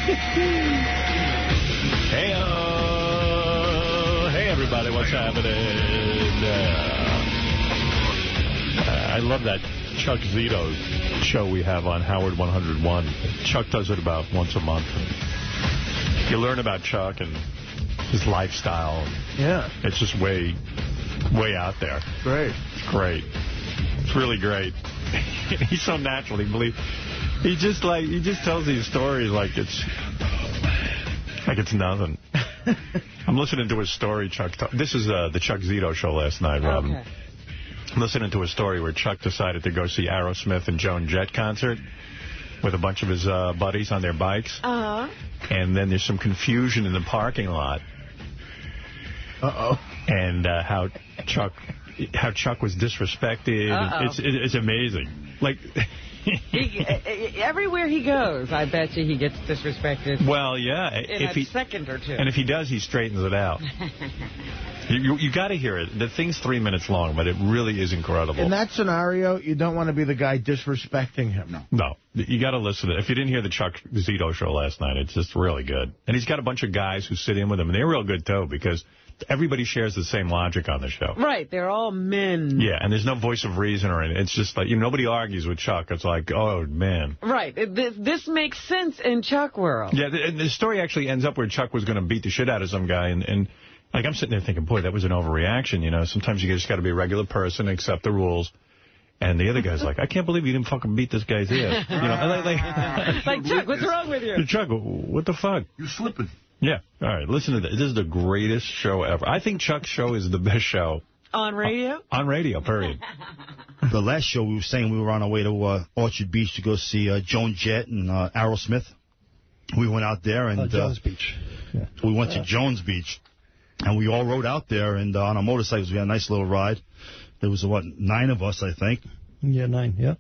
Hey, everybody, what's happening? I love that Chuck Zito show we have on Howard 101. Chuck does it about once a month. You learn about Chuck and his lifestyle. Yeah. It's just way out there. Great. It's great. It's really great. He's so natural. He just tells these stories like it's nothing. I'm listening to his story, Chuck. This is the Chuck Zito show last night, Robin. Okay. I'm listening to a story where Chuck decided to go see Aerosmith and Joan Jett concert with a bunch of his buddies on their bikes. Uh-huh. And then there's some confusion in the parking lot. Uh-oh. And how Chuck was disrespected. It's amazing. Like... everywhere he goes, I bet you he gets disrespected. Well, yeah. In a second or two. And if he does, he straightens it out. You got to hear it. The thing's 3 minutes long, but it really is incredible. In that scenario, you don't want to be the guy disrespecting him. No. You got to listen to it. If you didn't hear the Chuck Zito show last night, it's just really good. And he's got a bunch of guys who sit in with him, and they're real good, too, because everybody shares the same logic on the show. Right. They're all men. Yeah, and there's no voice of reason or anything. It's just like, nobody argues with Chuck. It's like, oh, man. Right. This makes sense in Chuck world. Yeah, the story actually ends up where Chuck was going to beat the shit out of some guy, and like, I'm sitting there thinking, boy, that was an overreaction, Sometimes you just got to be a regular person, accept the rules. And the other guy's like, I can't believe you didn't fucking beat this guy's ass. Like, Chuck, what's wrong with you? Chuck, what the fuck? You're slipping. Yeah. All right, listen to this. This is the greatest show ever. I think Chuck's show is the best show. On radio? On radio, period. The last show, we were saying we were on our way to Orchard Beach to go see Joan Jett and Aerosmith. We went out there and... Jones Beach. Yeah. We went to Jones Beach. And we all rode out there, and on our motorcycles, we had a nice little ride. There was, 9 of us, I think. Yeah, 9, yeah.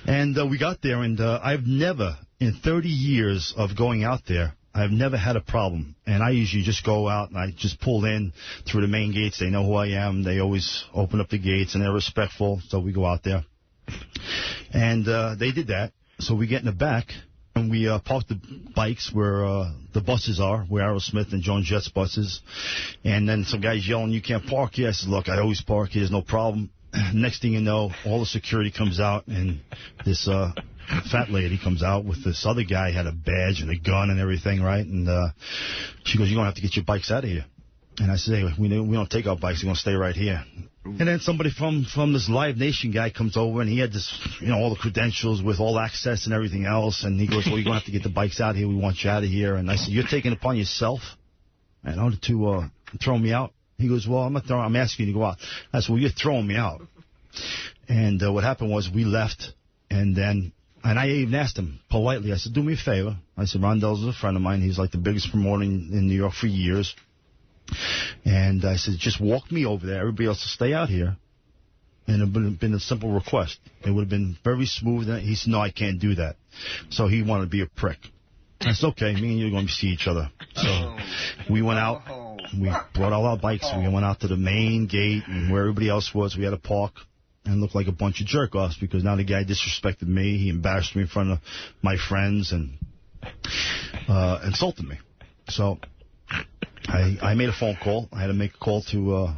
And we got there, and I've never, in 30 years of going out there, I've never had a problem. And I usually just go out, and I just pull in through the main gates. They know who I am. They always open up the gates, and they're respectful, so we go out there. And they did that, so we get in the back. And we parked the bikes where the buses are, where Aerosmith and Joan Jett's buses. And then some guys yelling, you can't park here. I said, look, I always park here. There's no problem. Next thing you know, all the security comes out, and this fat lady comes out with this other guy, had a badge and a gun and everything, right? And she goes, you're going to have to get your bikes out of here. And I said, hey, we don't take our bikes. We're going to stay right here. And then somebody from this Live Nation guy comes over, and he had this, all the credentials with all access and everything else. And he goes, well, you're going to have to get the bikes out of here. We want you out of here. And I said, you're taking it upon yourself in order to throw me out? He goes, well, I'm asking you to go out. I said, well, you're throwing me out. And what happened was we left, and I even asked him politely. I said, do me a favor. I said, Rondell's a friend of mine. He's like the biggest promoter in New York for years. And I said, just walk me over there. Everybody else will stay out here. And it would have been a simple request. It would have been very smooth. He said, no, I can't do that. So he wanted to be a prick. I said, okay, me and you are going to see each other. So we went out. We brought all our bikes. We went out to the main gate, and where everybody else was, we had to park and look like a bunch of jerk-offs because now the guy disrespected me. He embarrassed me in front of my friends and insulted me. So I made a phone call. I had to make a call to,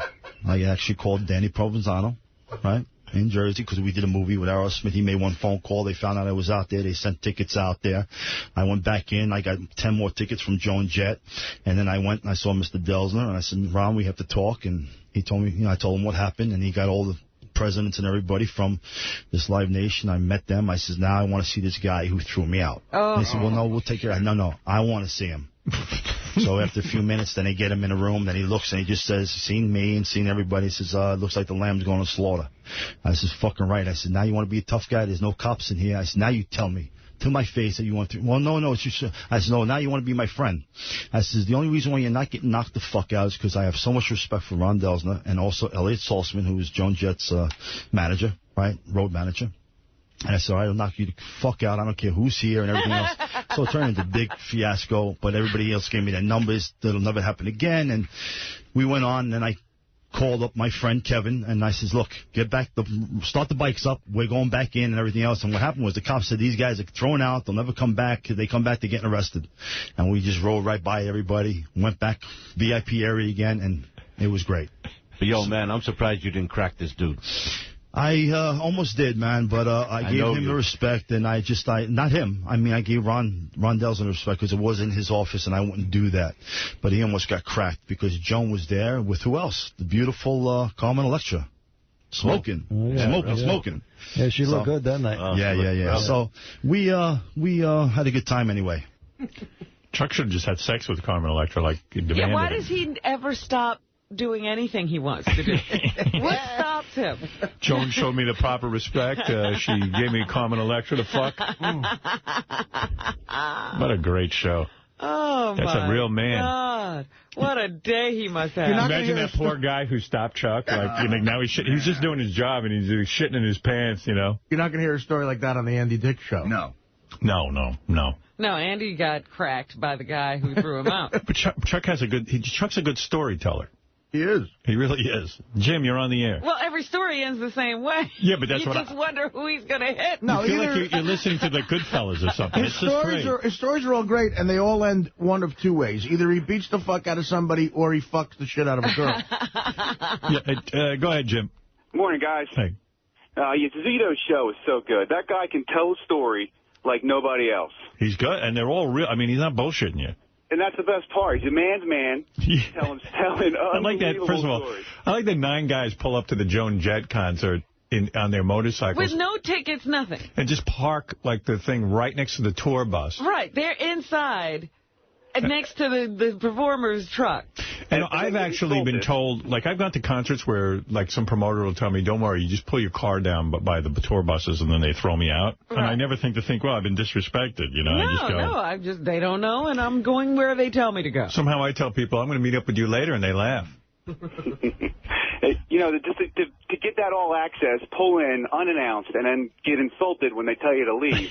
I actually called Danny Provenzano, right, in Jersey, because we did a movie with Aerosmith. He made one phone call. They found out I was out there. They sent tickets out there. I went back in. I got 10 more tickets from Joan Jett. And then I went and I saw Mr. Delsner, and I said, Ron, we have to talk. And he told me, I told him what happened, and he got all the presidents and everybody from this Live Nation. I met them. I said, now I want to see this guy who threw me out. Oh. They said, well, no, we'll take care of it. No, I want to see him. So after a few minutes, then they get him in a room. Then he looks and he just says, seen me and seen everybody. He says, it looks like the lamb's going to slaughter. I said, fucking right. I said, now you want to be a tough guy? There's no cops in here. I said, now you tell me to my face that you want to. Well, no, it's just. I said, no, now you want to be my friend. I said, the only reason why you're not getting knocked the fuck out is because I have so much respect for Ron Delsner and also Elliot Saltzman, who is Joan Jett's manager, right, road manager. And I said, all right, I'll knock you the fuck out. I don't care who's here and everything else. So it turned into a big fiasco, but everybody else gave me their numbers. That'll never happen again. And we went on, and I called up my friend Kevin, and I says, look, start the bikes up. We're going back in and everything else. And what happened was the cops said, these guys are thrown out. They'll never come back. They come back, they're getting arrested. And we just rolled right by everybody, went back VIP area again, and it was great. But, yo, man, I'm surprised you didn't crack this dude. I almost did, man, but I gave him the respect, and not him. I mean, I gave Ron Delson the respect because it was in his office, and I wouldn't do that. But he almost got cracked because Joan was there with who else? The beautiful Carmen Electra. Smoking. Smoking. Yeah, she looked good that night. Yeah. So we had a good time anyway. Chuck should have just had sex with Carmen Electra, like demanded. Yeah, why does he ever stop doing anything he wants to do? What stops him? Joan showed me the proper respect. She gave me Carmen Electra to fuck. What a great show. Oh, that's a real man. God. What a day he must have. Imagine that poor guy who stopped Chuck. Like, now he's just doing his job, and he's shitting in his pants, you know. You're not going to hear a story like that on the Andy Dick Show. No. No, Andy got cracked by the guy who threw him out. But Chuck's a good storyteller. He is. He really is. Jim, you're on the air. Well, every story ends the same way. Yeah, but that's you just wonder who he's going to hit. No, you feel like you're listening to the Goodfellas or something. His stories are all great, and they all end one of two ways. Either he beats the fuck out of somebody, or he fucks the shit out of a girl. Go ahead, Jim. Morning, guys. Hey. Zito's show is so good. That guy can tell a story like nobody else. He's good, and they're all real. I mean, he's not bullshitting you. And that's the best part. He's a man's man. Telling I like that. First of all, stories. I like that 9 guys pull up to the Joan Jett concert on their motorcycles. With no tickets, nothing. And just park like the thing right next to the tour bus. Right. They're inside next to the performer's truck. And I've actually been told, like, I've gone to concerts where, like, some promoter will tell me, don't worry, you just pull your car down by the tour buses and then they throw me out. Right. And I never think, well, I've been disrespected, you know. I just go, they don't know, and I'm going where they tell me to go. Somehow I tell people, I'm going to meet up with you later, and they laugh. You know, just to get that all access, pull in unannounced, and then get insulted when they tell you to leave.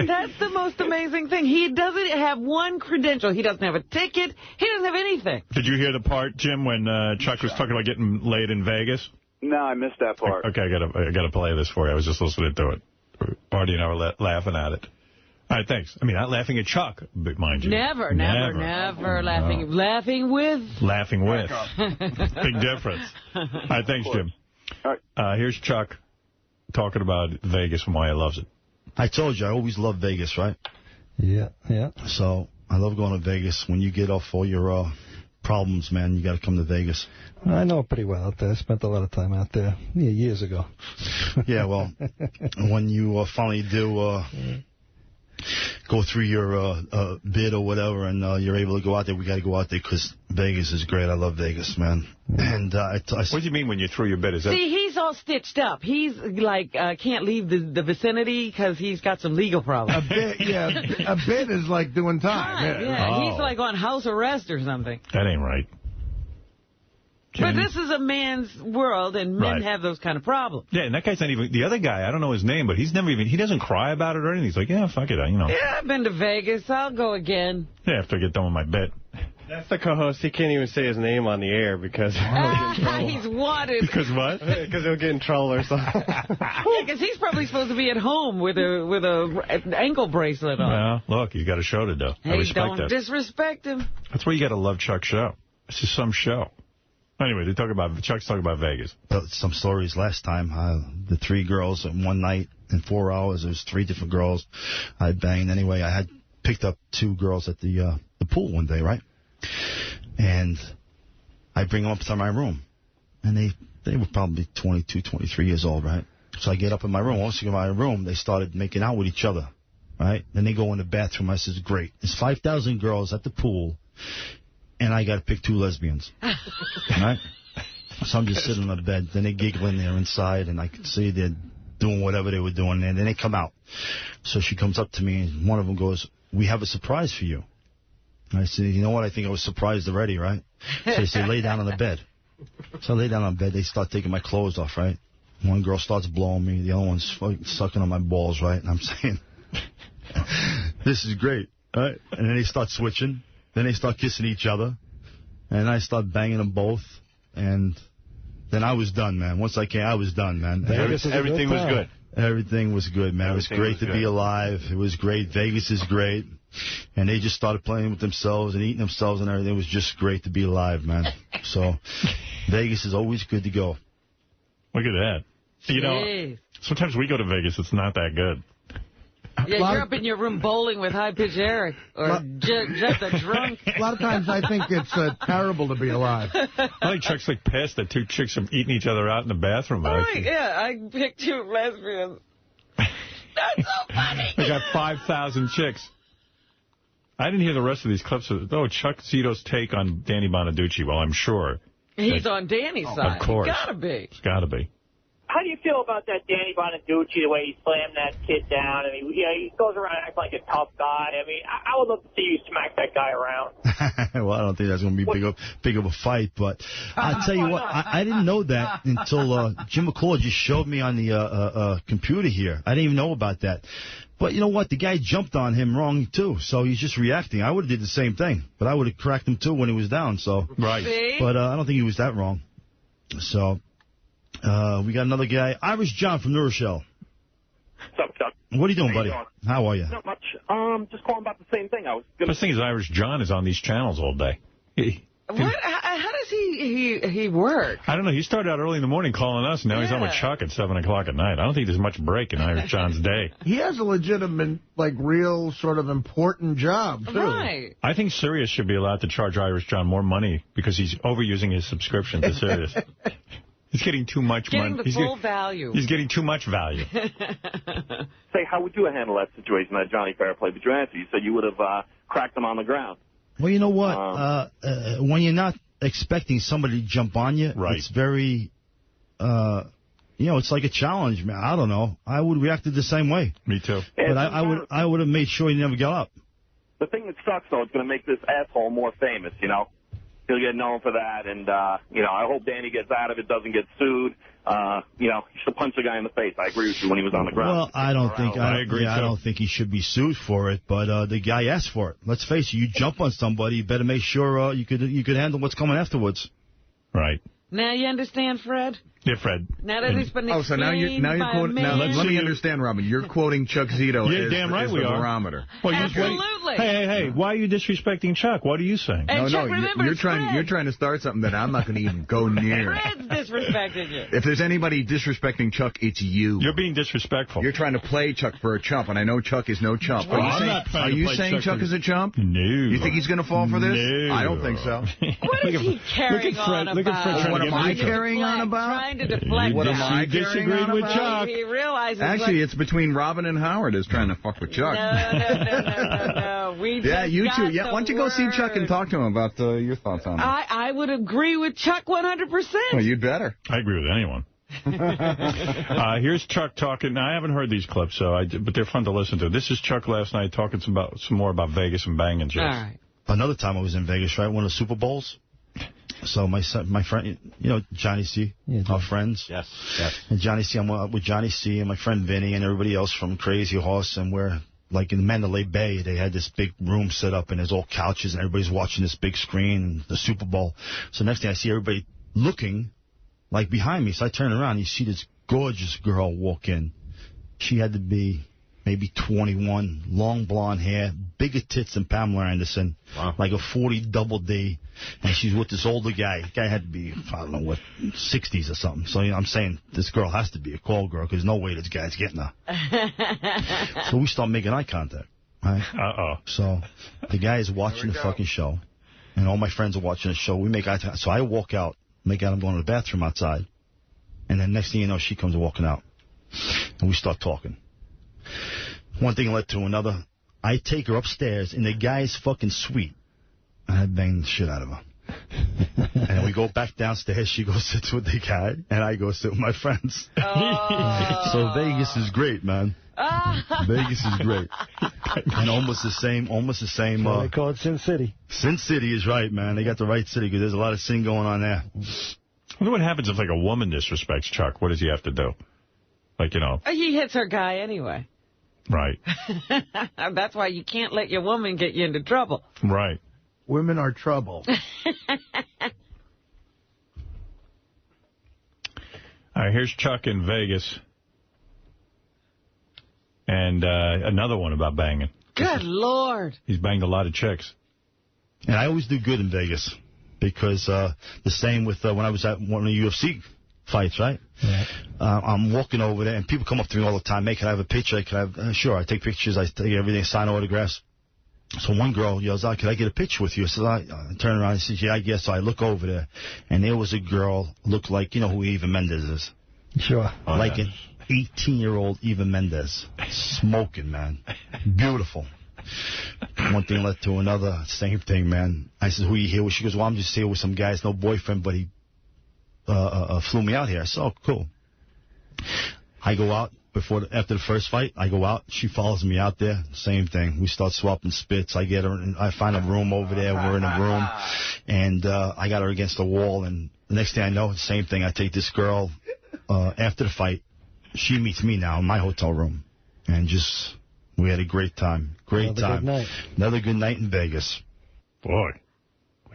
That's the most amazing thing. He doesn't have one credential. He doesn't have a ticket. He doesn't have anything. Did you hear the part, Jim, when Chuck was talking about getting laid in Vegas? No, I missed that part. Okay, I gotta play this for you. I was just listening to it. Artie and I were laughing at it. All right, thanks. I mean, not laughing at Chuck, mind you. Never laughing. Laughing with. Laughing with. Big difference. All right, thanks, Jim. All right. Here's Chuck talking about Vegas and why he loves it. I told you, I always loved Vegas, right? Yeah. So I love going to Vegas. When you get off all your problems, man, you got to come to Vegas. I know it pretty well out there. I spent a lot of time out there years ago. Yeah, well, when you finally do go through your bid or whatever and you're able to go out there, we got to go out there because Vegas is great. I love Vegas, man. And what do you mean when you threw your bid? Is that... See, he's all stitched up. He's like can't leave the vicinity because he's got some legal problems. A bid is like doing time. Yeah. Oh. He's like on house arrest or something. That ain't right. But this is a man's world, and men have those kind of problems. Yeah, and that guy's not even, the other guy, I don't know his name, but he's never even, he doesn't cry about it or anything. He's like, yeah, fuck it, you know. Yeah, I've been to Vegas. I'll go again. Yeah, after I get done with my bet. That's the co-host. He can't even say his name on the air because he'll get in trouble. He's wanted. Because what? Because he'll get in trouble or something. Yeah, because he's probably supposed to be at home with an ankle bracelet on. Well, look, he's got a show to do. Hey, I respect don't that. disrespect him. That's why you got to love Chuck's show. It's just some show. Anyway, Chuck's talking about Vegas. Some stories last time. The 3 girls in one night in 4 hours. There was 3 different girls I banged. Anyway, I had picked up 2 girls at the pool one day, right? And I bring them up to my room. And they were probably 22, 23 years old, right? So I get up in my room. Once I get in my room, they started making out with each other, right? Then they go in the bathroom. I says, great. There's 5,000 girls at the pool. And I got to pick 2 lesbians, right? So I'm just sitting on the bed. Then they giggling there inside, and I could see they're doing whatever they were doing, and then they come out. So she comes up to me, and one of them goes, we have a surprise for you. And I said, you know what? I think I was surprised already, right? So they say, lay down on the bed. So I lay down on the bed. They start taking my clothes off, right? One girl starts blowing me. The other one's sucking on my balls, right? And I'm saying, this is great, right? And then they start switching. Then they start kissing each other, and I start banging them both. and then I was done, man. Once I came, I was done, man. Everything was good. Everything was good, man. It was great to be alive. It was great. Vegas is great. And they just started playing with themselves and eating themselves and everything. It was just great to be alive, man. So Vegas is always good to go. Look at that. You know, sometimes we go to Vegas, it's not that good. Yeah, you're up in your room bowling with High-Pitch Eric, or just a drunk. A lot of times I think it's terrible to be alive. I think Chuck's like pissed that two chicks are eating each other out in the bathroom. Right, yeah, I picked two lesbians. That's so funny. They got 5,000 chicks. I didn't hear the rest of these clips. Chuck Zito's take on Danny Bonaduce. Well, I'm sure. He's on Danny's side. Of course. He's got to be. It's got to be. How do you feel about that Danny Bonaduce, the way he slammed that kid down? I mean, he goes around acting like a tough guy. I mean, I would love to see you smack that guy around. Well, I don't think that's going to be big of a fight, but I'll tell you what, I didn't know that until Jim McCullough just showed me on the computer here. I didn't even know about that. But you know what? The guy jumped on him wrong, too, so he's just reacting. I would have did the same thing, but I would have cracked him, too, when he was down. So, right. See? But I don't think he was that wrong. So... we got another guy, Irish John from New Rochelle. What's up, Chuck? What are you doing, buddy? How are you? Not much. Just calling about the same thing. First thing is Irish John is on these channels all day. What? How does he work? I don't know. He started out early in the morning calling us, and now he's on with Chuck at 7 o'clock at night. I don't think there's much break in Irish John's day. He has a legitimate, real sort of important job, too. Right. I think Sirius should be allowed to charge Irish John more money because he's overusing his subscription to Sirius. He's getting too much money. Getting the full value. He's getting too much value. Say, how would you have handled that situation that Johnny Fairplay? But you answered. You said you would have cracked him on the ground. Well, you know what? When you're not expecting somebody to jump on you, it's very, it's like a challenge, man. I don't know. I would have reacted the same way. Me too. But I would have made sure he never got up. The thing that sucks, though, it's going to make this asshole more famous, you know? He'll get known for that, and, I hope Danny gets out of it, doesn't get sued. He should punch the guy in the face. I agree with you when he was on the ground. Well, I don't think he should be sued for it, but the guy asked for it. Let's face it, you jump on somebody, you better make sure you could handle what's coming afterwards. Right. Now you understand, Fred? Yeah, Fred. Now that it's been explained so now you're quoting. Now let me understand, Robin. You're quoting Chuck Zito as the barometer. Well, absolutely. Hey! Why are you disrespecting Chuck? What are you saying? And Chuck, you're trying to start something that I'm not going to even go near. Fred's disrespecting you. If there's anybody disrespecting Chuck, it's you. You're being disrespectful. You're trying to play Chuck for a chump, and I know Chuck is no chump. Well, are you saying Chuck is a chump? No. You think he's going to fall for this? No. I don't think so. What is he carrying on about? Look at Fred. What am I carrying on about? Trying to deflect. What am I disagreed with Chuck? He realizes. Actually, it's between Robin and Howard is trying to fuck with Chuck. No. We just you two. Yeah, why don't you go see Chuck and talk to him about your thoughts on it? I would agree with Chuck 100%. Well, you'd better. I agree with anyone. Here's Chuck talking. Now, I haven't heard these clips, but they're fun to listen to. This is Chuck last night talking some more about Vegas and banging chicks. All right. Another time I was in Vegas, right? One of the Super Bowls. So my friend, Johnny C, our friends. Yes. And Johnny C, I'm with Johnny C and my friend Vinny and everybody else from Crazy Horse, and we're like in Mandalay Bay. They had this big room set up, and there's all couches, and everybody's watching this big screen, the Super Bowl. So next thing I see everybody looking like behind me. So I turn around, and you see this gorgeous girl walk in. She had to be maybe 21, long blonde hair, bigger tits than Pamela Anderson, like a 40 double D, and she's with this older guy. The guy had to be, I don't know what, 60s or something. So I'm saying this girl has to be a call girl, because no way this guy's getting her. So we start making eye contact. Right? Uh-oh. So the guy is watching the fucking show, and all my friends are watching the show. We make eye contact. So I walk out, make out I'm going to the bathroom outside, and then next thing you know, she comes walking out, and we start talking. One thing led to another. I take her upstairs in the guy's fucking suite, and I bang the shit out of her. And we go back downstairs. She goes sit with the guy, and I go sit with my friends. Oh. So Vegas is great, man. Vegas is great. And almost the same. They call it Sin City. Sin City is right, man. They got the right city, because there's a lot of sin going on there. I wonder what happens if, like, a woman disrespects Chuck. What does he have to do? Like, He hits her guy anyway. Right. That's why you can't let your woman get you into trouble. Right. Women are trouble. All right, here's Chuck in Vegas. And another one about banging. Good Lord. He's banged a lot of chicks. And I always do good in Vegas because the same with when I was at one of the UFC fights, right? Yeah. I'm walking over there, and people come up to me all the time. Hey, can I have a picture? Sure, I take pictures. I take everything, sign autographs. So one girl yells out, can I get a picture with you? So I turn around and says, yeah, I guess. So I look over there, and there was a girl, looked like, you know who Eva Mendes is? Sure. Like an 18-year-old Eva Mendes. Smoking, man. Beautiful. One thing led to another. Same thing, man. I said, who you here with? She goes, well, I'm just here with some guys, no boyfriend, but he flew me out here. I said, oh, cool. I go out. After the first fight, I go out. She follows me out there. Same thing. We start swapping spits. I get her, and I find a room over there. We're in a room, and I got her against the wall. And the next thing I know, same thing. I take this girl after the fight. She meets me now in my hotel room, and we had a great time. Great time. Good night. Another good night in Vegas. Boy.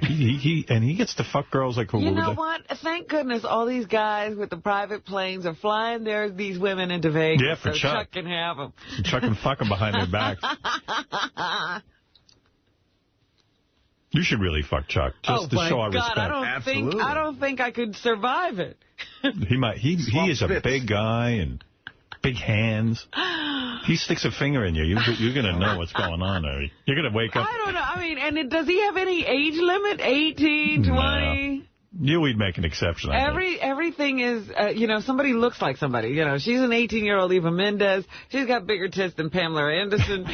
He gets to fuck girls like... You know what? Thank goodness all these guys with the private planes are flying these women into Vegas. Yeah, for so Chuck. Chuck can have them. Chuck can fuck them behind their back. You should really fuck Chuck, just to show our respect. I don't think I could survive it. He is a big guy and big hands. He sticks a finger in you. You're going to know what's going on there. You're going to wake up. I don't know. I mean, and does he have any age limit? 18, 20? We'd make an exception. Everything is, somebody looks like somebody. She's an 18-year-old Eva Mendes. She's got bigger tits than Pamela Anderson.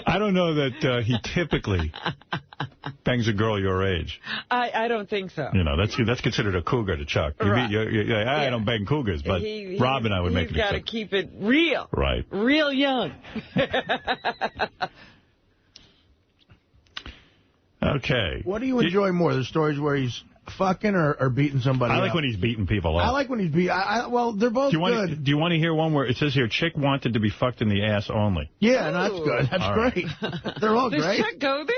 I don't know that he typically bangs a girl your age. I don't think so. That's considered a cougar to Chuck. Right. I don't bang cougars, but Rob and I would make an exception. He's got to keep it real. Right. Real young. Okay. What do you enjoy more, the stories where he's fucking or beating somebody I like up? when he's beating people up. I like when he's beating... Well, they're both good. Do you want to hear one where it says here, chick wanted to be fucked in the ass only? Yeah, that's good. That's great. They're all great. Does Chuck go there?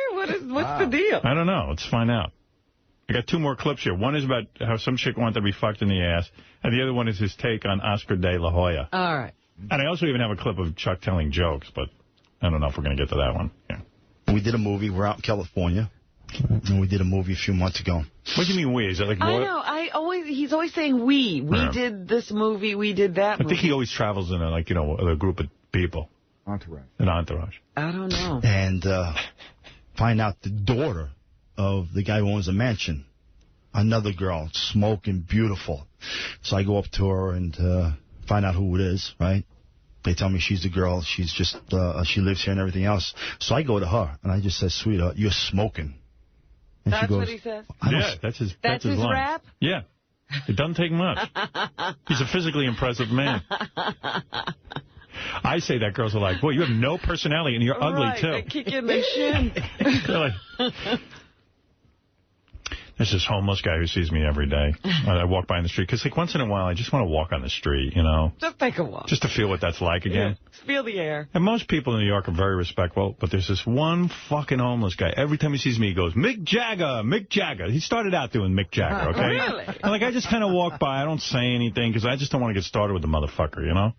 What's the deal? I don't know. Let's find out. I got two more clips here. One is about how some chick wanted to be fucked in the ass, and the other one is his take on Oscar de la Hoya. All right. And I also even have a clip of Chuck telling jokes, but I don't know if we're going to get to that one. Yeah. We did a movie. We're out in California. And we did a movie a few months ago. What do you mean we? Is that like... I know. He's always saying we. We did this movie. We did that movie. I think he always travels in a group of people. Entourage. An entourage. I don't know. And find out the daughter of the guy who owns a mansion. Another girl, smoking, beautiful. So I go up to her and find out who it is, right? They tell me she's the girl. She's just, she lives here and everything else. So I go to her, and I just said, sweetheart, you're smoking. And that's she goes, what he says? Yeah, that's his line. Rap? Yeah. It doesn't take much. He's a physically impressive man. I say that girls are like, boy, you have no personality, and you're ugly, too. They kick in the shin. There's this homeless guy who sees me every day. I walk by in the street. Because, once in a while, I just want to walk on the street, Just take a walk. Just to feel what that's like again. Yeah. Feel the air. And most people in New York are very respectful, but there's this one fucking homeless guy. Every time he sees me, he goes, Mick Jagger, Mick Jagger. He started out doing Mick Jagger, okay? Really? And, I just kind of walk by. I don't say anything because I just don't want to get started with the motherfucker,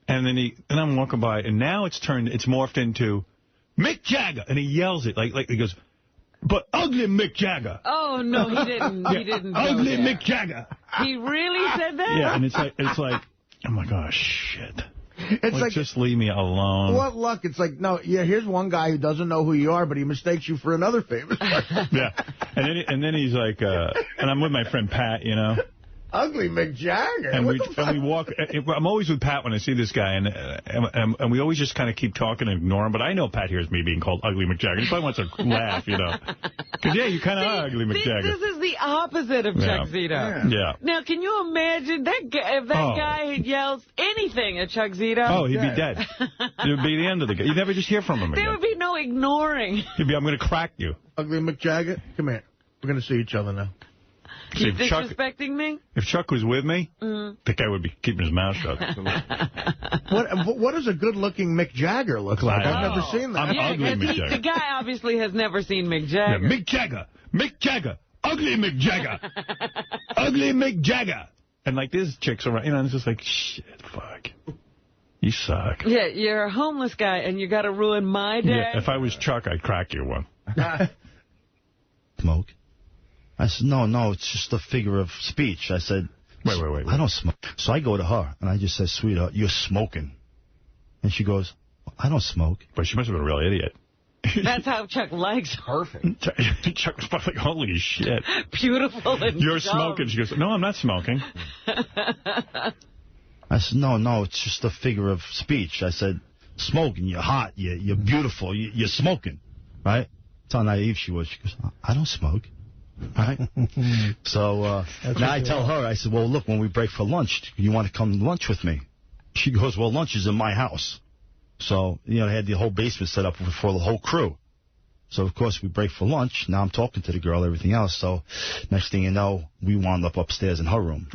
And then I'm walking by, and now it's morphed into Mick Jagger. And he yells it, like he goes... But ugly Mick Jagger. Oh, no, he didn't. He didn't. Ugly Mick Jagger. He really said that? Yeah, and it's like, oh, my gosh, shit. It's like, just leave me alone. What luck. It's like, no, here's one guy who doesn't know who you are, but he mistakes you for another famous person. Yeah. And then he's like, and I'm with my friend Pat, Ugly Mick Jagger. And we walk. I'm always with Pat when I see this guy, and we always just kind of keep talking and ignore him. But I know Pat hears me being called Ugly Mick Jagger. He probably wants to laugh, Because, you kind of are Ugly Mick Jagger. This is the opposite of Chuck Zito. Yeah. Now, can you imagine if that guy yells anything at Chuck Zito? Oh, he'd be dead. It would be the end of the game. You'd never just hear from him again. There would be no ignoring. He'd be, I'm going to crack you. Ugly Mick Jagger, come here. We're going to see each other now. He's disrespecting me? If Chuck was with me, the guy would be keeping his mouth shut. What does a good-looking Mick Jagger look like? I've never seen that. I'm ugly Mick Jagger. The guy obviously has never seen Mick Jagger. Yeah, Mick Jagger. Mick Jagger. Ugly Mick Jagger. Ugly Mick Jagger. And, like, there's chicks around, you know, and it's just like, shit, fuck. You suck. Yeah, you're a homeless guy, and you got to ruin my day. Yeah, if I was Chuck, I'd crack you one. Smoke? I said, no, it's just a figure of speech. I said, wait. I don't smoke. So I go to her, and I just said, sweetheart, you're smoking. And she goes, I don't smoke. But she must have been a real idiot. That's how Chuck likes her. Perfect. Chuck was probably like, holy shit. Beautiful and You're dumb. smoking. She goes, no, I'm not smoking. I said, no, it's just a figure of speech. I said, smoking, you're hot, you're beautiful, you're smoking, right? That's how naive she was. She goes, I don't smoke, right? So now I tell her, I said, well, look, when we break for lunch, you want to come to lunch with me? She goes, well, lunch is in my house. So, you know, they had the whole basement set up for the whole crew. So, of course, we break for lunch. Now I'm talking to the girl, everything else. So, next thing you know, we wound up upstairs in her room,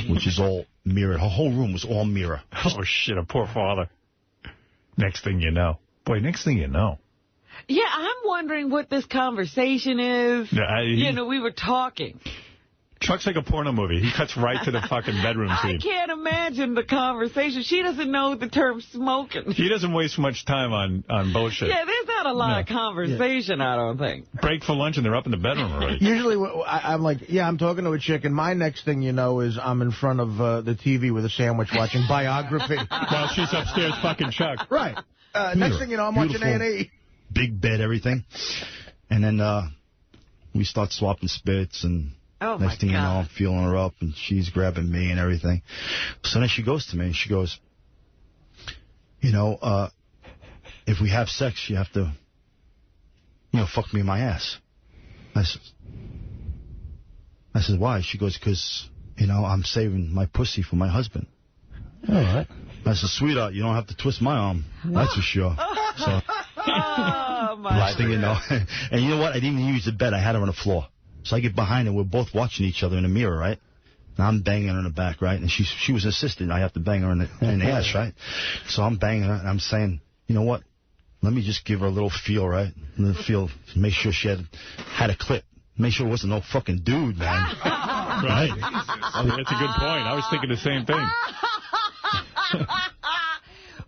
which is all mirror. Her whole room was all mirror. Oh, shit, a poor father. Next thing you know. Boy, next thing you know. Yeah, I'm wondering what this conversation is. You know, we were talking. Chuck's like a porno movie. He cuts right to the fucking bedroom scene. I can't imagine the conversation. She doesn't know the term smoking. He doesn't waste much time on bullshit. Yeah, there's not a lot of conversation, I don't think. Break for lunch and they're up in the bedroom already. Usually I'm like, I'm talking to a chick, and my next thing you know is I'm in front of the TV with a sandwich watching Biography. While she's upstairs fucking Chuck. Right. Next thing you know, I'm watching A&E. Big bed, everything. And then we start swapping spits, and next thing you know, I'm feeling her up, and she's grabbing me and everything. So then she goes to me, and she goes, you know, if we have sex, you have to, you know, fuck me in my ass. I said, why? She goes, because, you know, I'm saving my pussy for my husband. All right. I said, sweetheart, you don't have to twist my arm. That's for sure. So, last thing you know. And you know what? I didn't even use the bed. I had her on the floor. So I get behind her. We're both watching each other in the mirror, right? Now I'm banging her in the back, right? And she was insistent I have to bang her in the ass, right? So I'm banging her, and I'm saying, you know what? Let me just give her a little feel, right? A little feel. Make sure she had a clip. Make sure it wasn't no fucking dude, man. Right? That's a good point. I was thinking the same thing.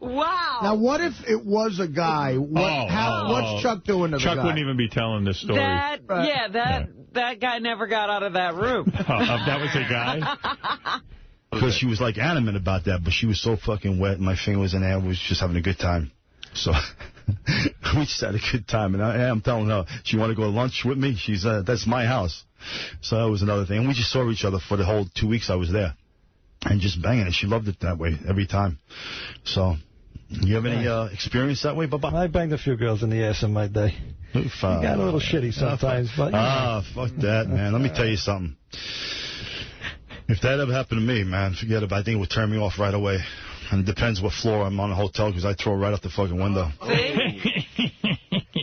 Wow. Now, what if it was a guy? What's Chuck doing to the guy? Chuck wouldn't even be telling this story. That guy never got out of that room. That was a guy? Because she was, like, adamant about that, but she was so fucking wet, and my finger was in there. We was just having a good time. So we just had a good time, and I'm telling her, she want to go to lunch with me? She's that's my house. So that was another thing. And we just saw each other for the whole 2 weeks I was there. And just banging it. She loved it that way every time. So, you have any experience that way, Bubba? I banged a few girls in the ass in my day. You got a little shitty sometimes, but... fuck that, man. Let me tell you something. If that ever happened to me, man, forget it. I think it would turn me off right away. And it depends what floor I'm on the hotel, because I throw it right out the fucking window.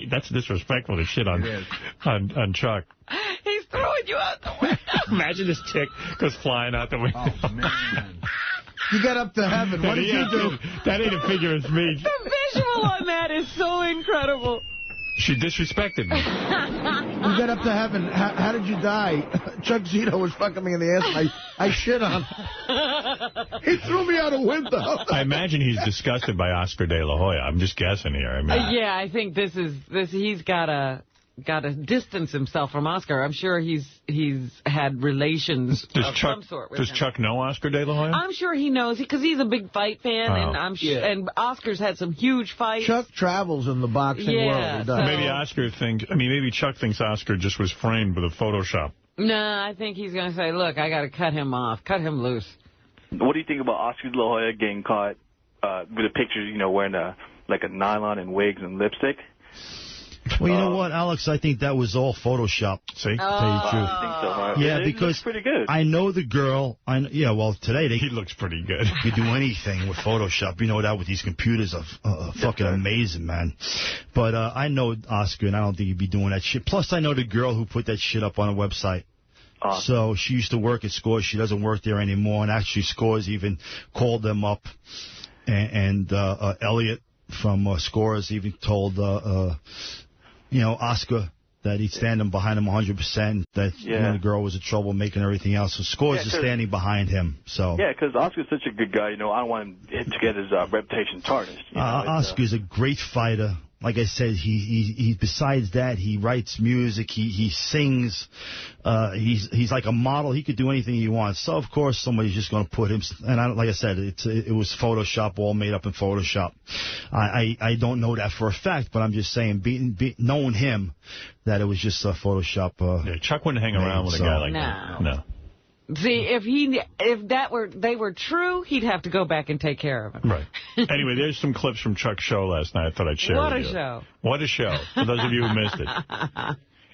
That's disrespectful to shit on Chuck. He's throwing you out the window. Imagine this chick goes flying out the window. Oh, man. You get up to heaven. What did you do? That ain't a figure of speech. The visual on that is so incredible. She disrespected me. You get up to heaven. How did you die? Chuck Zito was fucking me in the ass. I shit on him. He threw me out a window. I imagine he's disgusted by Oscar De La Hoya. I'm just guessing here. I mean, yeah, I think he's got to distance himself from Oscar. I'm sure he's had relations of some sort with him. Does Chuck know Oscar De La Hoya? I'm sure he knows, because he's a big fight fan, and and Oscar's had some huge fights. Chuck travels in the boxing world. So maybe Chuck thinks Oscar just was framed with a Photoshop. No, I think he's going to say, look, I got to cut him off, cut him loose. What do you think about Oscar De La Hoya getting caught with a picture, wearing a nylon and wigs and lipstick? Well, you know what, Alex? I think that was all Photoshop. See? Tell you the truth. I think so, huh? Yeah, He because looks pretty good. I know the girl. Today he looks pretty good. You do anything with Photoshop. You know that with these computers are fucking amazing, man. But I know Oscar, and I don't think he'd be doing that shit. Plus, I know the girl who put that shit up on a website. So she used to work at Scores. She doesn't work there anymore. And actually, Scores even called them up. And Elliot from Scores even told... Oscar, that he'd stand him behind him 100%, that the girl was in trouble making everything else. So Score's just standing behind him. So yeah, because Oscar's such a good guy. I don't want him to get his reputation tarnished. Oscar's a great fighter. Like I said, he besides that, he writes music, he sings, he's like a model. He could do anything he wants. So, of course, somebody's just going to put him, and like I said, it was Photoshop, all made up in Photoshop. I don't know that for a fact, but I'm just saying, knowing him, that it was just a Photoshop. Chuck wouldn't hang around with a guy like that. No. See, if they were true, he'd have to go back and take care of him. Right. Anyway, there's some clips from Chuck's show last night I thought I'd share with you. What a show. What a show, for those of you who missed it.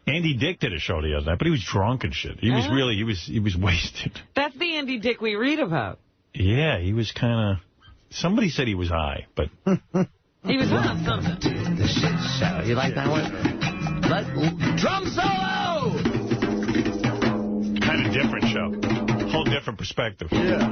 Andy Dick did a show the other night, but he was drunk and shit. He was really, he was wasted. That's the Andy Dick we read about. Yeah, he was kind of, somebody said he was high, but. He was on something. The shit show. You like that one? Drum solo! Kind of different show. Whole different perspective. Yeah.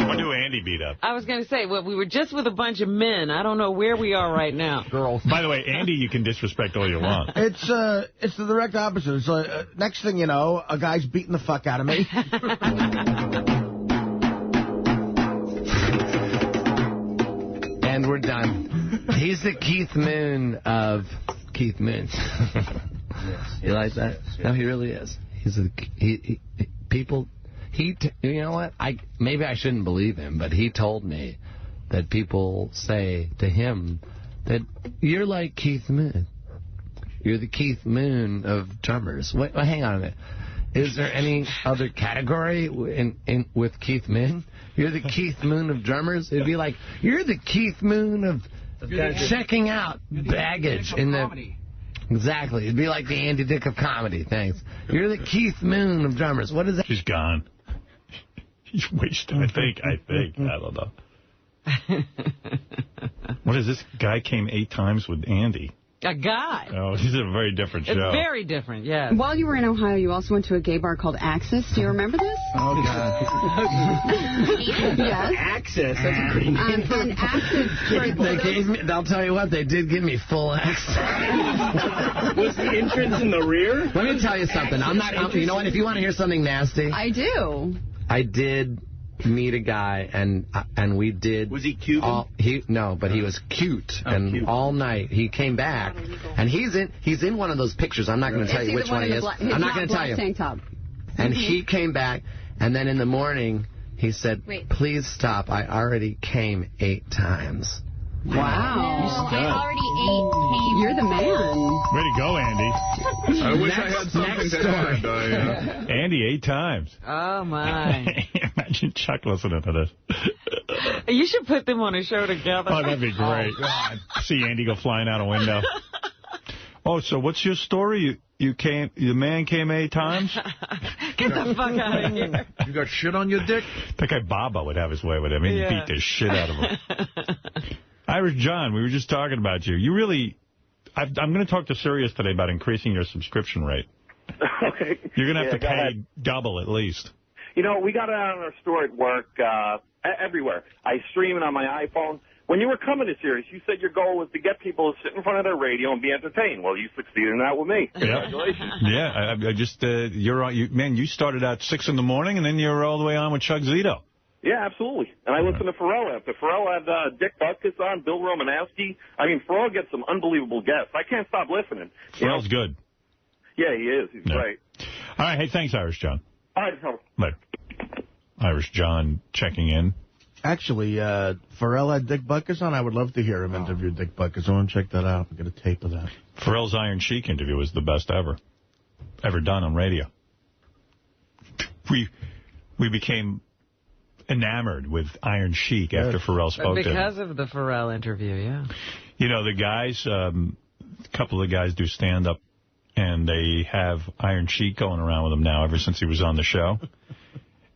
What do Andy beat up? I was going to say, well, we were just with a bunch of men. I don't know where we are right now. Girls. By the way, Andy, you can disrespect all you want. It's the direct opposite. It's next thing you know, a guy's beating the fuck out of me. And we're done. He's the Keith Moon of Keith Moon. You like that? No, he really is. He's you know what? Maybe I shouldn't believe him, but he told me that people say to him that you're like Keith Moon. You're the Keith Moon of drummers. Wait, hang on a minute. Is there any other category with Keith Moon? You're the Keith Moon of drummers? It'd be like, you're the Keith Moon of checking out baggage in the... Exactly. It'd be like the Andy Dick of comedy. Thanks. You're the Keith Moon of drummers. What is that? He's gone. He's wasted, I think. I don't know. What is this? Guy came 8 times with Andy. A guy. Oh, this is a very different show. It's very different, yeah. While you were in Ohio, you also went to a gay bar called Axis. Do you remember this? Oh, God. Yes. Axis. That's a great name. And Axis... They'll tell you what, they did give me full access. Was the entrance in the rear? Let me tell you something. You know what? If you want to hear something nasty... I do. I did meet a guy, and we did... Was he Cuban? No, but he was cute. Cute. All night he came back, and he's in one of those pictures. I'm not going to tell you which one he is. I'm not going to tell you. Tank top. And he came back, and then in the morning he said, "Please stop. I already came 8 times." Wow. No, I already ate. You're the man. Way to go, Andy. I wish I had something to add. Andy 8 times. Oh, my. Imagine Chuck listening to this. You should put them on a show together. Oh, that'd be great. God. See Andy go flying out a window. Oh, so what's your story? The man came 8 times? Get the fuck out of here. You got shit on your dick? That guy Baba would have his way with him. He'd beat the shit out of him. Irish John, we were just talking about you. You really... I'm going to talk to Sirius today about increasing your subscription rate. Okay. You're going to have to pay double at least. You know, we got it on our store at work, everywhere. I stream it on my iPhone. When you were coming to Sirius, you said your goal was to get people to sit in front of their radio and be entertained. Well, you succeeded in that with me. Congratulations. Yeah, I just, you started out 6 in the morning, and then you're all the way on with Chuck Zito. Yeah, absolutely. And I listened to Pharrell after. Pharrell had Dick Butkus on, Bill Romanowski. I mean, Pharrell gets some unbelievable guests. I can't stop listening. Pharrell's good. Yeah, he is. He's great. All right. Hey, thanks, Irish John. All right, Later. Irish John checking in. Actually, Pharrell had Dick Butkus on. I would love to hear him interview Dick Butkus. I want to check that out and get a tape of that. Pharrell's Iron Sheik interview was the best ever done on radio. We became enamored with Iron Sheik after Pharrell spoke to him. Because of the Pharrell interview, yeah. You know, the guys, a couple of the guys do stand-up, and they have Iron Sheik going around with them now ever since he was on the show.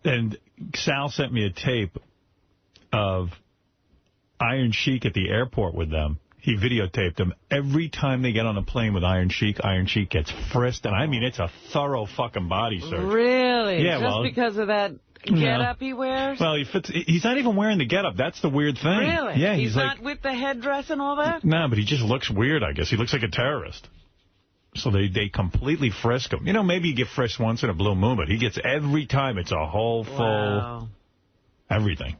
And Sal sent me a tape of Iron Sheik at the airport with them. He videotaped them. Every time they get on a plane with Iron Sheik gets frisked. And I mean, it's a thorough fucking body search. Really? Yeah, Just because of that getup he wears? Well, he's not even wearing the getup. That's the weird thing. Really? Yeah, he's not with the headdress and all that? No, but he just looks weird, I guess. He looks like a terrorist. So they completely frisk him. You know, maybe you get frisked once in a blue moon, but he gets every time. It's a whole full everything.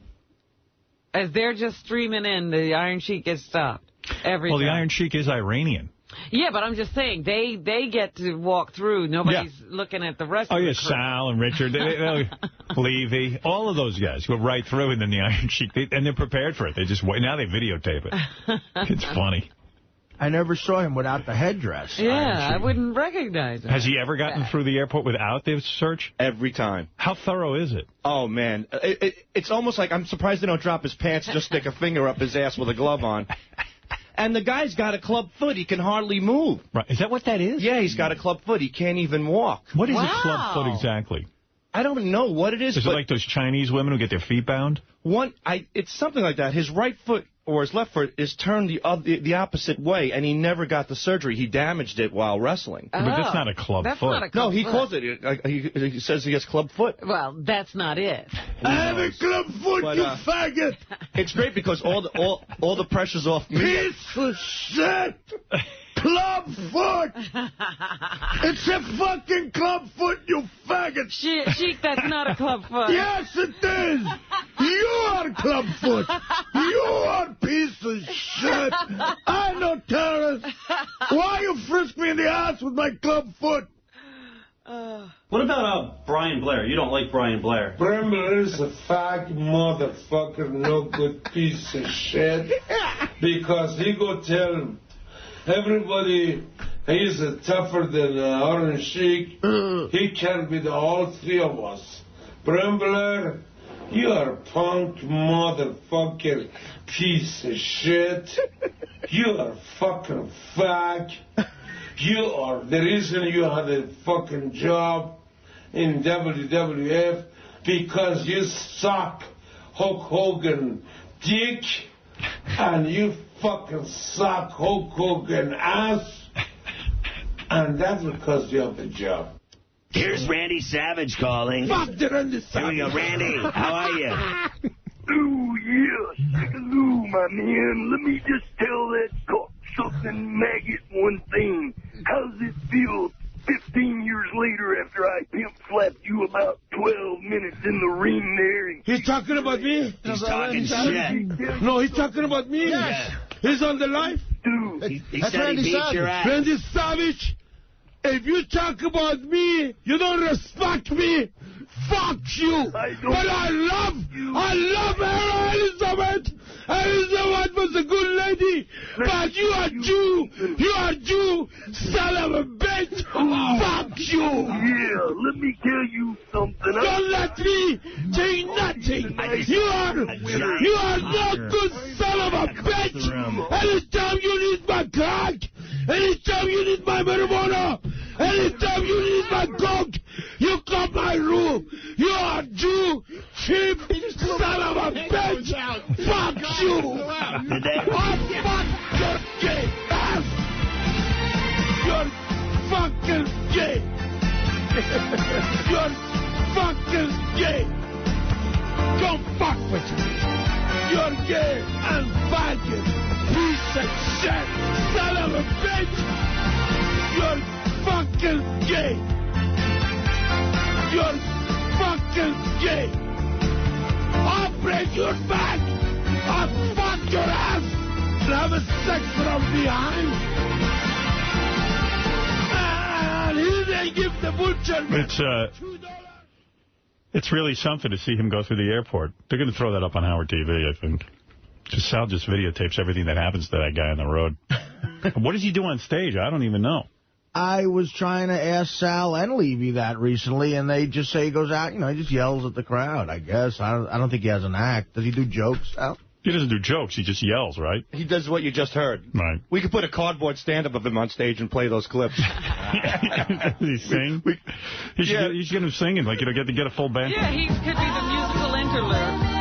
As they're just streaming in, the Iron Sheik gets stopped every time. The Iron Sheik is Iranian. Yeah, but I'm just saying, they get to walk through. Nobody's looking at the rest of the crew. Sal and Richard, Levy, all of those guys go right through, and then the Iron Sheik, and they're prepared for it. They just wait. Now they videotape it. It's funny. I never saw him without the headdress. Yeah, I wouldn't recognize him. Has he ever gotten through the airport without the search? Every time. How thorough is it? Oh, man. It's almost like I'm surprised they don't drop his pants, just stick a finger up his ass with a glove on. And the guy's got a club foot. He can hardly move. Right. Is that what that is? Yeah, he's got a club foot. He can't even walk. What is a club foot exactly? I don't know what it is. Is it like those Chinese women who get their feet bound? It's something like that. His right foot or his left foot is turned the opposite way, and he never got the surgery. He damaged it while wrestling. But that's not a club foot. Not a club foot. Calls it. He says he has club foot. Well, that's not it. I have a club foot, you faggot. It's great because all the pressure's off me. Piece of shit. Club foot! It's a fucking club foot, you faggot! Sheik, that's not a club foot. Yes, it is! You are club foot! You are piece of shit! I'm no terrorist! Why you frisk me in the ass with my club foot? What about Brian Blair? You don't like Brian Blair. Brian Blair is a fag motherfucker, no good piece of shit. Because he go tell everybody he's tougher than Iron Sheik. He can beat all three of us. Brian Blair, you are a punk motherfucker piece of shit. You are a fucking fag. You are the reason you had a fucking job in WWF because you suck Hulk Hogan dick and you fucking suck Hulk Hogan ass, and that's because you have the job. Here's Randy Savage calling. Fuck the Randy Savage. Here we go, Randy. How are you? Oh, yes. Hello, my man. Let me just tell that cocksucking maggot one thing. How's it feel 15 years later after I pimp slapped you about 12 minutes in the ring there? He's talking about me? He's talking shit. No, he's talking about me? Yes. He's on the life? Dude. He said he beat your ass. Randy Savage, if you talk about me, you don't respect me. Fuck you. But I love her, Elizabeth. Elizabeth was a good lady. But you are Jew. You are Jew. Son of a bitch. Fuck you. Yeah, let me tell you something. Don't let me say nothing. You are no good son of a bitch. Anytime you need my cock, anytime you need my marijuana, anytime you need my coke, you come my room. You are Jew, cheap son of a bitch. Fuck you. I fuck your gay ass. You're fucking gay. You're fucking gay. Don't fuck with me. You're gay and faggot. Piece of shit. Son of a bitch. You're fucking gay. You're fucking gay. I'll break your back. I'll fuck your ass and have a sex from behind. And he didn't give the butcher. It's really something to see him go through the airport. They're going to throw that up on Howard TV, I think. Sal just videotapes everything that happens to that guy on the road. What does he do on stage? I don't even know. I was trying to ask Sal and Levy that recently, and they just say he goes out, he just yells at the crowd, I guess. I don't think he has an act. Does he do jokes, Sal? He doesn't do jokes. He just yells, right? He does what you just heard. Right. We could put a cardboard stand-up of him on stage and play those clips. Does he sing? He should get him singing, like, get a full band. Yeah, he could be the musical interlude.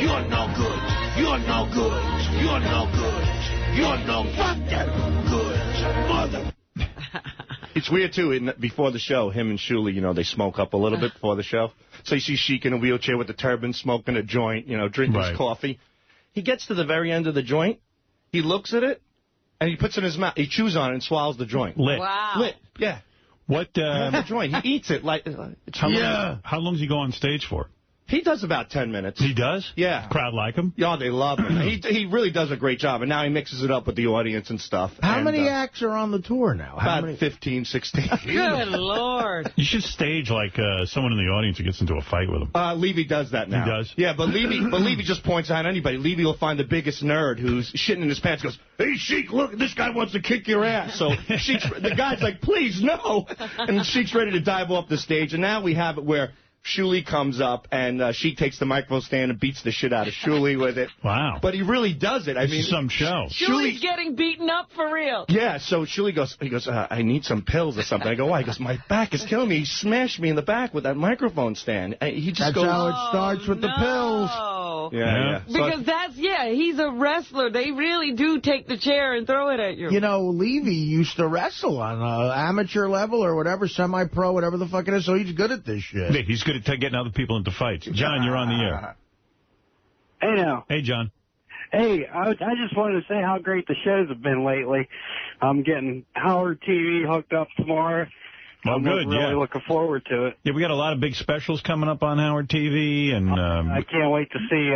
You're no good. You're no good. You're no good. You're no fucking good. Mother. It's weird, too. Before the show, him and Shuli, you know, they smoke up a little bit before the show. So you see Sheik in a wheelchair with the turban, smoking a joint, you know, drinking his coffee. He gets to the very end of the joint. He looks at it, and he puts it in his mouth. He chews on it and swallows the joint. Lit. Wow. Lit, yeah. What? The joint. He eats it like. How long does he go on stage for? He does about 10 minutes. He does? Yeah. Crowd like him? Yeah, they love him. He really does a great job, and now he mixes it up with the audience and stuff. How many acts are on the tour now? About 15, 16. Good Lord. You should stage like someone in the audience who gets into a fight with him. Levy does that now. He does? Yeah, but Levy just points out anybody. Levy will find the biggest nerd who's shitting in his pants, goes, "Hey, Sheik, look, this guy wants to kick your ass." So the guy's like, "Please, no." And Sheik's ready to dive off the stage, and now we have it where Shuli comes up, and Sheik takes the microphone stand and beats the shit out of Shuli with it. Wow. But he really does it. I mean, some show. Shuli's getting beaten up for real. Yeah, so Shuli goes, I need some pills or something. I go, why? He goes, my back is killing me. He smashed me in the back with that microphone stand. He just That's how it starts with the pills. Yeah. Because he's a wrestler. They really do take the chair and throw it at you. You know, Levy used to wrestle on amateur level or whatever, semi-pro, whatever the fuck it is, so he's good at this shit. Yeah, he's good at getting other people into fights. John, you're on the air. Hey, now. Hey, John. Hey, I just wanted to say how great the shows have been lately. I'm getting Howard TV hooked up tomorrow. Well, good, really looking forward to it. Yeah, we got a lot of big specials coming up on Howard TV, and I can't wait to see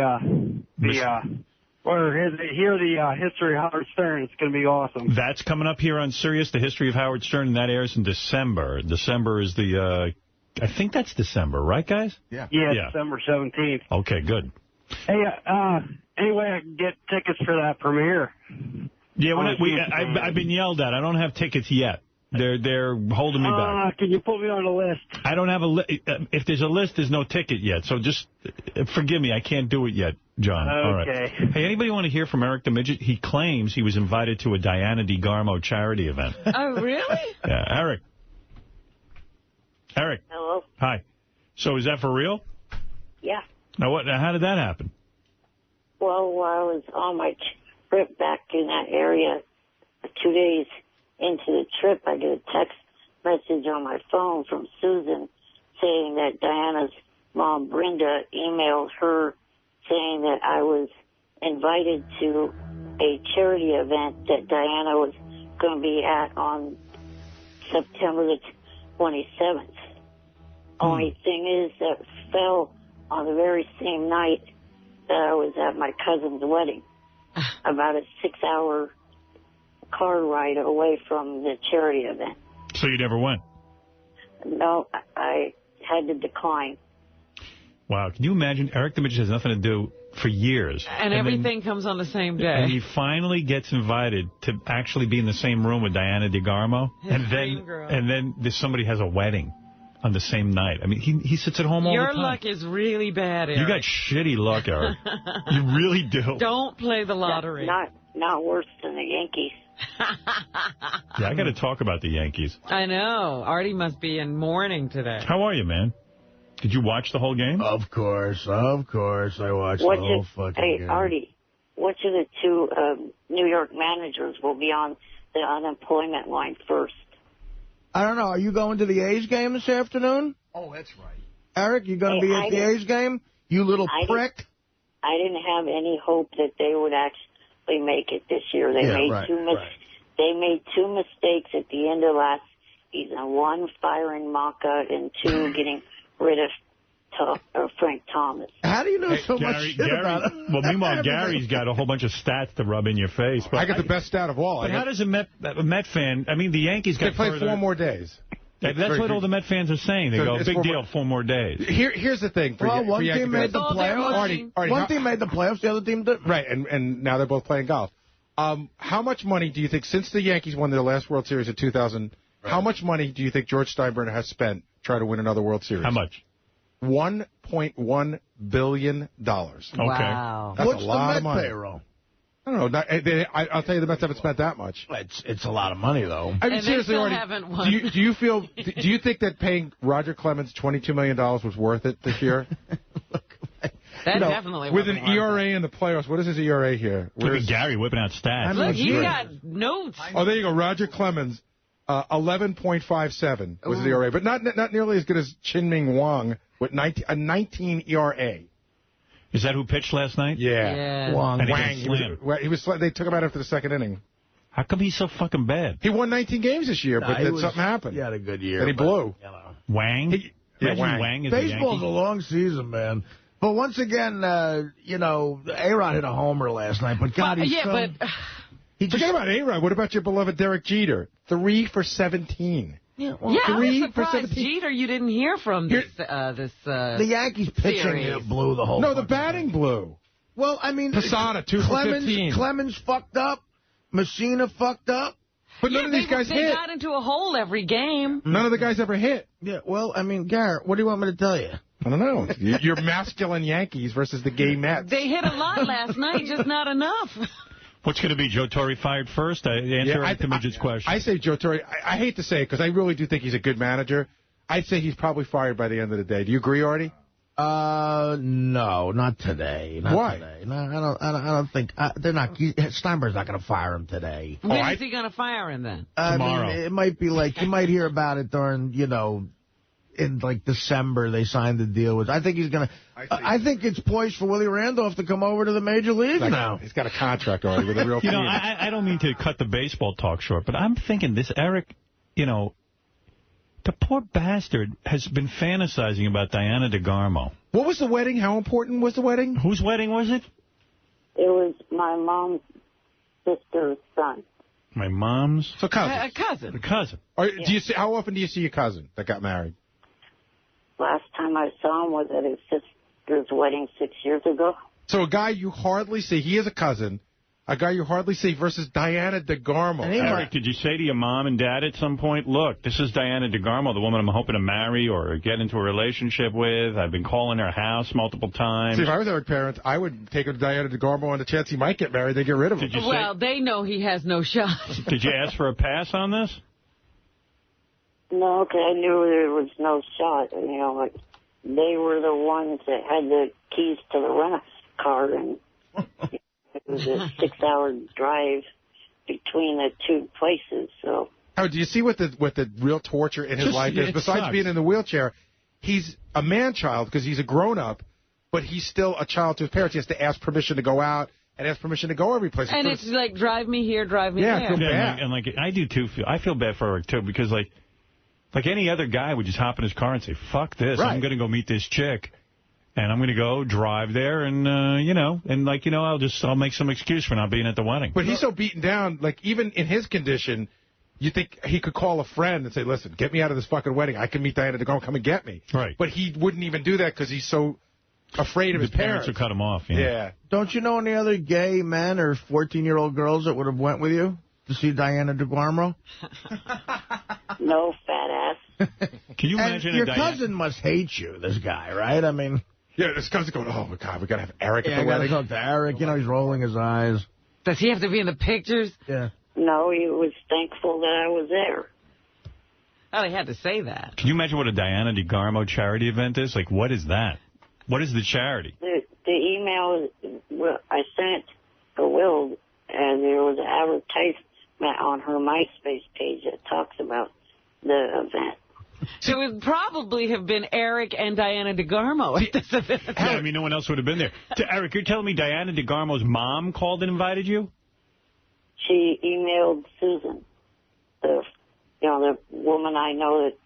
hear the history of Howard Stern. It's going to be awesome. That's coming up here on Sirius, the history of Howard Stern, and that airs in December. December is the, I think that's December, right, guys? Yeah, December 17th. Okay, good. Hey, anyway, I can get tickets for that premiere. Yeah, I've been yelled at. I don't have tickets yet. They're holding me back. Can you put me on the list? I don't have a list. If there's a list, there's no ticket yet. So just forgive me. I can't do it yet, John. Okay. All right. Hey, anybody want to hear from Eric the Midget? He claims he was invited to a Diana DeGarmo charity event. Oh, really? Yeah, Eric. Hello. Hi. So is that for real? Yeah. Now, how did that happen? Well, while I was on my trip back in that area, 2 days into the trip, I get a text message on my phone from Susan saying that Diana's mom, Brenda, emailed her saying that I was invited to a charity event that Diana was going to be at on September the 27th. Only thing is that fell on the very same night that I was at my cousin's wedding, about a 6-hour car ride away from the charity event. So you never went? No, I had to decline. Wow. Can you imagine? Eric the Midget has nothing to do for years. And everything comes on the same day. And he finally gets invited to actually be in the same room with Diana DeGarmo. And then somebody has a wedding on the same night. I mean, he sits at home all the time. Your luck is really bad, Eric. You got shitty luck, Eric. You really do. Don't play the lottery. Not worse than the Yankees. Yeah, I got to talk about the Yankees. I know. Artie must be in mourning today. How are you, man? Did you watch the whole game? Of course. I watched the whole fucking game. Hey, Artie, which of the two New York managers will be on the unemployment line first? I don't know. Are you going to the A's game this afternoon? Oh, that's right. Eric, you going to be at the A's game? You little prick. I didn't have any hope that they would actually make it this year. They made two mistakes at the end of last season. One, firing Maka, and two, getting rid of Frank Thomas. How do you know so much shit about it? Well, meanwhile, Gary's got a whole bunch of stats to rub in your face. But I got the best stat of all. But how does a Met fan, I mean, the Yankees got They play 4 more days. That's what all the Met fans are saying. They go, big deal, 4 more days. Here's the thing. One team made the playoffs. One team made the playoffs, the other team didn't. Right, and now they're both playing golf. How much money do you think, since the Yankees won their last World Series in 2000, how much money do you think George Steinbrenner has spent trying to win another World Series? How much? $1.1 billion. Okay. Wow. That's What's a lot the of Met money. payroll? I don't know. I'll tell you the Mets haven't spent that much. It's a lot of money, though. I mean, And seriously, they still Artie, haven't won. do you think that paying Roger Clemens $22 million was worth it this year? That definitely with wasn't an ERA in the playoffs. What is his ERA here? Look at Gary whipping out stats. Look, he's got notes. Oh, there you go. Roger Clemens 11.57 was the ERA, but not nearly as good as Chin-Ming Wang with a 19 ERA. Is that who pitched last night? Yeah. Wang. He was. They took him out after the second inning. How come he's so fucking bad? He won 19 games this year, but then something happened. He had a good year. And he blew. Wang? Wang. Baseball's a long season, man. But once again, A-Rod hit a homer last night, but God, he's Forget about A-Rod. What about your beloved Derek Jeter? 3 for 17. Yeah, I was surprised, Jeter, you didn't hear from this. The Yankees pitching blew the whole. No, the batting blew. Well, I mean, Posada 2 for 15. Clemens fucked up. Messina fucked up. But none of these guys hit. They got into a hole every game. None of the guys ever hit. Yeah, well, I mean, Garrett, what do you want me to tell you? I don't know. Your masculine Yankees versus the gay Mets. They hit a lot last night, just not enough. What's going to be, Joe Torre fired first? Answer the Midget's question. I say Joe Torre. I hate to say it because I really do think he's a good manager. I'd say he's probably fired by the end of the day. Do you agree, Artie? No, not today. Why? Today. No, I don't think they're not. Steinberg's not going to fire him today. When is he going to fire him then? Tomorrow. I mean, it might be like you might hear about it during, in like December they signed the deal with. I think he's going to. I think it's poised for Willie Randolph to come over to the major leagues now. He's got a contract already with a real team. I don't mean to cut the baseball talk short, but I'm thinking this Eric, the poor bastard has been fantasizing about Diana DeGarmo. What was the wedding? How important was the wedding? Whose wedding was it? It was my mom's sister's son. My mom's? So cousin. A cousin. A cousin. Do you see? How often do you see your cousin that got married? Last time I saw him was at his sister's wedding 6 years ago. So a guy you hardly see, he is a cousin, a guy you hardly see versus Diana DeGarmo. Eric, did you say to your mom and dad at some point, look, this is Diana DeGarmo, the woman I'm hoping to marry or get into a relationship with. I've been calling her house multiple times. See, if I was Eric's parents, I would take her to Diana DeGarmo on the chance he might get married. They get rid of him. Well, they know he has no shot. Did you ask for a pass on this? No, because I knew there was no shot. They were the ones that had the keys to the rent-a-car, and it was a 6-hour drive between the two places. So, do you see what the real torture in his life is? Besides being in the wheelchair, he's a man-child because he's a grown-up, but he's still a child to his parents. He has to ask permission to go out and ask permission to go every place. And it's like, drive me here, drive me there. I feel bad. And I do, too. I feel bad for Eric, too, because, like any other guy would just hop in his car and say, fuck this, I'm going to go meet this chick. And I'm going to go drive there and, I'll make some excuse for not being at the wedding. But he's so beaten down, even in his condition, you think he could call a friend and say, listen, get me out of this fucking wedding. I can meet Diana DeGarmo, come and get me. Right. But he wouldn't even do that because he's so afraid of his parents. Would cut him off, Yeah. Don't you know any other gay men or 14-year-old girls that would have went with you to see Diana DeGarmo? No, fat ass. Can you imagine your cousin must hate you, this guy, right? I mean... Yeah, this cousin going, oh, my God, we got to have Eric at the wedding. wedding. I got to talk to Eric. He's rolling his eyes. Does he have to be in the pictures? Yeah. No, he was thankful that I was there. Oh, he had to say that. Can you imagine what a Diana DeGarmo charity event is? What is that? What is the charity? The email I sent to Will, and there was an advertisement on her MySpace page that talks about the event. So it would probably have been Eric and Diana DeGarmo at this event. Yeah, no one else would have been there. Eric, you're telling me Diana DeGarmo's mom called and invited you? She emailed Susan, the woman I know that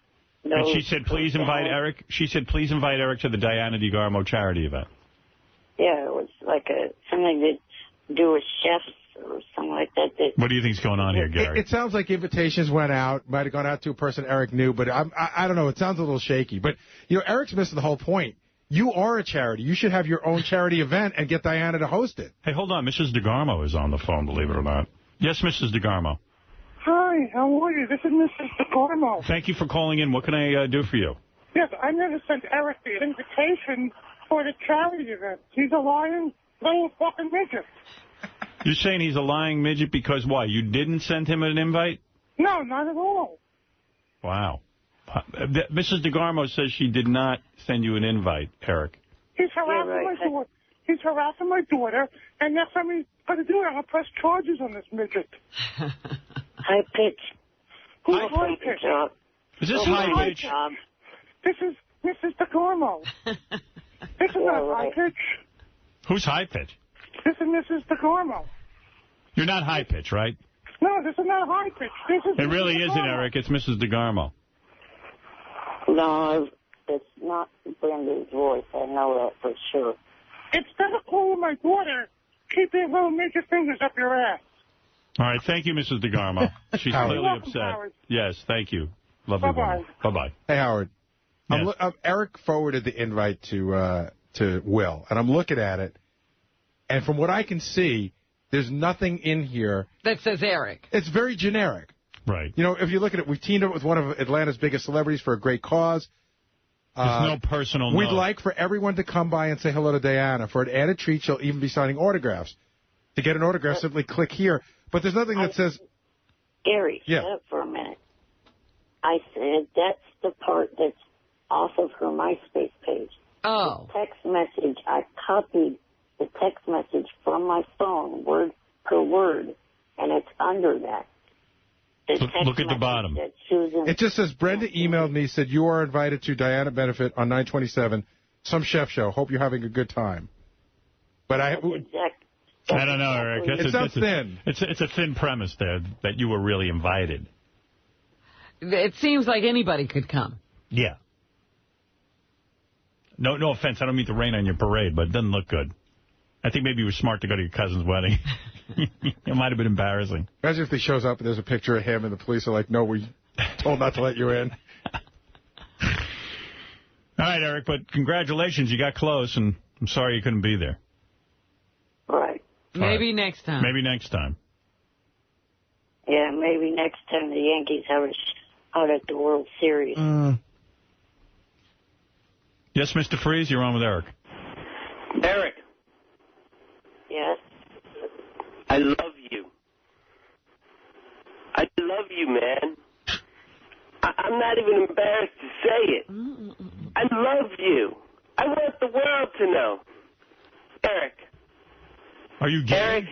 knows. And she said, please invite Eric. She said, please invite Eric to the Diana DeGarmo charity event. Yeah, it was like something to do with chefs or something like that. What do you think's going on here, Gary? It sounds like invitations went out. Might have gone out to a person Eric knew, but I don't know. It sounds a little shaky. But, Eric's missing the whole point. You are a charity. You should have your own charity event and get Diana to host it. Hey, hold on. Mrs. DeGarmo is on the phone, believe it or not. Yes, Mrs. DeGarmo. Hi, how are you? This is Mrs. DeGarmo. Thank you for calling in. What can I do for you? Yes, I'm going to send Eric the invitation for the charity event. He's a lying little fucking midget. You're saying he's a lying midget because why? You didn't send him an invite? No, not at all. Wow. Mrs. DeGarmo says she did not send you an invite, Eric. He's harassing my daughter. He's harassing my daughter, and next time he's going to do it, I'm going to press charges on this midget. High pitch. Who's high pitch? Is this high pitch? This is Mrs. DeGormo. This is not high pitch. Who's high pitch? This is Mrs. DeGormo. You're not high pitch, right? No, this is not high pitch. This is. It really Mrs. isn't, DeGormo. Eric. It's Mrs. DeGarmo. No, it's not Brenda's voice. I know that for sure. Instead of calling my daughter, keep your little midget fingers up your ass. All right. Thank you, Mrs. DeGarmo. She's Howard. clearly You're welcome, upset. Howard. Yes, thank you. Lovely woman. Bye-bye. Hey, Howard. Yes. Eric forwarded the invite to Will, and I'm looking at it, and from what I can see, there's nothing in here that says Eric. It's very generic. Right. You know, if you look at it, we've teamed up with one of Atlanta's biggest celebrities for a great cause. There's no personal We'd note. like for everyone to come by and say hello to Diana. For an added treat, she'll even be signing autographs. To get an autograph, simply click here. But there's nothing that says... Gary, Yeah. shut up for a minute. I said that's the part that's off of her MySpace page. Oh. The text message, I copied the text message from my phone, word per word, and it's under that. Look at the bottom. It just says, Brenda emailed me, said, you are invited to Diana Benefit on 9/27, some chef show. Hope you're having a good time. But I don't know, Eric. It's not thin. It's a thin premise there that you were really invited. It seems like anybody could come. Yeah. No offense. I don't mean to rain on your parade, but it doesn't look good. I think maybe you were smart to go to your cousin's wedding. It might have been embarrassing. Imagine if he shows up and there's a picture of him and the police are like, no, we told not to let you in. All right, Eric, but congratulations. You got close, and I'm sorry you couldn't be there. Right. Maybe next time. Maybe next time. Yeah, maybe next time the Yankees have a out at the World Series. Yes, Mr. Freeze, you're on with Eric. Eric. Yes? I love you. I love you, man. I'm not even embarrassed to say it. I love you. I want the world to know. Eric. Are you gay?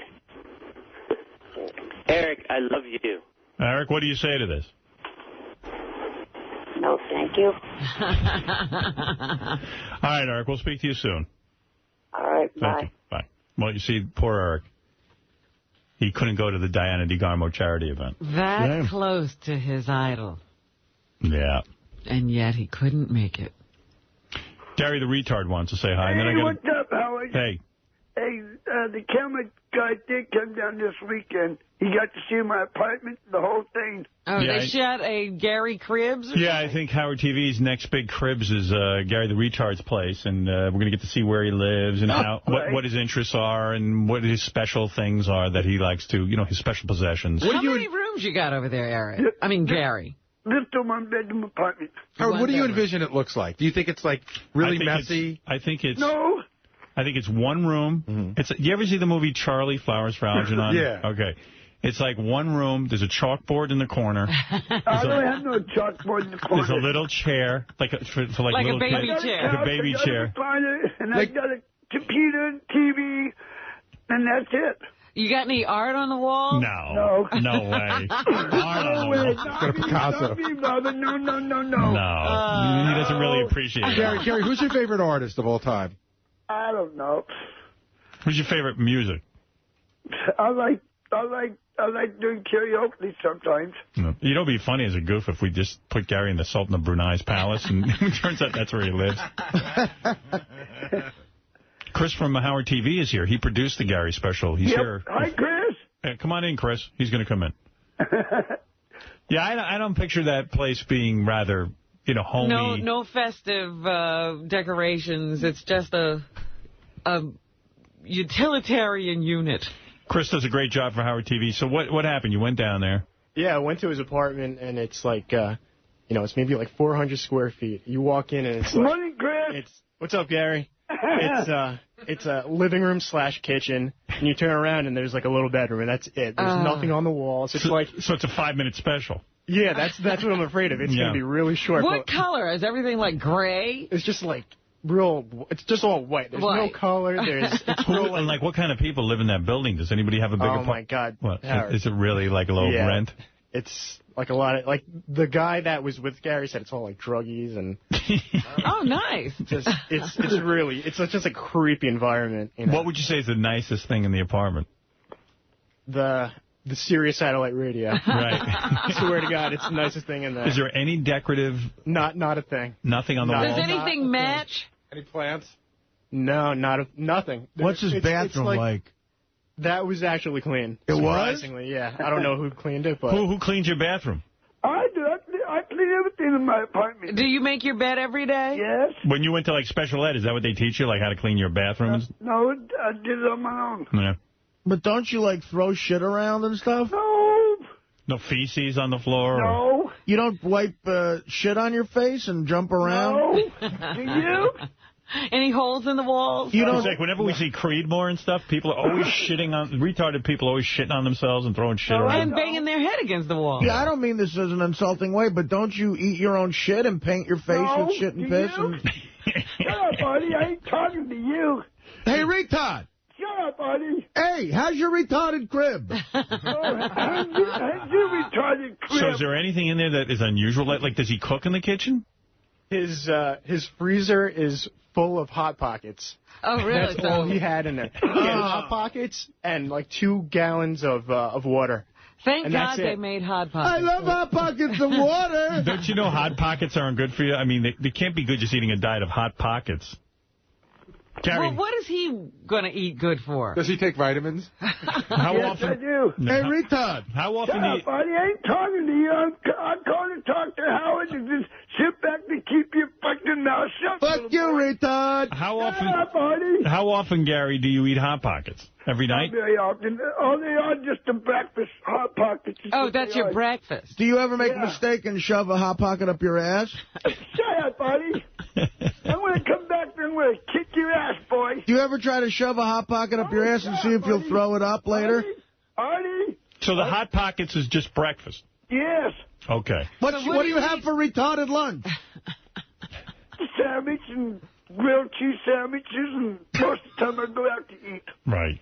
Eric, I love you. Eric, what do you say to this? No, thank you. All right, Eric, we'll speak to you soon. All right, Thank bye. you. Bye. Well, you see, poor Eric. He couldn't go to the Diana DeGarmo charity event. That close to his idol. Yeah. And yet he couldn't make it. Gary the retard wants to say hi. And then I Hey, gotta... what's up, Howard? Hey. Hey, the camera guy did come down this weekend. He got to see my apartment, the whole thing. Oh, Yeah, they shot a Gary Cribs? Or Yeah, I think Howard TV's next big cribs is Gary the Retard's place, and we're going to get to see where he lives and how what his interests are and what his special things are that he likes to, you know, his special possessions. How many rooms you got over there, Eric? I mean, Gary. Just a one-bedroom apartment. Howard, what do you envision it looks like? Do you think it's, like, really messy? I think it's... No. I think it's one room. It's. You ever see the movie Charlie, Flowers for Algernon? Yeah. Okay. It's like one room. There's a chalkboard in the corner. I don't have no chalkboard in the corner. There's a little chair, like for Like little a baby kids. chair. Like a baby chair. And I got a computer, TV, and that's it. You got any art on the wall? No. No way. No way. Got a Picasso. Not me, brother. No. No. He doesn't really appreciate it. Gary, who's your favorite artist of all time? I don't know. Who's your favorite music? I like doing karaoke sometimes. You know, it'd be funny as a goof if we just put Gary in the Sultan of Brunei's palace, and it turns out that's where he lives. Chris from Howard TV is here. He produced the Gary special. He's here. Hi, Chris. Hey, come on in, Chris. He's going to come in. Yeah, I don't picture that place being rather, you know, homey. No festive decorations. It's just a utilitarian unit. Chris does a great job for Howard TV. So what happened? You went down there. Yeah, I went to his apartment, and it's like, it's maybe like 400 square feet. You walk in, and it's like... Morning, Chris. What's up, Gary? It's a living room / kitchen, and you turn around, and there's like a little bedroom, and that's it. There's nothing on the walls. It's so it's a 5-minute special. Yeah, that's what I'm afraid of. It's going to be really short. What color? Is everything like gray? It's just like it's just all white. There's no color. What kind of people live in that building? Does anybody have a bigger Oh, my God. What? Howard. Is it really like a low rent? it's like a lot of, like, the guy that was with Gary said it's all like druggies and... Oh, nice. It's really, it's just a creepy environment. You know? What would you say is the nicest thing in the apartment? The Sirius satellite radio. Right. I swear to God, it's the nicest thing in there. Is there any decorative... Not a thing. Nothing on the wall? Does anything match? Any plants? No, nothing. What's his bathroom like? That was actually clean. It was? Surprisingly, yeah. I don't know who cleaned it, but... Who cleaned your bathroom? I do. I clean everything in my apartment. Do you make your bed every day? Yes. When you went to, like, special ed, is that what they teach you, like how to clean your bathrooms? No, I did it on my own. Yeah. But don't you, like, throw shit around and stuff? No. No feces on the floor? No. You don't wipe shit on your face and jump around? No. Do you? Any holes in the walls? You know, it's like whenever we see Creedmoor and stuff, people are always retarded people always shitting on themselves and throwing shit around. And banging their head against the wall. Yeah, I don't mean this as an insulting way, but don't you eat your own shit and paint your face with shit and piss? Shut up, buddy. I ain't talking to you. Hey, retard. Shut up, buddy. Hey, how's your retarded crib? How's your retarded crib? So is there anything in there that is unusual? Like, does he cook in the kitchen? His freezer is full of Hot Pockets. Oh, really? That's all he had in there. He had Hot Pockets and like 2 gallons of water. Thank and God they made Hot Pockets. I love Hot Pockets of water. Don't you know Hot Pockets aren't good for you? I mean, they can't be good just eating a diet of Hot Pockets. Gary, well, what is he going to eat good for? Does he take vitamins? How yes, often? I do. Hey, retard. How often Shut do up, you... buddy. I ain't talking to you. I'm calling to talk to Howard and just sit back and keep your fucking mouth shut. Fuck you, retard. How often? Shut up, buddy. How often, Gary, do you eat Hot Pockets? Every night? Not very often. Oh, they are just a breakfast Hot Pockets. Oh, that's your breakfast. Do you ever make a mistake and shove a Hot Pocket up your ass? Shut up, buddy. I'm going to come back and I'm going to kick your ass, boy. Do you ever try to shove a Hot Pocket up your ass and see if you'll throw it up later? Artie? So the Hot Pockets is just breakfast? Yes. Okay. What do you have for retarded lunch? Sandwich and grilled cheese sandwiches, and most of the time I go out to eat. Right.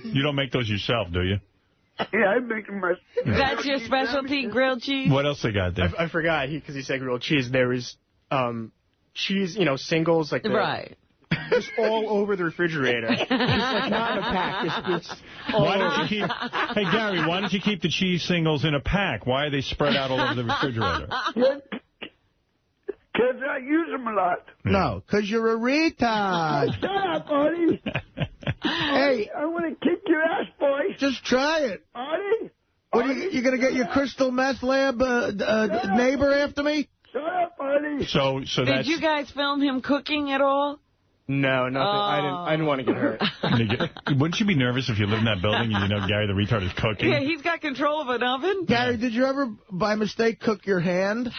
You don't make those yourself, do you? Yeah, I make them myself. That's your specialty, grilled cheese? What else they got there? I forgot, because he said grilled cheese. There was cheese, singles, like right. Just all over the refrigerator. It's like not in a pack. It's why don't you keep... Hey, Gary, why don't you keep the cheese singles in a pack? Why are they spread out all over the refrigerator? Because I use them a lot. No, because you're a retard. Shut up, Artie. Hey. I want to kick your ass, boy. Just try it. Artie? What, you going to get your crystal meth lab neighbor after me? Shut up, Artie. So Did you guys film him cooking at all? No, nothing. I didn't want to get hurt. Wouldn't you be nervous if you lived in that building and you know Gary the retard is cooking? Yeah, he's got control of an oven. Gary, did you ever, by mistake, cook your hand?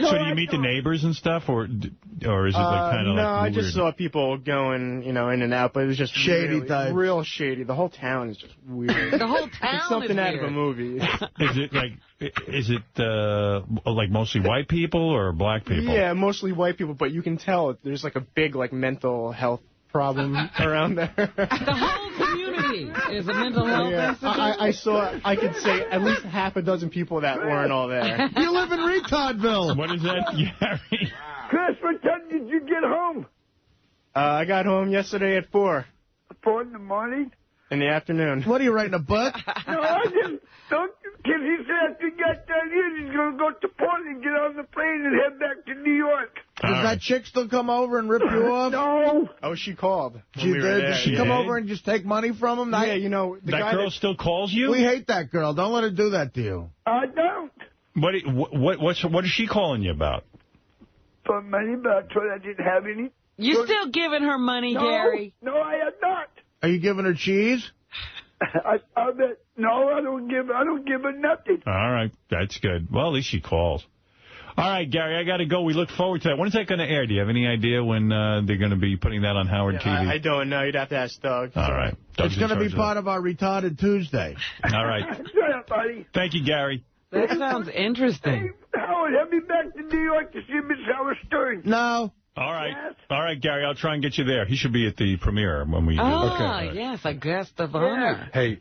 So do you meet the neighbors and stuff, or is it like kind of no, like I just saw people going, in and out, but it was just shady type. Real shady. The whole town is just weird. The whole town it's something is out weird. of a movie. Is it like mostly white people or black people? Yeah, mostly white people, but you can tell there's like a big mental health problem around there. The whole community is a mental health institution. I could say at least half a dozen people that weren't all there. You live in Retardville. What is that, Gary? Chris, what time did you get home? I got home yesterday at 4. 4 in the morning? In the afternoon. What are you, writing a book? No, I didn't. Because he said after he got down here, he's going to go to Portland, get on the plane, and head back to New York. Does that chick still come over and rip you off? No. Oh, she called. She did? Did she come over and just take money from him? Yeah, the that guy girl still calls you? We hate that girl. Don't let her do that to you. I don't. What is she calling you about? For money, but I told her I didn't have any. You still giving her money, Gary? No, I am not. Are you giving her cheese? No, I don't give her nothing. All right, that's good. Well, at least she calls. All right, Gary, I got to go. We look forward to that. When is that going to air? Do you have any idea when they're going to be putting that on Howard TV? I don't know. You'd have to ask Doug. All right. It's going to be part of our Retarded Tuesday. All right. Shut up, buddy. Thank you, Gary. That sounds interesting. Hey, Howard, have me back to New York to see Miss Howard Stern. No. All right. Yes. All right, Gary, I'll try and get you there. He should be at the premiere when we do. Ah, yes, a guest of honor. Hey,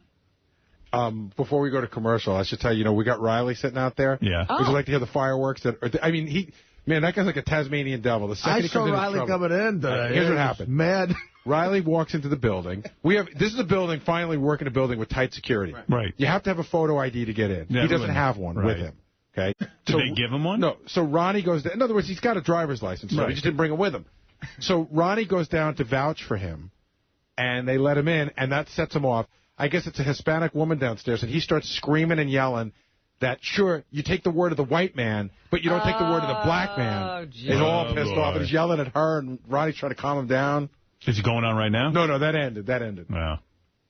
Before we go to commercial, I should tell you, we got Riley sitting out there. Yeah. Would you like to hear the fireworks? I mean, man, that guy's like a Tasmanian devil. The second he comes in, Riley coming in today. Here's what happened. Mad. Riley walks into the building. This is a building, finally working a building with tight security. Right. You have to have a photo ID to get in. Yeah, he doesn't have one with him. Okay. Did they give him one? No. So Ronnie goes down. In other words, he's got a driver's license. So he just didn't bring it with him. So Ronnie goes down to vouch for him, and they let him in, and that sets him off. I guess it's a Hispanic woman downstairs, and he starts screaming and yelling that, sure, you take the word of the white man, but you don't take the word of the black man. He's all pissed off, and he's yelling at her, and Ronnie's trying to calm him down. Is it going on right now? No, that ended. Wow.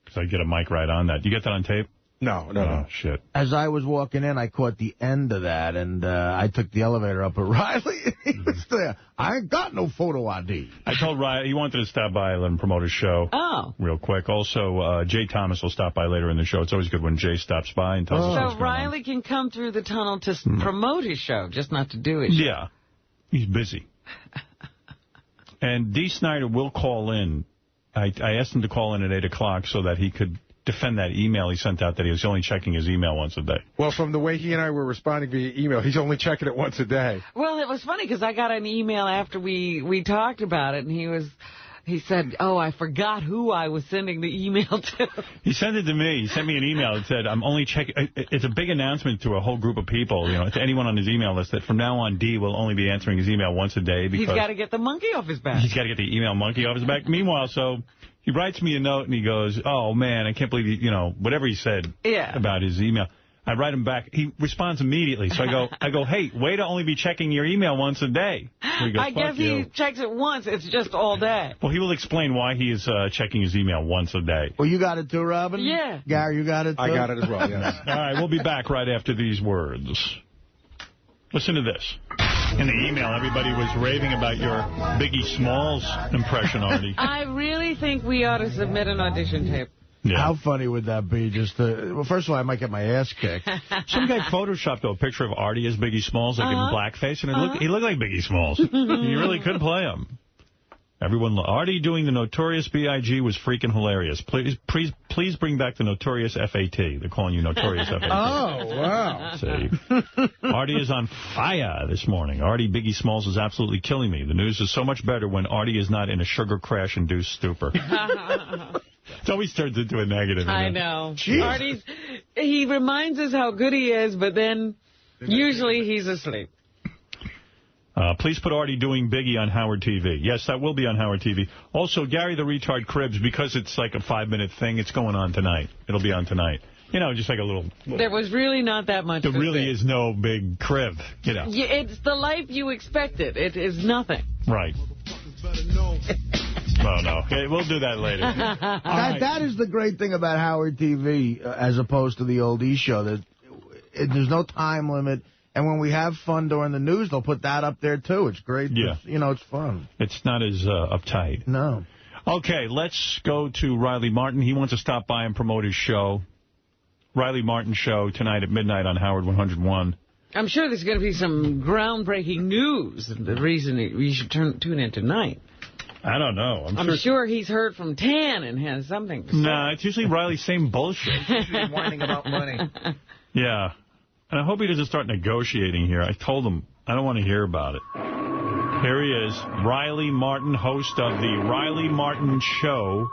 Because I get a mic right on that. You get that on tape? No. Oh, shit. As I was walking in, I caught the end of that, and I took the elevator up, but Riley, he was there. I ain't got no photo ID. I told Riley he wanted to stop by and let him promote his show. Oh. Real quick. Also, Jay Thomas will stop by later in the show. It's always good when Jay stops by and tells us what's So going Riley can come through the tunnel to promote his show, just not to do it. Yeah. He's busy. And Dee Snider will call in. I asked him to call in at 8 o'clock so that he could defend that email he sent out that he was only checking his email once a day. Well, from the way he and I were responding via email, he's only checking it once a day. Well, it was funny because I got an email after we talked about it, and he said, oh, I forgot who I was sending the email to. He sent it to me. He sent me an email that said, I'm only checking. It's a big announcement to a whole group of people, to anyone on his email list, that from now on, D will only be answering his email once a day. Because he's got to get the monkey off his back. He's got to get the email monkey off his back. Meanwhile, so he writes me a note, and he goes, oh, man, I can't believe, whatever he said about his email. I write him back. He responds immediately. So I go, hey, way to only be checking your email once a day. So goes, I guess he checks it once. It's just all day. Well, he will explain why he is checking his email once a day. Well, you got it too, Robin? Yeah. Gary, you got it too? I got it as well, yes. All right, we'll be back right after these words. Listen to this. In the email, everybody was raving about your Biggie Smalls impression, Artie. I really think we ought to submit an audition tape. Yeah. How funny would that be? Well, first of all, I might get my ass kicked. Some guy photoshopped a picture of Artie as Biggie Smalls, like in blackface, and he looked like Biggie Smalls. You really could play him. Artie doing the Notorious B.I.G. was freaking hilarious. Please bring back the Notorious F.A.T. They're calling you Notorious F.A.T. Oh, wow. See. Artie is on fire this morning. Artie Biggie Smalls is absolutely killing me. The news is so much better when Artie is not in a sugar crash-induced stupor. It always turns into a negative. I know. He reminds us how good he is, but then usually he's asleep. Please put Artie doing Biggie on Howard TV. Yes, that will be on Howard TV. Also, Gary the Retard Cribs, because it's like a 5-minute thing, it's going on tonight. It'll be on tonight. Just like a little... There was really not that much. There really is no big crib, Yeah, it's the life you expected. It is nothing. Right. Oh, no. Okay, we'll do that later. That is the great thing about Howard TV, as opposed to the old E! Show, that there's no time limit. And when we have fun during the news, they'll put that up there, too. It's great. Yeah. It's fun. It's not as uptight. No. Okay, let's go to Riley Martin. He wants to stop by and promote his show. Riley Martin Show tonight at midnight on Howard 101. I'm sure there's going to be some groundbreaking news. The reason you should tune in tonight. I don't know. I'm sure he's heard from Tan and has something to say. Nah, it's usually Riley's same bullshit. He's usually whining about money. Yeah. And I hope he doesn't start negotiating here. I told him I don't want to hear about it. Here he is, Riley Martin, host of the Riley Martin Show.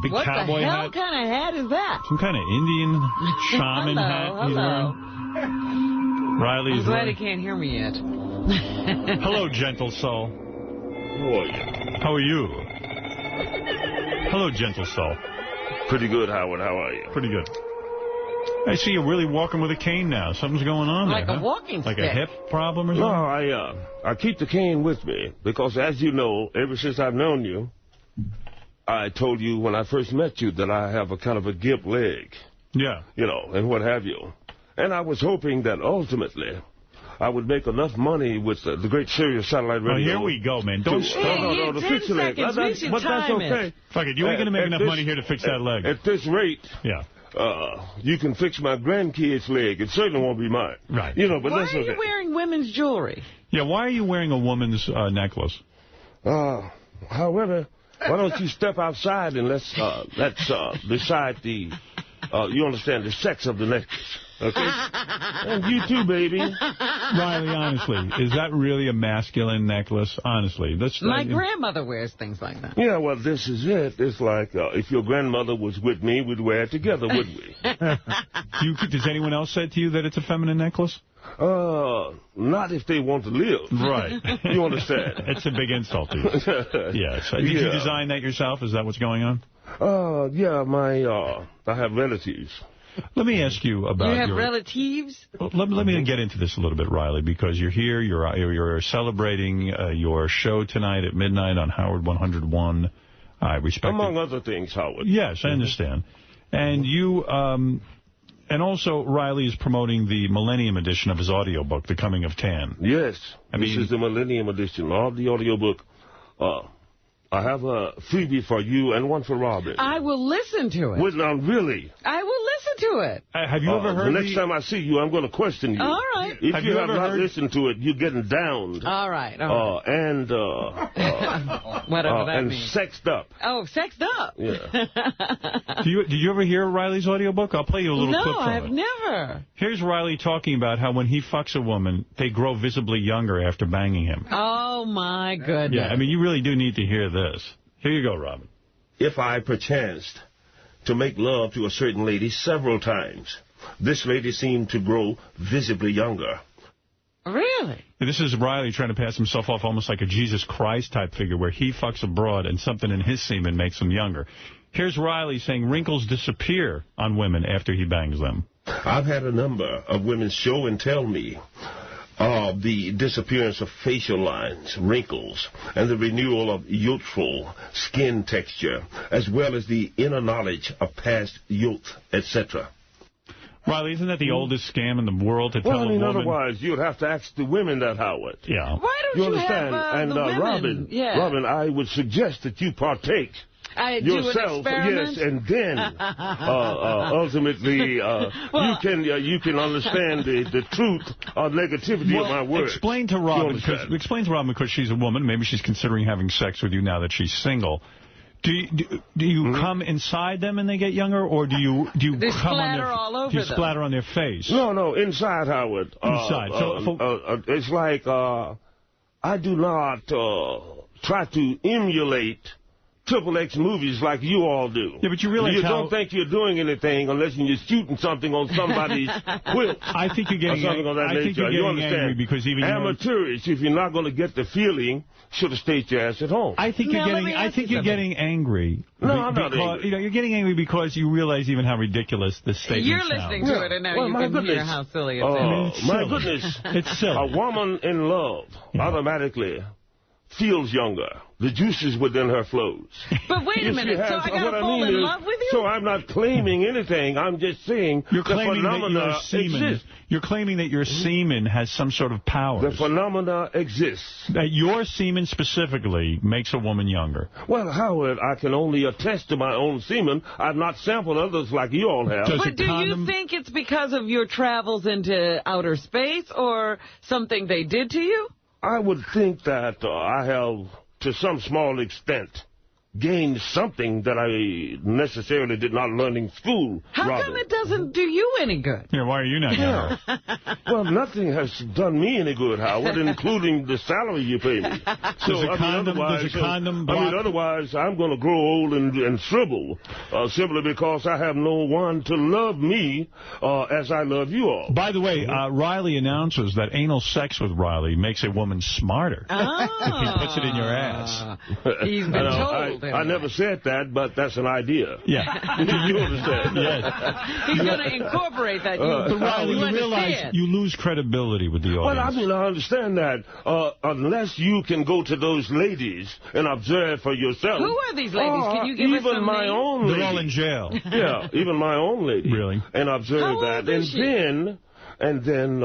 Big cowboy hat. What the hell kind of hat is that? Some kind of Indian shaman hat he's wearing. Riley's I'm glad he can't hear me yet. Hello, gentle soul. How are you? How are you? Hello, gentle soul. Pretty good, Howard. How are you? Pretty good. I see you're really walking with a cane now. Something's going on like there, a walking stick. Like a hip problem or something? No, I keep the cane with me because, as you know, ever since I've known you, I told you when I first met you that I have a kind of a gimp leg. Yeah. And what have you. And I was hoping that ultimately I would make enough money with the great Sirius satellite radio. Oh, here we go, man. Don't stop. No, to fix the leg. But that's okay. Fuck it. You ain't going to make enough money here to fix that leg. At this rate, yeah. You can fix my grandkid's leg. It certainly won't be mine. Right. But why that's okay. Why are you wearing women's jewelry? Yeah, why are you wearing a woman's necklace? However, why don't you step outside and let's decide the you understand, the sex of the necklace. Okay? And you too, baby. Riley, honestly, is that really a masculine necklace? Honestly. My grandmother wears things like that. Yeah, well, this is it. It's like if your grandmother was with me, we'd wear it together, wouldn't we? Does anyone else say to you that it's a feminine necklace? Not if they want to live. Right. You understand? It's a big insult to you. Yes. Did you design that yourself? Is that what's going on? Yeah, I have relatives. Let me ask you about You have relatives? Well, let me get into this a little bit, Riley, because you're here, you're celebrating your show tonight at midnight on Howard 101. I respect Among other things, Howard. Yes, I understand. And you, and also Riley is promoting the Millennium Edition of his audiobook, The Coming of Tan. Yes, this is the Millennium Edition of the audiobook. I have a freebie for you and one for Robin. I will listen to it. Well, now, really? I will listen to it. Have you ever heard the next time I see you, I'm going to question you. All right. If you have not listened to it, you're getting downed. All right. And whatever that and means. Sexed up. Oh, sexed up. Yeah. Did you ever hear Riley's audiobook? I'll play you a little clip from it. No, I've never. Here's Riley talking about how when he fucks a woman, they grow visibly younger after banging him. Oh, my goodness. Yeah, I mean, you really do need to hear this. Here you go, Robin. If I perchanced to make love to a certain lady several times, this lady seemed to grow visibly younger. Really? This is Riley trying to pass himself off almost like a Jesus Christ type figure where he fucks a broad and something in his semen makes him younger. Here's Riley saying wrinkles disappear on women after he bangs them. I've had a number of women show and tell me of the disappearance of facial lines, wrinkles, and the renewal of youthful skin texture, as well as the inner knowledge of past youth, etc. Riley, isn't that the oldest scam in the world to tell a woman? Otherwise, you'd have to ask the women that, Howard. Yeah. Why don't you understand? Have the women? Robin, I would suggest that you partake. Yourself, yes, and then ultimately you can understand the truth or negativity of my words. Explain to Robin because she's a woman. Maybe she's considering having sex with you now that she's single. Do you come inside them and they get younger, or do you they come splatter on their, all over do you them? splatter on their face? No, inside, Howard. Inside. It's like I do not try to emulate XXX movies like you all do. Yeah, but you realize don't think you're doing anything unless you're shooting something on somebody's quilt. I think you're getting angry because even amateurish. If you're not going to get the feeling, should have stayed your ass at home. I think you're getting angry. No, I'm not angry. You're getting angry because you realize even how ridiculous this statement You're sounds. listening to it, and now you can hear how silly it is. My goodness. It's silly. A woman in love automatically feels younger. The juices within her flows. But wait a minute, so I got to fall in love with you? So I'm not claiming anything. I'm just saying the phenomena exists. You're claiming that your semen has some sort of powers. The phenomena exists. That your semen specifically makes a woman younger. Well, Howard, I can only attest to my own semen. I've not sampled others like you all have. But do you think it's because of your travels into outer space or something they did to you? I would think that I have, to some small extent, gained something that I necessarily did not learn in school. How come it doesn't do you any good? Yeah, why are you not younger? Well, nothing has done me any good, Howard, including the salary you pay me. So, otherwise, I'm going to grow old and shrivel, simply because I have no one to love me as I love you all. By the way, Riley announces that anal sex with Riley makes a woman smarter if he puts it in your ass. He's been told. I never said that, but that's an idea. Yeah. You understand? Yes. He's going to incorporate that. But Riley, you realize you lose credibility with the audience. Well, I understand that. Unless you can go to those ladies and observe for yourself. Who are these ladies? Can you give us some Even my own lady. They're all in jail. Yeah, even my own lady. Really? And observe that. And then and then,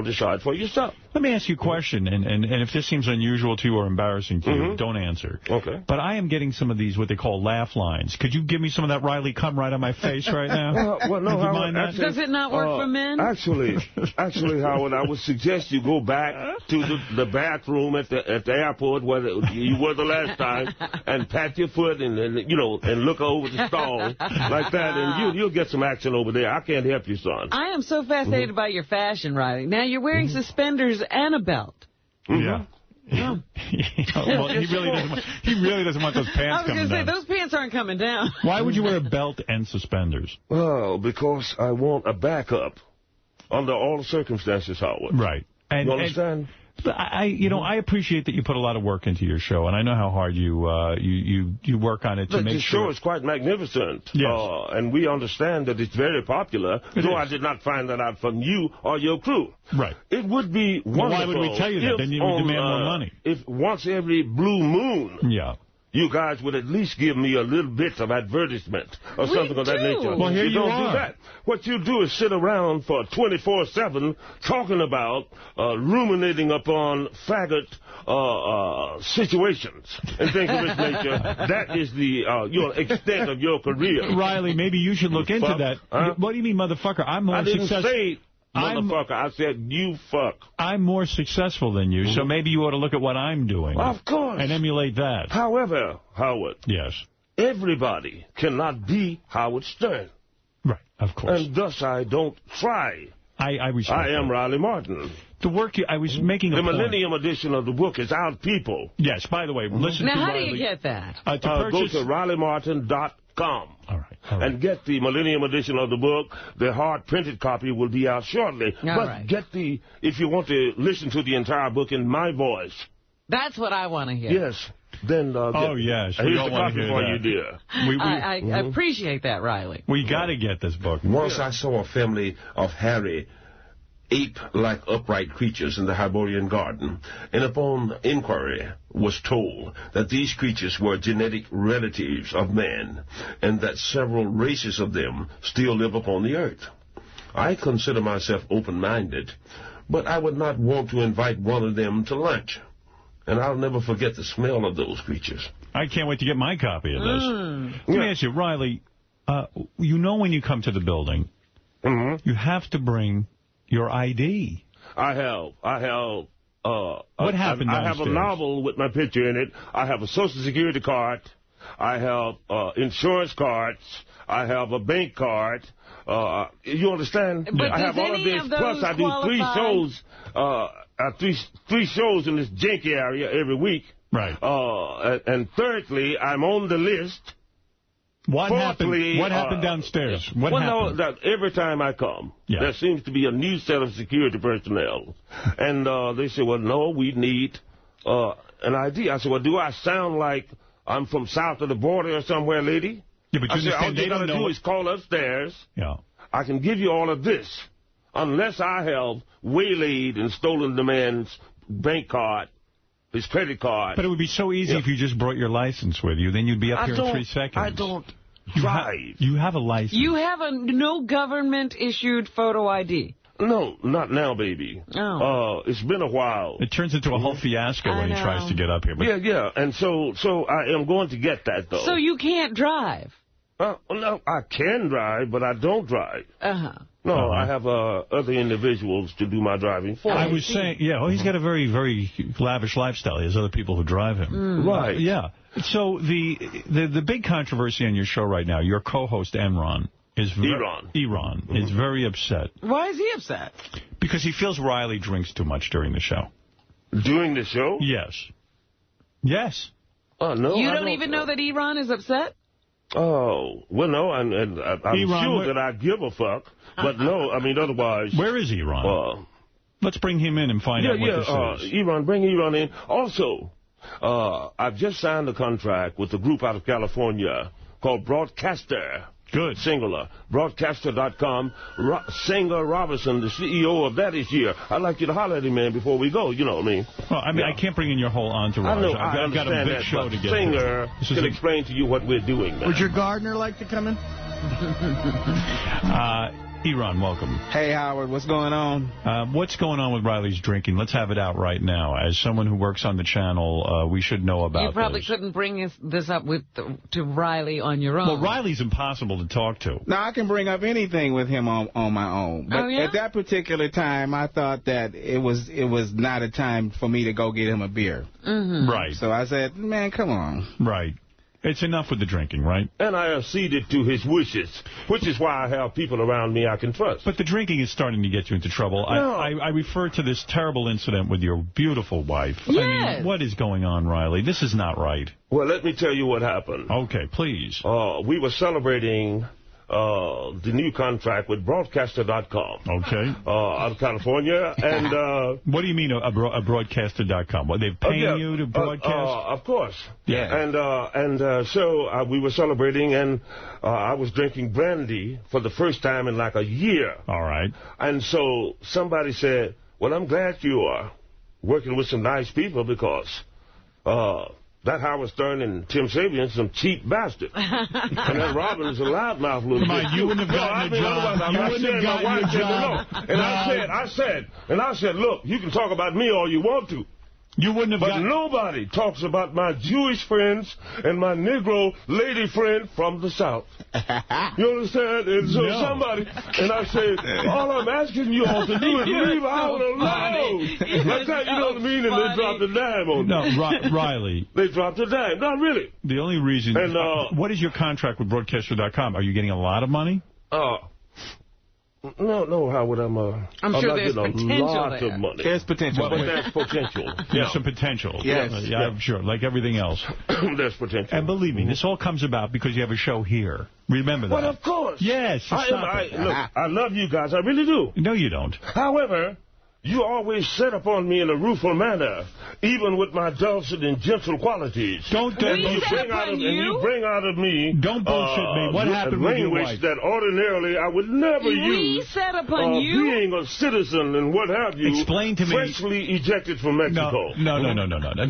decide for yourself. Let me ask you a question, and if this seems unusual to you or embarrassing to you, don't answer. Okay. But I am getting some of these, what they call laugh lines. Could you give me some of that Riley come right on my face right now? Well, no, Howard, actually, does it not work for men? Actually, Howard, I would suggest you go back to the bathroom at the airport where you were the last time and pat your foot and look over the stall like that, and you'll get some action over there. I can't help you, son. I am so fascinated by your fashion, Riley. Now you're wearing suspenders and a belt. Yeah. Well, he really doesn't want those pants coming down. I was going to say, those pants aren't coming down. Why would you wear a belt and suspenders? Well, because I want a backup under all circumstances, Howard. Right. You understand? I appreciate that you put a lot of work into your show, and I know how hard you work on it to make sure. The show is quite magnificent, yes. And we understand that it's very popular, though I did not find that out from you or your crew. Right. It would be wonderful. Why would we tell you that? Then you would demand more money. If once every blue moon... Yeah. You guys would at least give me a little bit of advertisement or something of that nature. Well, here you don't do that. What you do is sit around for 24/7 talking about ruminating upon faggot situations and things of this nature. That is the extent of your career. Riley, maybe you should look into that. Huh? What do you mean, motherfucker? I'm more successful. I didn't say motherfucker. I said you fuck. I'm more successful than you, so maybe you ought to look at what I'm doing. Of course. And emulate that. However, Howard. Yes. Everybody cannot be Howard Stern. Right, of course. And thus I don't try. I respect I am that. Riley Martin. The work I was making the Millennium edition of the book is out, people. Yes, by the way, listen now, to how Riley. do you get that? Go to RileyMartin.com. All right. And get the Millennium edition of the book. The hard printed copy will be out shortly. Get if you want to listen to the entire book in my voice. That's what I want to hear. Yes. Then yes. Here's the copy for you, dear. I appreciate that, Riley. We got to get this book. Once I saw a family of hairy, ape-like upright creatures in the Hyborian garden, and upon inquiry was told that these creatures were genetic relatives of man, and that several races of them still live upon the earth. I consider myself open-minded, but I would not want to invite one of them to lunch. And I'll never forget the smell of those creatures. I can't wait to get my copy of this. Let me ask you, Riley, when you come to the building, you have to bring your ID. I have. What happened downstairs? I have a novel with my picture in it. I have a Social Security card. I have insurance cards. I have a bank card. You understand? But I have all of this. Plus, I do 3 shows in this janky area every week. Right. And thirdly, I'm on the list. What happened downstairs? What happened? No, every time I come, there seems to be a new set of security personnel. And they say, well, no, we need an ID. I said, well, do I sound like I'm from south of the border or somewhere, lady? Yeah, but I said, all you got to do is call upstairs. Yeah. I can give you all of this, unless I have waylaid and stolen the man's bank card, his credit card. But it would be so easy if you just brought your license with you. Then you'd be up here in 3 seconds. I don't drive. You have a license. You have no government-issued photo ID. No, not now, baby. Oh. It's been a while. It turns into a whole fiasco when he tries to get up here. But yeah. And so I am going to get that, though. So you can't drive? No, I can drive, but I don't drive. No, I have other individuals to do my driving for me. I was saying, he's got a very, very lavish lifestyle. He has other people who drive him. Right. Yeah. So the big controversy on your show right now, your co-host Enron is is very upset. Why is he upset? Because he feels Riley drinks too much during the show. During the show? Yes. Yes. Oh, no. You don't even know that Enron is upset? Oh, well, no, and I'm sure that I give a fuck, but no, I mean, otherwise... Where is Enron? Let's bring him in and find out what this is. Bring Enron in. Also, I've just signed a contract with a group out of California called Broadcaster. Good. Singular. Broadcaster.com. Singer Robinson, the CEO of that, is here. I'd like you to holler at him, man, before we go. You know what I mean? Well, I mean, I can't bring in your whole entourage. I know, I've got a big show to get Singer can explain to you what we're doing, man. Would your gardener like to come in? Eron, welcome. Hey, Howard, what's going on? What's going on with Riley's drinking? Let's have it out right now. As someone who works on the channel, we should know about You probably this. couldn't bring this up to Riley on your own. Well, Riley's impossible to talk to. No, I can bring up anything with him on my own. But yeah? at that particular time, I thought that it was not a time for me to go get him a beer. Mm-hmm. Right. So I said, man, come on. Right. It's enough with the drinking, right? And I acceded to his wishes, which is why I have people around me I can trust. But the drinking is starting to get you into trouble. No. I refer to this terrible incident with your beautiful wife. Yes. I mean, what is going on, Riley? This is not right. Well, let me tell you what happened. Okay, please. We were celebrating the new contract with Broadcaster.com. Okay. Out of California. And what do you mean a Broadcaster.com? Well, they're paying you to broadcast? Of course. Yeah. And so we were celebrating, and I was drinking brandy for the first time in like a year. All right. And so somebody said, well, I'm glad you are working with some nice people because that Howard Stern and Tim Sabian, some cheap bastards. And that Robin is a loudmouth little Come on, you wouldn't have gotten a job. You wouldn't have gotten a job. And I said, look, you can talk about me all you want to. You wouldn't have But nobody talks about my Jewish friends and my Negro lady friend from the South. You understand? And so somebody, and I said, all I'm asking you all to do is leave Howard alone. That's how you know what I mean, and they dropped a dime on me. No, Riley. They dropped a dime. Not really. The only reason... And, what is your contract with Broadcaster.com? Are you getting a lot of money? No, Howard, I'm sure not there's getting a lot there. of money. There's potential. But there's potential. There's some potential. Yes. Yeah, I'm sure, like everything else. There's potential. And believe me, this all comes about because you have a show here. Remember that. Well, of course. Yes. So stop it. Look, I love you guys. I really do. No, you don't. However, you always set upon me in a rueful manner, even with my dulcet and gentle qualities. You bring out of me... Don't bullshit me. What happened with your wife? Language that ordinarily I would never use. We set upon you? Being a citizen and what have you. Explain to me. Freshly ejected from Mexico. No.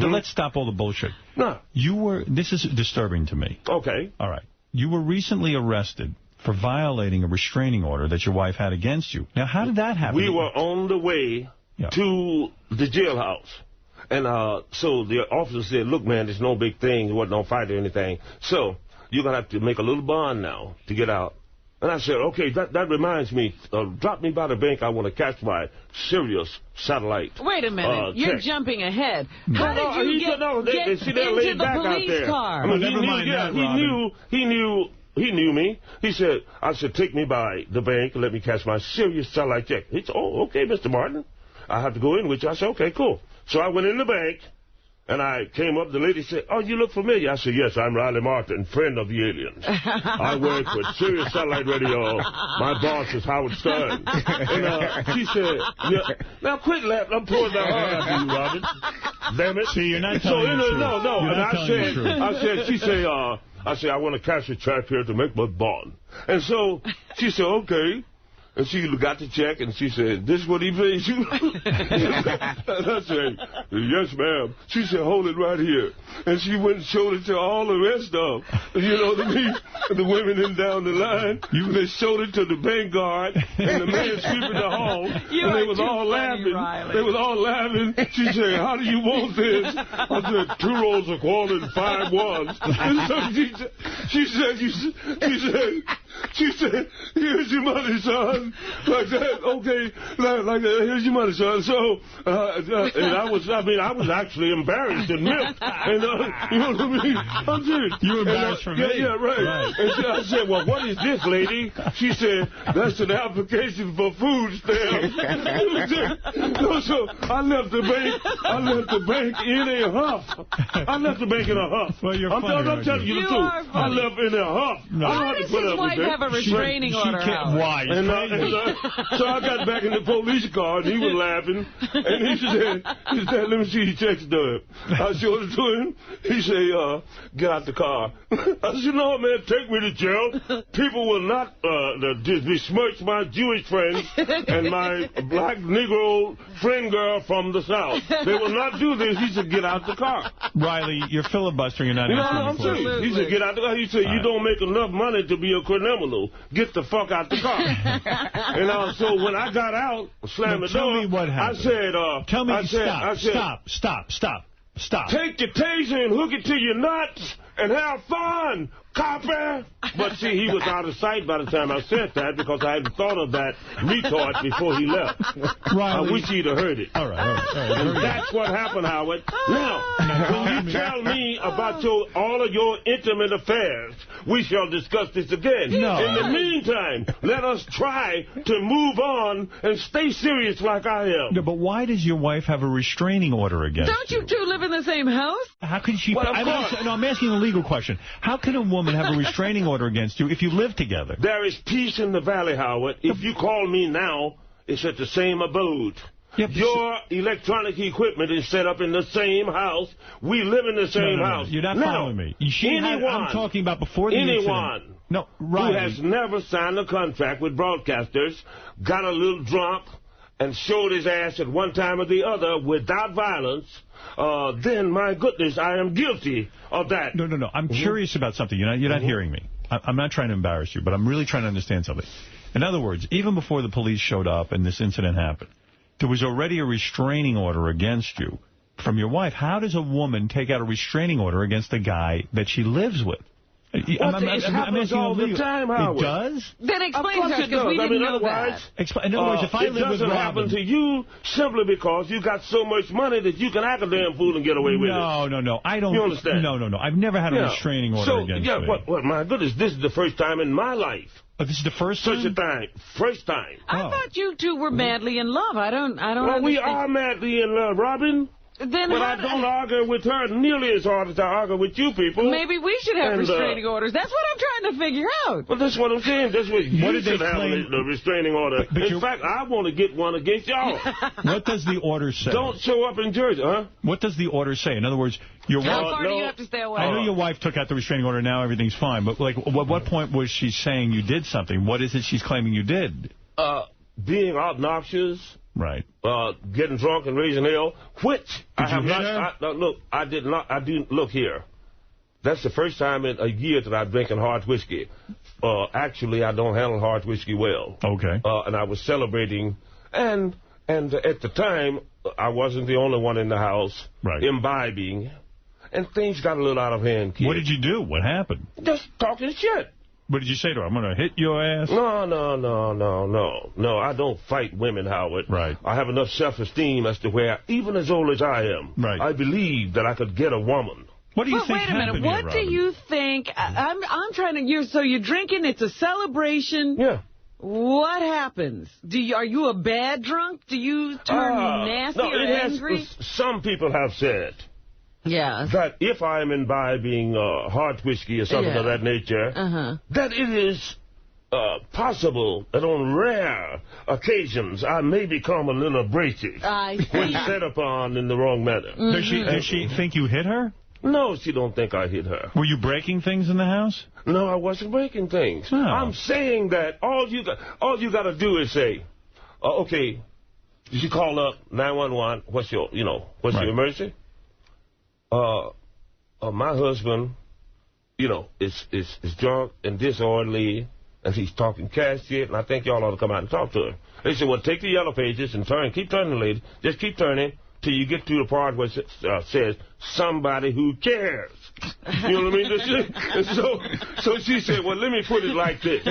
Let's stop all the bullshit. No. This is disturbing to me. Okay. All right. You were recently arrested for violating a restraining order that your wife had against you. Now, how did that happen? We were on the way to the jailhouse. And so the officer said, look, man, it's no big thing. It wasn't no fight or anything. So you're going to have to make a little bond now to get out. And I said, okay, that reminds me. Drop me by the bank. I want to catch my Sirius satellite. Wait a minute. You're check. jumping ahead. How did you get into the police car? I mean, he knew me. I said, take me by the bank and let me catch my Sirius satellite check. He said, oh, okay, Mr. Martin. I have to go in with you. I said, okay, cool. So I went in the bank, and I came up. The lady said, oh, you look familiar. I said, yes, I'm Riley Martin, friend of the aliens. I work with Sirius Satellite Radio. My boss is Howard Stern. And she said, now quit laughing. I'm pouring that hard after you, Robin. Damn it. See, you're not telling the truth. No. And I said, I want to cash a check here to make my bond. And so she said, okay. And she got the check, and she said, this is what he pays you? And I said, yes, ma'am. She said, hold it right here. And she went and showed it to all the rest of them. You know what I mean? The women in down the line. They showed it to the bank guard and the man sweeping the hall. And they was all laughing. Riley. They was all laughing. She said, how do you want this? I said, 2 rolls of quarter and 5 ones. And so she said, here's your money, son. Like that, okay, like that, here's your money, son. So, and I was actually embarrassed and miffed. And, you know what I mean? I'm serious. You were embarrassed for me? Yeah, right. And I said, well, what is this, lady? She said, that's an application for food stamps. So I left the bank in a huff. I left the bank in a huff. Well, I'm telling you the truth. I left in a huff. No. How does his wife have a restraining order? Why? So I got back in the police car, and he was laughing. And he said, let me see your check stub. I showed it to him. He said, get out the car. I said, no, man, take me to jail. People will not besmirch my Jewish friends and my black Negro friend girl from the South. They will not do this. He said, get out the car. Riley, you're filibustering. You're not answering I'm serious. He said, get out the car. He said, you don't make enough money to be a criminal. criminal, get the fuck out the car. So when I got out, slammed the door, tell me what happened. I said, tell me, I said, stop. Take your taser and hook it to your nuts and have fun, copper. But see, he was out of sight by the time I said that because I hadn't thought of that retard before he left. I wish he'd have heard it. All right. And that's what happened, Howard. Now, when you tell me about all of your intimate affairs, we shall discuss this again. No. In the meantime, let us try to move on and stay serious like I am. No, but why does your wife have a restraining order against Don't you two live in the same house? How can she... Well, I'm asking a legal question. How can a woman have a restraining order against you if you live together? There is peace in the valley, Howard. If you call me now, it's at the same abode. Yep. Your electronic equipment is set up in the same house. We live in the same house. You're not following me. I'm talking about before the incident. No, right. Who has never signed a contract with broadcasters, got a little drunk, and showed his ass at one time or the other without violence, then, my goodness, I am guilty of that. No. I'm curious about something. You're not hearing me. I'm not trying to embarrass you, but I'm really trying to understand something. In other words, even before the police showed up and this incident happened, there was already a restraining order against you from your wife. How does a woman take out a restraining order against a guy that she lives with? It happens all the time, Howard. It does? Then explain to us, because we didn't know that. In other words, if I live with Robin... It doesn't happen to you simply because you got so much money that you can act a damn fool and get away with it. No. I don't... You understand? No. I've never had a restraining order against me. Well, my goodness, this is the first time in my life. Oh, this is the first time? Such a time. First time. I thought you two were madly in love. I don't understand. We are madly in love, Robin. But I don't argue with her nearly as hard as I argue with you people. Maybe we should have restraining orders. That's what I'm trying to figure out. Well, that's what I'm saying. That's what you should have a restraining order. In fact, I want to get one against y'all. What does the order say? Don't show up in Georgia, huh? What does the order say? In other words, your wife... How far do you have to stay away? I know your wife took out the restraining order. Now everything's fine. But, what point was she saying you did something? What is it she's claiming you did? Being obnoxious. Right. Getting drunk and raising hell, which I have not. Look, I did not. I didn't look here. That's the first time in a year that I'm drinking hard whiskey. Actually, I don't handle hard whiskey well. Okay. And I was celebrating, and at the time, I wasn't the only one in the house imbibing, and things got a little out of hand. Kid. What did you do? What happened? Just talking shit. What did you say to her? I'm going to hit your ass? No. I don't fight women, Howard. Right. I have enough self-esteem as to where, even as old as I am, I believe that I could get a woman. What do you think wait a minute. What do you think? I'm trying to... So you're drinking, it's a celebration. Yeah. What happens? Are you a bad drunk? Do you turn nasty or angry? Some people have said... Yeah. That if I'm imbibing hard whiskey or something of that nature, that it is possible that on rare occasions I may become a little abrasive when set upon in the wrong manner. Does she think you hit her? No, she don't think I hit her. Were you breaking things in the house? No, I wasn't breaking things. Oh. I'm saying that all you got to do is say, okay, you call up 911. What's your emergency? My husband, is drunk and disorderly, and he's talking cash shit, and I think y'all ought to come out and talk to him. They said, well, take the yellow pages and keep turning, lady. Just keep turning till you get to the part where it says, somebody who cares. You know what I mean? So she said, well, let me put it like this.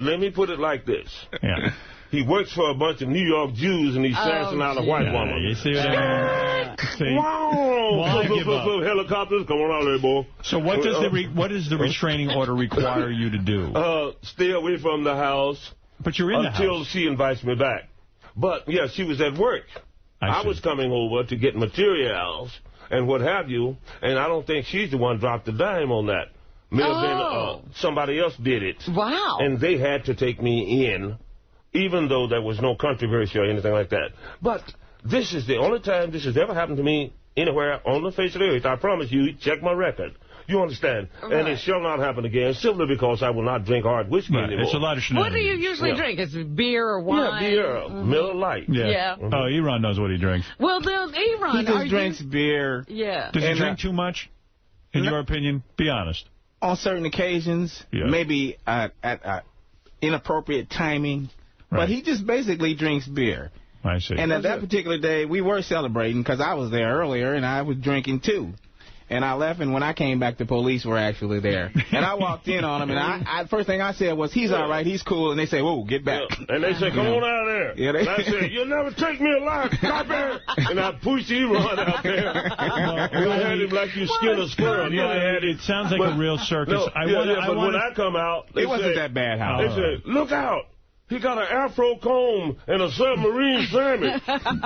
Let me put it like this. Yeah. He works for a bunch of New York Jews, and he's sassing out a white woman. You see what I mean? Wow! Helicopters, come on out there, boy. So what does the restraining order require you to do? Stay away from the house. But you're in the house. Until she invites me back. But, yeah, she was at work. I was coming over to get materials and what have you, and I don't think she's the one dropped the dime on that. May have been somebody else did it. Wow. And they had to take me in, even though there was no controversy or anything like that. But this is the only time this has ever happened to me anywhere on the face of the earth. I promise you, check my record. You understand? Right. And it shall not happen again, simply because I will not drink hard whiskey anymore. It's a lot of shenanigans. What do you usually drink? Is it beer or wine? Yeah, beer, Miller Lite. Yeah. Oh, Eron knows what he drinks. Well, then, Eron, he just drinks beer. Yeah. Does he drink too much, in your opinion? Be honest. on certain occasions, maybe at inappropriate timing. Right. But he just basically drinks beer. I see. And at that particular day, we were celebrating because I was there earlier and I was drinking too. And I left, and when I came back, the police were actually there. And I walked in on him, and I first thing I said was, he's all right, he's cool. And they say, whoa, get back. And they said, come on out there. Yeah, and I said, you'll never take me alive, copper. And I pushed him right out there. You had him like you skinned a squirrel. It sounds like a real circus. But when I come out, it wasn't that bad, Howard. They said, look out. He got an afro comb and a submarine sandwich.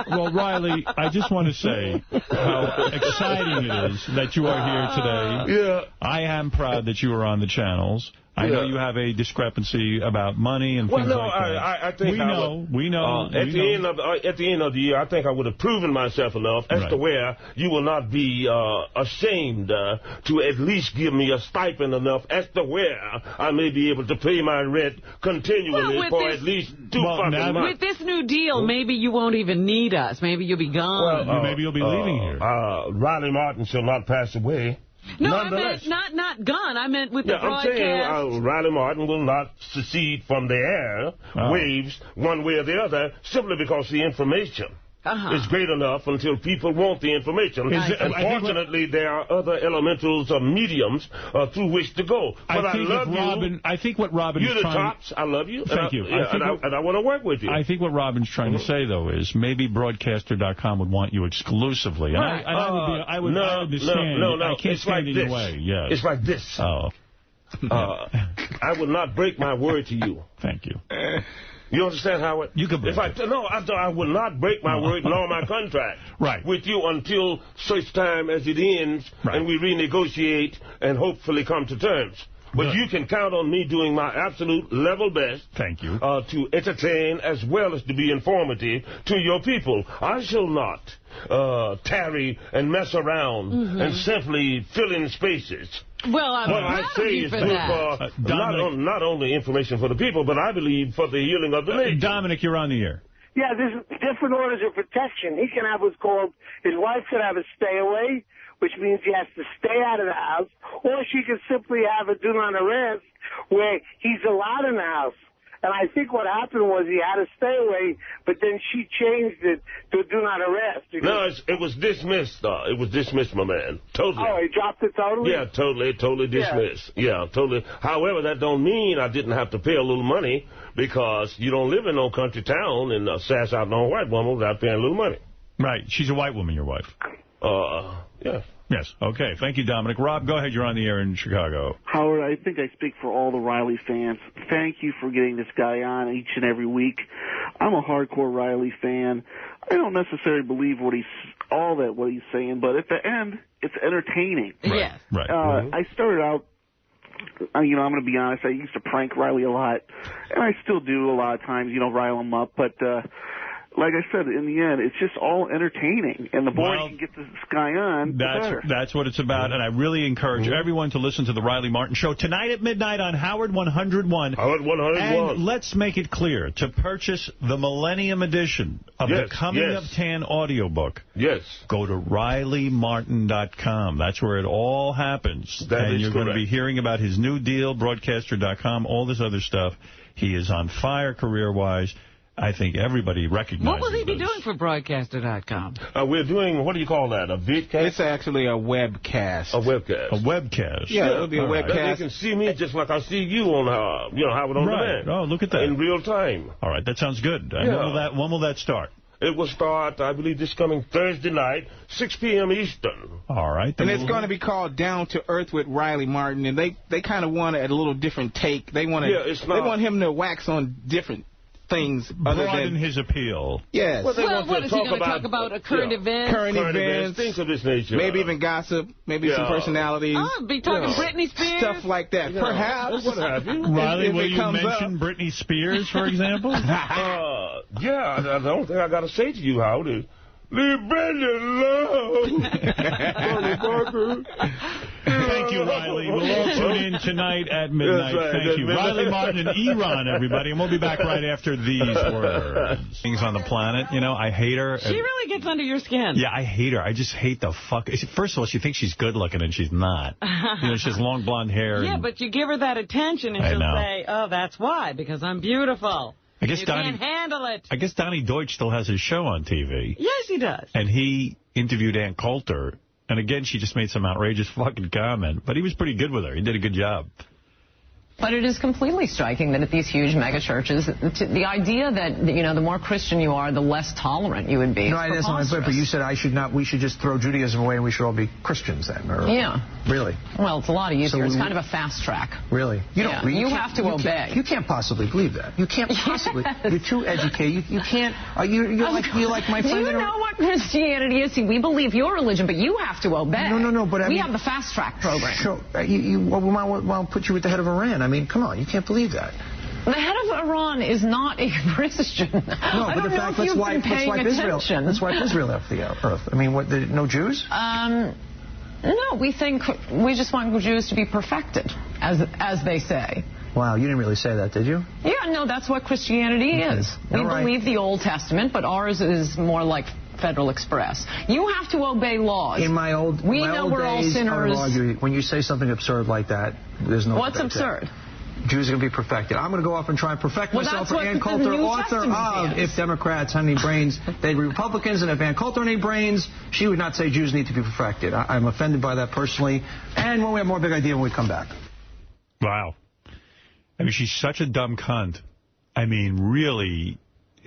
Well, Riley, I just want to say how exciting it is that you are here today. Yeah. I am proud that you are on the channels. I know you have a discrepancy about money and things like that. I think we know. At the end of the year, I think I would have proven myself enough as to where you will not be ashamed to at least give me a stipend enough as to where I may be able to pay my rent continually for at least 2 fucking months. With this new deal, maybe you won't even need us. Maybe you'll be gone. Well, maybe you'll be leaving here. Riley Martin shall not pass away. No, I meant not gone. I meant with the broadcast. I'm saying Riley Martin will not secede from the air waves one way or the other simply because the information is great enough until people want the information. Unfortunately, there are other elementals or mediums through which to go. But I love you. I think what Robin You're is the tops. I love you. Thank you. And I want to work with you. I think what Robin's trying to say, though, is maybe Broadcaster.com would want you exclusively. And I would understand. No. I can't stand in your way. Yes. It's like this. Oh. I would not break my word to you. Thank you. You understand, Howard? You can break I will not break my word nor my contract with you until such time as it ends and we renegotiate and hopefully come to terms. But you can count on me doing my absolute level best. Thank you. To entertain as well as to be informative to your people. I shall not tarry and mess around and simply fill in spaces. Well, I'm proud of you for that. Not only information for the people, but I believe for the healing of the nation. Dominic, you're on the air. Yeah, there's different orders of protection. He can have what's called, his wife could have a stay away, which means he has to stay out of the house, or she could simply have a do not arrest where he's allowed in the house. And I think what happened was he had to stay away, but then she changed it to do not arrest. No, it was dismissed. It was dismissed, my man. Totally. Oh, he dropped it totally? Yeah, totally dismissed. Yeah, totally. However, that don't mean I didn't have to pay a little money because you don't live in no country town and sass out no white woman without paying a little money. Right. She's a white woman, your wife. Yeah. Yes. Okay. Thank you, Dominic. Rob, go ahead. You're on the air in Chicago. Howard, I think I speak for all the Riley fans. Thank you for getting this guy on each and every week. I'm a hardcore Riley fan. I don't necessarily believe what he's saying, but at the end, it's entertaining. Yes. Right. I started out, I'm going to be honest, I used to prank Riley a lot, and I still do a lot of times, rile him up, but like I said, in the end, it's just all entertaining. And the more you can get this guy on, the better. That's what it's about. And I really encourage everyone to listen to the Riley Martin Show tonight at midnight on Howard 101. Howard 101. And let's make it clear, to purchase the Millennium Edition of the Coming Up Tan audiobook, go to RileyMartin.com. That's where it all happens. And you're going to be hearing about his new deal, Broadcaster.com, all this other stuff. He is on fire career-wise. I think everybody recognizes What will he be doing for Broadcaster.com? We're doing, what do you call that, a vidcast? It's actually a webcast. A webcast. A webcast. Yeah, it'll be a webcast. They can see me just like I see you on, Howard on Demand. Oh, look at that. In real time. All right, that sounds good. When will that start? It will start, I believe, this coming Thursday night, 6 p.m. Eastern. All right. And it's going to be called Down to Earth with Riley Martin, and they kind of want a little different take. They want him to wax on different things other than his appeal. Yes. What is he going to talk about? Current events? Current events. Things of this nature. Maybe even gossip. Maybe some personalities. Oh, be talking Britney Spears? Stuff like that. Yeah. Perhaps. What have you? Riley, will you mention Britney Spears, for example? The only thing I got to say to you, Howard, is leave Britney alone. Barker. Thank you, Riley. We'll all tune in tonight at midnight. Right, Thank you. Riley Martin and Iran, everybody. And we'll be back right after these words. Things on the planet, you know, I hate her. She really gets under your skin. Yeah, I hate her. I just hate the fuck. First of all, she thinks she's good looking and she's not. You know, she has long blonde hair. Yeah, but you give her that attention and she'll say, oh, that's why, because I'm beautiful. I guess you Donnie, can't handle it. I guess Donnie Deutsch still has his show on TV. Yes, he does. And he interviewed Ann Coulter. And again, she just made some outrageous fucking comment. But he was pretty good with her. He did a good job. But it is completely striking that at these huge mega churches, the idea that, you know, the more Christian you are, the less tolerant you would be. No, that's not my point, but you said we should just throw Judaism away and we should all be Christians then. Or, yeah. Really? Well, it's a lot easier. It's kind of a fast track. Really? You have to obey. You can't possibly believe that. You can't possibly. You're too educated. You can't. You're like my friend. Do you know what Christianity is? See, we believe your religion, but you have to obey. No, but we have the fast track program. Sure. We want to put you at the head of Iran. I mean, come on, you can't believe that. The head of Iran is not a Christian. No, but in fact, let's wipe Israel. Let's wipe Israel off the earth. I mean, no Jews? No, we just want Jews to be perfected, as they say. Wow, you didn't really say that, did you? Yeah, no, that's what Christianity is. We believe the Old Testament, but ours is more like Federal Express. You have to obey laws. In my old we know we're all sinners. When you say something absurd like that, there's no. What's absurd? Jews are going to be perfected. I'm going to go off and try and perfect myself. For Ann Coulter, author of If Democrats Had Any Brains, They'd Be Republicans, and if Ann Coulter had any brains, she would not say Jews need to be perfected. I'm offended by that personally. And when we have more big idea, when we come back. Wow. I mean, she's such a dumb cunt. I mean, really,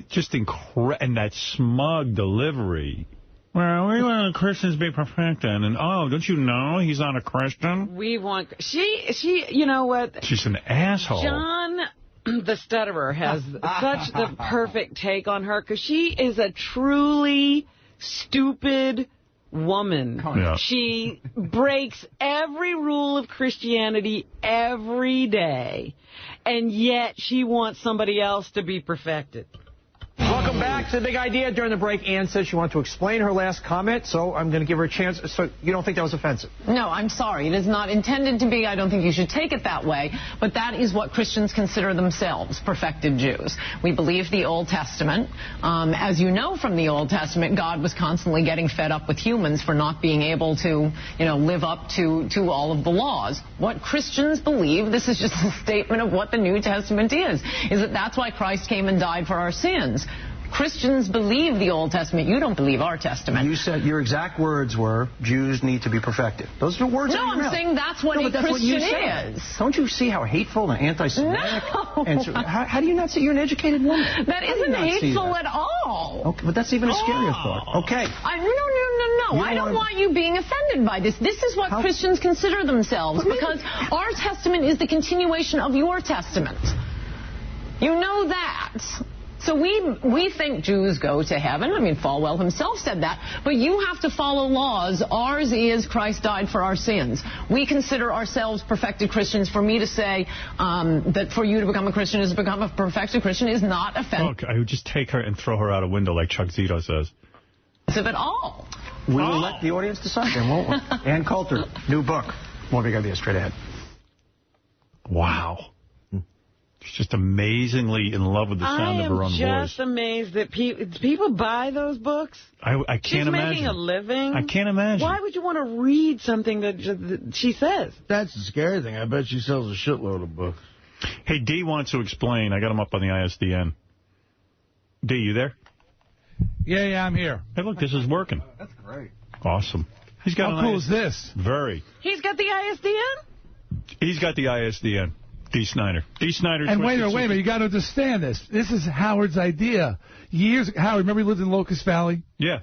just incredible. And that smug delivery. Well, we want Christians to be perfected. And, oh, don't you know he's not a Christian? We want... She, you know what? She's an asshole. John, the stutterer, has such the perfect take on her, because she is a truly stupid woman. Yeah. She breaks every rule of Christianity every day, and yet she wants somebody else to be perfected. Welcome back to The Big Idea. During the break, Ann said she wanted to explain her last comment, so I'm going to give her a chance. So you don't think that was offensive? No, I'm sorry. It is not intended to be. I don't think you should take it that way. But that is what Christians consider themselves, perfected Jews. We believe the Old Testament. As you know from the Old Testament, God was constantly getting fed up with humans for not being able to, live up to all of the laws. What Christians believe, this is just a statement of what the New Testament is that that's why Christ came and died for our sins. Christians believe the Old Testament. You don't believe our Testament. You said your exact words were, Jews need to be perfected. Those are words. No, I'm saying that's what a Christian is. Don't you see how hateful and anti-Semitic? No. And so, how do you not see you're an educated woman? That isn't hateful at all. Okay, but that's even a scarier thought. Okay. No. I don't want you being offended by this. This is what Christians consider themselves, because our Testament is the continuation of your Testament. You know that. So we think Jews go to heaven. I mean, Falwell himself said that. But you have to follow laws. Ours is Christ died for our sins. We consider ourselves perfected Christians. For me to say that for you to become a Christian is to become a perfected Christian is not offensive. Look, I would just take her and throw her out a window like Chuck Zito says. At all. We will let the audience decide then, won't we? Ann Coulter, new book. More Big Ideas straight ahead. Wow. She's just amazingly in love with the sound of her own voice. I am just amazed that people buy those books. I can't imagine. She's making a living. I can't imagine. Why would you want to read something that she says? That's the scary thing. I bet she sells a shitload of books. Hey, D wants to explain. I got him up on the ISDN. D, you there? Yeah, I'm here. Hey, look, this is working. That's great. Awesome. He's got How cool is this? Very. He's got the ISDN? He's got the ISDN. D. Snyder. D. Snyder. And wait a minute. You got to understand this. This is Howard's idea. Howard, remember you lived in Locust Valley? Yeah.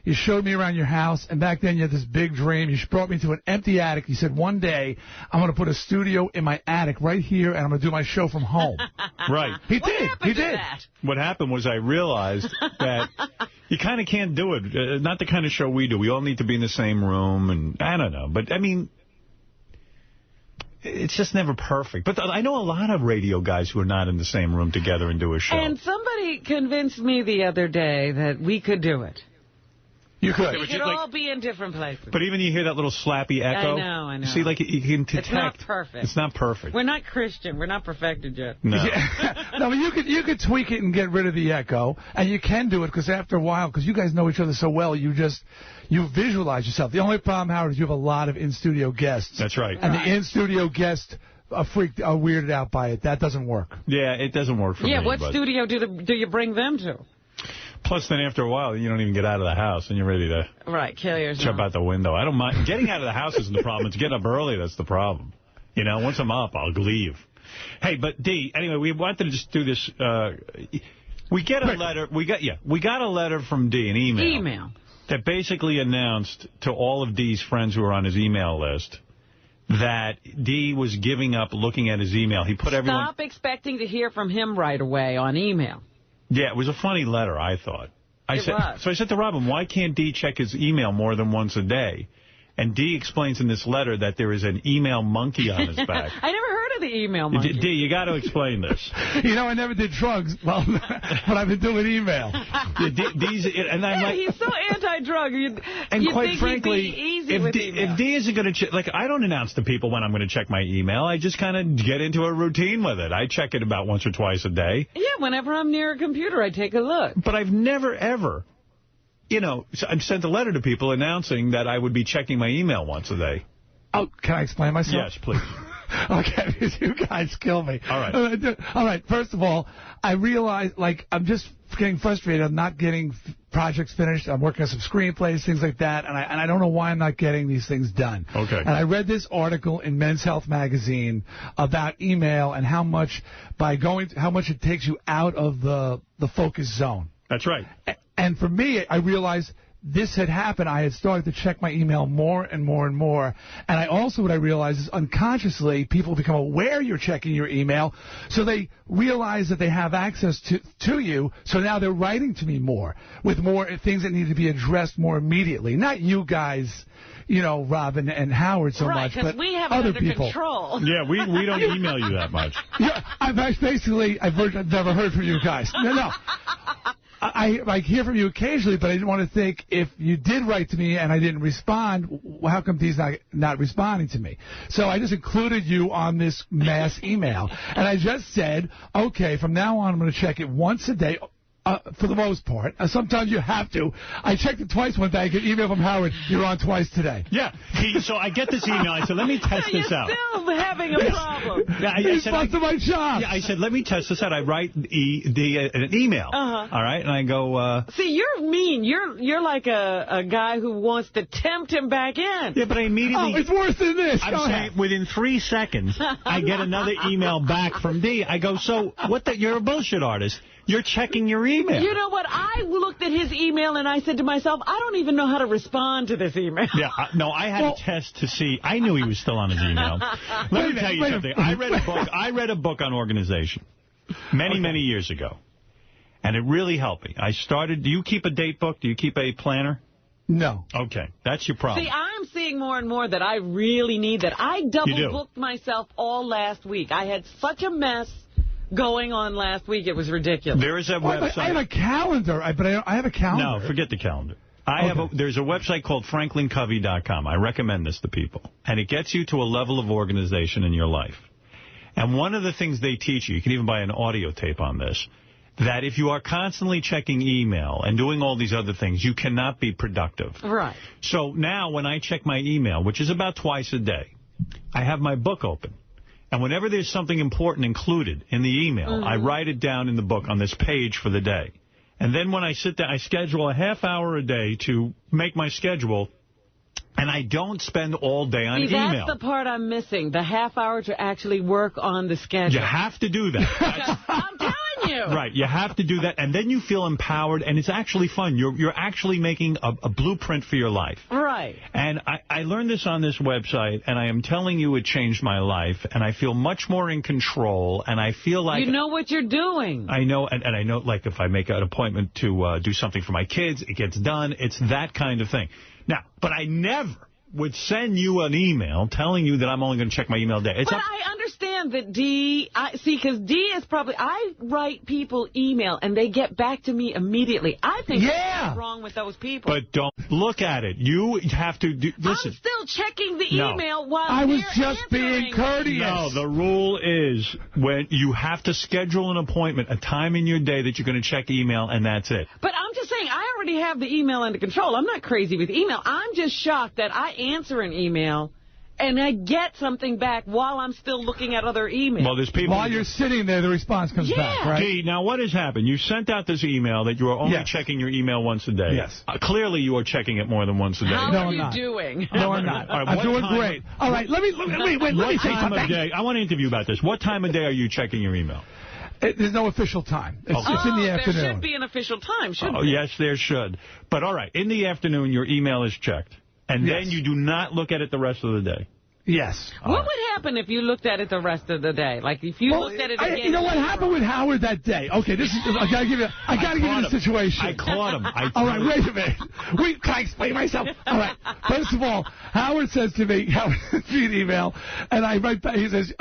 You showed me around your house, and back then you had this big dream. You brought me to an empty attic. You said, one day, I'm going to put a studio in my attic right here, and I'm going to do my show from home. Right. He did. What happened was I realized that you kind of can't do it. Not the kind of show we do. We all need to be in the same room, and I don't know. But, I mean, it's just never perfect. But I know a lot of radio guys who are not in the same room together and do a show. And somebody convinced me the other day that we could do it. You could. We could all be in different places. But even you hear that little slappy echo. I know. See, like you can detect. It's not perfect. It's not perfect. We're not Christian. We're not perfected yet. No. No, but you could tweak it and get rid of the echo, and you can do it because after a while, because you guys know each other so well, you visualize yourself. The only problem, Howard, is you have a lot of in-studio guests. That's right. And the in-studio guests are weirded out by it. That doesn't work. Yeah, it doesn't work for me. Yeah, what studio do you bring them to? Plus, then after a while, you don't even get out of the house, and you're ready to kill yourself. Jump out the window. I don't mind. Getting out of the house isn't the problem. It's getting up early that's the problem. You know, once I'm up, I'll leave. Hey, but D, anyway, we wanted to just do this. We get a letter. We got a letter from D, an email. That basically announced to all of D's friends who were on his email list that D was giving up looking at his email. He put everyone. Stop expecting to hear from him right away on email. Yeah, it was a funny letter, I thought. So I said to Robin, why can't D check his email more than once a day? And D explains in this letter that there is an email monkey on his back. I never heard of the email monkey. D, you got to explain this. You know, I never did drugs, but I've been doing email. And I'm like, he's so anti-drug. And quite frankly, if D isn't going to check, like, I don't announce to people when I'm going to check my email. I just kind of get into a routine with it. I check it about once or twice a day. Yeah, whenever I'm near a computer, I take a look. But I've never, ever, I've sent a letter to people announcing that I would be checking my email once a day. Oh, can I explain myself? Yes, please. Okay, because you guys kill me. All right. All right, first of all, I realize, I'm just getting frustrated. I'm not getting projects finished. I'm working on some screenplays, things like that, and I don't know why I'm not getting these things done. Okay. And I read this article in Men's Health magazine about email and how much it takes you out of the focus zone. That's right. And for me, I realized this had happened. I had started to check my email more and more and more. And what I realized is unconsciously people become aware you're checking your email. So they realize that they have access to you. So now they're writing to me more with more things that need to be addressed more immediately. Not you guys, Robin and Howard so much, but we have other it under people. Control. Yeah, we don't email you that much. Yeah, I've never heard from you guys. No. I hear from you occasionally, but I didn't want to think if you did write to me and I didn't respond, how come Dee's not responding to me? So I just included you on this mass email. And I just said, okay, from now on I'm going to check it once a day. For the most part. Sometimes you have to. I checked it twice one day. I get an email from Howard. You're on twice today. Yeah. So I get this email. I said, let me test this out. You're still having a problem. Yeah, He's busting my job. Yeah, I said, let me test this out. I write an email. All right. And I go... See, you're mean. You're like a guy who wants to tempt him back in. Yeah, but I immediately... Oh, it's worse than this. I'm saying within 3 seconds, I get another email back from D. I go, so you're a bullshit artist. You're checking your email. You know what? I looked at his email and I said to myself, I don't even know how to respond to this email. Yeah, I had a test to see. I knew he was still on his email. Let me tell you something. I read a book on organization many years ago, and it really helped me. Do you keep a date book? Do you keep a planner? No. Okay, that's your problem. See, I'm seeing more and more that I really need that. I double-booked myself all last week. I had such a mess going on last week. It was ridiculous. There is a website. I have a calendar, but I have a calendar. No, forget the calendar. There's a website called franklincovey.com. I recommend this to people. And it gets you to a level of organization in your life. And one of the things they teach you can even buy an audio tape on this, that if you are constantly checking email and doing all these other things, you cannot be productive. Right. So now when I check my email, which is about twice a day, I have my book open. And whenever there's something important included in the email, I write it down in the book on this page for the day. And then when I sit down, I schedule a half hour a day to make my schedule, and I don't spend all day on email. That's the part I'm missing, the half hour to actually work on the schedule. You have to do that. I'm telling you. Right, you have to do that, and then you feel empowered, and it's actually fun. You're actually making a blueprint for your life. Right. And I learned this on this website, and I am telling you it changed my life, and I feel much more in control, and I feel like... You know what you're doing. I know, and I know, like, if I make an appointment to do something for my kids, it gets done. It's that kind of thing. Now, but I never would send you an email telling you that I'm only going to check my email today. But I understand that because D is probably, I write people email and they get back to me immediately. I think that's wrong with those people. But don't look at it. You have to do, listen. I'm still checking the email while I was they're just being courteous. No, the rule is when you have to schedule an appointment, a time in your day that you're going to check email, and that's it. But I'm just saying, I already have the email under control. I'm not crazy with email. I'm just shocked that I answer an email and I get something back while I'm still looking at other emails. Well, there's people. While you're sitting there, the response comes back, right? Dee, now what has happened? You sent out this email that you are only checking your email once a day. Yes. Clearly, you are checking it more than once a day. How are you doing? No, I'm not. All right, I'm doing great. All right, let me say time something. of day? I want to interview about this. What time of day are you checking your email? There's no official time. It's in the afternoon. There should be an official time, shouldn't there? Yes, there should. But all right, in the afternoon, your email is checked. And then you do not look at it the rest of the day. Yes. What would happen if you looked at it the rest of the day? Like if you looked at it again. You know what happened with Howard that day? Okay, this is. I gotta give you the situation. I caught him. All right, wait a minute. Can I explain myself? All right. First of all, Howard says to me, Howard sends me an email, and I write back. He says,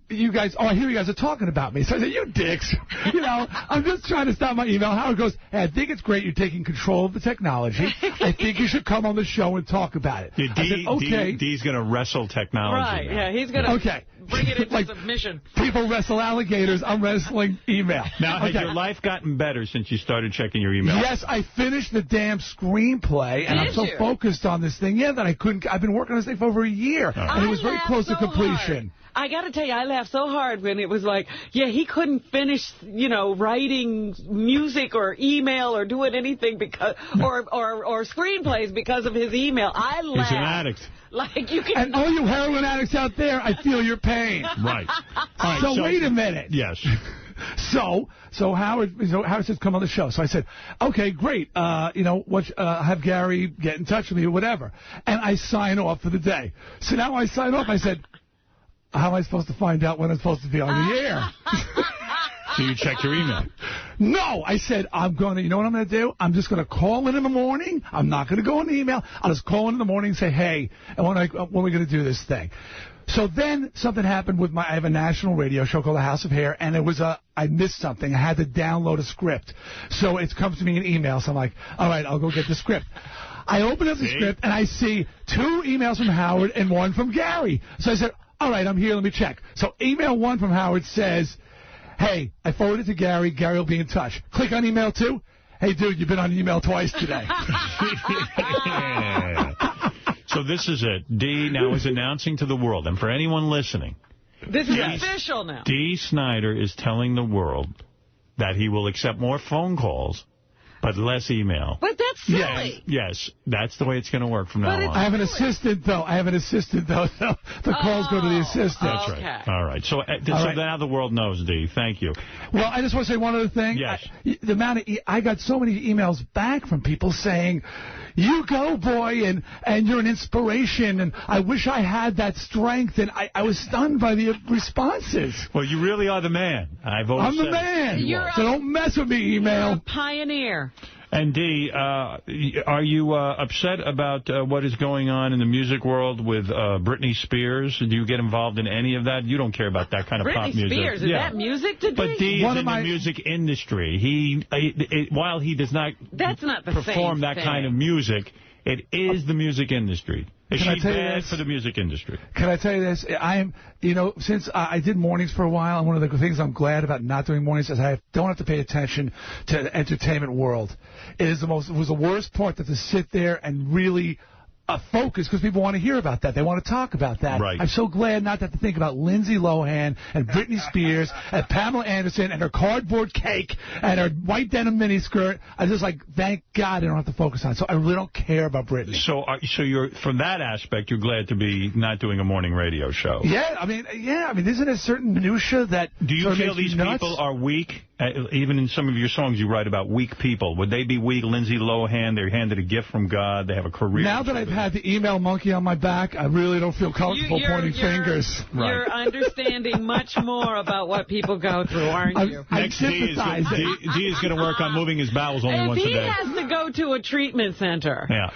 you guys. Oh, I hear you guys are talking about me. So I said, you dicks. I'm just trying to stop my email. Howard goes, hey, I think it's great you're taking control of the technology. I think you should come on the show and talk about it. I said, okay. D's going to wrestle technology. Right, yeah, he's going to bring it into submission. People wrestle alligators. I'm wrestling email. Now, has your life gotten better since you started checking your email? Yes, I finished the damn screenplay, and I'm so focused on this thing, that I couldn't. I've been working on this thing for over a year, and it was very close to completion. I got to tell you, I laughed so hard when it was like, he couldn't finish, writing music or email or doing anything because, or screenplays because of his email. I laughed. He's an addict. Like you can. And all you heroin addicts out there, I feel your pain. Right. All right, so wait a minute. Yes. So Howard says, come on the show. So I said, okay, great. Have Gary get in touch with me or whatever. And I sign off for the day. So now I sign off. I said, how am I supposed to find out when I'm supposed to be on the air? So you check your email? No, I said, you know what I'm going to do? I'm just going to call in the morning. I'm not going to go in the email. I'll just call in the morning and say, hey, when are we going to do this thing? So then something happened with I have a national radio show called The House of Hair, and I missed something. I had to download a script. So it comes to me in email. So I'm like, all right, I'll go get the script. I open up the script, and I see 2 emails from Howard and 1 from Gary. So I said, all right, I'm here. Let me check. So email 1 from Howard says, hey, I forwarded it to Gary. Gary will be in touch. Click on email 2. Hey, dude, you've been on email twice today. So this is it. D now is announcing to the world, and for anyone listening. This is official now. D. Snider is telling the world that he will accept more phone calls, but less email. But that's silly. Yes, that's the way it's going to work from now on. I have an assistant, though. So the calls go to the assistant. That's right. All right. So now the world knows, D. Thank you. Well, I just want to say one other thing. Yes. I got so many emails back from people saying, you go, boy, and you're an inspiration, and I wish I had that strength, and I was stunned by the responses. Well, you really are the man. I'm the man. So don't mess with me, email. You're a pioneer. And D, are you upset about what is going on in the music world with Britney Spears? Do you get involved in any of that? You don't care about that kind of pop music. Britney Spears, is that music to D? But D is in the music industry. While he does not perform that kind of music, it is the music industry. Is she bad for the music industry? Can I tell you this? Since I did mornings for a while, and one of the things I'm glad about not doing mornings is I don't have to pay attention to the entertainment world. It was the worst part, to sit there and really focus, because people want to hear about that. They want to talk about that. Right. I'm so glad not to have to think about Lindsay Lohan and Britney Spears and Pamela Anderson and her cardboard cake and her white denim miniskirt. I just thank God I don't have to focus on it. So I really don't care about Britney. So you're, from that aspect, you're glad to be not doing a morning radio show. Yeah, I mean, isn't there a certain minutia that... Do you feel these people are weak Even in some of your songs, you write about weak people. Would they be weak? Lindsay Lohan, they're handed a gift from God. They have a career. Now that I've had the email monkey on my back, I really don't feel comfortable pointing fingers. You're understanding much more about what people go through, aren't you? Next, D is going to work on moving his bowels only once a day. He has to go to a treatment center. Yeah.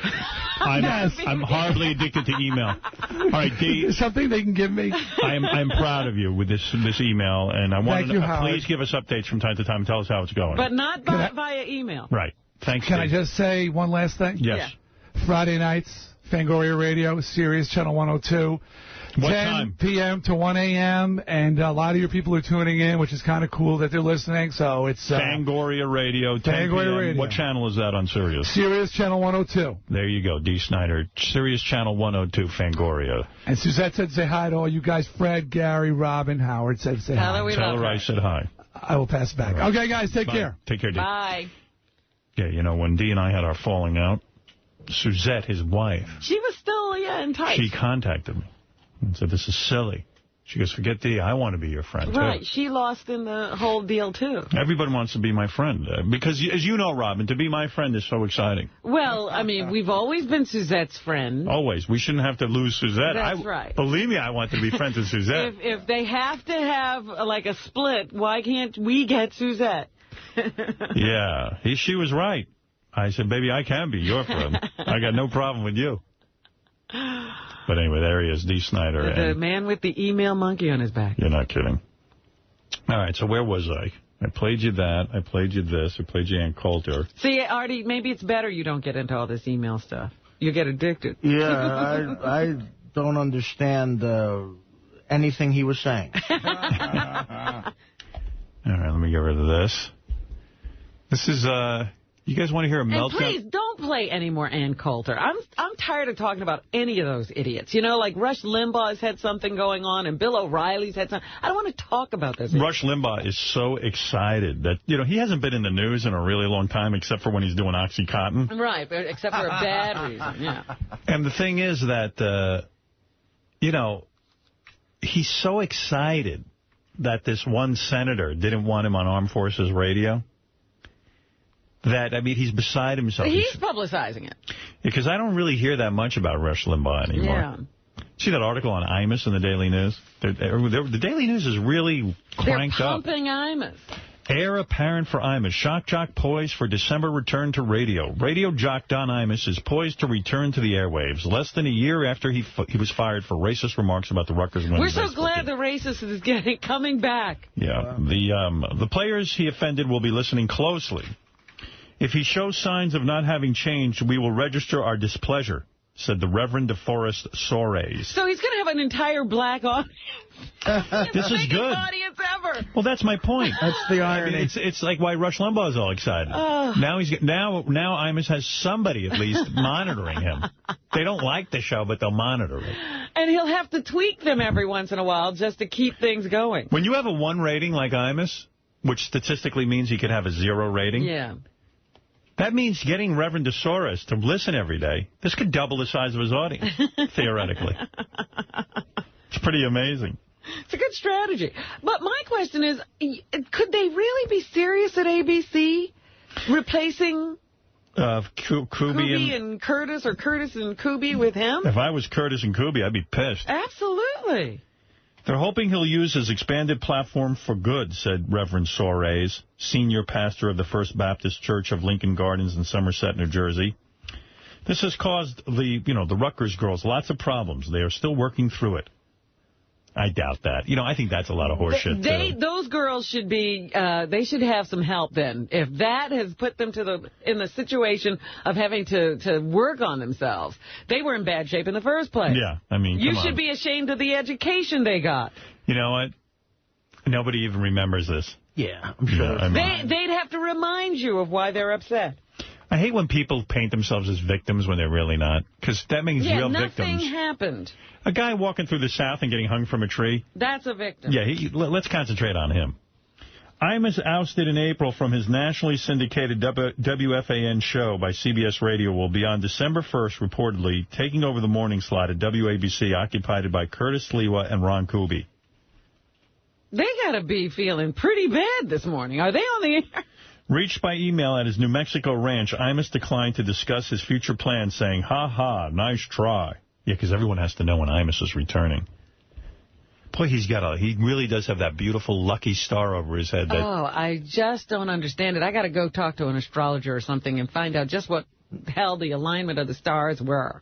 I'm horribly addicted to email. All right, D. Something they can give me. I'm proud of you with this email, and I want to Howard. please give us updates from time to time and tell us how it's going. But not via email. Right. Thanks. Can I just say one last thing? Yes. Yeah. Friday nights, Fangoria Radio, Sirius Channel 102. What 10 time? p.m. to 1 a.m., and a lot of your people are tuning in, which is kind of cool that they're listening. So it's Fangoria Radio, 10 Fangoria Radio. What channel is that on Sirius? Sirius Channel 102. There you go, D. Snyder. Sirius Channel 102, Fangoria. And Suzette said say hi to all you guys. Fred, Gary, Robin, Howard said say hi. Tell her I said hi. I will pass it back. Right. Okay, guys, take Bye. care. Take care, D. Bye. Yeah, you know, when D and I had our falling out, Suzette, his wife, She was still, in touch. she contacted me and said, this is silly. She goes, forget D, I want to be your friend, Right. too. She lost in the whole deal, too. Everybody wants to be my friend. Because, as you know, Robin, to be my friend is so exciting. Well, I mean, we've always been Suzette's friend. Always. We shouldn't have to lose Suzette. That's right. Believe me, I want to be friends with Suzette. If they have to have, like, a split, why can't we get Suzette? Yeah. She was right. I said, baby, I can be your friend. I got no problem with you. But anyway, there he is, D. Snyder. The man with the email monkey on his back. You're not kidding. All right, so where was I? I played you that. I played you this. I played you Ann Coulter. See, Artie, maybe it's better you don't get into all this email stuff. You get addicted. Yeah, I don't understand anything he was saying. All right, let me get rid of this. This is, you guys want to hear a meltdown? And please, don't play any more Ann Coulter. I'm tired of talking about any of those idiots. You know, like Rush Limbaugh's had something going on, and Bill O'Reilly's had something. I don't want to talk about this. Rush Limbaugh is so excited that, you know, he hasn't been in the news in a really long time, except for when he's doing OxyContin. Right, but except for a bad reason, yeah. And the thing is that, you know, he's so excited that this one senator didn't want him on Armed Forces Radio. That, I mean, he's beside himself. He's publicizing it. Because I don't really hear that much about Rush Limbaugh anymore. Yeah. See that article on Imus in the Daily News? The Daily News is really cranked They're up. pumping Imus. Heir apparent for Imus. Shock jock poised for December return to radio. Radio jock Don Imus is poised to return to the airwaves less than a year after he was fired for racist remarks about the Rutgers women's We're so baseball glad the racist is coming back. Yeah. The players he offended will be listening closely. If he shows signs of not having changed, we will register our displeasure, said the Reverend DeForest Soares. So he's going to have an entire black audience. This is good. Audience ever. Well, that's my point. That's the irony. I mean, it's like why Rush Limbaugh is all excited. Now Imus has somebody at least monitoring him. They don't like the show, but they'll monitor it. And he'll have to tweak them every once in a while just to keep things going. When you have a 1 rating like Imus, which statistically means he could have a 0 rating. Yeah. That means getting Reverend DeSoros to listen every day. This could double the size of his audience, theoretically. It's pretty amazing. It's a good strategy. But my question is, could they really be serious at ABC? Replacing Kuby and Curtis, or Curtis and Kuby with him? If I was Curtis and Kuby, I'd be pissed. Absolutely. They're hoping he'll use his expanded platform for good, said Reverend Soares, senior pastor of the First Baptist Church of Lincoln Gardens in Somerset, New Jersey. This has caused the Rutgers girls lots of problems. They are still working through it. I doubt that. I think that's a lot of horseshit. Those girls should be, they should have some help then. If that has put them in the situation of having to work on themselves, they were in bad shape in the first place. Yeah, I mean, you should be ashamed of the education they got. You know what? Nobody even remembers this. Yeah, I'm sure. Yeah, I mean, they'd have to remind you of why they're upset. I hate when people paint themselves as victims when they're really not, because that means real victims. Nothing happened. A guy walking through the South and getting hung from a tree. That's a victim. Yeah, let's concentrate on him. Imus ousted in April from his nationally syndicated WFAN show by CBS Radio will be on December 1st, reportedly, taking over the morning slot at WABC, occupied by Curtis Sliwa and Ron Kuby. They got to be feeling pretty bad this morning. Are they on the air? Reached by email at his New Mexico ranch, Imus declined to discuss his future plans, saying, "Ha ha, nice try." Yeah, because everyone has to know when Imus is returning. Boy, he really does have that beautiful lucky star over his head. I just don't understand it. I got to go talk to an astrologer or something and find out just what the hell the alignment of the stars were.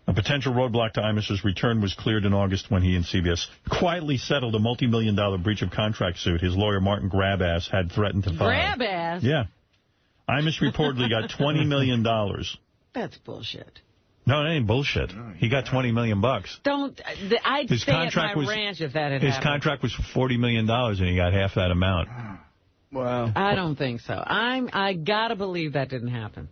A potential roadblock to Imus's return was cleared in August when he and CBS quietly settled a multi-million-dollar breach of contract suit his lawyer, Martin Grabass, had threatened to file. Grabass? Yeah. Imus reportedly got $20 million. That's bullshit. No, it ain't bullshit. He got $20 million. I'd stay at my ranch if that had happened. His contract was for $40 million, and he got half that amount. Wow. I don't think so. I got to believe that didn't happen.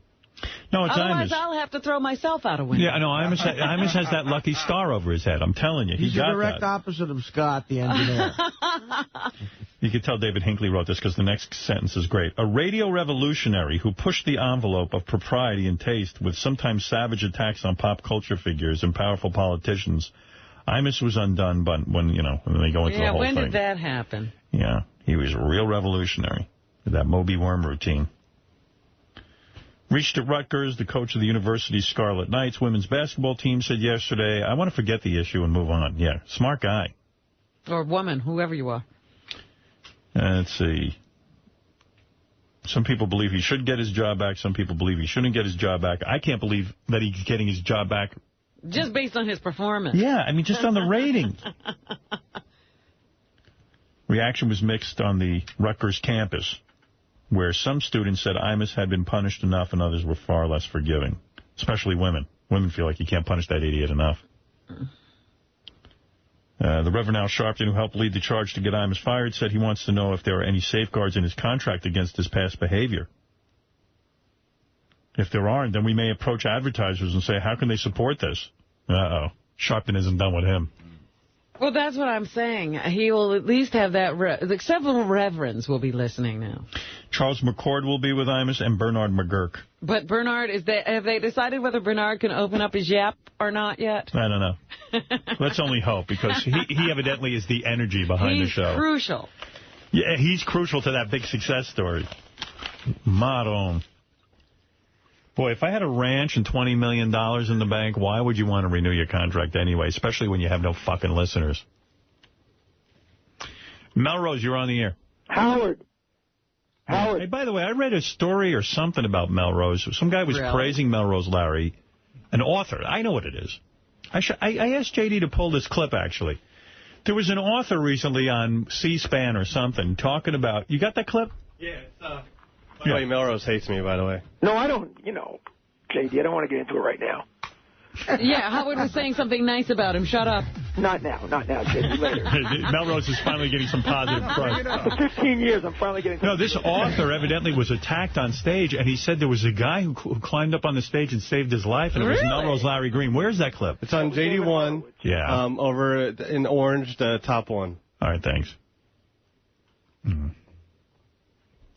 No, it's Otherwise, Imus. I'll have to throw myself out a window. Yeah, no, Imus has that lucky star over his head. I'm telling you. He's got the direct opposite of Scott, the engineer. You could tell David Hinckley wrote this because the next sentence is great. A radio revolutionary who pushed the envelope of propriety and taste with sometimes savage attacks on pop culture figures and powerful politicians. Imus was undone but when they go into the whole thing. Yeah, when did that happen? Yeah, he was a real revolutionary with that Moby Worm routine. Reached at Rutgers, the coach of the university's Scarlet Knights women's basketball team said yesterday, "I want to forget the issue and move on." Yeah, smart guy. Or woman, whoever you are. Let's see. Some people believe he should get his job back. Some people believe he shouldn't get his job back. I can't believe that he's getting his job back. Just based on his performance. Yeah, I mean, just on the ratings. Reaction was mixed on the Rutgers campus, where some students said Imus had been punished enough and others were far less forgiving, especially women. Women feel like you can't punish that idiot enough. The Reverend Al Sharpton, who helped lead the charge to get Imus fired, said he wants to know if there are any safeguards in his contract against his past behavior. If there aren't, then we may approach advertisers and say, how can they support this? Uh-oh. Sharpton isn't done with him. Well, that's what I'm saying. He will at least have that. Several reverends will be listening now. Charles McCord will be with Imus and Bernard McGurk. But Bernard, have they decided whether Bernard can open up his yap or not yet? I don't know. Let's only hope, because he evidently is the energy behind the show. He's crucial. Yeah, he's crucial to that big success story. Maron. Boy, if I had a ranch and $20 million in the bank, why would you want to renew your contract anyway, especially when you have no fucking listeners? Melrose, you're on the air. Howard. Hey, by the way, I read a story or something about Melrose. Some guy was praising Melrose Larry, an author. I know what it is. I asked J.D. to pull this clip, actually. There was an author recently on C-SPAN or something talking about... You got that clip? Yeah, By the way, Melrose hates me, by the way. No, I don't, J.D., I don't want to get into it right now. Yeah, Howard was saying something nice about him. Shut up. Not now, J.D., later. Melrose is finally getting some positive press. For 15 years, I'm finally getting... No, this author evidently was attacked on stage, and he said there was a guy who climbed up on the stage and saved his life, and it was Melrose Larry Green. Where's that clip? It's on JD1. Yeah. Over in orange, the top one. All right, thanks.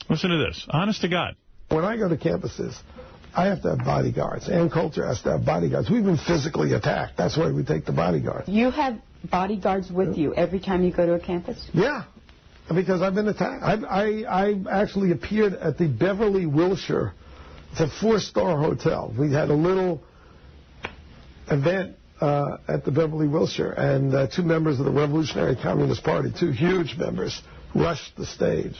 Listen to this. Honest to God. When I go to campuses, I have to have bodyguards. Ann Coulter has to have bodyguards. We've been physically attacked. That's why we take the bodyguards. You have bodyguards with you every time you go to a campus? Yeah, because I've been attacked. I actually appeared at the Beverly Wilshire. It's a 4-star hotel. We had a little event at the Beverly Wilshire, and 2 members of the Revolutionary Communist Party, 2 huge members, rushed the stage.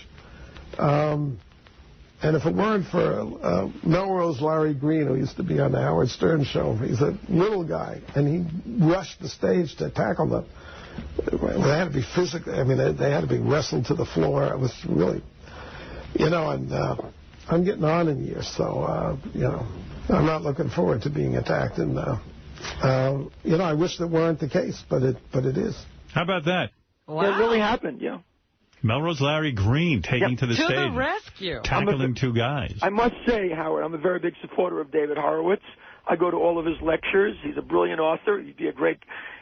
And if it weren't for Melrose Larry Green, who used to be on the Howard Stern show, he's a little guy, and he rushed the stage to tackle them. They had to be physically, they had to be wrestled to the floor. It was really, and I'm getting on in years, so, I'm not looking forward to being attacked. And, I wish that weren't the case, but it is. How about that? Wow. It really happened, yeah. Melrose Larry Green taking to the stage. To the rescue. Tackling 2 guys. I must say, Howard, I'm a very big supporter of David Horowitz. I go to all of his lectures. He's a brilliant author. He'd be a great...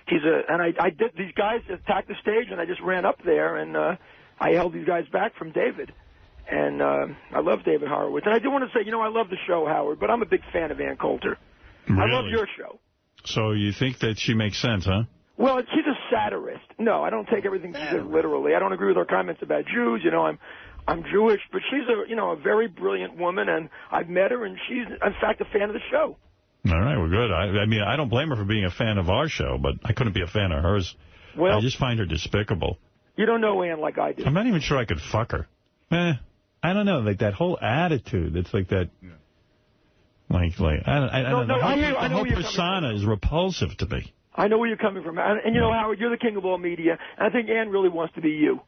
I did... These guys attacked the stage, and I just ran up there, and I held these guys back from David. And I love David Horowitz. And I do want to say, I love the show, Howard, but I'm a big fan of Ann Coulter. Really? I love your show. So you think that she makes sense, huh? Well, she's a satirist. No, I don't take everything she says literally. I don't agree with her comments about Jews. You know, I'm Jewish, but she's a very brilliant woman, and I've met her, and she's, in fact, a fan of the show. All right, well, good. I mean, I don't blame her for being a fan of our show, but I couldn't be a fan of hers. Well, I just find her despicable. You don't know Ann like I do. I'm not even sure I could fuck her. I don't know, like that whole attitude. It's like that. Like I don't know. The whole persona is repulsive to me. I know where you're coming from. And you know, Howard, you're the king of all media, and I think Ann really wants to be you.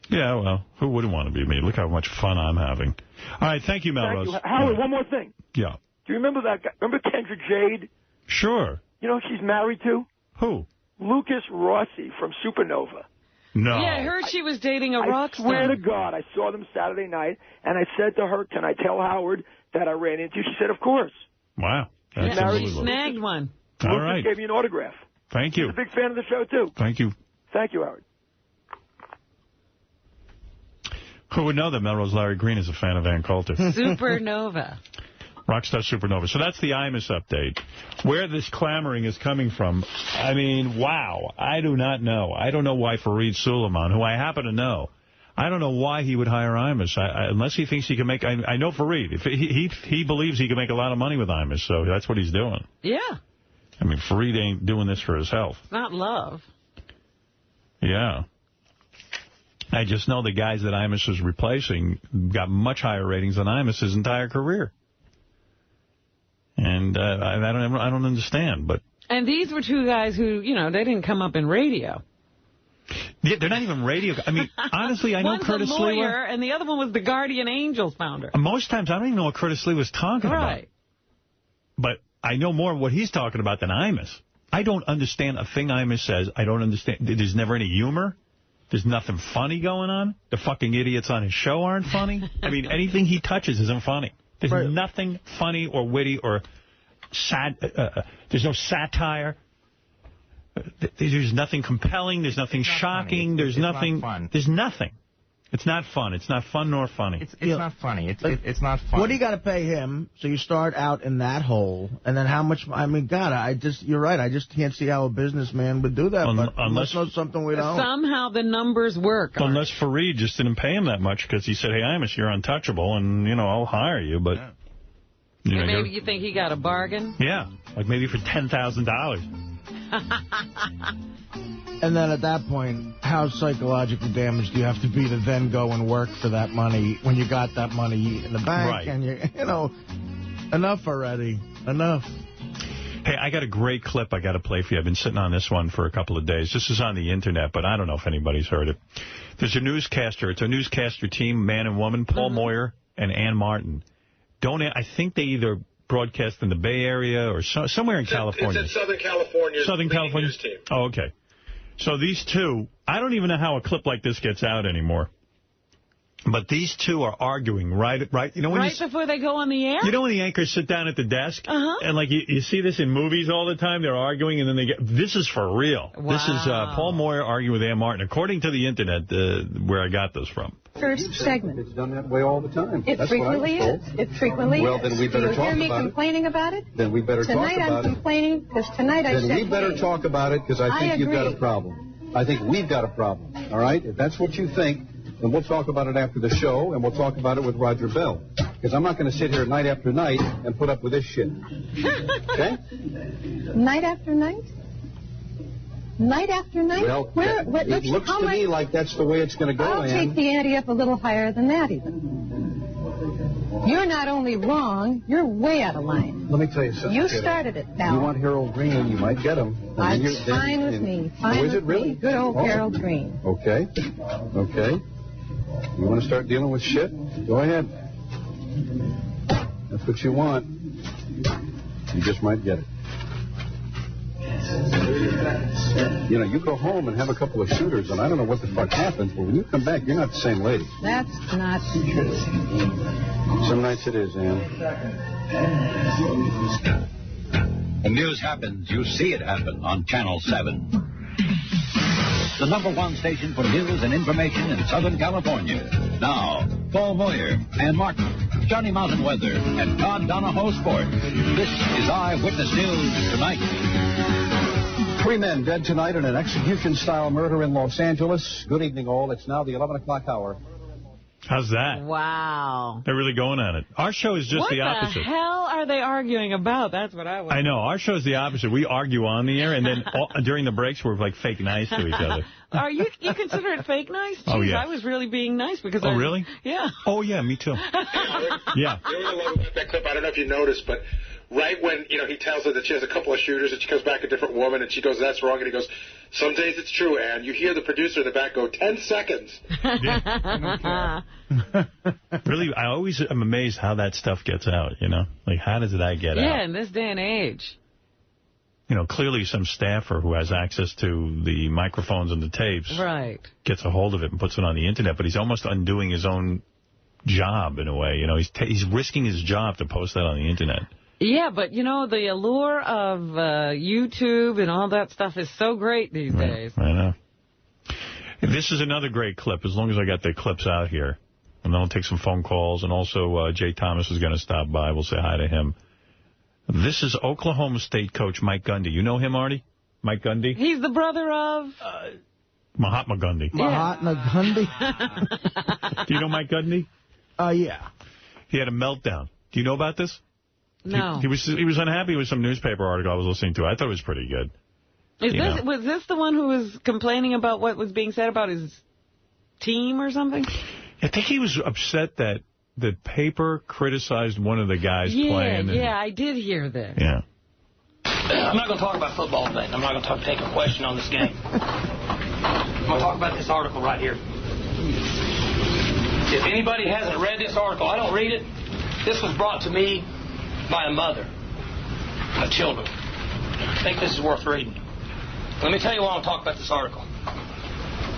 Yeah, well, who wouldn't want to be me? Look how much fun I'm having. All right, thank you, Melrose. Thank you. Howard, one more thing. Yeah. Do you remember that guy? Remember Kendra Jade? Sure. You know who she's married to? Who? Lucas Rossi from Supernova. No. Yeah, I heard she was dating a rock star. I swear to God, I saw them Saturday night, and I said to her, can I tell Howard that I ran into? She said, of course. Wow. That's she snagged one. All Lucas right. gave me an autograph. Thank you. He's a big fan of the show, too. Thank you. Thank you, Howard. Who would know that Melrose Larry Green is a fan of Ann Coulter? Supernova. Rockstar Supernova. So that's the Imus update. Where this clamoring is coming from, I mean, wow. I do not know. I don't know why Fareed Suleiman, who I happen to know, I don't know why he would hire Imus, unless he thinks he can make... I know Fareed. If he believes he can make a lot of money with Imus, so that's what he's doing. Yeah. I mean, Fareed ain't doing this for his health. It's not love. Yeah. I just know the guys that Imus is replacing got much higher ratings than Imus his entire career. And I don't understand, but... And these were two guys who, you know, they didn't come up in radio. Yeah, they're not even radio. I mean, honestly, I know Curtis Lee. One's a lawyer, and the other one was the Guardian Angels founder. Most times, I don't even know what Curtis Lee was talking about. But I know more of what he's talking about than Imus. I don't understand a thing Imus says. I don't understand. There's never any humor. There's nothing funny going on. The fucking idiots on his show aren't funny. I mean, anything he touches isn't funny. There's nothing funny or witty or sad. There's no satire. There's nothing compelling. There's nothing shocking. There's nothing. There's nothing. It's not fun. It's not fun nor funny. It's not funny. It's not fun. What do you got to pay him? So you start out in that hole, and then how much? I mean, God, you're right. I just can't see how a businessman would do that. Unless know something we don't. Somehow the numbers work. Unless Fareed just didn't pay him that much because he said, "Hey, Imus, you're untouchable, and I'll hire you." But maybe you think he got a bargain. Yeah, like maybe for $10,000. And then at that point, how psychologically damaged do you have to be to then go and work for that money when you got that money in the bank? Right. And enough already. Enough. Hey, I got a great clip I got to play for you. I've been sitting on this one for a couple of days. This is on the Internet, but I don't know if anybody's heard it. There's a newscaster. It's a newscaster team, man and woman, Paul Moyer and Ann Martin. I think they either broadcast in the Bay Area or somewhere in California. It's at Southern California. Southern California news team. Oh, okay. So these two, I don't even know how a clip like this gets out anymore. But these two are arguing, right? You know, when before they go on the air? You know when the anchors sit down at the desk? And, like, you see this in movies all the time? They're arguing, and then they get... This is for real. Wow. This is Paul Moyer arguing with Ann Martin, according to the Internet, where I got this from. First segment. It's done that way all the time. It frequently is. It frequently is. Well, then we better talk about it. Do you hear me complaining about it? Then we better talk about it. Tonight I'm complaining because tonight I said... Then we better talk about it because I think you've got a problem. I think we've got a problem, all right? If that's what you think, then we'll talk about it after the show, and we'll talk about it with Roger Bell. Because I'm not going to sit here night after night and put up with this shit. Okay? Night after night? Night after night? Well, it looks to me like that's the way it's going to go, I'll take the ante up a little higher than that, even. You're not only wrong, you're way out of line. Let me tell you something. You started it, pal. You want Harold Green, you might get him. It's fine with me. Fine is it really? Me. Good old Harold Green. Okay. Okay. You want to start dealing with shit? Go ahead. That's what you want. You just might get it. You go home and have a couple of shooters, and I don't know what the fuck happens, but when you come back, you're not the same lady. That's not true. Some nights it is, Ann. When news happens, you see it happen on Channel 7. The #1 station for news and information in Southern California. Now, Paul Moyer, Ann Martin, Johnny Mountain Weather, and Todd Donahoe Sport. This is Eyewitness News Tonight. 3 men dead tonight in an execution-style murder in Los Angeles. Good evening, all. It's now the 11 o'clock hour. How's that? Wow. They're really going on it. Our show is just the opposite. What the hell are they arguing about? That's what I want. I know. Our show is the opposite. We argue on the air, and then during the breaks, we're like fake nice to each other. Are you consider it fake nice? Jeez, Oh, yeah. I was really being nice because Oh, really? Yeah. Oh, yeah, me too. Yeah. You know what I love about that clip? I don't know if you noticed, but right when, he tells her that she has a couple of shooters and she comes back a different woman and she goes, that's wrong, and he goes, some days it's true, Ann. You hear the producer in the back go, 10 seconds. Really, I always am amazed how that stuff gets out, Like, how does that get out? Yeah, in this day and age. Clearly some staffer who has access to the microphones and the tapes gets a hold of it and puts it on the Internet, but he's almost undoing his own job in a way. He's risking his job to post that on the Internet. Yeah, but, the allure of YouTube and all that stuff is so great these days. I know. This is another great clip, as long as I got the clips out here. And then I'll take some phone calls, and also Jay Thomas is going to stop by. We'll say hi to him. This is Oklahoma State coach Mike Gundy. You know him, Artie? Mike Gundy? He's the brother of... Mahatma Gandhi. Mahatma Gandhi? Do you know Mike Gundy? Yeah. He had a meltdown. Do you know about this? No. He was unhappy with some newspaper article I was listening to. I thought it was pretty good. Was this the one who was complaining about what was being said about his team or something? I think he was upset that the paper criticized one of the guys playing. Yeah, I did hear that. Yeah. I'm not going to talk about football today. I'm not going to take a question on this game. I'm going to talk about this article right here. If anybody hasn't read this article, I don't read it. This was brought to me by a mother of children. I think this is worth reading. Let me tell you why I'm talking about this article.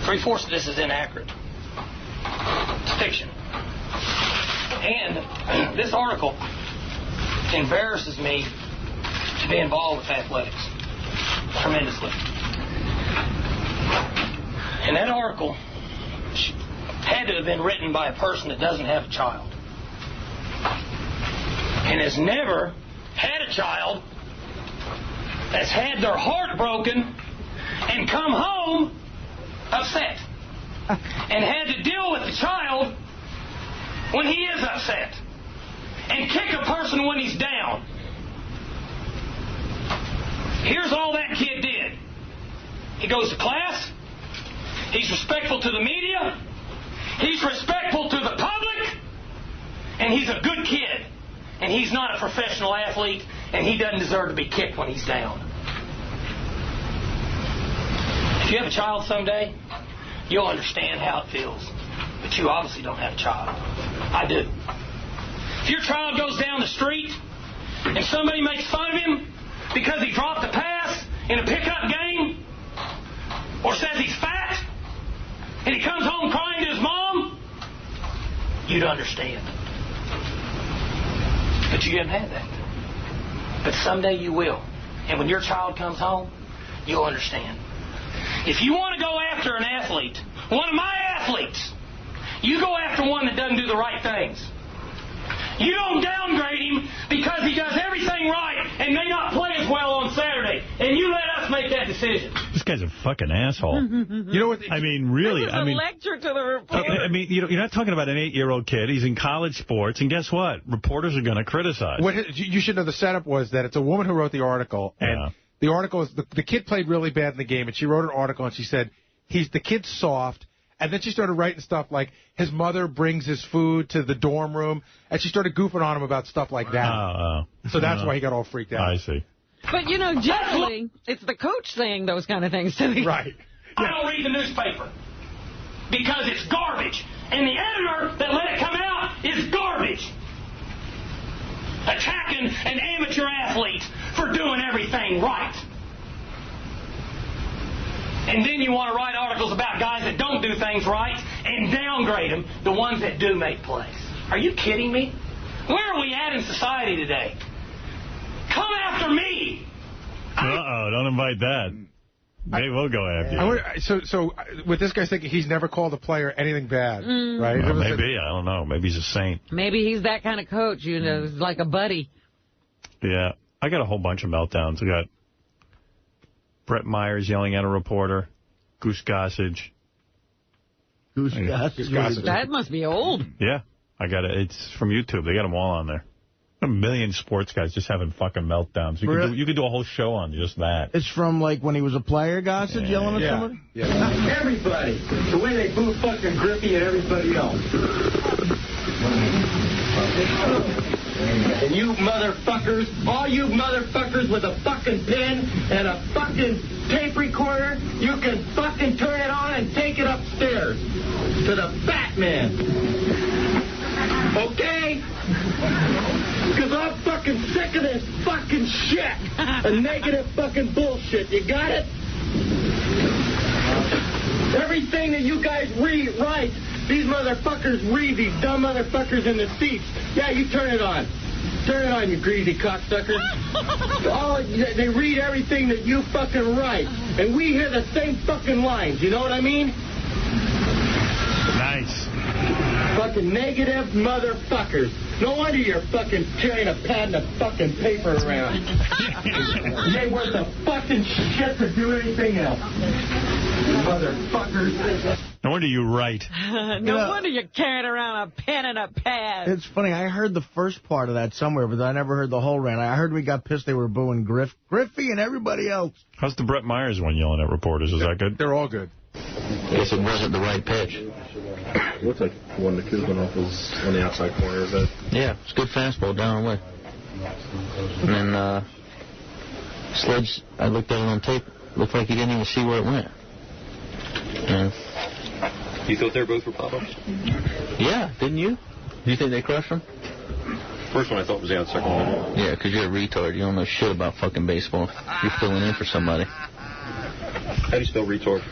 3/4 of this is inaccurate. It's fiction. And this article embarrasses me to be involved with athletics tremendously. And that article had to have been written by a person that doesn't have a child and has never had a child that's had their heart broken and come home upset and had to deal with the child when he is upset and kick a person when he's down. Here's all that kid did. He goes to class. He's respectful to the media. He's respectful to the public. And he's a good kid. And he's not a professional athlete. And he doesn't deserve to be kicked when he's down. If you have a child someday, you'll understand how it feels. But you obviously don't have a child. I do. If your child goes down the street and somebody makes fun of him because he dropped a pass in a pickup game, or says he's fat, and he comes home crying to his mom, you'd understand. But you haven't had that. But someday you will. And when your child comes home, you'll understand. If you want to go after an athlete, one of my athletes, you go after one that doesn't do the right things. You don't downgrade him because he does everything right and may not play as well on Saturday. And you let us make that decision. This guy's a fucking asshole. You know what? I mean, really. This was a lecture to the reporter. I mean, you're not talking about an 8-year-old kid. He's in college sports. And guess what? Reporters are going to criticize. What you should know, the setup was that it's a woman who wrote the article. And the article is the kid played really bad in the game. And she wrote an article and she said, the kid's soft. And then she started writing stuff like his mother brings his food to the dorm room. And she started goofing on him about stuff like that. So that's why he got all freaked out. I see. But, generally, it's the coach saying those kind of things to the... Right. I don't read the newspaper because it's garbage. And the editor that let it come out is garbage. Attacking an amateur athlete for doing everything right. And then you want to write articles about guys that don't do things right and downgrade them, the ones that do make plays. Are you kidding me? Where are we at in society today? Come after me! Uh-oh, don't invite that. They will go after you. So with this guy thinking he's never called a player anything bad, right? Well, maybe. I don't know. Maybe he's a saint. Maybe he's that kind of coach, like a buddy. Yeah. I got a whole bunch of meltdowns. I got Brett Myers yelling at a reporter. Goose Gossage. Goose Gossage. That must be old. Yeah. I got it. It's from YouTube. They got them all on there. A million sports guys just having fucking meltdowns. You could do a whole show on just that. It's from, like, when he was a player, Gossage, yelling at somebody? Yeah. Everybody. The way they boo fucking Griffey and everybody else. And you motherfuckers, all you motherfuckers with a fucking pen and a fucking tape recorder, you can fucking turn it on and take it upstairs to the fat man. Okay? Because I'm fucking sick of this fucking shit. A negative fucking bullshit. You got it? Everything that you guys write, these motherfuckers read, these dumb motherfuckers in the seats. Yeah, you turn it on. Turn it on, you greasy cocksuckers. They read everything that you fucking write. And we hear the same fucking lines. You know what I mean? Nice. Fucking negative motherfuckers. No wonder you're fucking carrying a pad and a fucking paper around. You ain't worth a fucking shit to do anything else. Motherfuckers. No wonder you write. No wonder you're carrying around a pen and a pad. It's funny. I heard the first part of that somewhere, but I never heard the whole rant. I heard we got pissed they were booing Griffey and everybody else. How's the Brett Myers one yelling at reporters? Is that good? They're all good. Guess it wasn't the right pitch. It looked like one the kid went off was on the outside corner of it. Yeah, it's a good fastball down the way. And then Sledge, I looked at it on tape, looked like he didn't even see where it went. You thought they were both for pop-ups? Yeah, didn't you? Do you think they crushed him? First one I thought was the outside corner. Yeah, because you're a retard. You don't know shit about fucking baseball. You're filling in for somebody. How do you spell retard?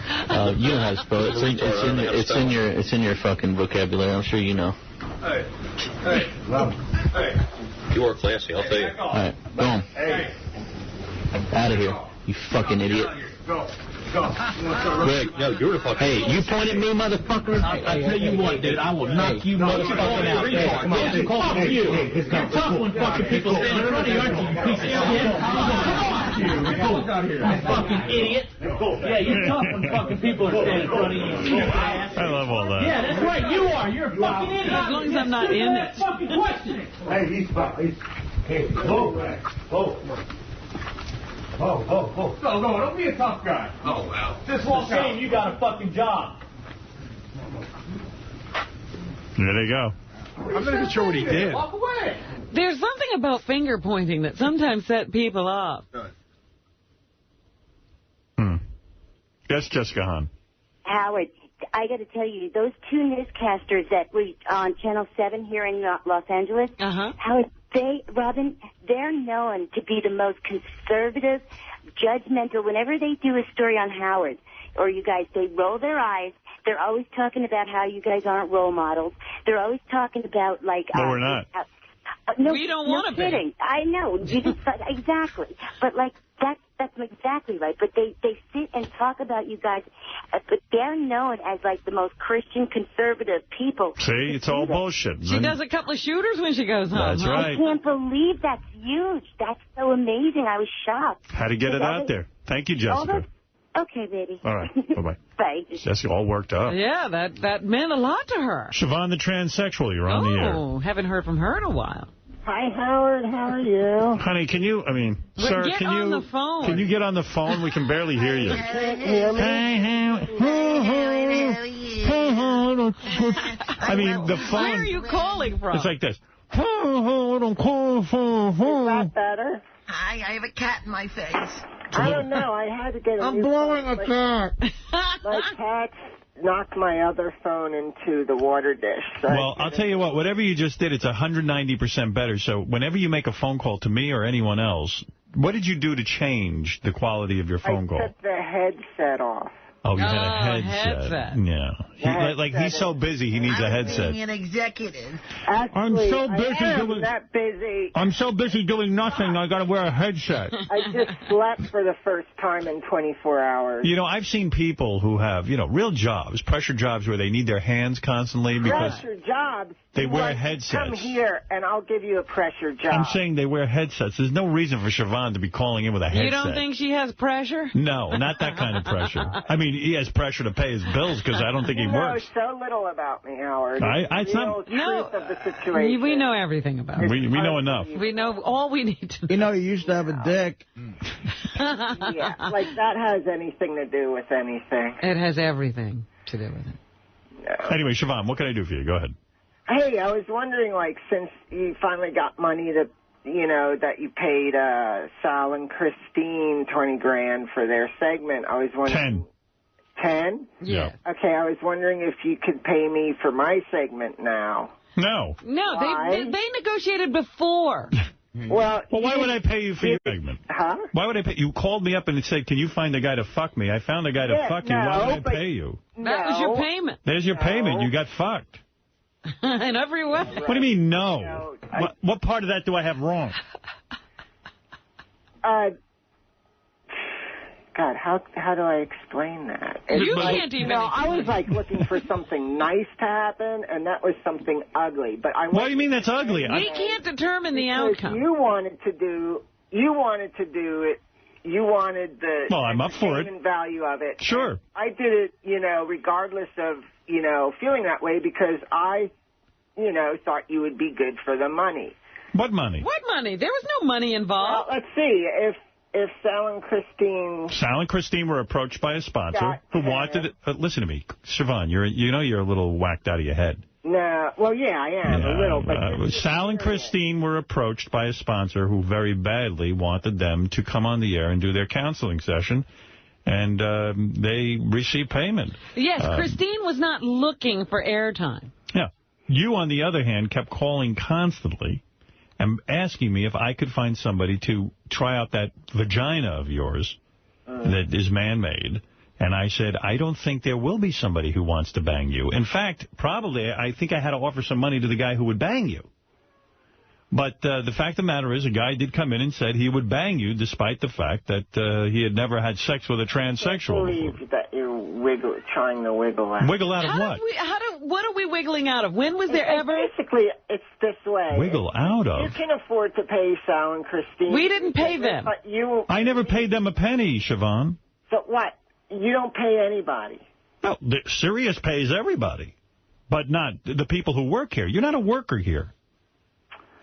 You know how to spell it. It's in your fucking vocabulary. I'm sure you know. Hey. You are classy, I'll tell you. All right, go on. Out of here, you fucking idiot. Go. Greg, no, you're the fucking... Hey, you point at me, motherfucker? I tell you what, dude, I will knock you motherfucking out. Come on, it's called you. You're tough when fucking people stand in front of you, aren't you, you piece of shit? You fucking idiot. Yeah, you're tough when fucking people are standing in front of you. I love all that. Yeah, that's right, you are. You're a fucking idiot. As long as I'm not in it. Fucking question. Hey, Oh, no, don't be a tough guy. Oh, well. This whole game, you got a fucking job. There they go. I'm not even sure what he did. Walk away. There's something about finger pointing that sometimes set people off. Yes, Jessica Hahn. Howard, I got to tell you, those two newscasters that were on Channel 7 here in Los Angeles, Howard, Robin, they're known to be the most conservative, judgmental. Whenever they do a story on Howard or you guys, they roll their eyes. They're always talking about how you guys aren't role models. They're always talking about, like... No, we're not. No, we don't want to be. Kidding. I know. You just, exactly. But, like, that's exactly right. But they sit and talk about you guys, but they're known as, like, the most Christian conservative people. See, it's all bullshit. She does a couple of shooters when she goes home. That's right. I can't believe that's huge. That's so amazing. I was shocked. How to get it out there. Thank you, Jessica. Okay, baby. All right. Bye-bye. Bye. Jessica all worked up. Yeah, that meant a lot to her. Siobhan the transsexual, you're on the air. Oh, haven't heard from her in a while. Hi, Howard. How are you? Honey, can you, sir, get on the phone. Can you get on the phone? We can barely hear you. Hear me? I mean, the phone. Where are you calling from? It's like this. Is that better? Hi, I have a cat in my face. I don't know. I had to get a new blowing a cat. My cat knocked my other phone into the water dish. So well, I'll tell you what. Whatever you just did, it's 190% better. So whenever you make a phone call to me or anyone else, what did you do to change the quality of your phone call? I took the headset off. Oh, you had a headset. Yeah. He's so busy, he needs a headset. Being an executive. Actually, I'm so busy doing nothing, I got to wear a headset. I just slept for the first time in 24 hours. You know, I've seen people who have, real jobs, pressure jobs where they need their hands constantly because... Pressure jobs? They wear Come headsets. here, and I'll give you a pressure job. I'm saying they wear headsets. There's no reason for Siobhan to be calling in with a headset. You don't think she has pressure? No, not that kind of pressure. I mean, he has pressure to pay his bills because I don't think he works. You know so little about me, Howard. It's not truth of the situation. We know everything about it. We know enough. We know all we need to know. You know, he used to have a dick. Yeah, like that has anything to do with anything. It has everything to do with it. No. Anyway, Siobhan, what can I do for you? Go ahead. Hey, I was wondering, like, since you finally got money to, that you paid Sal and Christine $20,000 for their segment, I was wondering... 10? Yeah. Okay, I was wondering if you could pay me for my segment now. No. No, they negotiated before. Well, why would I pay you for your segment? Huh? Why would I pay? You called me up and said, can you find a guy to fuck me? I found a guy to fuck you. Why would I pay you? That was your payment. There's your payment. You got fucked. In every way. What do you mean, no? What part of that do I have wrong? God, how do I explain that? You can't even. I was like looking for something nice to happen, and that was something ugly. But what do you mean that's ugly? We can't determine the outcome. You wanted to do it. You wanted the I'm up for it. Value of it. Sure. I did it, regardless of feeling that way because I, thought you would be good for the money. What money? What money? There was no money involved. Well, let's see if Sal and Christine were approached by a sponsor who wanted it. Listen to me, Siobhan. You're a little whacked out of your head. No, well, yeah, I am a little. But Sal and Christine were approached by a sponsor who very badly wanted them to come on the air and do their counseling session, and they received payment. Yes, Christine was not looking for airtime. Yeah. You, on the other hand, kept calling constantly and asking me if I could find somebody to try out that vagina of yours that is man-made. And I said, I don't think there will be somebody who wants to bang you. In fact, probably, I think I had to offer some money to the guy who would bang you. But the fact of the matter is, a guy did come in and said he would bang you, despite the fact that he had never had sex with a transsexual. I believe that you're trying to wiggle out. Wiggle out of what? What are we wiggling out of? When was there ever? Basically, it's this way. Wiggle out of? You can afford to pay Sal and Christine. We didn't pay them. But I never paid them a penny, Siobhan. So what? You don't pay anybody. No, Sirius pays everybody, but not the people who work here. You're not a worker here.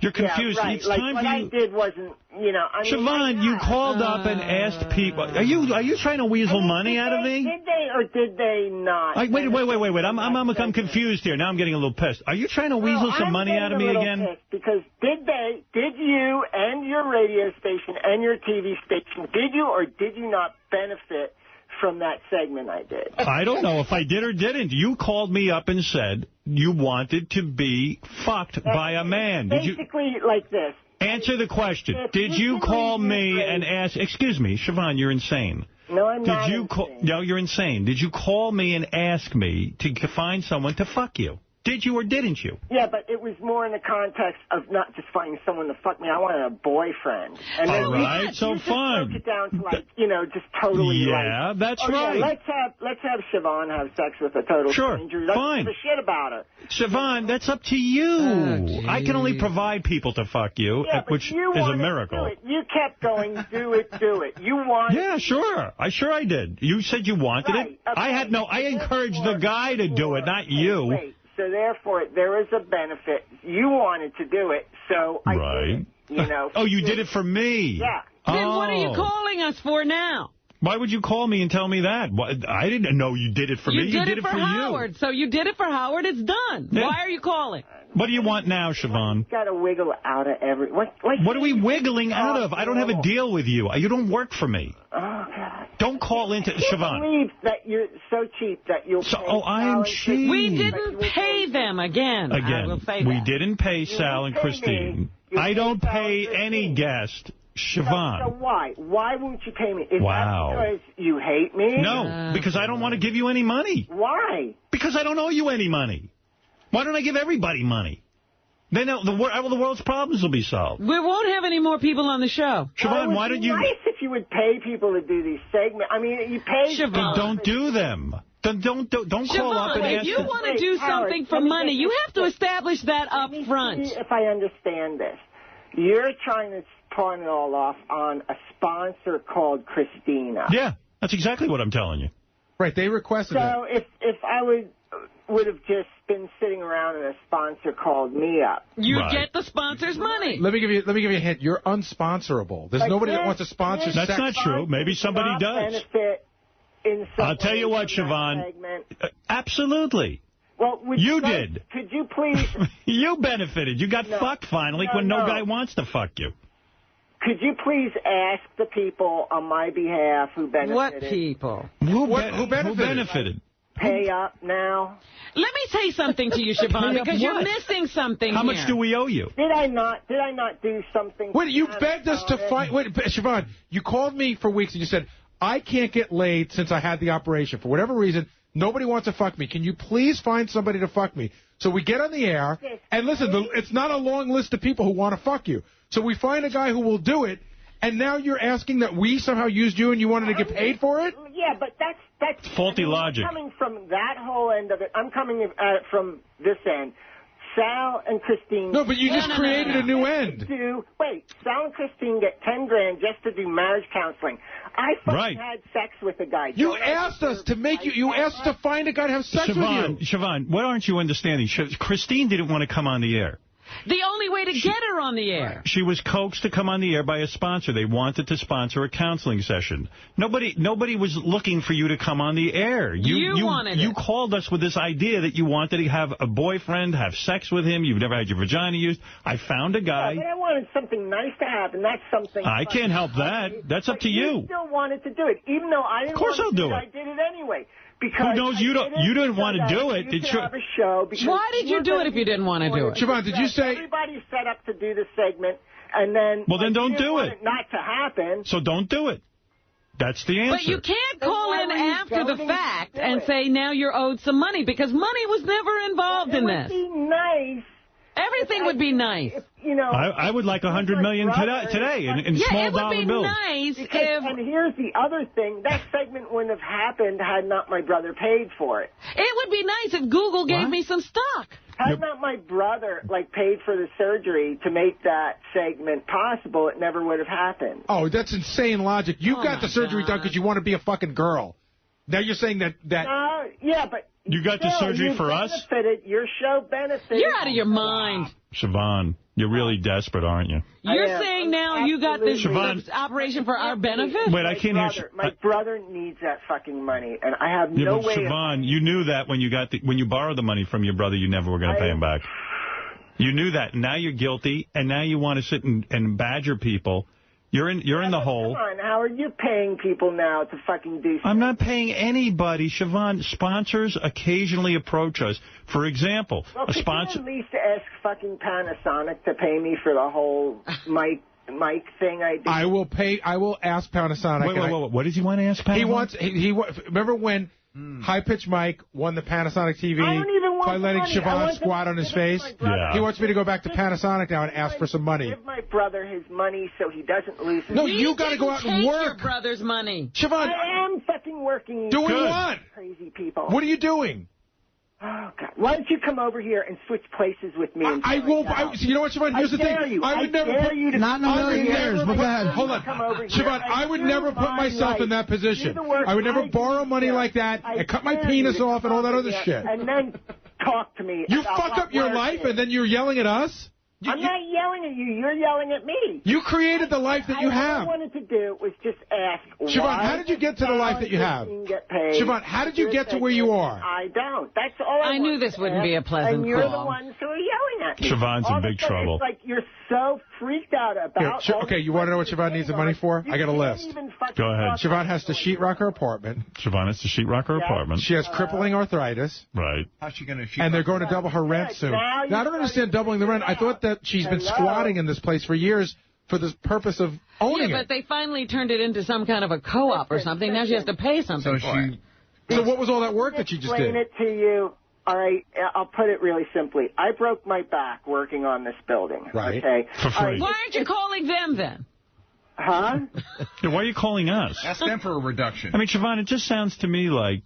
You're confused. Yeah, right. It's like time what for I you. did wasn't, Siobhan, you called up and asked people. Are you trying to weasel money out of me? Did they or did they not? Wait. I'm confused here. Now I'm getting a little pissed. Are you trying to weasel some money out of me again? Because did you and your radio station and your TV station, did you or did you not benefit from that segment I did? I don't know if I did or didn't. You called me up and said you wanted to be fucked by a man. Basically like this. Answer the question. Did you call me and ask... Excuse me, Siobhan, you're insane. No, I'm not insane. No, you're insane. Did you call me and ask me to find someone to fuck you? Did you or didn't you? Yeah, but it was more in the context of not just finding someone to fuck me. I wanted a boyfriend. And all right, so fine. Broke it down to like, just totally. Yeah, that's right. Yeah, let's have Siobhan have sex with a total stranger. Let's fine. give a shit about her. Siobhan, that's up to you. I can only provide people to fuck you, which is a miracle. Do it. You kept going, do it. You wanted. Yeah, sure. I did. You said you wanted it. Okay. I encouraged the guy to do it, not you. Wait. So therefore, there is a benefit. You wanted to do it, so I did it, Oh, you did it for me. Yeah. Then what are you calling us for now? Why would you call me and tell me that? I didn't know you did it for me. You did it for Howard. So you did it for Howard. It's done. Yeah. Why are you calling? What do you want now, Siobhan? You got to wiggle out of every... What are we wiggling out of? I don't have a deal with you. You don't work for me. Oh, God. Don't call into... Siobhan. I can't believe that you're so cheap that you'll pay I'm cheap. We didn't pay them again. I will say we that. didn't pay Sal and Christine. I don't pay any guest. Siobhan. So why? Why won't you pay me? Is that because you hate me? No, because I don't want to give you any money. Why? Because I don't owe you any money. Why don't I give everybody money? Then the world's problems will be solved. We won't have any more people on the show. Siobhan, why don't you... It would be nice if you would pay people to do these segments. I mean, you pay... Siobhan. Don't do them. Then don't call up and ask. If you want to do something for money, you have to establish that up front. See if I understand this. You're trying to pawn it all off on a sponsor called Christina. Yeah, that's exactly what I'm telling you. Right, they requested it. So if I would have just been sitting around and a sponsor called me up, you get the sponsor's money. Let me give you a hint. You're unsponsorable. There's nobody that wants to sponsor sex. That's not true. Maybe somebody does. I'll tell you what, Siobhan. Absolutely. Well, you did. Could you please? You benefited. You got fucked finally when no guy wants to fuck you. Could you please ask the people on my behalf who benefited? What people? Who benefited? Pay up now. Let me say something to you, Siobhan, because you're missing something How much do we owe you? Did I not do something? Wait, you begged us to fight. Wait, Siobhan, you called me for weeks and you said, I can't get laid since I had the operation. For whatever reason, nobody wants to fuck me. Can you please find somebody to fuck me? So we get on the air, and listen, it's not a long list of people who want to fuck you. So we find a guy who will do it, and now you're asking that we somehow used you and you wanted to get paid for it? Yeah, but that's faulty logic. I'm coming from that whole end of it. I'm coming at it from this end. Sal and Christine... No, but you just created a new end. Wait, Sal and Christine get $10,000 just to do marriage counseling. I fucking had sex with a guy. You asked us to make you... You asked to find a guy to have sex with you. Siobhan, what aren't you understanding? Christine didn't want to come on the air. The only way to get her on the air. She was coaxed to come on the air by a sponsor. They wanted to sponsor a counseling session. Nobody was looking for you to come on the air. You wanted it. You called us with this idea that you wanted to have a boyfriend, have sex with him. You've never had your vagina used. I found a guy. Yeah, but I wanted something nice to happen. That's something... I can't help that. That's up to you. You still wanted to do it, even though I didn't Of course I'll do it. I did it anyway. Because who knows? You didn't want to do it. Why did you do it if you didn't want to do it? Siobhan, did you say... Everybody set up to do the segment, and then... Well, then don't do it. Not to happen. So don't do it. That's the answer. But you can't call in after the fact and say now you're owed some money, because money was never involved in this. It would be nice. Everything would be nice. I would like $100 million today in small dollar bills. Nice if... And here's the other thing. That segment wouldn't have happened had not my brother paid for it. It would be nice if Google gave me some stock. Had not my brother paid for the surgery to make that segment possible, it never would have happened. Oh, that's insane logic. You got the surgery done because you want to be a fucking girl. Now you're saying that... yeah, but... You got the surgery for us? Your show benefited. You're out of your mind. Siobhan, you're really desperate, aren't you? You're saying now you got this operation for our benefit? Wait, I can't hear... My brother needs that fucking money, and I have no way Siobhan, you knew that when you borrowed the money from your brother, you never were going to pay him back. You knew that. Now you're guilty, and now you want to sit and badger people. You're in the hole. Come on, Howard, you're paying people now to fucking do something. I'm not paying anybody. Siobhan, sponsors occasionally approach us. For example, a sponsor... Could you at least ask fucking Panasonic to pay me for the whole mic thing I did? I will ask Panasonic. Wait. What does he want to ask Panasonic? Remember when High Pitch Mike won the Panasonic TV by letting Siobhan squat on his face? Yeah. He wants me to go back to Panasonic now and ask for some money. Give my brother his money so he doesn't lose his... No, you got to go out and work. Your brother's money. Siobhan, I am fucking working. Doing what? Crazy people. What are you doing? Oh, God. Why don't you come over here and switch places with me? I will. You know what, Siobhan? Here's the thing. I would never put you to... Not in a million years. But go ahead. Hold on. Siobhan, I would never put myself in that position. I would never borrow money like that and cut my penis off and all that other shit. And then talk to me. You fuck up your life and then you're yelling at us? I'm not yelling at you. You're yelling at me. You created the life that you have. All I wanted to do was just ask. Siobhan, how did you get to the life that you have? Siobhan, how did you get to where you are? I don't. That's all I knew this wouldn't be a pleasant call. And you're call. the ones who are yelling at me. Siobhan's in big trouble. It's like you're so freaked out about... Okay, you want to know what Siobhan needs the money for? I got a list. Go ahead. Siobhan has to sheetrock her apartment. Siobhan has to sheetrock her apartment. She has crippling arthritis. Right. How's she going to sheetrock? And they're going to double her rent soon. Now, I don't understand doubling the rent. I thought that she's been squatting in this place for years for the purpose of owning it. Yeah, but they finally turned it into some kind of a co-op or something. Now she has to pay something for it. So what was all that work that she just did? Explain it to you. All right, I'll put it really simply. I broke my back working on this building. Right. Okay. For free. Why aren't you calling them then? Huh? Yeah, why are you calling us? Ask them for a reduction. I mean, Siobhan, it just sounds to me like,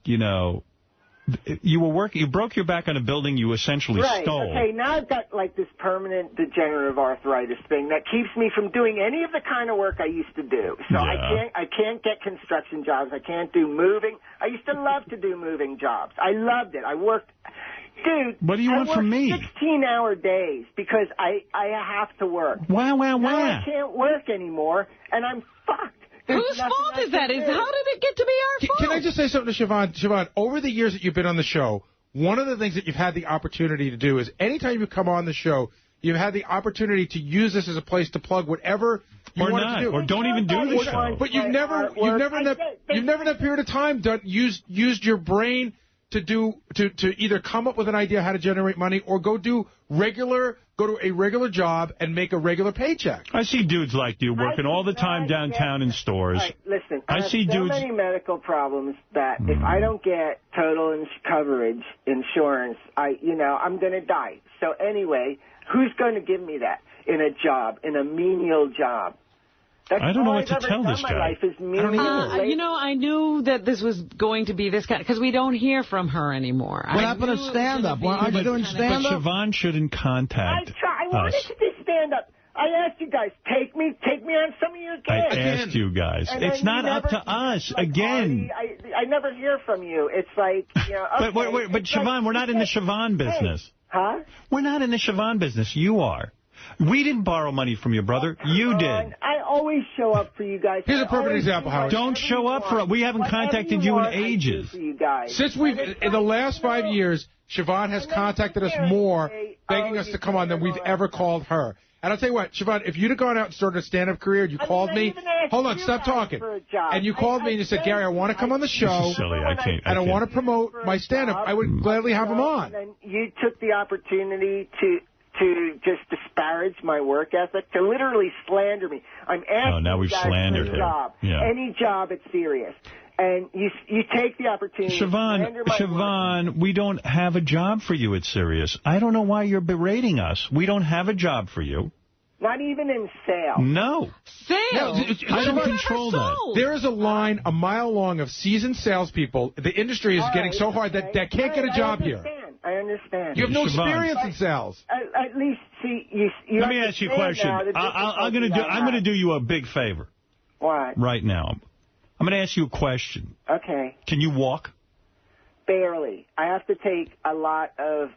You were working. You broke your back on a building you essentially stole. Okay, now I've got like this permanent degenerative arthritis thing that keeps me from doing any of the kind of work I used to do. So I can't get construction jobs. I can't do moving. I used to love to do moving jobs. I loved it. I worked. Dude, what do you want from me? 16-hour days because I have to work. Wow. Now I can't work anymore, and I'm fucked. Whose fault is that? How did it get to be our fault? Can I just say something to Siobhan? Siobhan, over the years that you've been on the show, one of the things that you've had the opportunity to do is anytime you come on the show, you've had the opportunity to use this as a place to plug whatever you want to do. Or don't even do the show. But you've never in that period of time used your brain to either come up with an idea how to generate money or go to a regular job and make a regular paycheck. I see dudes like you working all the time downtown in stores. Right, listen, I see have so many medical problems that if I don't get total coverage insurance, I'm going to die. So anyway, who's going to give me that in a job, in a menial job? I don't know what to tell this guy. I knew that this was going to be this kind, because we don't hear from her anymore. What happened to stand-up? Aren't you doing stand-up? But Siobhan shouldn't contact us. I wanted to do stand-up. I asked you guys, take me on some of your gigs. I asked you guys. It's not up to us. Again. I never hear from you. It's like, okay. But Siobhan, we're not in the Siobhan business. Huh? We're not in the Siobhan business. You are. We didn't borrow money from your brother. You did. I always show up for you guys. Here's a perfect example, Howard. Don't show up for us. We haven't contacted you in ages. Since in the last 5 years, Siobhan has contacted us more, begging us to come on than we've ever called her. And I'll tell you what, Siobhan, if you'd have gone out and started a stand-up career, you called me. Hold on, stop talking. And you called me and you said, Gary, I want to come on the show. This is silly. I can't. And I want to promote my stand-up. I would gladly have him on. And you took the opportunity to just disparage my work ethic, to literally slander me. I'm asking now we've you guys slandered for a job. Yeah. Any job at Sirius. And you take the opportunity to slander my Siobhan, we don't have a job for you at Sirius. I don't know why you're berating us. We don't have a job for you. Not even in sales. No. Sales? I don't control that. There is a line a mile long of seasoned salespeople. The industry is getting so hard that can't get a job here. I understand. You have no experience in sales. At least, see, you let me ask you a question. I'm going to do you a big favor. What? Right now. I'm going to ask you a question. Okay. Can you walk? Barely. I have to take a lot of...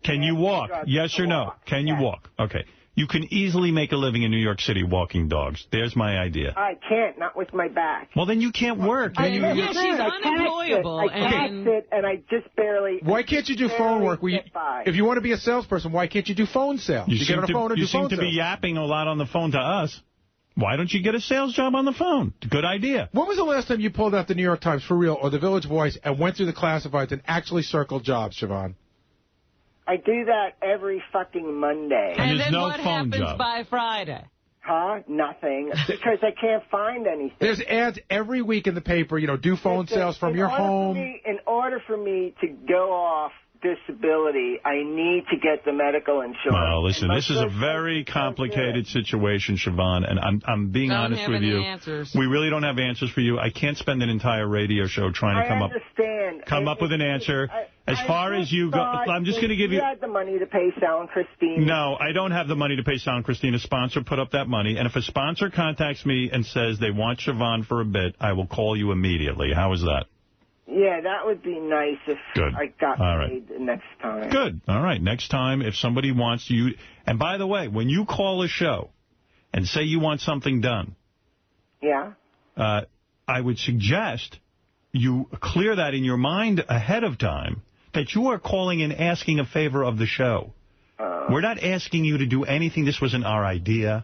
Can you walk? Yes or no? Can you walk? Okay. You can easily make a living in New York City walking dogs. There's my idea. I can't, not with my back. Well, then you can't work. She's unemployable. I can't sit, and I just barely... Why can't you do phone work? If you want to be a salesperson, why can't you do phone sales? You get on a phone and do phone sales. You seem to be yapping a lot on the phone to us. Why don't you get a sales job on the phone? Good idea. When was the last time you pulled out the New York Times for real or the Village Voice and went through the classifieds and actually circled jobs, Siobhan? I do that every fucking Monday. And there's then no what phone happens job. by Friday? Huh? Nothing. Because I can't find anything. There's ads every week in the paper, do phone sales from your home. In order for me to go off disability, I need to get the medical insurance. Well, listen, this is a very complicated situation, Siobhan, and I'm being honest with you. Answers. We really don't have answers for you. I can't spend an entire radio show trying to come up with an answer. As far as you go, I'm just going to give you... You had the money to pay Sal and Christine. No, I don't have the money to pay Sal and Christine. A sponsor put up that money, and if a sponsor contacts me and says they want Siobhan for a bit, I will call you immediately. How is that? Yeah, that would be nice if I got paid the next time. Good. All right. Next time, if somebody wants you... And by the way, when you call a show and say you want something done... Yeah? I would suggest you clear that in your mind ahead of time, that you are calling and asking a favor of the show. We're not asking you to do anything. This wasn't our idea.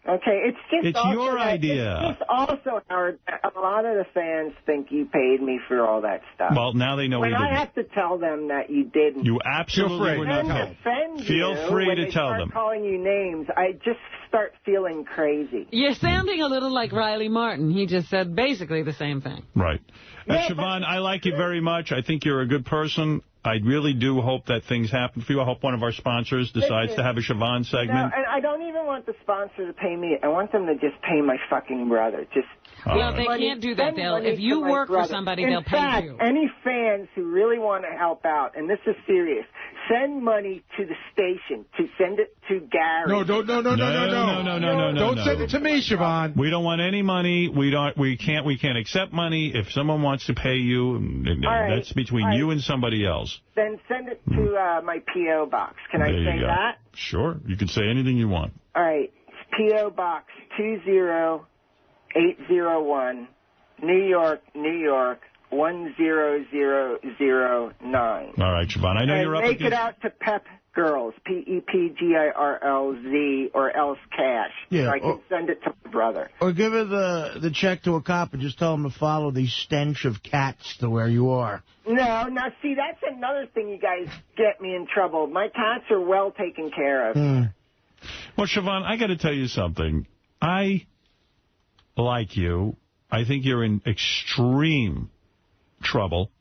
Okay, it's your idea. It's just also, Howard, a lot of the fans think you paid me for all that stuff. Well, now they know we didn't. When I have to tell them that you didn't. You absolutely were not paid. Feel free to tell them. When they start calling you names, I just start feeling crazy. You're sounding a little like Riley Martin. He just said basically the same thing. Right. Siobhan, I like you very much. I think you're a good person. I really do hope that things happen for you. I hope one of our sponsors decides to have a Siobhan segment. No, and I don't even want the sponsor to pay me. I want them to just pay my fucking brother. Just well, they can't do that. If you work for somebody, they'll pay you. Any fans who really want to help out, and this is serious, send money to the station. To send it to Gary. No. Don't send it to me, Siobhan. We don't want any money. We can't accept money. If someone wants to pay you, that's between you and somebody else. Then send it to my P.O. box. Can I say that? Sure. You can say anything you want. All right. P.O. Box 20801, New York, New York, 10009. All right, Siobhan. I know you're up against... Make it out to Pep Girls, PEPGIRLZ, or else cash. Yeah, so I can send it to my brother. Or give her the check to a cop and just tell him to follow the stench of cats to where you are. No, now see, that's another thing you guys get me in trouble. My cats are well taken care of. Well, Siobhan, I got to tell you something. I like you. I think you're in extreme trouble.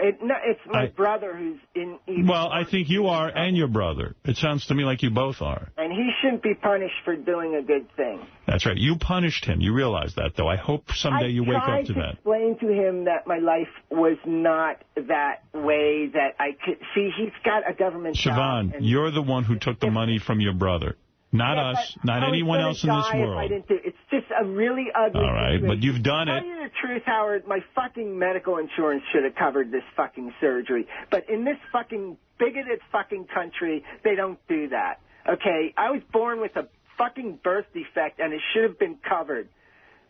It's my brother who's in... Well, I think you are, and your brother. It sounds to me like you both are. And he shouldn't be punished for doing a good thing. That's right. You punished him. You realize that, though. I hope someday you wake up to that. I tried to explain to him that my life was not that way, that I could... See, he's got a government job. Siobhan, you're the one who took the money from your brother. Not us, not anyone else in this world. It's just a really ugly All right, but you've done it. To tell you the truth, Howard, my fucking medical insurance should have covered this fucking surgery. But in this fucking bigoted fucking country, they don't do that. Okay? I was born with a fucking birth defect, and it should have been covered.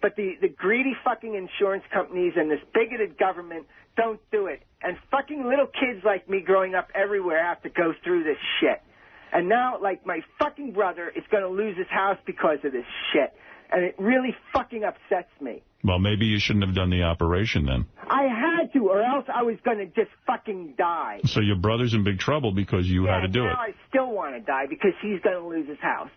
But the greedy fucking insurance companies and this bigoted government don't do it. And fucking little kids like me growing up everywhere have to go through this shit. And now, like, my fucking brother is going to lose his house because of this shit. And it really fucking upsets me. Well, maybe you shouldn't have done the operation then. I had to, or else I was going to just fucking die. So your brother's in big trouble because you had to do it. Now I still want to die because he's going to lose his house.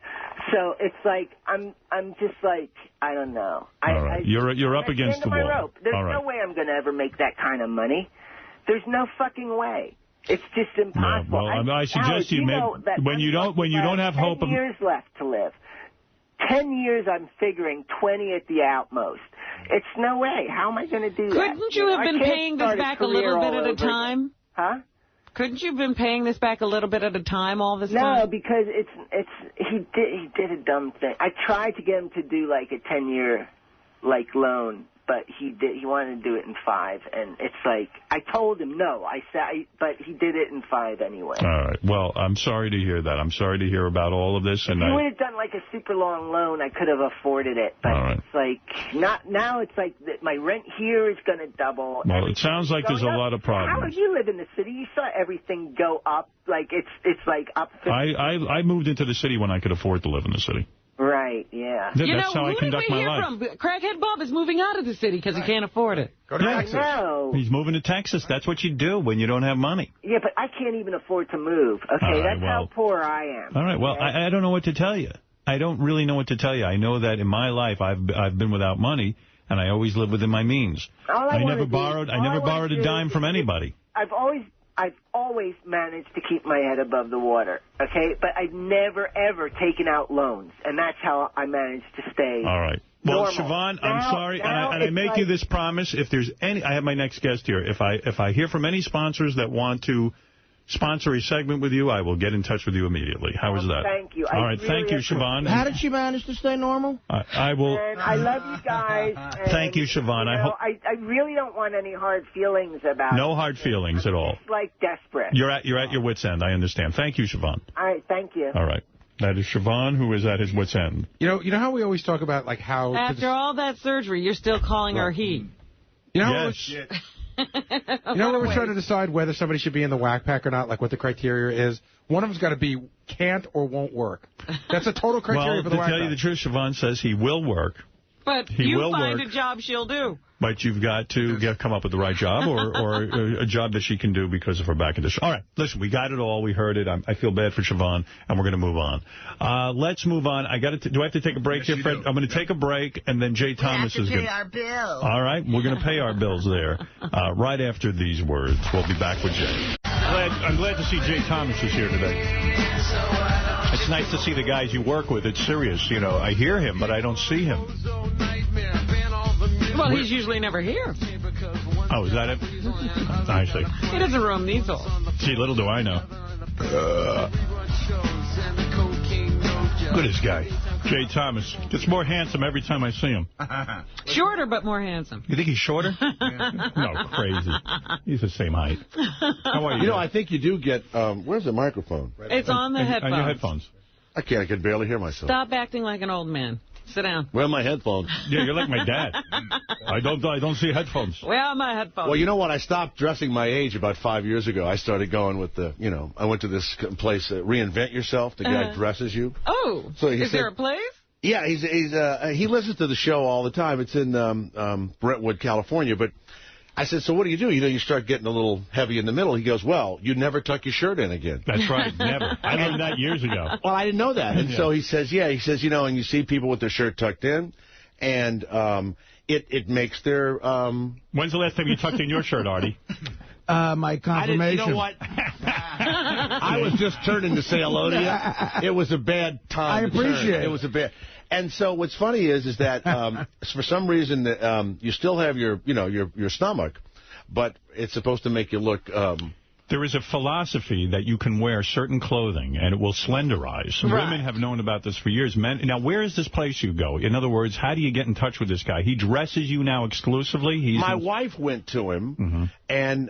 So it's like, I'm just like, I don't know. All right. You're up against the wall. Rope. There's no way I'm going to ever make that kind of money. There's no fucking way. It's just impossible. No, well, I suggest when you don't have hope. 10 years left to live. 10 years, I'm figuring 20 at the outmost. It's no way. How am I going to do that? Couldn't you have been paying this back a little bit at a time? Huh? Couldn't you have been paying this back a little bit at a time all this time? No, because he did a dumb thing. I tried to get him to do like a 10-year loan. But he wanted to do it in 5, and it's like, I told him no. But he did it in 5 anyway. All right. Well, I'm sorry to hear that. I'm sorry to hear about all of this. If he would have done like a super long loan, I could have afforded it. But it's like, now it's like my rent here is going to double. Well, it sounds like there's a lot of problems. How would you live in the city? You saw everything go up. Like, it's like up. I moved into the city when I could afford to live in the city. Right, yeah. That's how I conduct my life. From? Crackhead Bob is moving out of the city because he can't afford it. Go to Texas. He's moving to Texas. That's what you do when you don't have money. Yeah, but I can't even afford to move. Okay, that's how poor I am. All right, well, I don't know what to tell you. I don't really know what to tell you. I know that in my life I've been without money, and I always lived within my means. I never borrowed a dime from anybody. I've always managed to keep my head above the water, okay? But I've never, ever taken out loans, and that's how I managed to stay All right. Well, normal. Siobhan, I'm sorry, and I make you this promise. If there's any, I have my next guest here. If I hear from any sponsors that want to sponsor a segment with you, I will get in touch with you immediately. How is that? Thank you. All right, thank you, Siobhan. How did she manage to stay normal? I will. And I love you guys. Thank you, Siobhan. I really don't want any hard feelings about it. No hard feelings at all. It's like desperate. You're at your wit's end. I understand. Thank you, Siobhan. All right, thank you. All right. That is Siobhan, who is at his wit's end. You know how we always talk about like how after all that surgery, you're still calling her he. Yes. You know when we're trying to decide whether somebody should be in the whack pack or not, like what the criteria is? One of them's got to be can't or won't work. That's a total criteria for the whack pack. Well, to tell you the truth, Siobhan says he will work. But you find a job she'll do. But you've got to come up with the right job or a job that she can do because of her back condition. All right, listen, we got it all. We heard it. I feel bad for Siobhan, and we're going to move on. Let's move on. Do I have to take a break here, Fred? I'm going to take a break, and then Jay Thomas is going to pay our bills. All right, we're going to pay our bills there right after these words. We'll be back with Jay. I'm glad to see Jay Thomas is here today. It's nice to see the guys you work with. It's serious. You know, I hear him, but I don't see him. Well, he's usually never here. Oh, is that it? I see. He doesn't roam these halls. See, little do I know. Look at this guy. Jay Thomas. Gets more handsome every time I see him. Shorter, but more handsome. You think he's shorter? No, crazy. He's the same height. How are you? You know, I think you do get... where's the microphone? It's on the headphones. On your headphones. I can barely hear myself. Stop acting like an old man. Sit down. Where are my headphones? Yeah, you're like my dad. I don't see headphones. Where are my headphones? Well, you know what? I stopped dressing my age about 5 years ago. I started going with the, you know, I went to this place, Reinvent Yourself. The guy dresses you. Oh, so is there a place? Yeah, he listens to the show all the time. It's in Brentwood, California. But I said, so what do? You know, you start getting a little heavy in the middle. He goes, well, you never tuck your shirt in again. That's right, never. I learned that years ago. Well, I didn't know that. And so he says, you know, and you see people with their shirt tucked in, and it makes their... When's the last time you tucked in your shirt, Artie? My confirmation. You know what? I was just turning to say hello to you. It was a bad time. I appreciate it. It was a bad... And so what's funny is that for some reason you still have your stomach, but it's supposed to make you look... There is a philosophy that you can wear certain clothing and it will slenderize. Right. Women have known about this for years. Men, now, where is this place you go? In other words, how do you get in touch with this guy? He dresses you now exclusively? My wife went to him, and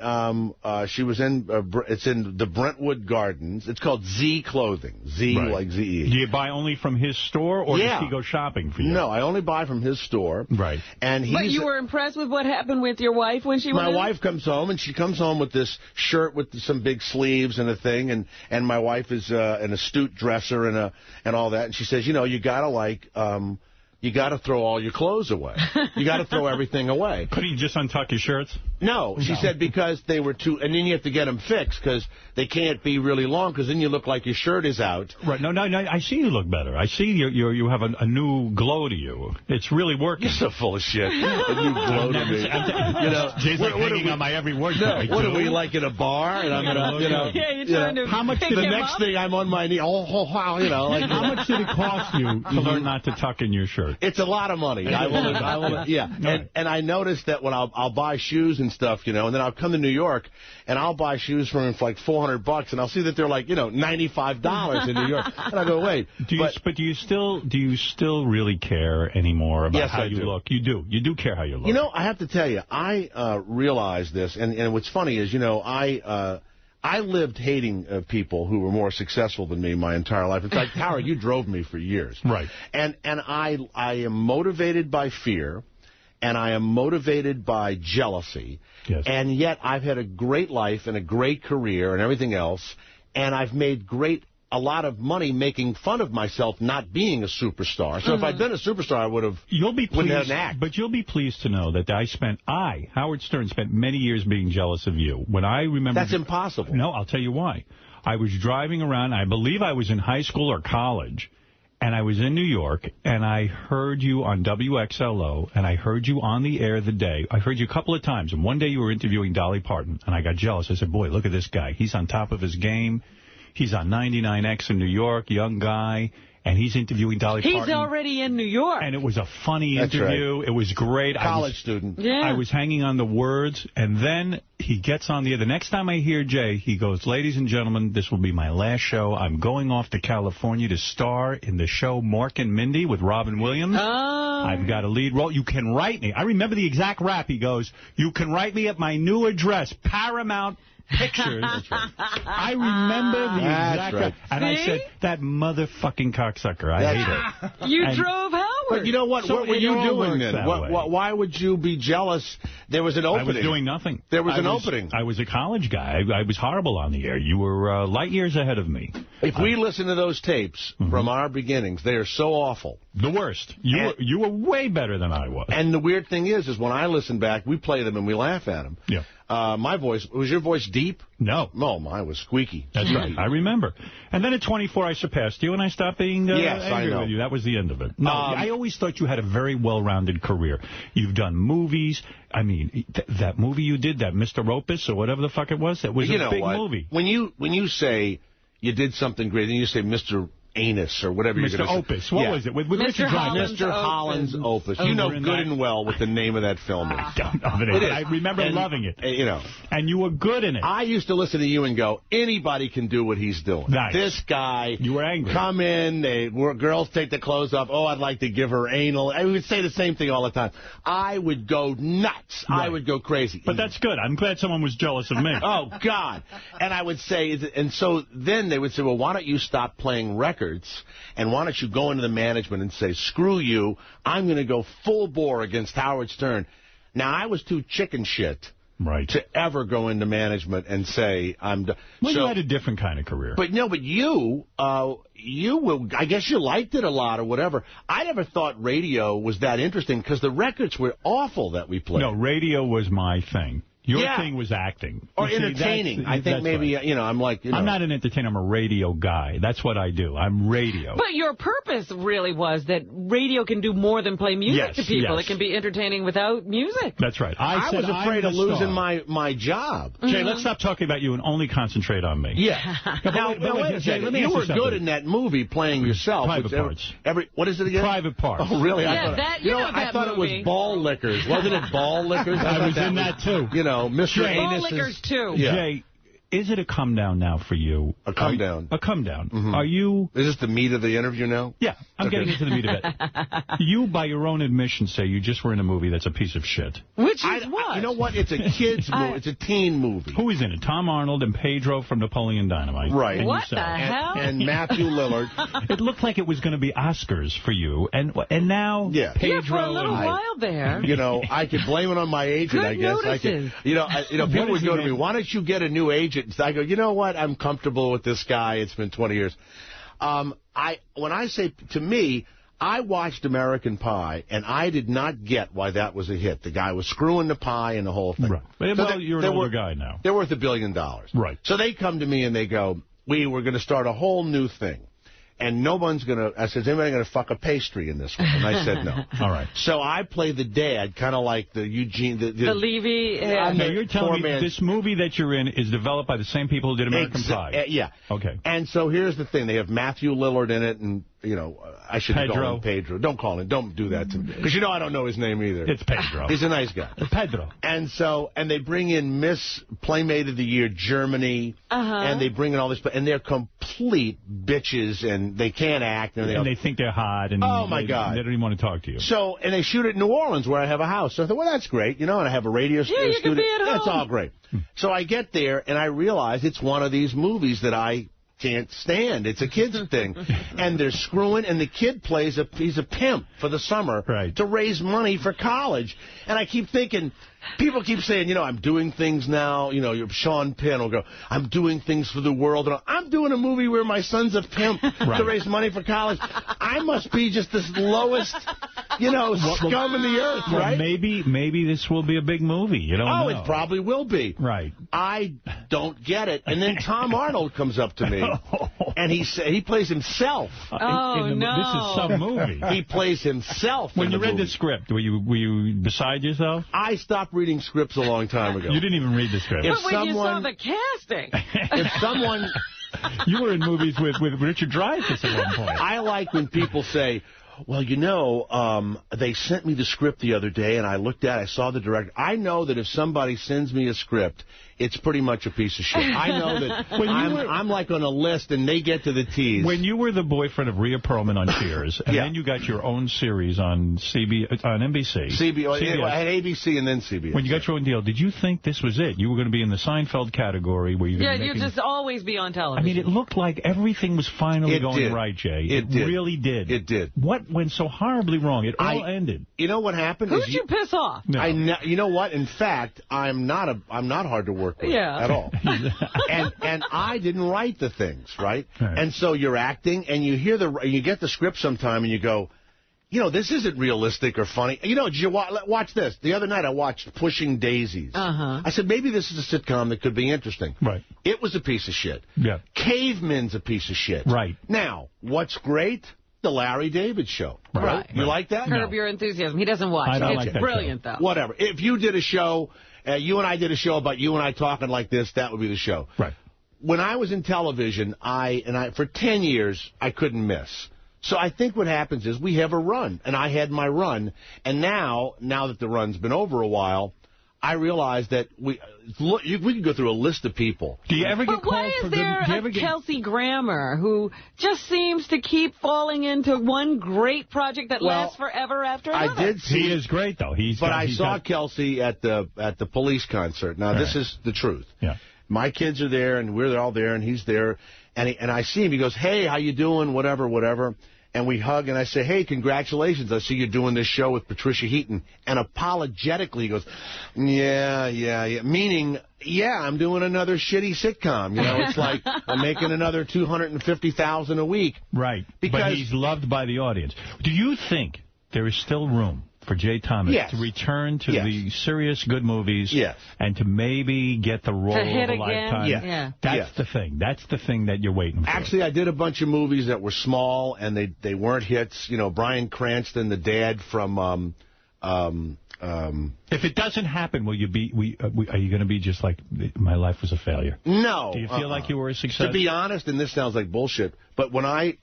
she was it's in the Brentwood Gardens. It's called Z Clothing. Z, right. Like Z-E. Do you buy only from his store, or does he go shopping for you? No, I only buy from his store. Right. And but you were impressed with what happened with your wife when she went in? My wife comes home, and she comes home with this shirt with some big sleeves and a thing, and my wife is an astute dresser and all that, and she says, you know, you gotta throw all your clothes away. You gotta throw everything away. Couldn't you just untuck your shirts? No, she said because they were too, and then you have to get them fixed because they can't be really long because then you look like your shirt is out. Right. No, I see you look better. I see you have a new glow to you. It's really working. You're so full of shit. A new glow to me. You know, Jay's like hanging on my every word. No, what are we, like in a bar? And I'm gonna, you're trying to how much pick the him next up? thing I'm on my knee? Oh, you know, like how much did it cost you to learn not to tuck in your shirt? It's a lot of money. I will, yeah. And I noticed that when I'll buy shoes and stuff, you know, and then I'll come to New York and I'll buy shoes from him for like $400, and I'll see that they're like, you know, $95 in New York, and I go, wait. Do you still really care anymore about how you look? You do. You do care how you look. You know, I have to tell you, I realized this, and what's funny is, you know, I lived hating people who were more successful than me my entire life. In fact, Howard, you drove me for years. Right. And I am motivated by fear, and I am motivated by jealousy. Yes. And yet I've had a great life and a great career and everything else, and I've made a lot of money making fun of myself not being a superstar. So if I'd been a superstar, I would have wouldn't have an act. But you'll be pleased to know that Howard Stern, spent many years being jealous of you. When I remember... That's impossible. No, I'll tell you why. I was driving around, I believe I was in high school or college, and I was in New York, and I heard you on WXLO, and I heard you on the air the day. I heard you a couple of times, and one day you were interviewing Dolly Parton, and I got jealous. I said, boy, look at this guy. He's on top of his game. He's on 99X in New York, young guy, and he's interviewing Dolly Parton. He's already in New York. And it was a funny interview. Right. It was great. College student. Yeah. I was hanging on the words, and then he gets on the air. The next time I hear Jay, he goes, ladies and gentlemen, this will be my last show. I'm going off to California to star in the show Mork and Mindy with Robin Williams. Oh. I've got a lead role. You can write me. I remember the exact rap. He goes, you can write me at my new address, Paramount Pictures. I remember the exact right. And I said, that motherfucking cocksucker. I hate it. You drove Howard. But you know what? So what were you doing then? Why would you be jealous? There was an opening. I was doing nothing. There was an opening. I was a college guy. I was horrible on the air. You were light years ahead of me. If we listen to those tapes from our beginnings, they are so awful. The worst. You were way better than I was. And the weird thing is when I listen back, we play them and we laugh at them. Yeah. My voice, was your voice deep? No. No, mine was squeaky. That's right. I remember. And then at 24, I surpassed you, and I stopped being angry with you. That was the end of it. No, I always thought you had a very well-rounded career. You've done movies. I mean, that movie you did, that Mr. Opus or whatever the fuck it was, that was a big movie. When you say you did something great, and you say Mr. Anus or whatever you're going to say. Mr. Opus. What was it? With Richard Dreyfuss. Mr. Holland's Opus. You know good and well what the name of that film is. I don't know the name. I remember loving it. You know. And you were good in it. I used to listen to you and go, anybody can do what he's doing. Nice. This guy. You were angry. Come in, girls take the clothes off. Oh, I'd like to give her anal. I would say the same thing all the time. I would go nuts. Right. I would go crazy. But that's good. I'm glad someone was jealous of me. Oh, God. And I would say, and so then they would say, well, why don't you stop playing records? And why don't you go into the management and say, screw you, I'm going to go full bore against Howard Stern. Now, I was too chicken shit to ever go into management and say, I'm done. Well, you had a different kind of career. But you I guess you liked it a lot or whatever. I never thought radio was that interesting because the records were awful that we played. No, radio was my thing. Your thing was acting. Or entertaining. I think maybe, right. I'm like, I'm not an entertainer. I'm a radio guy. That's what I do. I'm radio. But your purpose really was that radio can do more than play music to people. It can be entertaining without music. That's right. I was afraid of losing my job. Jay, let's stop talking about you and only concentrate on me. Yeah. Now, wait a second. You were good in that movie playing yourself. Private Parts. What is it again? Private Parts. Oh, really? I thought it was Ball Lickers. Wasn't it Ball Lickers? I was in that, too. Mr. Ball Lickers, too. Yeah. Jay, is it a come down now for you? A come down? A come down. Mm-hmm. Are you... Is this the meat of the interview now? Yeah, I'm getting into the meat of it. You, by your own admission, say you just were in a movie that's a piece of shit. Which is what? You know what? It's a kid's movie. It's a teen movie. Who is in it? Tom Arnold and Pedro from Napoleon Dynamite. Right. And what the hell? And Matthew Lillard. It looked like it was going to be Oscars for you. And now Pedro... Yeah, for a little while there. I could blame it on my agent, I guess. Notices. People would go to me, why don't you get a new agent? I go, you know what? I'm comfortable with this guy. It's been 20 years. When I say, to me, I watched American Pie, and I did not get why that was a hit. The guy was screwing the pie and the whole thing. Right. Well, you're an older guy now. They're worth $1 billion. Right. So they come to me and they go, we were going to start a whole new thing. And no one's going to... I said, is anybody going to fuck a pastry in this one? And I said no. All right. So I played the dad, kind of like the Eugene... The Levy... No, you're telling me this movie that you're in is developed by the same people who did American Pie. Yeah. Okay. And so here's the thing. They have Matthew Lillard in it, and, I should call him Pedro. Don't call him. Don't do that to me. Because I don't know his name either. It's Pedro. He's a nice guy. Pedro. And they bring in Miss Playmate of the Year, Germany, and they bring in all this, and they're complete bitches, and they can't act. And they think they're hot, and oh my God, they don't even want to talk to you. So, and they shoot it in New Orleans, where I have a house. So I thought, well, that's great, and I have a radio studio. You can be at home. That's all great. So I get there, and I realize it's one of these movies that I can't stand. It's a kid's thing. And they're screwing, and the kid he's a pimp for the summer to raise money for college. And I keep thinking, people keep saying, I'm doing things now. Sean Penn will go, I'm doing things for the world. And I'm doing a movie where my son's a pimp to raise money for college. I must be just this lowest, scum in the earth, right? Maybe this will be a big movie. You don't know. It probably will be. Right. I don't get it. And then Tom Arnold comes up to me, and he plays himself. No. This is some movie. He plays himself. When you read the script, were you beside yourself? I stopped reading scripts a long time ago. You didn't even read the script. But when you saw the casting. If someone... You were in movies with Richard Dreyfuss at one point. I like when people say, well, they sent me the script the other day, and I looked at it, I saw the director. I know that if somebody sends me a script, it's pretty much a piece of shit. I know that I'm like on a list, and they get to the T's. When you were the boyfriend of Rhea Perlman on Cheers, and then you got your own series on NBC. I had ABC and then CBS. When you got your own deal, did you think this was it? You were going to be in the Seinfeld category where you'd just always be on television. I mean, it looked like everything was finally going right, Jay. It really did. It did. What went so horribly wrong? It all ended. You know what happened? Who'd you piss off? No. You know what? In fact, I'm not hard to work with at all. and I didn't write the things, right? And so you're acting, and you get the script sometime, and you go, this isn't realistic or funny. Did you watch this? The other night I watched Pushing Daisies. I said, maybe this is a sitcom that could be interesting. Right. It was a piece of shit. Yeah. Caveman's a piece of shit. Right. Now, what's great? The Larry David Show. Right. You like that? Curb Your Enthusiasm. He doesn't watch I don't it. like It's that brilliant, show. though. Whatever. If you did a show, you and I did a show about you and I talking like this, that would be the show. Right. When I was in television, for 10 years, I couldn't miss. So I think what happens is we have a run, and I had my run. And now that the run's been over a while, I realize that we can go through a list of people. Do you ever get But why called for is there a Kelsey Grammer who just seems to keep falling into one great project that lasts forever after another? I did see. He is great, though. I saw Kelsey at the Police concert. Now, this is the truth. Yeah. My kids are there, and we're all there, and he's there. And I see him. He goes, hey, how you doing, whatever. And we hug, and I say, hey, congratulations. I see you doing this show with Patricia Heaton. And apologetically, he goes, yeah. Meaning, I'm doing another shitty sitcom. It's like I'm making another $250,000 a week. Right. But he's loved by the audience. Do you think there is still room for Jay Thomas to return to the serious good movies and to maybe get the role of a lifetime? Yeah. That's the thing. That's the thing that you're waiting for. Actually, I did a bunch of movies that were small, and they weren't hits. Bryan Cranston, the dad from... if it doesn't happen, will you be? Are you going to be just like my life was a failure? No. Do you feel like you were a success? To be honest, and this sounds like bullshit, but when I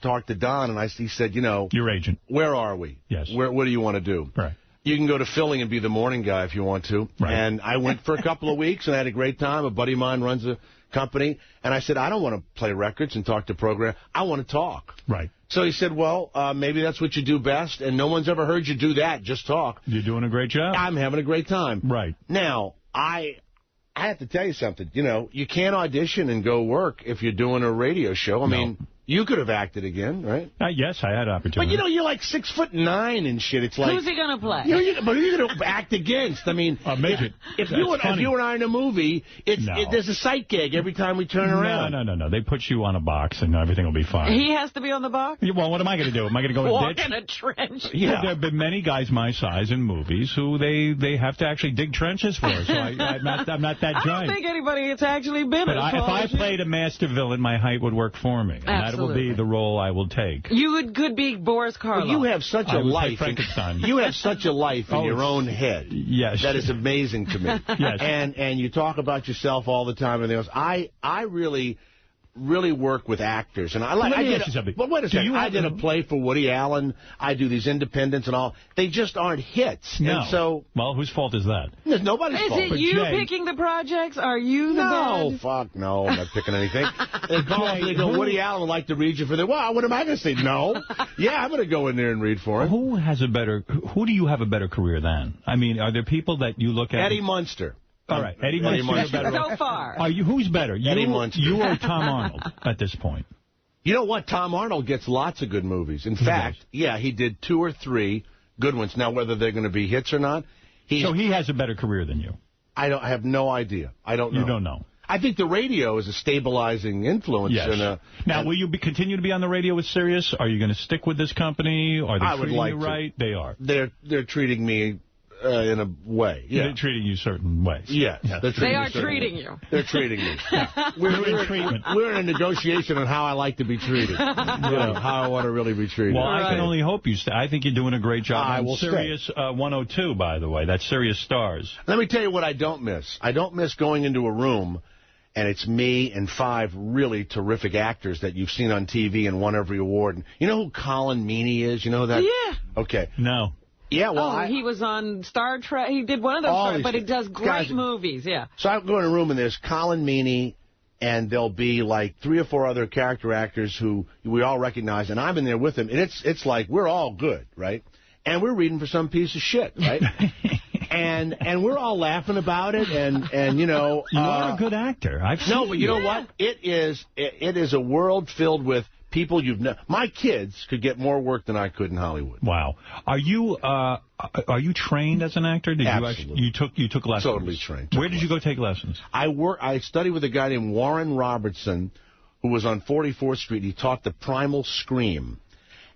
talked to Don and he said, your agent, where are we? Yes. What do you want to do? Right. You can go to Philly and be the morning guy if you want to. Right. And I went for a couple of weeks and I had a great time. A buddy of mine runs a company, and I said, I don't want to play records and talk to program. I want to talk. Right. So he said, well, maybe that's what you do best, and no one's ever heard you do that. Just talk. You're doing a great job. I'm having a great time. Right. Now, I have to tell you something. You can't audition and go work if you're doing a radio show. I mean, you could have acted again, right? Yes, I had opportunity. But, you're like 6'9" and shit. It's like... Who's he going to play? But who are you going to act against? I mean... A midget. If you and I in a movie, there's a sight gag every time we turn around. No. They put you on a box and everything will be fine. He has to be on the box? Well, what am I going to do? Am I going to go in Walk ditch? in a trench? Yeah. There have been many guys my size in movies who they have to actually dig trenches for. So I'm not that giant. I don't think anybody has actually been But if I played a master villain, my height would work for me. And that will be the role I will take. You could be Boris Karloff. Well, you have such a life. Frankenstein. You have such a life in your own head. Yes. That is amazing to me. Yes. And you talk about yourself all the time and everything else. I really work with actors, and I did a play for Woody Allen. I do these independents and all. They just aren't hits. No. And so, well, whose fault is that? It's nobody's fault. Is it you picking the projects? Are you the No, bad? fuck no. I'm not picking anything. They call up and they go, Woody Allen would like to read you for the... Well, what am I going to say? No. Yeah, I'm going to go in there and read for him. Who do you have a better career than? I mean, are there people that you look at... Eddie Munster. All right, Eddie Munster. So far. Who's better? Eddie Munster. You or Tom Arnold at this point? You know what? Tom Arnold gets lots of good movies. In fact, he did 2 or 3 good ones. Now, whether they're going to be hits or not... So he has a better career than you? I have no idea. I don't know. You don't know? I think the radio is a stabilizing influence. Yes. Now, will you continue to be on the radio with Sirius? Are you going to stick with this company? Are they treating you right? They are. They're treating me in a way. Yeah. They're treating you certain ways. Yes. They are treating you. They're treating me. We're in treatment. We're in a negotiation on how I like to be treated. How I want to really be treated. Well, I can only hope you stay. I think you're doing a great job. I will Sirius 102, by the way. That's Sirius Stars. Let me tell you what I don't miss. I don't miss going into a room and it's me and 5 really terrific actors that you've seen on TV and won every award. You know who Colin Meaney is? You know that? Yeah. Okay. No. Yeah, well, he was on Star Trek. He did one of those, but he does great movies, yeah. So I go in a room and there's Colin Meaney, and there'll be like 3 or 4 other character actors who we all recognize, and I'm in there with them, and it's like we're all good, right? And we're reading for some piece of shit, right? and we're all laughing about it, and you know... You are a good actor. But you know what? It is a world filled with people you've known. My kids could get more work than I could in Hollywood. Wow. Are you trained as an actor? Absolutely. You took lessons? Totally trained. Where did you go take lessons? I studied with a guy named Warren Robertson, who was on 44th Street. He taught the Primal Scream.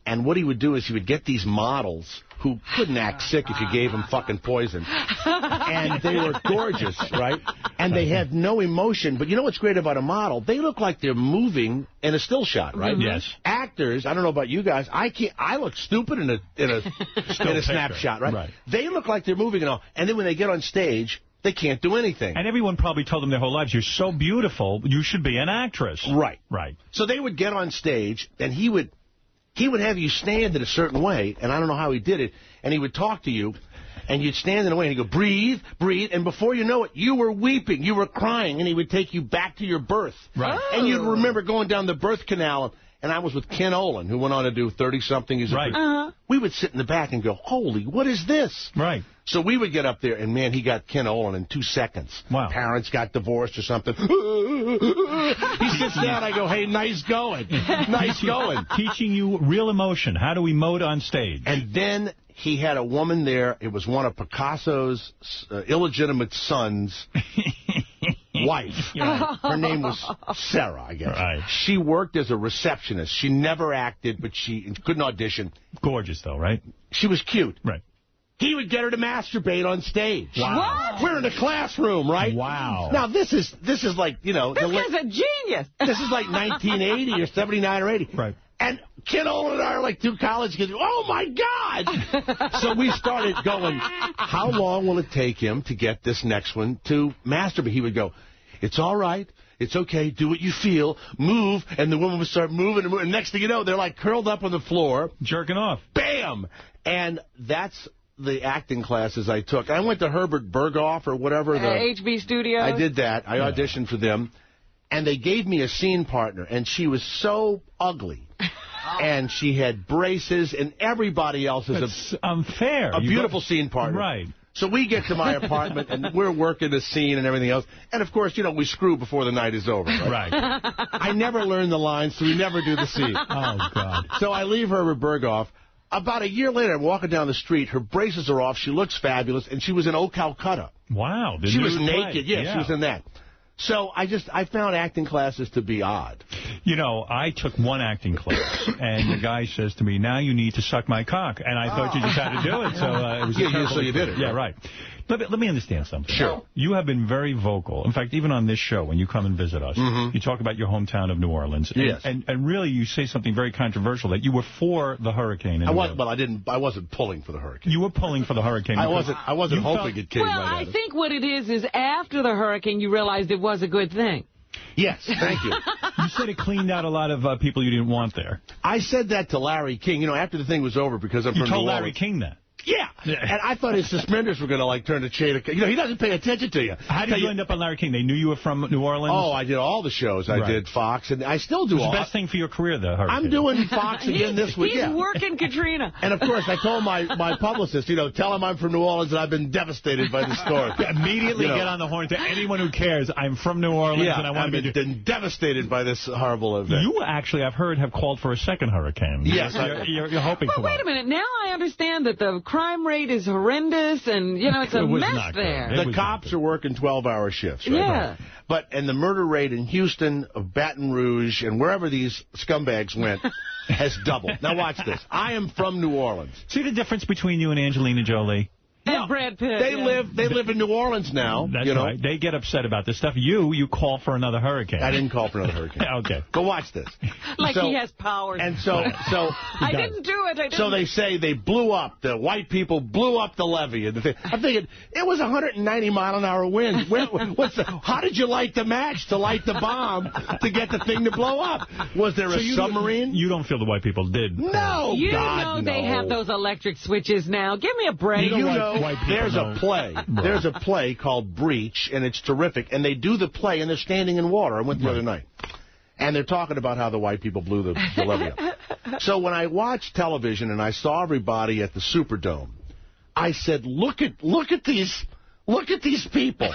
And what he would do is he would get these models who couldn't act sick if you gave them fucking poison. And they were gorgeous, right? And they had no emotion. But you know what's great about a model? They look like they're moving in a still shot, right? Yes. Actors, I don't know about you guys, I look stupid in a snapshot, right? They look like they're moving and all. And then when they get on stage, they can't do anything. And everyone probably told them their whole lives, you're so beautiful, you should be an actress. Right. Right. So they would get on stage, and he would have you stand in a certain way, and I don't know how he did it, and he would talk to you, and you'd stand in a way, and he'd go, breathe, breathe, and before you know it, you were weeping, you were crying, and he would take you back to your birth. Right. And you'd remember going down the birth canal, and I was with Ken Olin, who went on to do 30-something. Right. We would sit in the back and go, holy, what is this? Right. So we would get up there, and, man, he got Ken Olin in 2 seconds. Wow. Parents got divorced or something. He sits down, I go, hey, nice going. Nice going. Teaching you real emotion. How to emote on stage. And then he had a woman there. It was one of Picasso's illegitimate sons' wife. Her name was Sarah, I guess. Right. She worked as a receptionist. She never acted, but she couldn't audition. Gorgeous, though, right? She was cute. Right. He would get her to masturbate on stage. Wow. What? We're in a classroom, right? Wow. Now, this is like, you know... This guy's a genius. This is like 1980 or 79 or 80. Right. And Ken Olin and I are like 2 college kids. Oh, my God! So we started going, how long will it take him to get this next one to masturbate? He would go, it's all right. It's okay. Do what you feel. Move. And the woman would start moving and moving. And next thing you know, they're like curled up on the floor. Jerking off. Bam! And that's the acting classes I took. I went to Herbert Berghoff or whatever. HB Studios. I did that. I auditioned for them. And they gave me a scene partner. And she was so ugly. And she had braces. And everybody else is unfair. A beautiful scene partner. Right. So we get to my apartment, and we're working the scene and everything else. And, of course, you know, we screw before the night is over. Right? I never learn the lines, so we never do the scene. Oh, God. So I leave Herbert Berghoff. About a year later, I'm walking down the street. Her braces are off. She looks fabulous. And she was in Oh, Calcutta. Wow. She was naked. Yeah, she was in that. So I found acting classes to be odd. You know, I took one acting class, and the guy says to me, now you need to suck my cock. And I thought you just had to do it. So it was so you did it. Yeah, right. Let me understand something. Sure. You have been very vocal. In fact, even on this show, when you come and visit us, you talk about your hometown of New Orleans. And, yes. And really, you say something very controversial, that you were for the hurricane. I wasn't pulling for the hurricane. You were pulling for the hurricane. I wasn't hoping it came right at Well, I think what it is after the hurricane, you realized it was a good thing. Yes, thank you. You said it cleaned out a lot of people you didn't want there. I said that to Larry King, you know, after the thing was over, because I'm from New Orleans. You told Larry King that? Yeah. And I thought his suspenders were going to, like, turn to shade of... You know, he doesn't pay attention to you. How did you end up on Larry King? They knew you were from New Orleans? Oh, I did all the shows. I did Fox, and I still do all... It was the best thing for your career, though, Hurricane. I'm doing Fox again this week. He's working Katrina. And, of course, I told my publicist, you know, tell him I'm from New Orleans and I've been devastated by the story. Immediately get on the horn to anyone who cares. I'm from New Orleans, and I want to be... been devastated by this horrible event. You actually, I've heard, have called for a second hurricane. Yes. You're hoping for one. Wait a minute. Now I understand that the crime rate is horrendous, and, you know, it's a mess there. The cops are working 12-hour shifts, right? Yeah. And the murder rate in Houston, Baton Rouge, and wherever these scumbags went has doubled. Now watch this. I am from New Orleans. See the difference between you and Angelina Jolie? And Brad Pitt. They live in New Orleans now. That's right. They get upset about this stuff. You call for another hurricane. I didn't call for another hurricane. Okay. Go watch this. Like he has powers. And so I didn't do it. So they say they blew up. The white people blew up the levee. And I'm thinking, it was 190-mile-an-hour winds. How did you light the match to light the bomb to get the thing to blow up? Was there a submarine? You don't feel the white people did. No. You God, know they have those electric switches now. Give me a break. You know, there's a play. There's a play called Breach, and it's terrific. And they do the play, and they're standing in water. I went the other night. And they're talking about how the white people blew the levee up. So when I watched television and I saw everybody at the Superdome, I said, look at these people.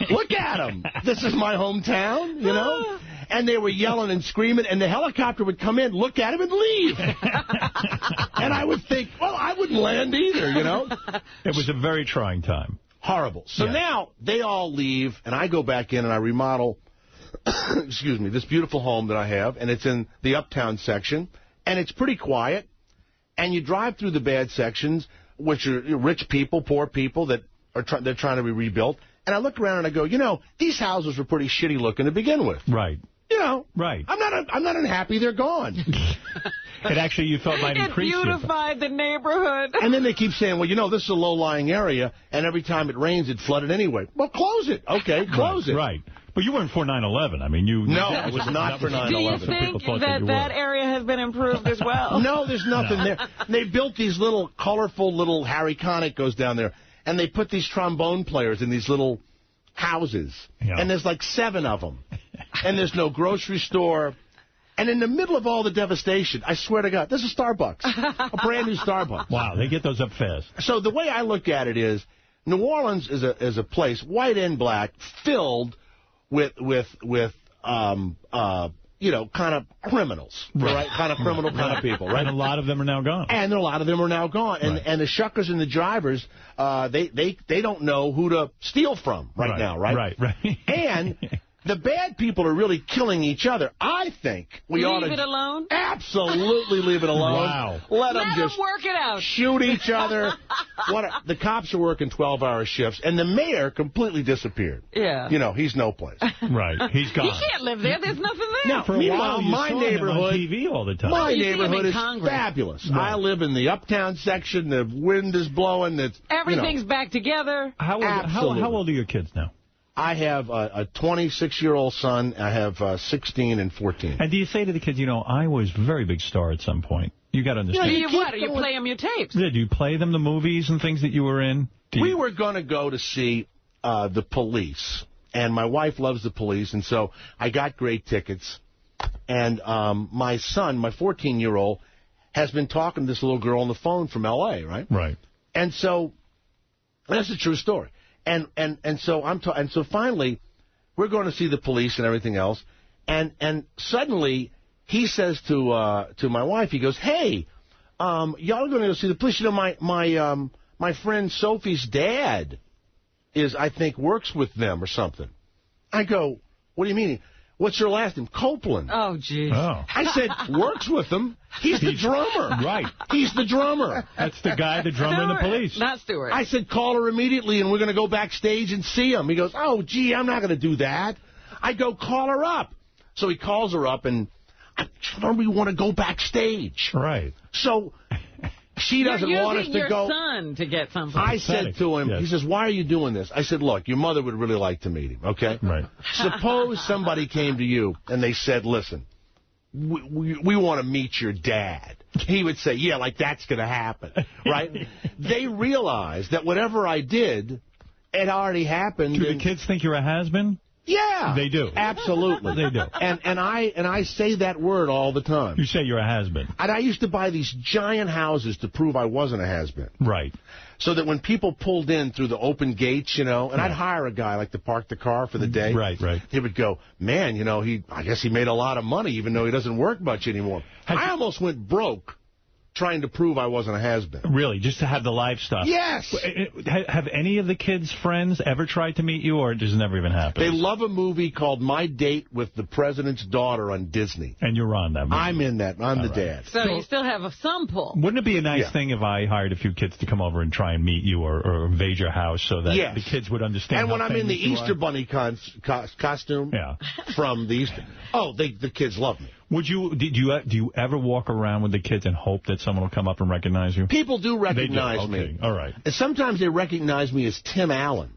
Look at them. This is my hometown, you know? And they were yelling and screaming, and the helicopter would come in, look at him, and leave. And I would think, well, I wouldn't land either, you know? It was a very trying time. Horrible. So now they all leave, and I go back in and I remodel, excuse me, this beautiful home that I have, and it's in the Uptown section, and it's pretty quiet. And you drive through the bad sections, which are rich people, poor people that are they're trying to be rebuilt. And I look around and I go, you know, these houses were pretty shitty looking to begin with. Right. You know, right. I'm not unhappy they're gone. It actually, you felt might increase you. It beautified the neighborhood. And then they keep saying, well, you know, this is a low-lying area, and every time it rains, it flooded anyway. Well, close it. Okay, close it. Right. But you weren't for 9/11. I mean, you... No, I was not for 9/11. Do you think that area has been improved as well? No, there's nothing there. They built these little colorful little... Harry Connick goes down there, and they put these trombone players in these little houses. Yeah. And there's like 7 of them. And there's no grocery store. And in the middle of all the devastation, I swear to God, there's a Starbucks, a brand new Starbucks. Wow, they get those up fast. So the way I look at it is, New Orleans is a place, white and black, filled with you know, kind of criminals, right? Kind of criminal kind of people, right? And a lot of them are now gone. And a lot of them are now gone. And and the shuckers and the drivers, they don't know who to steal from right now, right? Right. And the bad people are really killing each other. I think we ought to... Leave it alone? Absolutely leave it alone. Wow. Let them just work it out. Shoot each other. The cops are working 12-hour shifts, and the mayor completely disappeared. Yeah. You know, he's no place. Right. He's gone. He can't live there. There's nothing there. Now, meanwhile, my neighborhood... on TV all the time. My neighborhood is fabulous. Right. I live in the uptown section. The wind is blowing. Everything's back together. How old are your kids now? I have a 26-year-old son. I have 16 and 14. And do you say to the kids, you know, I was a very big star at some point? You got to understand. You play them your tapes? Yeah, do you play them the movies and things that you were in? We were going to go to see The Police. And my wife loves The Police. And so I got great tickets. And my son, my 14-year-old, has been talking to this little girl on the phone from L.A., right? Right. And so that's a true story. And so finally, we're going to see The Police and everything else. And suddenly, he says to my wife, he goes, hey, y'all are going to go see The Police. You know, my friend Sophie's dad I think, works with them or something. I go, what do you mean? What's your last name? Copeland. Oh, geez. Oh. I said, works with them. He's the drummer. Right. He's the drummer. That's the guy, the drummer in The Police. Not Stewart. I said, call her immediately, and we're going to go backstage and see him. He goes, oh, gee, I'm not going to do that. I go, call her up. So he calls her up, and I told her we want to go backstage. Right. So she doesn't want us to go. You're using your son to get something. I said to him, He says, why are you doing this? I said, look, your mother would really like to meet him, okay? Right. Suppose somebody came to you and they said, listen, we want to meet your dad. He would say, yeah, like that's going to happen, right? They realized that whatever I did, it already happened. Do the kids think you're a has-been? Yeah. They do. Absolutely. They do. And I say that word all the time. You say you're a has-been. And I used to buy these giant houses to prove I wasn't a has-been. Right. So that when people pulled in through the open gates, you know, and I'd hire a guy like to park the car for the day. Right, right. He would go, man, you know, I guess he made a lot of money even though he doesn't work much anymore. I almost went broke trying to prove I wasn't a has-been. Really? Just to have the live stuff? Yes! Have any of the kids' friends ever tried to meet you, or does it never even happen? They love a movie called My Date with the President's Daughter on Disney. And you're on that movie? I'm in that. I'm the dad. So you still have some pull. Wouldn't it be a nice thing if I hired a few kids to come over and try and meet you or invade your house so that the kids would understand? And when I'm in the Easter Bunny costume from the Easter... Oh, the kids love me. Do you ever walk around with the kids and hope that someone will come up and recognize you? People do recognize me. All right. And sometimes they recognize me as Tim Allen.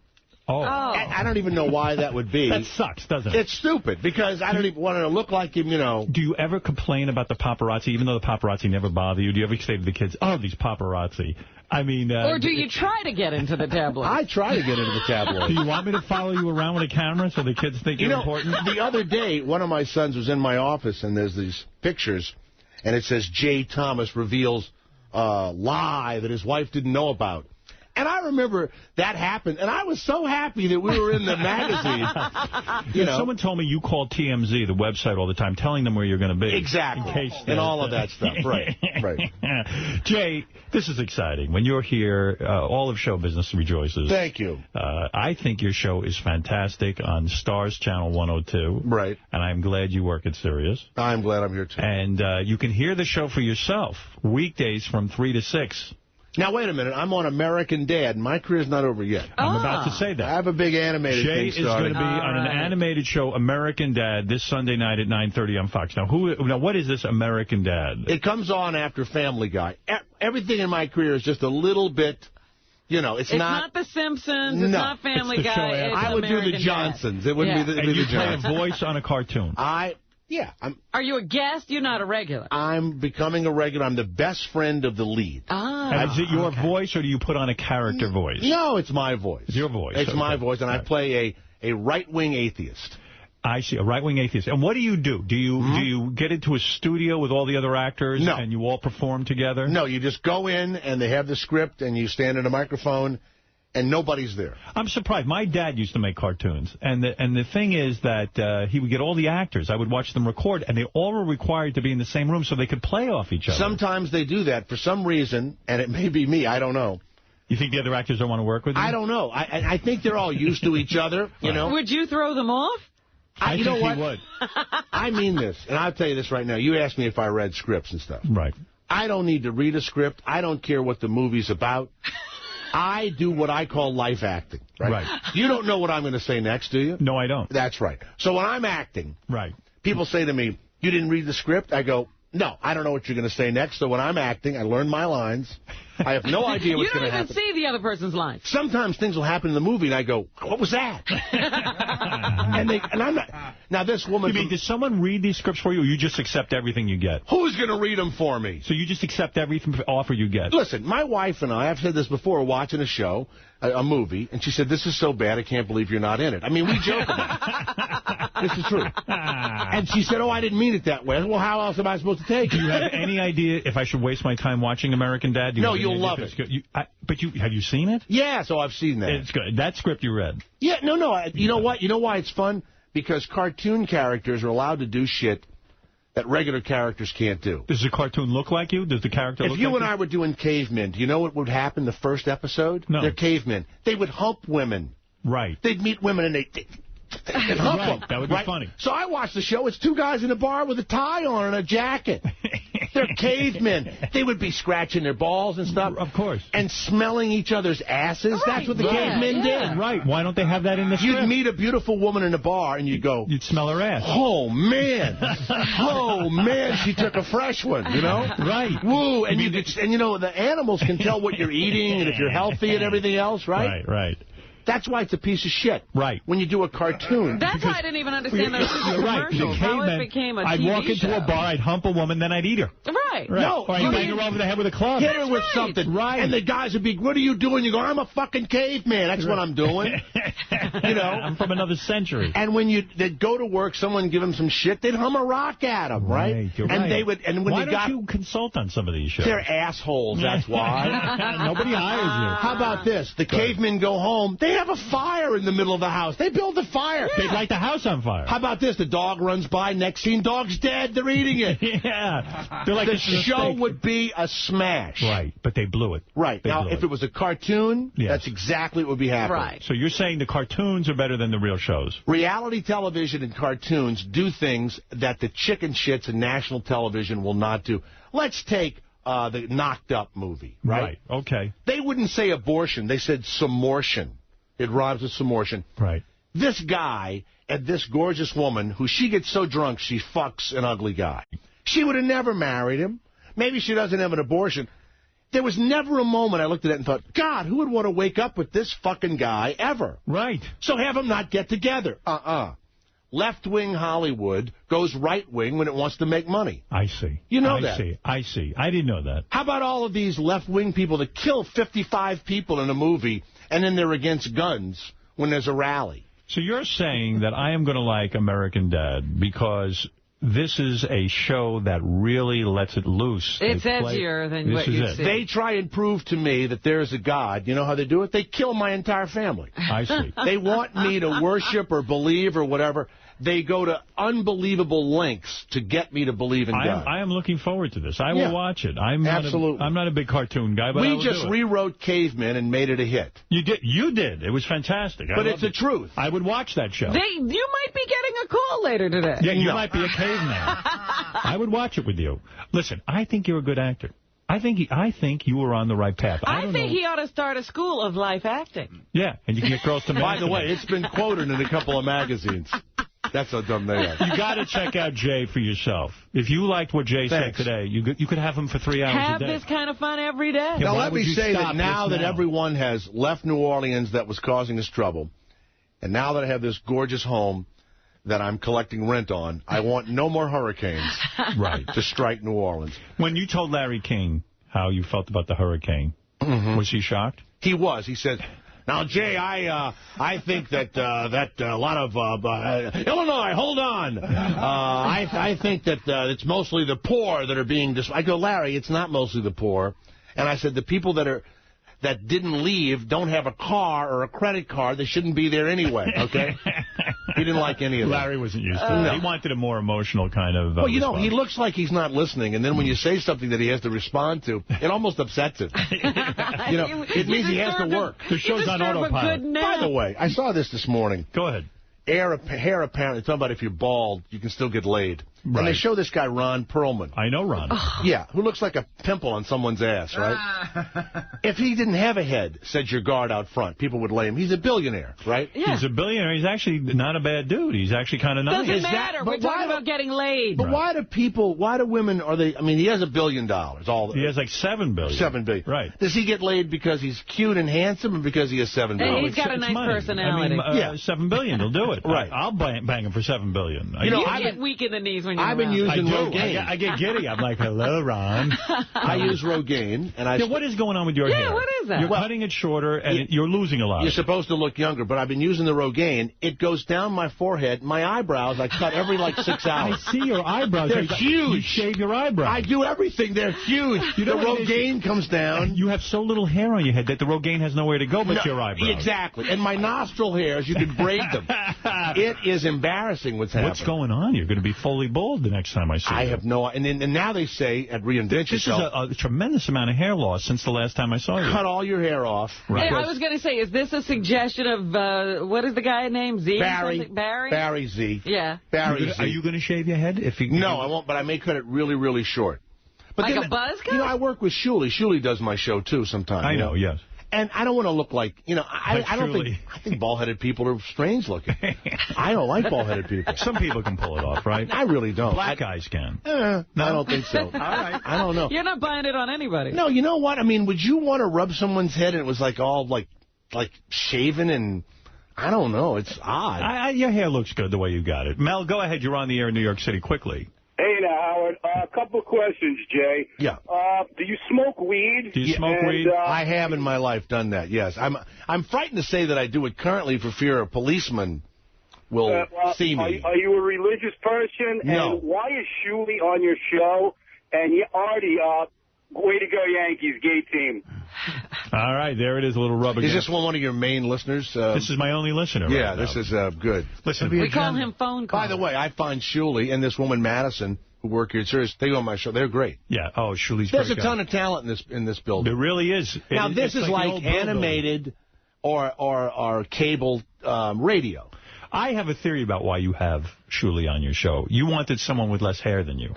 Oh. I don't even know why that would be. That sucks, doesn't it? It's stupid, because I don't even want to look like him, you know. Do you ever complain about the paparazzi, even though the paparazzi never bother you? Do you ever say to the kids, oh, these paparazzi? I mean... or do you try to get into the tabloids? I try to get into the tabloids. Do you want me to follow you around with a camera so the kids think you're important? The other day, one of my sons was in my office, and there's these pictures, and it says, Jay Thomas reveals lie that his wife didn't know about. And I remember that happened, and I was so happy that we were in the magazine. Someone told me you called TMZ, the website, all the time, telling them where you're going to be. Exactly. In case and all of that stuff. Right. Jay, this is exciting. When you're here, all of show business rejoices. Thank you. I think your show is fantastic on Stars Channel 102. Right. And I'm glad you work at Sirius. I'm glad I'm here, too. And you can hear the show for yourself weekdays from 3 to 6. Now, wait a minute. I'm on American Dad. My career's not over yet. I'm about to say that. I have a big animated thing starting. Jay is going to be on an animated show, American Dad, this Sunday night at 9:30 on Fox. Now, what is this American Dad? It comes on after Family Guy. Everything in my career is just a little bit, it's not The Simpsons. It's not Family Guy. It's I would American do the Johnsons. Dad. It wouldn't be the you Johnsons. play a voice on a cartoon. Are you a guest? You're not a regular. I'm becoming a regular. I'm the best friend of the lead. Is it your voice, or do you put on a character voice? No, it's my voice. It's your voice. It's my voice, and I play a right-wing atheist. I see, a right-wing atheist. And what do you do? Do you get into a studio with all the other actors and you all perform together? No, you just go in, and they have the script, and you stand at a microphone, and nobody's there. I'm surprised. My dad used to make cartoons, and the thing is that he would get all the actors. I would watch them record, and they all were required to be in the same room so they could play off each other. Sometimes they do that for some reason, and it may be me. I don't know. You think the other actors don't want to work with you? I don't know. I think they're all used to each other, Would you throw them off? I think he would. I mean this, and I'll tell you this right now. You asked me if I read scripts and stuff. Right. I don't need to read a script. I don't care what the movie's about. I do what I call life acting, right? You don't know what I'm going to say next, do you? No, I don't. That's right. So when I'm acting, people say to me, you didn't read the script? I go, no, I don't know what you're going to say next. So when I'm acting, I learn my lines. I have no idea what's going to happen. You don't even see the other person's lines. Sometimes things will happen in the movie, and I go, what was that? and I'm not. Now, this woman... You mean, does someone read these scripts for you, or you just accept everything you get? Who's going to read them for me? So you just accept everything offer you get? Listen, my wife and I've said this before, we're watching a show, a movie, and she said, this is so bad, I can't believe you're not in it. I mean, we joke about it. This is true. And she said, I didn't mean it that way. Well, how else am I supposed to take it? Do you have any idea if I should waste my time watching American Dad? No, you'll love it. But have you seen it? Yeah, so I've seen that. It's good. That script you read. Yeah, no. You know what? You know why it's fun? Because cartoon characters are allowed to do shit that regular characters can't do. Does the cartoon look like you? Does the character look like you? If you and I were doing cavemen, do you know what would happen the first episode? No. They're cavemen. They would hump women. Right. They'd meet women and they'd hump them. That would be funny. So I watched the show. It's two guys in a bar with a tie on and a jacket. They're cavemen. They would be scratching their balls and stuff. Of course. And smelling each other's asses. Right. That's what the cavemen did. Right. Why don't they have that in the script? You'd meet a beautiful woman in a bar and you'd go... You'd smell her ass. Oh, man. Oh, man, she took a fresh one, Right. Woo. And the animals can tell what you're eating and if you're healthy and everything else, right? Right. That's why it's a piece of shit. Right. When you do a cartoon. That's why I didn't even understand those commercials. How it became a TV I'd walk into show. a bar, I'd hump a woman, then I'd eat her. Right. No. Or I'd bang her over the head with a club. Hit her with something. Right. And the guys would be, what are you doing? You go, I'm a fucking caveman. That's what I'm doing. I'm from another century. And when they'd go to work, someone give them some shit, they'd hum a rock at them, right? You're and right. they would. And when why you don't you consult on some of these shows? They're assholes, that's why. Nobody hires you. How about this? The cavemen go home. They have a fire in the middle of the house. They build a fire. They'd light the house on fire. How about this? The dog runs by. Next scene, dog's dead. They're eating it. Yeah. They're like, the show would be a smash. Right, but they blew it. Right. Now, if it was a cartoon, that's exactly what would be happening. Right. So you're saying the cartoons are better than the real shows? Reality television and cartoons do things that the chicken shits in national television will not do. Let's take the Knocked Up movie, right? Okay. They wouldn't say abortion. They said somortion. It rhymes with somortion. Right. This guy and this gorgeous woman, who she gets so drunk she fucks an ugly guy. She would have never married him. Maybe she doesn't have an abortion. There was never a moment I looked at it and thought, God, who would want to wake up with this fucking guy ever? Right. So have them not get together. Left-wing Hollywood goes right-wing when it wants to make money. I see. You know that. I see. I didn't know that. How about all of these left-wing people that kill 55 people in a movie and then they're against guns when there's a rally? So you're saying that I am going to like American Dad because this is a show that really lets it loose. It's edgier than what you see. They try and prove to me that there is a God. You know how they do it? They kill my entire family. I see. They want me to worship or believe or whatever. They go to unbelievable lengths to get me to believe in God. I am looking forward to this. I will watch it. I'm not a big cartoon guy, but we just rewrote Cavemen and made it a hit. You did. You did. It was fantastic. But it's the truth. I would watch that show. You might be getting a call later today. Yeah, you might be a caveman. I would watch it with you. Listen, I think you're a good actor. I think you were on the right path. I think he ought to start a school of life acting. Yeah, and you can get girls to. By the way, it's been quoted in a couple of magazines. That's how dumb they are. You got to check out Jay for yourself. If you liked what Jay said today, you could have him for 3 hours a day. Have this kind of fun every day. Now, let me say that now that everyone has left New Orleans that was causing us trouble, and now that I have this gorgeous home that I'm collecting rent on, I want no more hurricanes to strike New Orleans. When you told Larry King how you felt about the hurricane, was he shocked? He was. He said... Now, Jay, I think that a lot of Illinois, hold on. I think that it's mostly the poor that are being I go, Larry, it's not mostly the poor. And I said the people that didn't leave don't have a car or a credit card. They shouldn't be there anyway, okay? He didn't like any of that. Larry wasn't used to it. No. He wanted a more emotional kind of Well, you know, he looks like he's not listening, and then when you say something that he has to respond to, it almost upsets him. You know, it means he has to work. The show's on autopilot. By the way, I saw this morning. Go ahead. Hair apparently, talking about if you're bald, you can still get laid. Right. And they show this guy, Ron Perlman. I know Ron. Yeah, who looks like a pimple on someone's ass, right? If he didn't have a head, said your guard out front, people would lay him. He's a billionaire, right? Yeah. He's a billionaire. He's actually not a bad dude. He's actually kind of nice. Doesn't matter. We're talking about getting laid. But why do women, I mean, he has $1 billion. He has like $7 billion. $7 billion. Right. Does he get laid because he's cute and handsome or because he has $7 billion? And he's got a nice personality. I mean, $7 billion, he'll do it. Right. I'll bang him for $7 billion. You get weak in the knees when you're I've been using Rogaine. I get giddy. I'm like, hello, Ron. I use Rogaine. And what is going on with your hair? Yeah, what is that? You're cutting it shorter, and you're losing a lot. You're supposed to look younger, but I've been using the Rogaine. It goes down my forehead. My eyebrows, I cut every, 6 hours. I see your eyebrows. They're huge. You shave your eyebrows. I do everything. They're huge. The Rogaine comes down. You have so little hair on your head that the Rogaine has nowhere to go but your eyebrows. Exactly. And my nostril hairs, you could braid them. It is embarrassing what's happening. What's going on? You're going to be fully bald the next time I see you. I have no... And now they say at Reinvent Yourself... This is a tremendous amount of hair loss since the last time I saw you. Cut all your hair off. Right. Hey, I was going to say, is this a suggestion of... what is the guy named? Z? Barry. Barry? Barry Z. Yeah. Barry Z. Are you going to shave your head? No, I won't, but I may cut it really, really short. But like a buzz cut? I work with Shuli. Shuli does my show, too, sometimes. I know, yes. And I don't want to look like, I think bald-headed people are strange looking. I don't like bald-headed people. Some people can pull it off, right? I really don't. Black guys can. No, I don't think so. All right. I don't know. You're not buying it on anybody. No, you know what? I mean, would you want to rub someone's head and it was all shaven and... I don't know. It's odd. Your hair looks good the way you got it. Mel, go ahead. You're on the air in New York City. Quickly. Hey now, Howard. A couple of questions, Jay. Yeah. Do you smoke weed? Do you smoke weed? I have in my life done that, yes. I'm frightened to say that I do it currently for fear a policeman will see me. Are you a religious person? No. And why is Shuli on your show? And Artie, way to go, Yankees, gay team. All right, there it is, a little rub again. Is this one of your main listeners? This is my only listener. Yeah, right this now. is good. Listen, we call him phone call. By the way, I find Shuli and this woman, Madison, who work here at Sirius, they go on my show. They're great. Yeah, Shuli's There's a ton of talent in this building. There really is. Now, this is like animated or cable radio. I have a theory about why you have Shuli on your show. You wanted someone with less hair than you.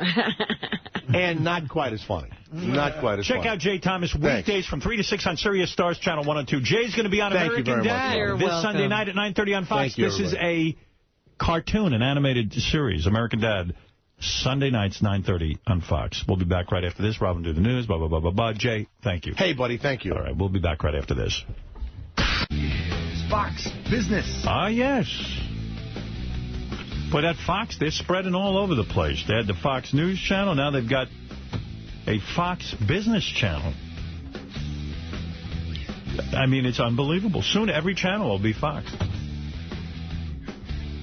And not quite as funny. Not quite as funny. Check out Jay Thomas weekdays from 3 to 6 on Sirius Stars Channel 102. Jay's going to be on American Dad this Sunday night at 9:30 on Fox. This is a cartoon, an animated series, American Dad, Sunday nights, 9:30 on Fox. We'll be back right after this. Robin, do the news, blah, blah, blah, blah, blah. Jay, thank you. Hey, buddy, thank you. All right, we'll be back right after this. Fox Business. Ah, yes. Boy, that Fox, they're spreading all over the place. They had the Fox News channel. Now they've got a Fox Business channel. I mean, it's unbelievable. Soon every channel will be Fox.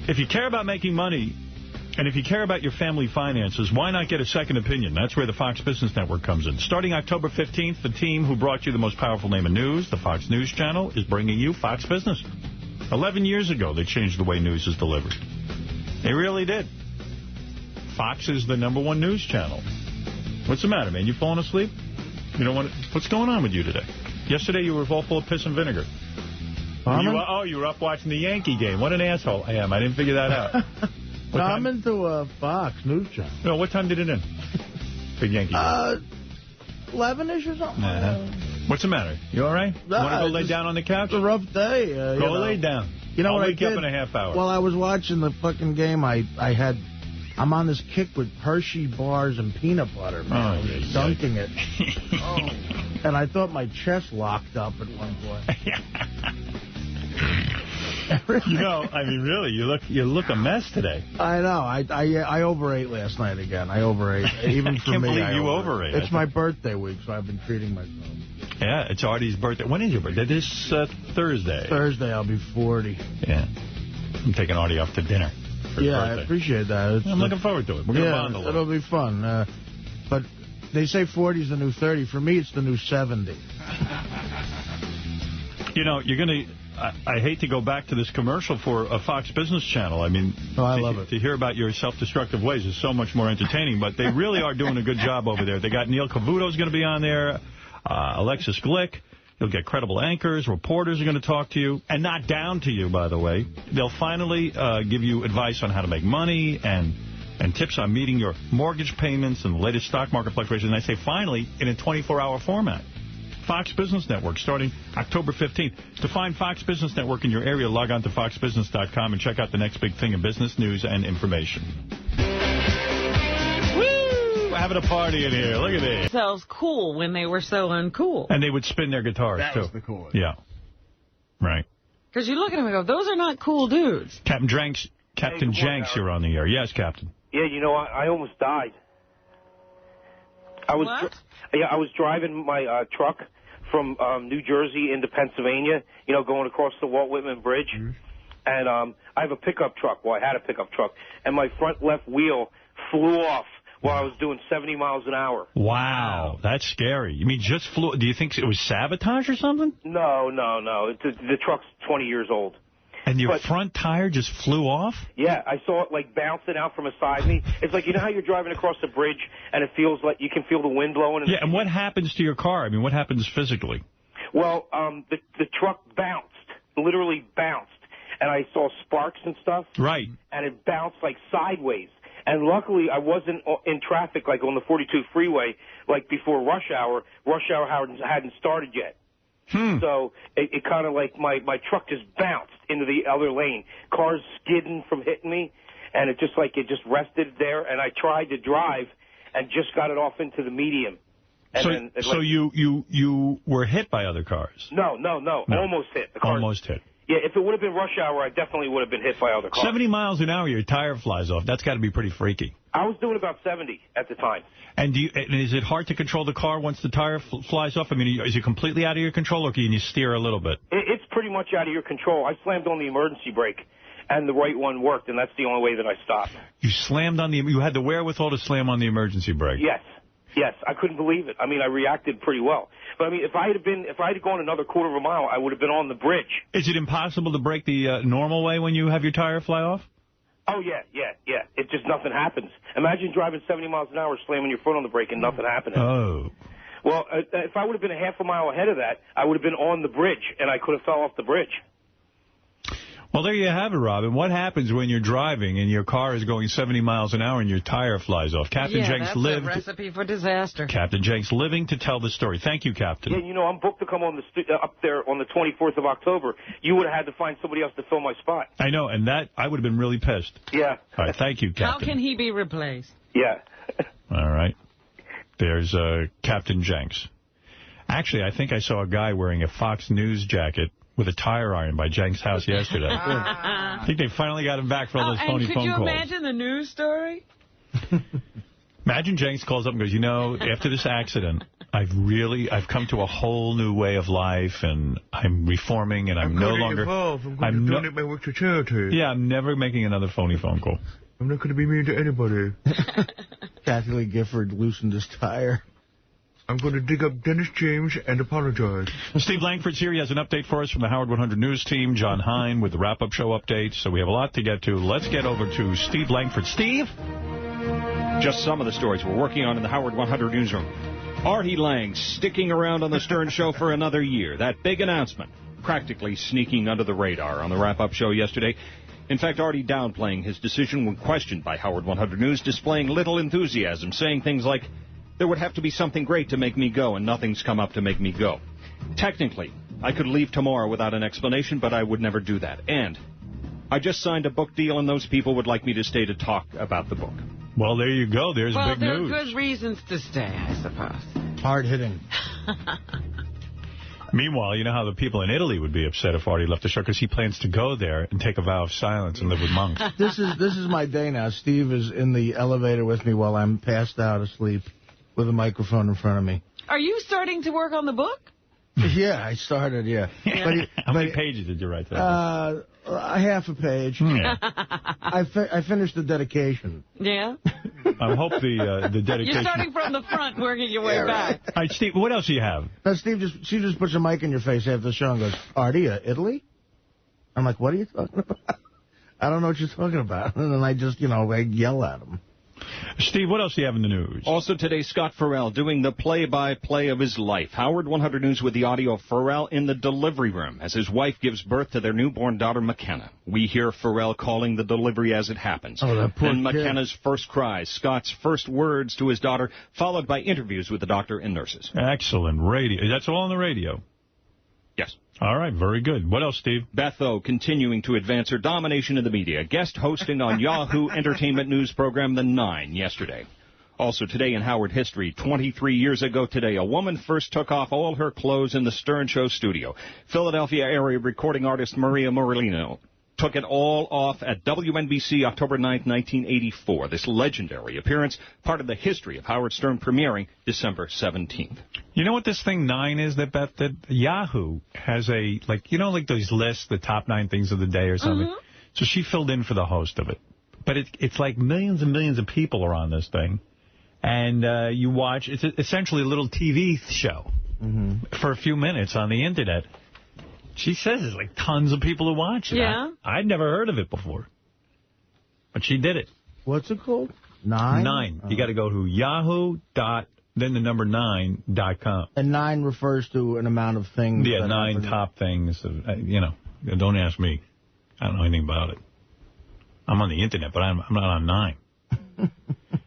If you care about making money, And if you care about your family finances, why not get a second opinion? That's where the Fox Business Network comes in. Starting October 15th, the team who brought you the most powerful name in news, the Fox News Channel, is bringing you Fox Business. 11 years ago, they changed the way news is delivered. They really did. Fox is the #1 news channel. What's the matter, man? You falling asleep? You don't want to... What's going on with you today? Yesterday, you were all full of piss and vinegar. You were up watching the Yankee game. What an asshole I am. I didn't figure that out. No, I'm into Fox News Channel. No, what time did it end? Big Yankee game. 11-ish or something. What's the matter? You all right? You want to go lay down on the couch? It's a rough day. Go lay down. You know I'll what wake you up in a half hour. While I was watching the fucking game, I'm on this kick with Hershey bars and peanut butter, man. I was dunking it. And I thought my chest locked up at one point. You know, I mean, really, you look a mess today. I know. I overate last night again. I overate. Even for me, I can't believe you overate. It's my birthday week, so I've been treating myself. Yeah, it's Artie's birthday. When is your birthday? This Thursday. Thursday, I'll be 40. Yeah. I'm taking Artie off to dinner. Yeah, I appreciate that. I'm looking forward to it. We're going to bond a little. It'll be fun. But they say 40 is the new 30. For me, it's the new 70. You know, you're going to... I hate to go back to this commercial for a Fox Business Channel. I mean, I love it. To hear about your self-destructive ways is so much more entertaining, but they really are doing a good job over there. They got Neil Cavuto's going to be on there, Alexis Glick. You'll get credible anchors. Reporters are going to talk to you, and not down to you, by the way. They'll finally give you advice on how to make money and tips on meeting your mortgage payments and the latest stock market fluctuations. And I say finally in a 24-hour format. Fox Business Network, starting October 15th. To find Fox Business Network in your area, log on to foxbusiness.com and check out the next big thing in business news and information. Woo! Having a party in here. Look at this. Sounds cool when they were so uncool. And they would spin their guitars, too. That was the cool. Yeah. Right. Because you look at them and go, those are not cool dudes. Captain Jenks, you're on the air. Yes, Captain. Yeah, you know, I almost died. I was driving my truck from New Jersey into Pennsylvania, you know, going across the Walt Whitman Bridge. Mm-hmm. And I have a pickup truck. Well, I had a pickup truck. And my front left wheel flew off while I was doing 70 miles an hour. Wow, that's scary. You mean just flew? Do you think it was sabotage or something? No. The truck's 20 years old. And your front tire just flew off? Yeah, I saw it, like, bouncing out from beside me. It's like, you know how you're driving across the bridge and it feels like you can feel the wind blowing? Yeah, and what happens to your car? I mean, what happens physically? Well, the truck bounced, literally bounced. And I saw sparks and stuff. Right. And it bounced, like, sideways. And luckily, I wasn't in traffic, like, on the 42 freeway, like, before rush hour. Rush hour hadn't started yet. So it kind of like my truck just bounced into the other lane. Cars skidding from hitting me, and it just rested there. And I tried to drive and just got it off into the medium. And so you were hit by other cars? No. Almost hit. The car almost hit. Yeah, if it would have been rush hour, I definitely would have been hit by other cars. 70 miles an hour, your tire flies off. That's got to be pretty freaky. I was doing about 70 at the time. And is it hard to control the car once the tire flies off? I mean, is it completely out of your control, or can you steer a little bit? It's pretty much out of your control. I slammed on the emergency brake, and the right one worked, and that's the only way that I stopped. You had the wherewithal to slam on the emergency brake? Yes, I couldn't believe it. I mean, I reacted pretty well. But I mean, if I had gone another quarter of a mile, I would have been on the bridge. Is it impossible to brake the normal way when you have your tire fly off? Oh, yeah. It just nothing happens. Imagine driving 70 miles an hour, slamming your foot on the brake, and nothing happening. Oh. Well, if I would have been a half a mile ahead of that, I would have been on the bridge, and I could have fell off the bridge. Well, there you have it, Robin. What happens when you're driving and your car is going 70 miles an hour and your tire flies off? Captain Jenks lived. That's a recipe for disaster. Captain Jenks living to tell the story. Thank you, Captain. Yeah, you know, I'm booked to come on up there on the 24th of October. You would have had to find somebody else to fill my spot. I know, and that I would have been really pissed. Yeah. All right, thank you, Captain. How can he be replaced? Yeah. All right. There's Captain Jenks. Actually, I think I saw a guy wearing a Fox News jacket with a tire iron by Jenks' house yesterday. I think they finally got him back for all those phony phone calls. Could you imagine the news story? Imagine Jenks calls up and goes, you know, after this accident, I've come to a whole new way of life, and I'm reforming, and I'm no longer... I'm doing it by work to charity. Yeah, I'm never making another phony phone call. I'm not going to be mean to anybody. Kathy Lee Gifford loosened his tire. I'm going to dig up Dennis James and apologize. Steve Langford's here. He has an update for us from the Howard 100 News team. John Hein with the wrap-up show update. So we have a lot to get to. Let's get over to Steve Langford. Steve? Just some of the stories we're working on in the Howard 100 newsroom. Artie Lang sticking around on the Stern Show for another year. That big announcement practically sneaking under the radar on the wrap-up show yesterday. In fact, Artie downplaying his decision when questioned by Howard 100 News, displaying little enthusiasm, saying things like, there would have to be something great to make me go, and nothing's come up to make me go. Technically, I could leave tomorrow without an explanation, but I would never do that. And I just signed a book deal, and those people would like me to stay to talk about the book. Well, there you go. There's big news. Well, there are good reasons to stay, I suppose. Hard hitting. Meanwhile, you know how the people in Italy would be upset if Artie left the show, because he plans to go there and take a vow of silence and live with monks. This is my day now. Steve is in the elevator with me while I'm passed out asleep with a microphone in front of me. Are you starting to work on the book? Yeah, I started, yeah. How many pages did you write that? Half a page. Yeah. I finished the dedication. Yeah? I hope the dedication... You're starting from the front, working your way back. All right, Steve, what else do you have? She just puts a mic in your face after the show and goes, Artie, Italy? I'm like, what are you talking about? I don't know what you're talking about. And then I just, I yell at him. Steve, what else do you have in the news? Also today, Scott Farrell doing the play-by-play of his life. Howard 100 News with the audio of Farrell in the delivery room as his wife gives birth to their newborn daughter, McKenna. We hear Farrell calling the delivery as it happens. Oh, that poor Then kid. McKenna's first cries, Scott's first words to his daughter, followed by interviews with the doctor and nurses. Excellent radio. That's all on the radio? Yes. All right, very good. What else, Steve? Beth O continuing to advance her domination in the media, guest hosting on Yahoo entertainment news program The Nine yesterday. Also today in Howard history, 23 years ago today, a woman first took off all her clothes in the Stern Show studio. Philadelphia area recording artist Maria Morellino took it all off at WNBC October 9th, 1984. This legendary appearance, part of the history of Howard Stern premiering December 17th. You know what this thing 9 is that Yahoo has like those lists, the top 9 things of the day or something. Mm-hmm. So she filled in for the host of it. But it's like millions and millions of people are on this thing. And you watch, it's essentially a little TV show for a few minutes on the Internet. She says there's like tons of people who watch it. Yeah. I'd never heard of it before. But she did it. What's it called? 9? 9. You got to go to yahoo.then the number 9.com. And 9 refers to an amount of things. Yeah, 9 top things. Don't ask me. I don't know anything about it. I'm on the Internet, but I'm not on 9.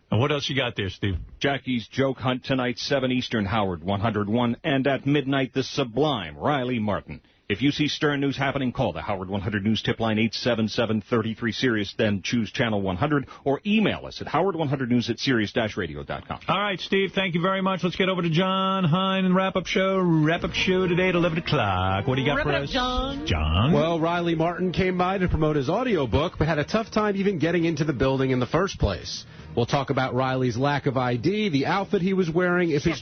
And what else you got there, Steve? Jackie's Joke Hunt tonight, 7 Eastern, Howard 101. And at midnight, the sublime Riley Martin. If you see Stern News happening, call the Howard 100 News tip line 877-33-SIRIUS, then choose Channel 100, or email us at howard100news@sirius-radio.com. All right, Steve, thank you very much. Let's get over to John Hein and wrap-up show. Wrap-up show today at 11 o'clock. What do you got for us? John? Well, Riley Martin came by to promote his audiobook, but had a tough time even getting into the building in the first place. We'll talk about Riley's lack of ID, the outfit he was wearing, if his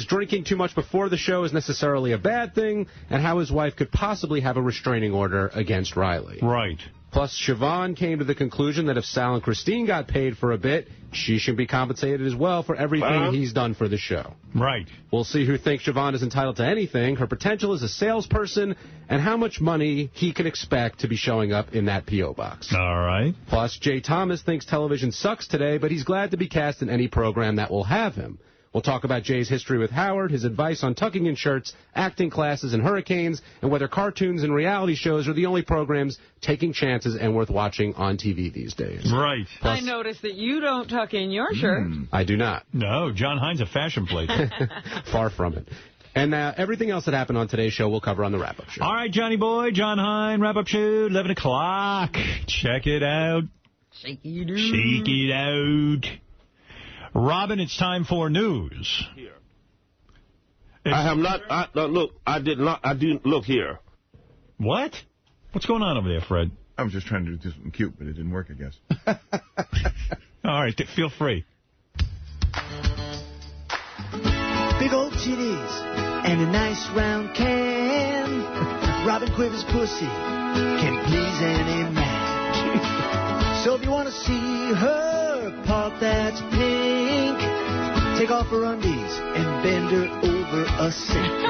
drinking too much before the show is necessarily a bad thing, and how his wife could possibly have a restraining order against Riley. Right. Plus, Siobhan came to the conclusion that if Sal and Christine got paid for a bit, she should be compensated as well for everything he's done for the show. Right. We'll see who thinks Siobhan is entitled to anything, her potential as a salesperson, and how much money he can expect to be showing up in that P.O. box. All right. Plus, Jay Thomas thinks television sucks today, but he's glad to be cast in any program that will have him. We'll talk about Jay's history with Howard, his advice on tucking in shirts, acting classes, and hurricanes, and whether cartoons and reality shows are the only programs taking chances and worth watching on TV these days. Right. Plus, I noticed that you don't tuck in your shirt. I do not. No, John Hein's a fashion plate. Far from it. And everything else that happened on today's show we'll cover on the wrap-up show. All right, Johnny boy, John Hein, wrap-up show, 11 o'clock. Check it out. Shake it out. Shake it out. Robin, it's time for news. I have not. Look, I did not. I didn't look here. What? What's going on over there, Fred? I was just trying to do something cute, but it didn't work, I guess. All right, feel free. Big old titties and a nice round can. Robin Quiver's pussy can please any man. So if you want to take off her undies and bend her over a sink.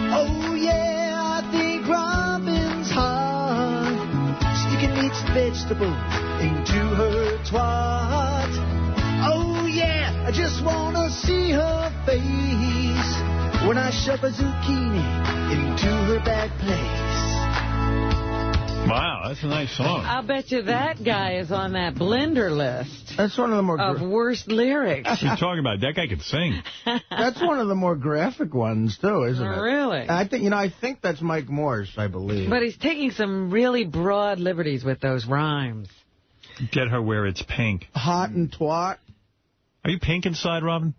Oh yeah, I think Robin's hot, sticking meats and vegetables into her twat. Oh yeah, I just wanna see her face when I shove a zucchini into her back place. Wow, that's a nice song. I'll bet you that guy is on that Blender list. That's one of the more... Of worst lyrics. What are you talking about? That guy could sing. That's one of the more graphic ones, too, isn't it? Really? I think that's Mike Morse, I believe. But he's taking some really broad liberties with those rhymes. Get her where it's pink. Hot and twat. Are you pink inside, Robin?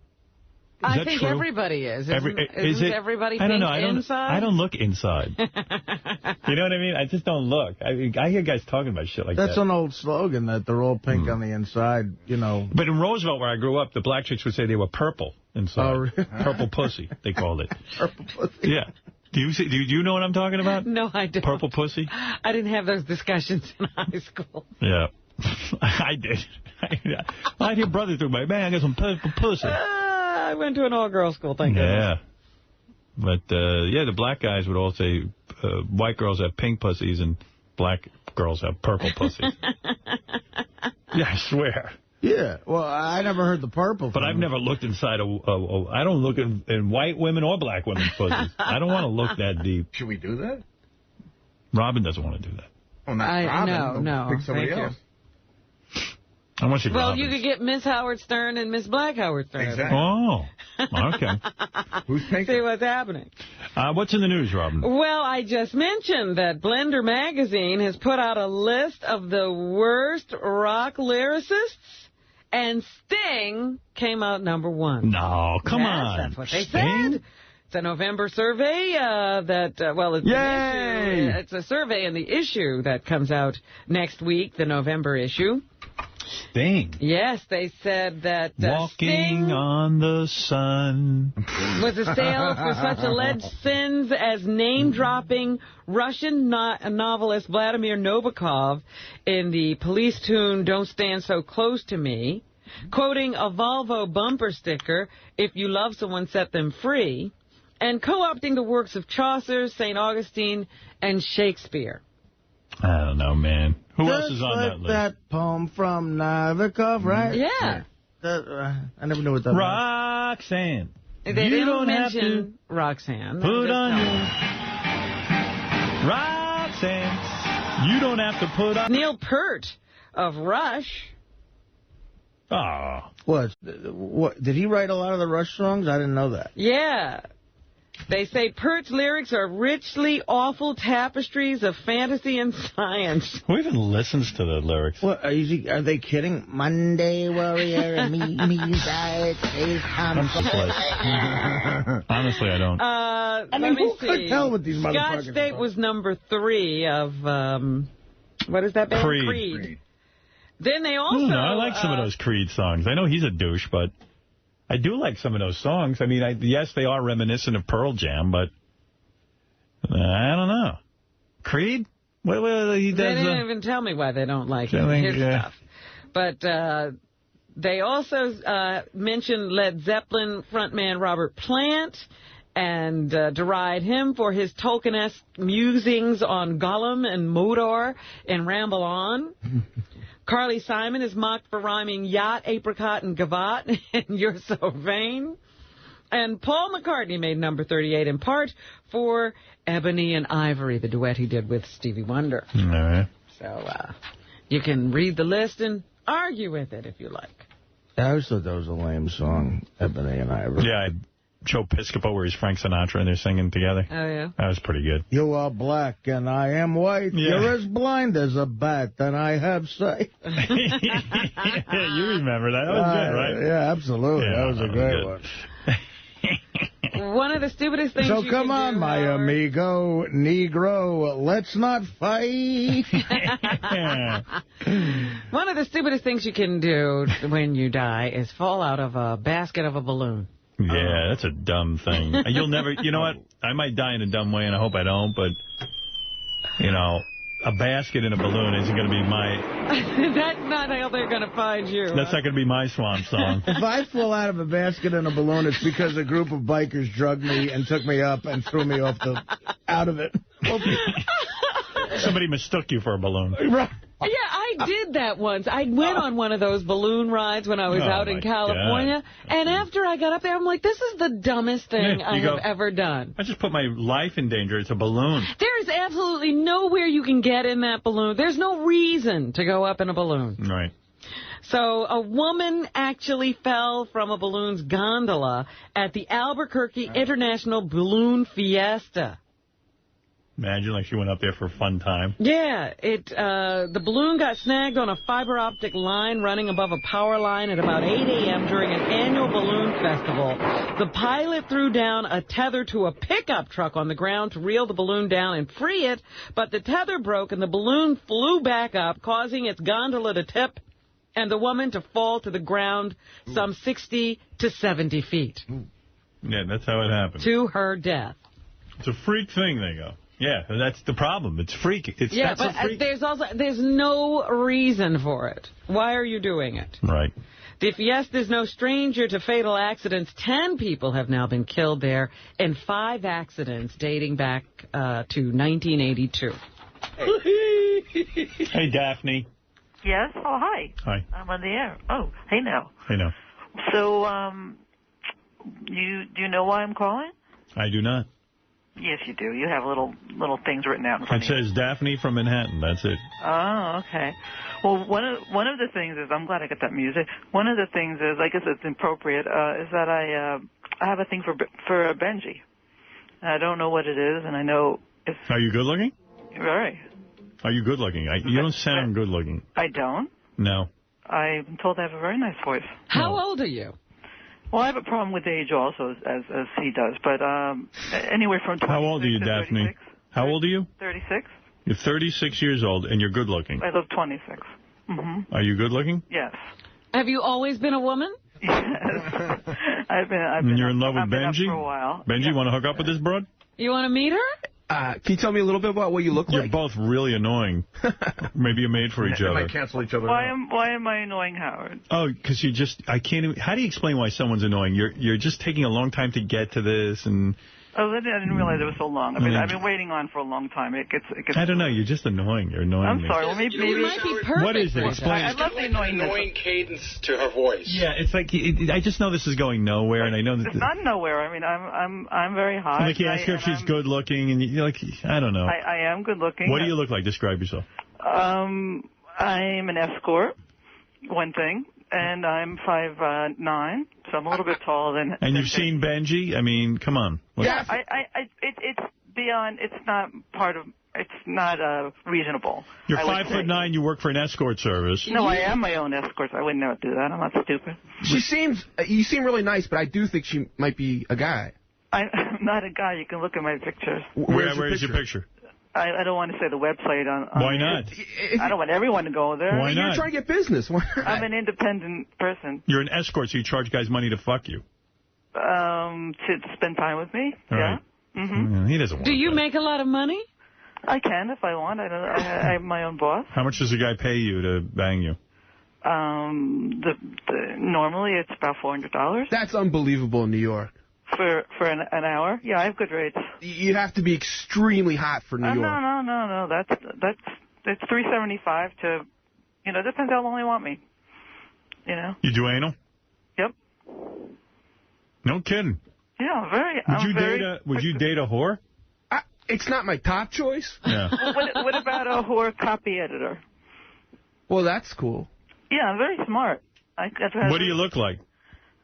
I think true? Everybody is. Isn't everybody pink inside? I don't look inside. You know what I mean? I just don't look. I hear guys talking about shit like that. That's an old slogan, that they're all pink on the inside, you know. But in Roosevelt, where I grew up, the black chicks would say they were purple inside. Oh, really? Purple pussy, they called it. Purple pussy? Yeah. Do you know what I'm talking about? No, I don't. Purple pussy? I didn't have those discussions in high school. Yeah. I did. I hear brother through my man, I got some purple pussy. I went to an all-girls school, thank goodness. Yeah. But, the black guys would all say white girls have pink pussies and black girls have purple pussies. Yeah, I swear. Yeah, well, I never heard the purple. But I've never looked inside I don't look in white women or black women's pussies. I don't want to look that deep. Should we do that? Robin doesn't want to do that. Oh, not Robin. No. Pick somebody else. I want you to you could get Miss Howard Stern and Miss Black Howard Stern. Exactly. Oh, okay. Who's pink? See what's happening. What's in the news, Robin? Well, I just mentioned that Blender Magazine has put out a list of the worst rock lyricists, and Sting came out #1. No, come on. That's what they Sting? said. It's a November survey it's a survey in the issue that comes out next week, the November issue. Sting. Yes, they said that Walking Sting on the sun was assailed for such alleged sins as name-dropping Russian novelist Vladimir Nabokov in the Police tune Don't Stand So Close to Me, quoting a Volvo bumper sticker, "If you love someone, set them free," and co-opting the works of Chaucer, St. Augustine, and Shakespeare. I don't know, man. Who Just else is on like that list? that poem from Nabokov, right? Yeah. I never knew what that was. Roxanne. They didn't mention Roxanne. Put on your... Roxanne. You don't have to put on... Neil Peart of Rush. Oh. What? Did he write a lot of the Rush songs? I didn't know that. Yeah. They say Peart's lyrics are richly awful tapestries of fantasy and science. Who even listens to the lyrics? What, are they kidding? Monday warrior and me side face Honestly, I don't. Let me who could tell what these motherfuckers Scott State was #3 of, what is that band? Creed. Then they also... I like some of those Creed songs. I know he's a douche, but... I do like some of those songs. I mean, yes, they are reminiscent of Pearl Jam, but I don't know. Creed? Well, he does, they didn't even tell me why they don't like his stuff. But they also mentioned Led Zeppelin frontman Robert Plant and deride him for his Tolkien-esque musings on Gollum and Mordor in Ramble On. Carly Simon is mocked for rhyming yacht, apricot, and gavotte in You're So Vain. And Paul McCartney made #38 in part for Ebony and Ivory, the duet he did with Stevie Wonder. All right. So you can read the list and argue with it if you like. I always thought that was a lame song, Ebony and Ivory. Yeah, Joe Piscopo, where he's Frank Sinatra and they're singing together. Oh, yeah? That was pretty good. You are black and I am white. Yeah. You're as blind as a bat and I have sight. You remember that. That was good, right? Yeah, absolutely. Yeah, that was a great one. One of the stupidest things So come on, my amigo Negro, let's not fight. One of the stupidest things you can do when you die is fall out of a basket of a balloon. Yeah, that's a dumb thing. You'll never, you know what? I might die in a dumb way, and I hope I don't, but, you know, a basket in a balloon isn't going to be my... That's not how they're going to find you. That's not going to be my swamp song. If I fall out of a basket in a balloon, it's because a group of bikers drugged me and took me up and threw me out of it. Somebody mistook you for a balloon. Right. Yeah, I did that once. I went on one of those balloon rides when I was out in California. God. And after I got up there, I'm like, this is the dumbest thing I have ever done. I just put my life in danger. It's a balloon. There is absolutely nowhere you can get in that balloon. There's no reason to go up in a balloon. Right. So a woman actually fell from a balloon's gondola at the Albuquerque International Balloon Fiesta. Imagine like she went up there for a fun time. Yeah, the balloon got snagged on a fiber optic line running above a power line at about 8 a.m. during an annual balloon festival. The pilot threw down a tether to a pickup truck on the ground to reel the balloon down and free it, but the tether broke and the balloon flew back up, causing its gondola to tip and the woman to fall to the ground some 60 to 70 feet. Yeah, that's how it happened. To her death. It's a freak thing, they go. Yeah, that's the problem. It's freaky. Yeah, but there's no reason for it. Why are you doing it? Right. The Fiesta is no stranger to fatal accidents. 10 people have now been killed there in 5 accidents dating back to 1982. Hey, Daphne. Yes? Oh, hi. Hi. I'm on the air. Oh, hey now. Hey now. So, do you know why I'm calling? I do not. Yes, you do. You have little things written out in front of you. It says Daphne from Manhattan. That's it. Oh, okay. Well, one of the things is, I'm glad I got that music. One of the things is, I guess it's appropriate, is that I have a thing for Benji. I don't know what it is, and I know it's... Are you good looking? Very. Are you good looking? You don't sound good looking. I don't. No. I'm told I have a very nice voice. How old are you? Well, I have a problem with age also, as he does, but anywhere from 26 How old are you, Daphne? 36. How old are you? 36. You're 36 years old, and you're good looking. I look 26. Mm-hmm. Are you good looking? Yes. Have you always been a woman? Yes. I've been. And you're in love with I've been Benji? Up for a while. Benji, want to hook up with this broad? You want to meet her? Can you tell me a little bit about what you look like? You're both really annoying. Maybe you're made for each other. They might cancel each other Why am I annoying Howard? Oh, because I can't even... How do you explain why someone's annoying? You're just taking a long time to get to this, and... Oh, I didn't realize it was so long. I've been waiting on for a long time. It gets. I don't know. You're just annoying. You're annoying I'm me. sorry. Well, maybe you might be perfect. What is it? Explain. I love the annoying cadence to her voice. Yeah, it's like I just know this is going nowhere, and I know that it's not nowhere. I mean, I'm very hot. Like you ask her if she's good looking, and you're like, I don't know. I am good looking. What do you look like? Describe yourself. I'm an escort. One thing. And I'm 5'9", so I'm a little bit taller than... And you've seen Benji? I mean, come on. Yeah, it's beyond... It's not part of... It's not reasonable. You're 5'9", you work for an escort service. No, I am my own escort. I would never do that. I'm not stupid. You seem really nice, but I do think she might be a guy. I'm not a guy. You can look at my pictures. Where's your picture? I don't want to say the website on Why not? I don't want everyone to go there. Why not? You're trying to get business. I'm an independent person. You're an escort, so you charge guys money to fuck you. To spend time with me. All right. Mm-hmm. He doesn't want Do you make a lot of money? I can if I want. I'm my own boss. How much does a guy pay you to bang you? Normally it's about $400. That's unbelievable in New York. For an hour? Yeah, I have good rates. You have to be extremely hot for New York. No. That's $375 to, depends how long they want me. You do anal? Yep. No kidding. Yeah, very. Would you date a whore? It's not my top choice. Yeah. What about a whore copy editor? Well, that's cool. Yeah, I'm very smart. What do you look like?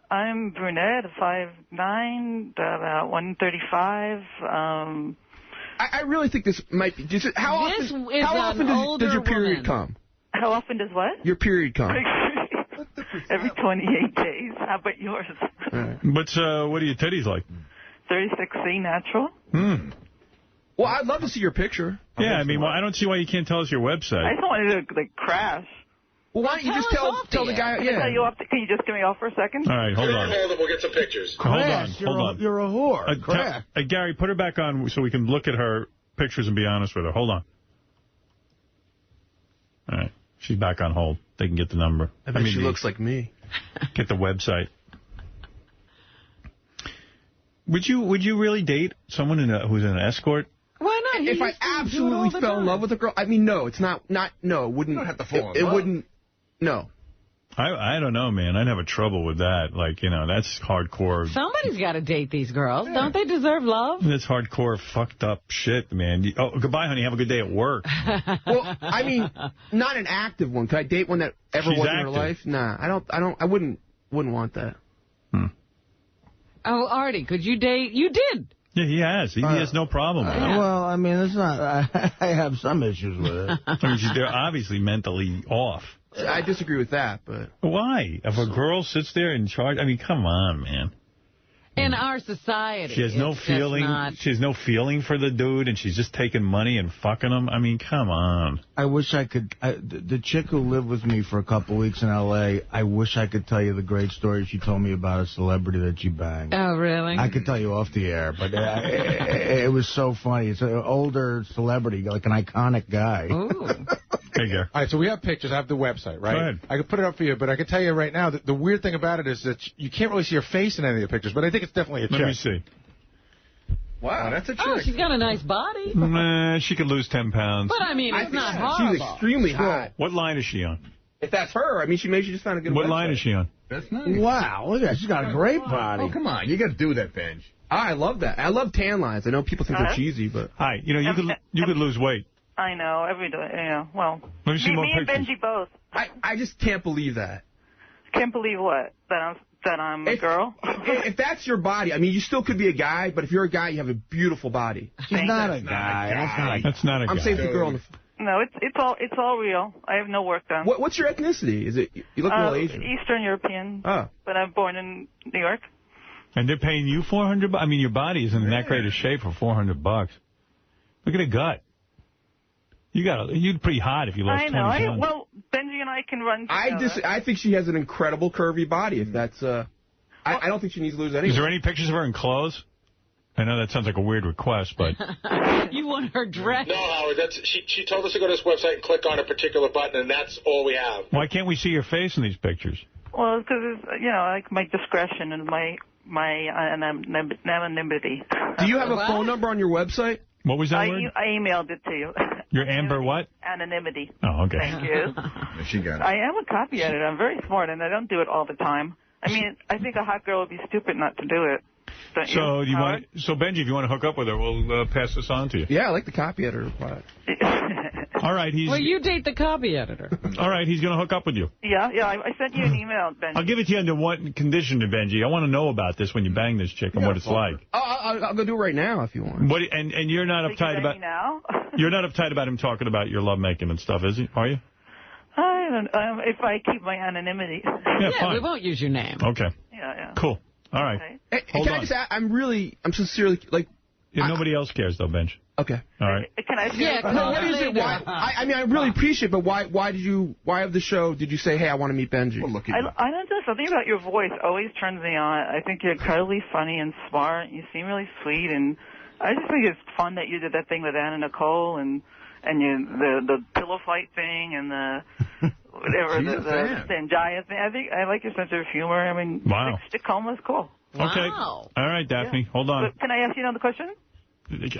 I'm brunette, 5'9", about 135. I really think this might be... How often does your period come? How often does what? Your period come. Every 28 days. How about yours? But what are your titties like? 36C natural. Well, I'd love to see your picture. Yeah, I mean, I don't see why you can't tell us your website. I don't want it to crash. Well, why don't you just tell the guy? Yeah. Can you just get me off for a second? All right, hold on. We'll get some pictures. Hold on. You're a whore. Gary, put her back on so we can look at her pictures and be honest with her. Hold on. All right. She's back on hold. They can get the number. I bet she looks like me. Get the website. Would you really date someone who's an escort? Why not? If I absolutely fell in love with a girl, I mean, no, it's not, no, it wouldn't. You don't have to fall in love. It wouldn't, no. I don't know, man. I'd have a trouble with that. Like, you know, that's hardcore. Somebody's got to date these girls. Yeah. Don't they deserve love? That's hardcore fucked up shit, man. Oh, goodbye, honey. Have a good day at work. Well, I mean, not an active one. Could I date one that ever was in her life? Nah, I wouldn't want that. Oh, Artie, could you date? You did. Yeah, he has. He has no problem with it. Well, I mean, it's not. I have some issues with it. I mean, they're obviously mentally off. I disagree with that, but... Why? If a girl sits there in charge... I mean, come on, man. In our society, she has no feeling. She has no feeling for the dude, and she's just taking money and fucking him. I mean, come on. I wish I could. The chick who lived with me for a couple weeks in L.A., I wish I could tell you the great story she told me about a celebrity that she banged. Oh, really? I could tell you off the air, but it was so funny. It's an older celebrity, like an iconic guy. Ooh. Hey, Gary. All right, so we have pictures. I have the website, right? Go ahead. I can put it up for you, but I can tell you right now that the weird thing about it is that you can't really see her face in any of the pictures, but I think it's definitely a chick. Let me see. Wow, that's a chick. Oh, she's got a nice body. She could lose 10 pounds. But, I mean, it's not horrible. She's extremely hot. What line is she on? If that's her, I mean, maybe she just found a good What website. line is she on? That's nice. Wow, look at that. She's got a great body. Oh, come on. You got to do that, Benj. I love that. I love tan lines. I know people think they're cheesy, but... Hi, you know, you could lose weight. I know, every day, yeah, well, Let me see more me and pictures. Benji both. I just can't believe that. Can't believe what? That I'm a girl? If that's your body, I mean, you still could be a guy, but if you're a guy, you have a beautiful body. She's not a guy. That's not a guy. I'm saying the girl on the... No, it's all real. I have no work done. What's your ethnicity? Is it you look real Asian? Eastern European. Oh. But I'm born in New York. And they're paying you $400? I mean, your body isn't in that great a shape for $400. Look at the gut. You're pretty hot if you lost 20 pounds. I know. Well, Benji and I can run together. I think she has an incredible curvy body. If that's I don't think she needs to lose anything. Is there any pictures of her in clothes? I know that sounds like a weird request, but... You want her dress? No, Howard, she told us to go to this website and click on a particular button, and that's all we have. Why can't we see your face in these pictures? Well, because it's, like my discretion and my anonymity. Do you have a phone number on your website? What was that word? I emailed it to you. Your Amber what? Anonymity. Oh, okay. Thank you. She got it. I am a copy editor. I'm very smart, and I don't do it all the time. I mean, I think a hot girl would be stupid not to do it. Don't you, Howard? So Benji, if you want to hook up with her, we'll pass this on to you. Yeah, I like the copy editor reply. All right, Well, you date the copy editor. All right, he's going to hook up with you. Yeah, I sent you an email, Benji. I'll give it to you under one condition, Benji. I want to know about this when you bang this chick and what it's like. I'll go do it right now if you want. What? And you're not uptight about now? You're not uptight about him talking about your lovemaking and stuff, is he? Are you? I don't. If I keep my anonymity. Yeah, fine. We won't use your name. Okay. Yeah. Cool. All right. Okay. Hey, can I just ask, I'm sincerely, like... Yeah, nobody else cares, though, Benj. Okay. All right. Can I say what is it? Why? I mean, I really appreciate it, but why of the show did you say, hey, I want to meet Benji? I don't know. Something about your voice always turns me on. I think you're incredibly funny and smart. You seem really sweet, and I just think it's fun that you did that thing with Anna Nicole and the pillow fight thing and the whatever the Sanjaya thing. I think I like your sense of humor. I mean, wow. Tacoma's cool. Okay. All right, Daphne. Hold on. But can I ask you another question?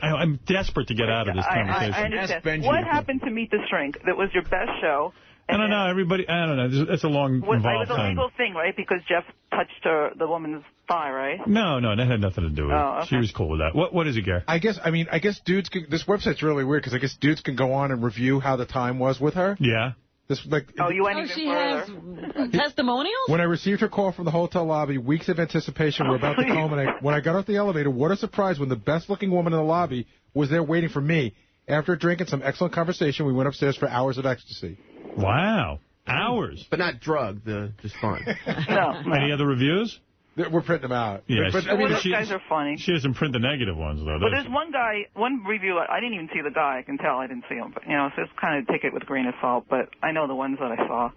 I'm desperate to get out of this conversation. I understand. What happened to Meet the Shrink? That was your best show. I don't know. Everybody, I don't know. It's a long, involved It was a time. legal thing, right? Because Jeff touched the woman's thigh, right? No, that had nothing to do with it. Oh, okay. She was cool with that. What is it, Gary? I guess dudes can, this website's really weird because I guess dudes can go on and review how the time was with her. Yeah. You went even she further. has testimonials? When I received her call from the hotel lobby, weeks of anticipation were about to culminate. When I got off the elevator, what a surprise when the best-looking woman in the lobby was there waiting for me. After drinking some excellent conversation, we went upstairs for hours of ecstasy. Wow. Hours. But not drugged, just fun. No. Any other reviews? We're printing them out. Yeah, those guys are funny. She doesn't print the negative ones, though. But there's one review, I didn't even see the guy. I can tell I didn't see him. But, so it's kind of take it with a grain of salt. But I know the ones that I saw.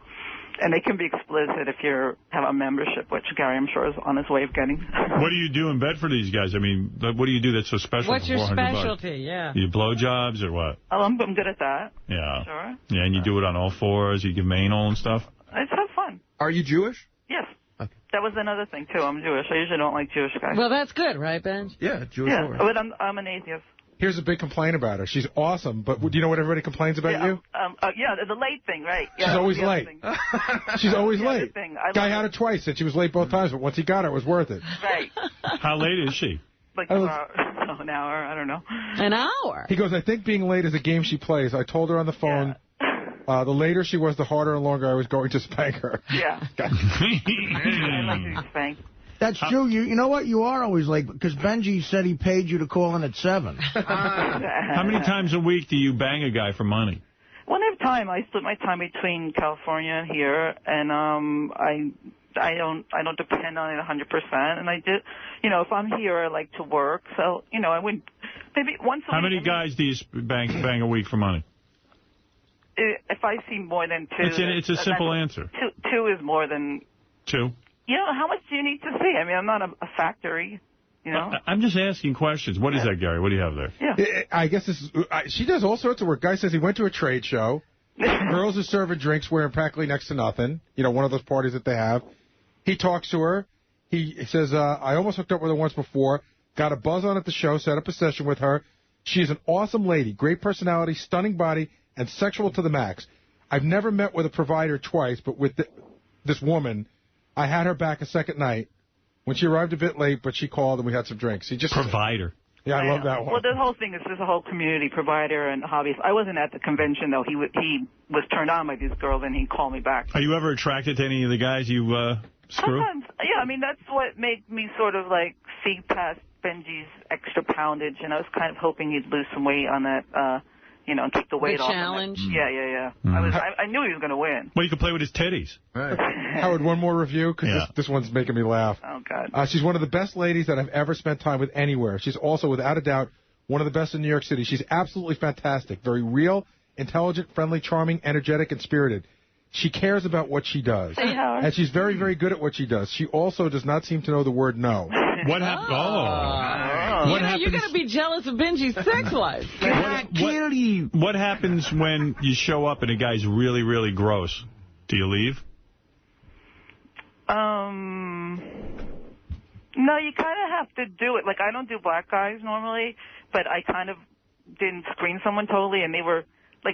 And they can be explicit if you have a membership, which Gary, I'm sure, is on his way of getting. What do you do in bed for these guys? I mean, what do you do that's so special? What's your specialty? Yeah. Do you blow jobs or what? Oh, I'm good at that. Yeah. Sure. Yeah, and you do it on all fours. You give anal and stuff. It's have fun. Are you Jewish? Yes. Okay. That was another thing, too. I'm Jewish. I usually don't like Jewish guys. Well, that's good, right, Ben? Yeah, Jewish. Yeah, but I'm an atheist. Here's a big complaint about her. She's awesome, but do you know what everybody complains about you? Yeah, the late thing, right. Yeah, She's always late. She's always late. Guy had her her twice, and she was late both times, but once he got her, it was worth it. Right. How late is she? Like an hour, I don't know. An hour? He goes, I think being late is a game she plays. I told her on the phone, the later she was, the harder and longer I was going to spank her. Yeah. I like to be spanked. That's true. You know what? You are always late, because Benji said he paid you to call in at 7. How many times a week do you bang a guy for money? When I have time, I split my time between California and here, and I don't depend on it 100%. And I do, if I'm here, I like to work. So, I would maybe once a week. How many guys do you bang a week for money? If I see more than 2. It's a simple answer. Two is more than... 2? How much do you need to see? I mean, I'm not a factory, I'm just asking questions. What is that, Gary? What do you have there? Yeah. I guess she does all sorts of work. Guy says he went to a trade show. Girls are serving drinks wearing practically next to nothing. One of those parties that they have. He talks to her. He says, I almost hooked up with her once before. Got a buzz on at the show. Set up a session with her. She's an awesome lady. Great personality, stunning body, and sexual to the max. I've never met with a provider twice, but with this woman... I had her back a second night when she arrived a bit late, but she called and we had some drinks. He just provider. Yeah, I love that one. Well, the whole thing is there's a whole community, provider and hobbyist. I wasn't at the convention, though. He was turned on by these girls, and he called me back. Are you ever attracted to any of the guys you screw? Sometimes, yeah. I mean, that's what made me sort of, see past Benji's extra poundage, and I was kind of hoping he'd lose some weight on that, and keep the weight off. The challenge? Yeah. I knew he was going to win. Well, you can play with his titties. Right. Howard, one more review, because this one's making me laugh. Oh, God. She's one of the best ladies that I've ever spent time with anywhere. She's also, without a doubt, one of the best in New York City. She's absolutely fantastic. Very real, intelligent, friendly, charming, energetic, and spirited. She cares about what she does. Hey, Howard. And she's very, very good at what she does. She also does not seem to know the word no. What happened? What happens? You're going to be jealous of Benji's sex life. What happens when you show up and a guy's really, really gross? Do you leave? No, you kind of have to do it. I don't do black guys normally, but I kind of didn't screen someone totally, and they were,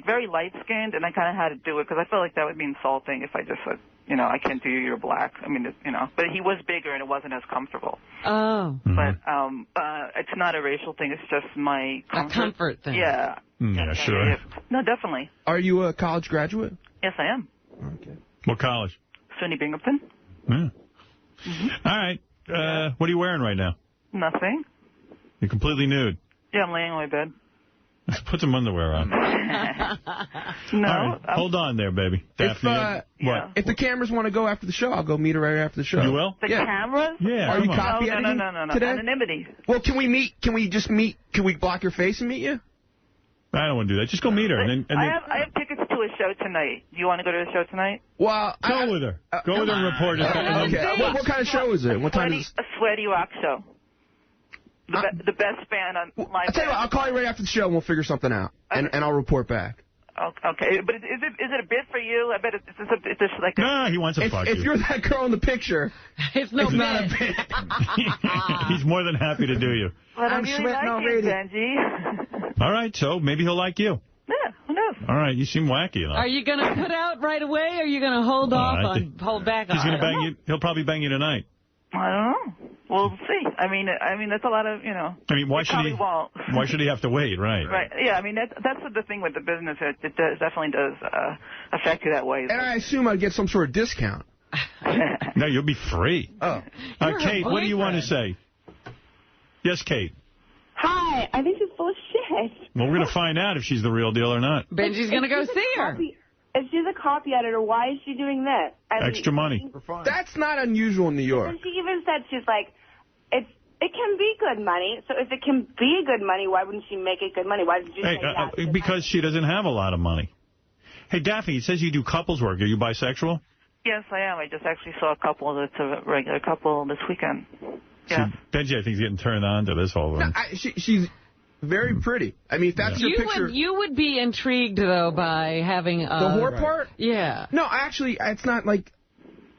very light-skinned, and I kind of had to do it because I felt like that would be insulting if I just said, I can't do you, you're black. I mean, but he was bigger, and it wasn't as comfortable. Oh. But it's not a racial thing. It's just my comfort. A comfort thing. Yeah. Yeah, sure. No, definitely. Are you a college graduate? Yes, I am. Okay. What college? SUNY Binghamton. Yeah. All right. What are you wearing right now? Nothing. You're completely nude. Yeah, I'm laying on my bed. Let's put some underwear on. No. All right. Hold on there, baby. Daphne. What? If the cameras want to go after the show, I'll go meet her right after the show. You will? The cameras? Yeah. Are you copy editing No. today? Anonymity. Well, can we meet? Can we just meet? Can we block your face and meet you? I don't want to do that. Just go meet her. I have tickets to a show tonight. Do you want to go to the show tonight? Well, go with her. Go with her and report it. Okay. What kind of show is it? What time is a sweaty rock show. The best band on live. I'll tell you what, I'll call you right after the show and we'll figure something out. And I'll report back. Okay, but is it a bit for you? I bet it's just like a... No, he wants to fuck you. If you're that girl in the picture, it's not a bit. He's more than happy to do you. But I'm really like you, Benji. All right, so maybe he'll like you. Yeah, who knows? All right, you seem wacky enough. Are you going to put out right away, or are you going to hold hold back on? He's going to bang you. He'll probably bang you tonight. I don't know. We'll see. I mean, that's a lot of, I mean, why should he have to wait, right? Right. Yeah, I mean, that's the thing with the business. It definitely does affect you that way. And I assume I'd get some sort of discount. No, you'll be free. Oh. Kate, what do you want to say? Yes, Kate. Hi, I think she's full of shit. Well, we're going to find out if she's the real deal or not. Benji's going to go see her. If she's a copy editor, why is she doing this? Extra money. That's not unusual in New York. And she even said, she's like, it can be good money. So if it can be good money, why wouldn't she make it good money? Why did you say that? Because she doesn't have a lot of money. Hey, Daphne, it says you do couples work. Are you bisexual? Yes, I am. I just actually saw a couple that's a regular couple this weekend. Yeah. Benji, I think, is getting turned on to this whole thing. She's very pretty. I mean, if that's your picture... You would be intrigued, though, by having... the whore part? Yeah. No, actually, it's not like...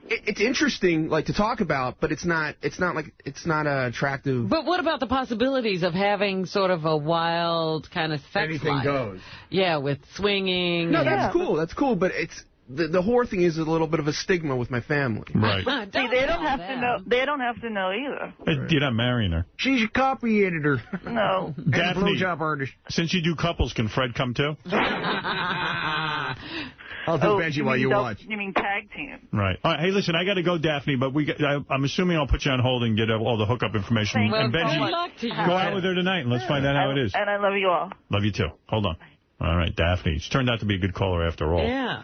It's interesting, like, to talk about, but it's not attractive. But what about the possibilities of having sort of a wild kind of sex Anything life? goes. Yeah, with swinging. No, that's cool. That's cool, but it's... The whore thing is a little bit of a stigma with my family. Right. See, they don't have to know. They don't have to know either. You're not marrying her. She's a copy editor. No. Daphne, blowjob artist. Since you do couples, can Fred come too? I'll do Benji while you watch. You mean tag team? Right. All right. Hey, listen, I got to go, Daphne, but I'm assuming I'll put you on hold and get all the hookup information. Thank and you Benji, so much. go out with her tonight and let's find out how it is. And I love you all. Love you too. Hold on. All right, Daphne. She's turned out to be a good caller after all. Yeah.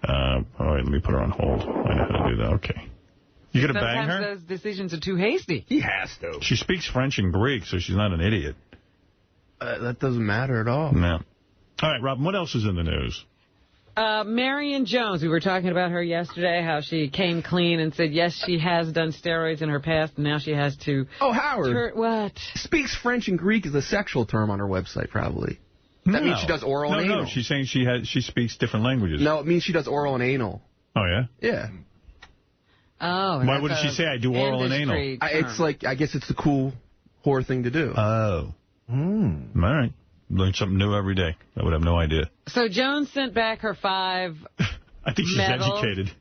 All right, let me put her on hold. I know how to do that. Okay. You going to bang her? Sometimes those decisions are too hasty. He has to. She speaks French and Greek, so she's not an idiot. That doesn't matter at all. No. All right, Robin, what else is in the news? Marion Jones, we were talking about her yesterday, how she came clean and said, yes, she has done steroids in her past, and now she has to... Oh, Howard. What? Speaks French and Greek is a sexual term on her website, probably. That means she does oral and anal. No, she's saying she speaks different languages. No, it means she does oral and anal. Oh, yeah? Yeah. Oh. Why would she say I do oral and anal? It's like, I guess it's the cool whore thing to do. Oh. All right. Learn something new every day. I would have no idea. So Jones sent back her 5 I think she's medals. educated.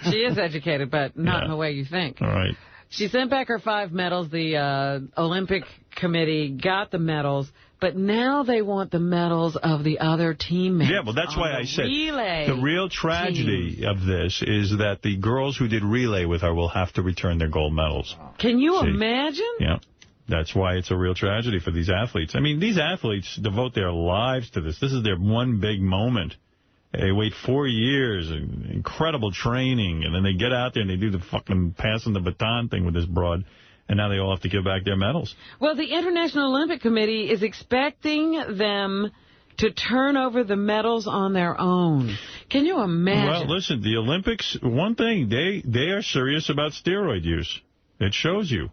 She is educated, but not in the way you think. All right. She sent back her 5 medals. The Olympic Committee got the medals, but now they want the medals of the other teammates. Yeah, well, that's why I said relay the real tragedy of this is that the girls who did relay with her will have to return their gold medals. Can you imagine? Yeah. That's why it's a real tragedy for these athletes. I mean, these athletes devote their lives to this. This is their one big moment. They wait 4 years, incredible training, and then they get out there and they do the fucking passing the baton thing with this broad, and now they all have to give back their medals. Well, the International Olympic Committee is expecting them to turn over the medals on their own. Can you imagine? Well, listen, the Olympics, one thing, they are serious about steroid use. It shows you.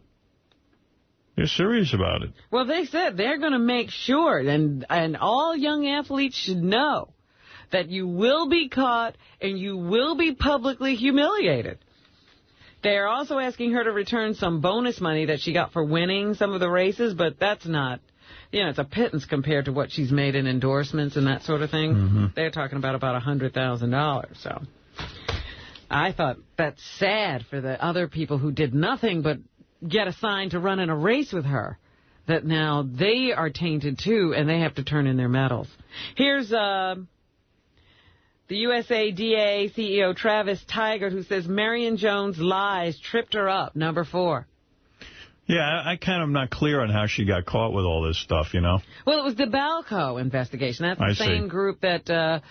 They're serious about it. Well, they said they're going to make sure, and all young athletes should know, that you will be caught and you will be publicly humiliated. They are also asking her to return some bonus money that she got for winning some of the races, but that's not, it's a pittance compared to what she's made in endorsements and that sort of thing. Mm-hmm. They're talking about $100,000. So I thought that's sad for the other people who did nothing but get assigned to run in a race with her, that now they are tainted too and they have to turn in their medals. Here's the USADA CEO Travis Tigert, who says Marion Jones' lies tripped her up, number 4. Yeah, I kind of not clear on how she got caught with all this stuff, Well, it was the Balco investigation. That's the same group that,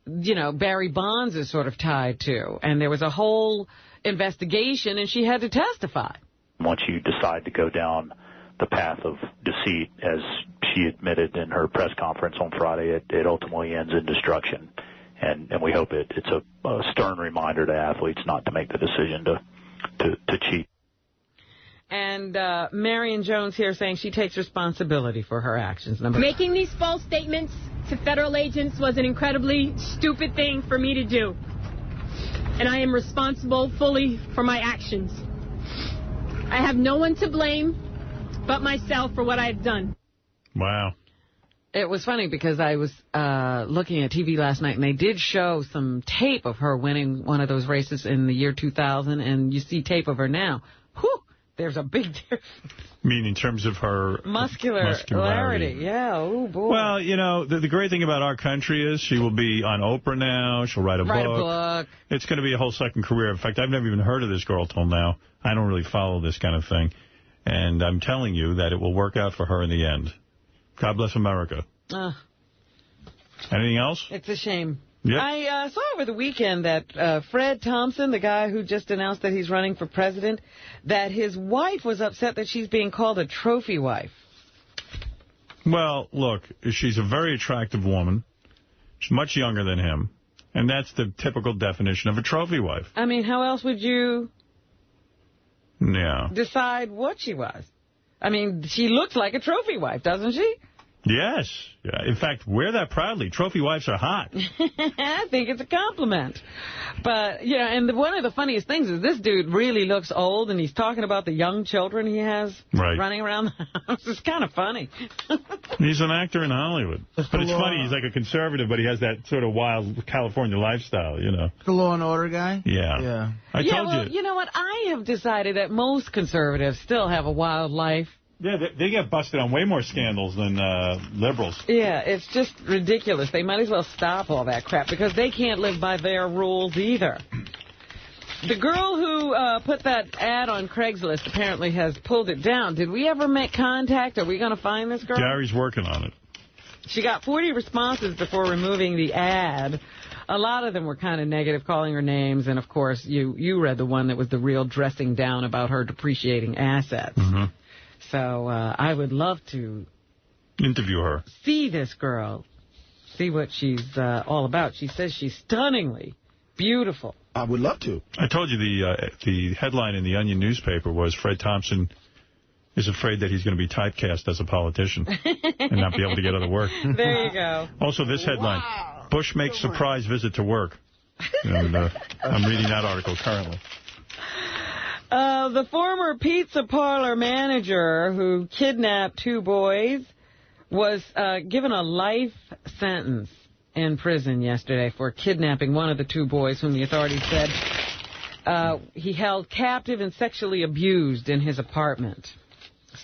Barry Bonds is sort of tied to. And there was a whole investigation, and she had to testify. Once you decide to go down the path of deceit, as she admitted in her press conference on Friday, it ultimately ends in destruction. And we hope it's a stern reminder to athletes not to make the decision to cheat. And Marion Jones here saying she takes responsibility for her actions. Making these false statements to federal agents was an incredibly stupid thing for me to do. And I am responsible fully for my actions. I have no one to blame but myself for what I've done. Wow. It was funny because I was looking at TV last night, and they did show some tape of her winning one of those races in the year 2000, and you see tape of her now. Whew, there's a big difference. I mean, in terms of her muscularity. Yeah, oh, boy. Well, the great thing about our country is she will be on Oprah now. She'll write a book. It's going to be a whole second career. In fact, I've never even heard of this girl till now. I don't really follow this kind of thing. And I'm telling you that it will work out for her in the end. God bless America. Anything else? It's a shame. Yep. I saw over the weekend that Fred Thompson, the guy who just announced that he's running for president, that his wife was upset that she's being called a trophy wife. Well, look, she's a very attractive woman. She's much younger than him. And that's the typical definition of a trophy wife. I mean, how else would you decide what she was? I mean, she looks like a trophy wife, doesn't she? Yes. Yeah. In fact, wear that proudly. Trophy wives are hot. I think it's a compliment. But, yeah, and one of the funniest things is this dude really looks old, and he's talking about the young children he has running around the house. It's kind of funny. He's an actor in Hollywood. But it's funny. He's like a conservative, but he has that sort of wild California lifestyle, you know. The Law and Order guy? Yeah. I told you. You know what? I have decided that most conservatives still have a wild life. Yeah, they get busted on way more scandals than liberals. Yeah, it's just ridiculous. They might as well stop all that crap because they can't live by their rules either. The girl who put that ad on Craigslist apparently has pulled it down. Did we ever make contact? Are we going to find this girl? Gary's working on it. She got 40 responses before removing the ad. A lot of them were kind of negative, calling her names. And, of course, you read the one that was the real dressing down about her depreciating assets. Mm-hmm. So I would love to interview her. See this girl, see what she's all about. She says she's stunningly beautiful. I would love to. I told you the headline in the Onion newspaper was Fred Thompson is afraid that he's going to be typecast as a politician and not be able to get other work. There you go. Also, this headline, Bush makes surprise visit to work. And I'm reading that article currently. The former pizza parlor manager who kidnapped 2 boys was given a life sentence in prison yesterday for kidnapping one of the 2 boys whom the authorities said he held captive and sexually abused in his apartment.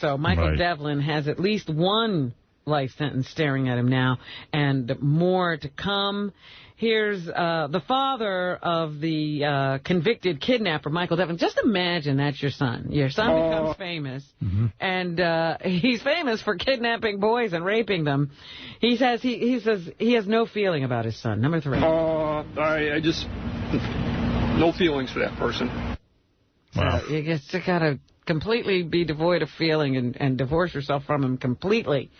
So Michael Devlin has at least 1 life sentence staring at him now, and more to come. Here's the father of the convicted kidnapper, Michael Devlin. Just imagine that's your son. Your son becomes famous, and he's famous for kidnapping boys and raping them. He says he has no feeling about his son. Number 3. I just no feelings for that person. Wow. So you just got to completely be devoid of feeling and divorce yourself from him completely.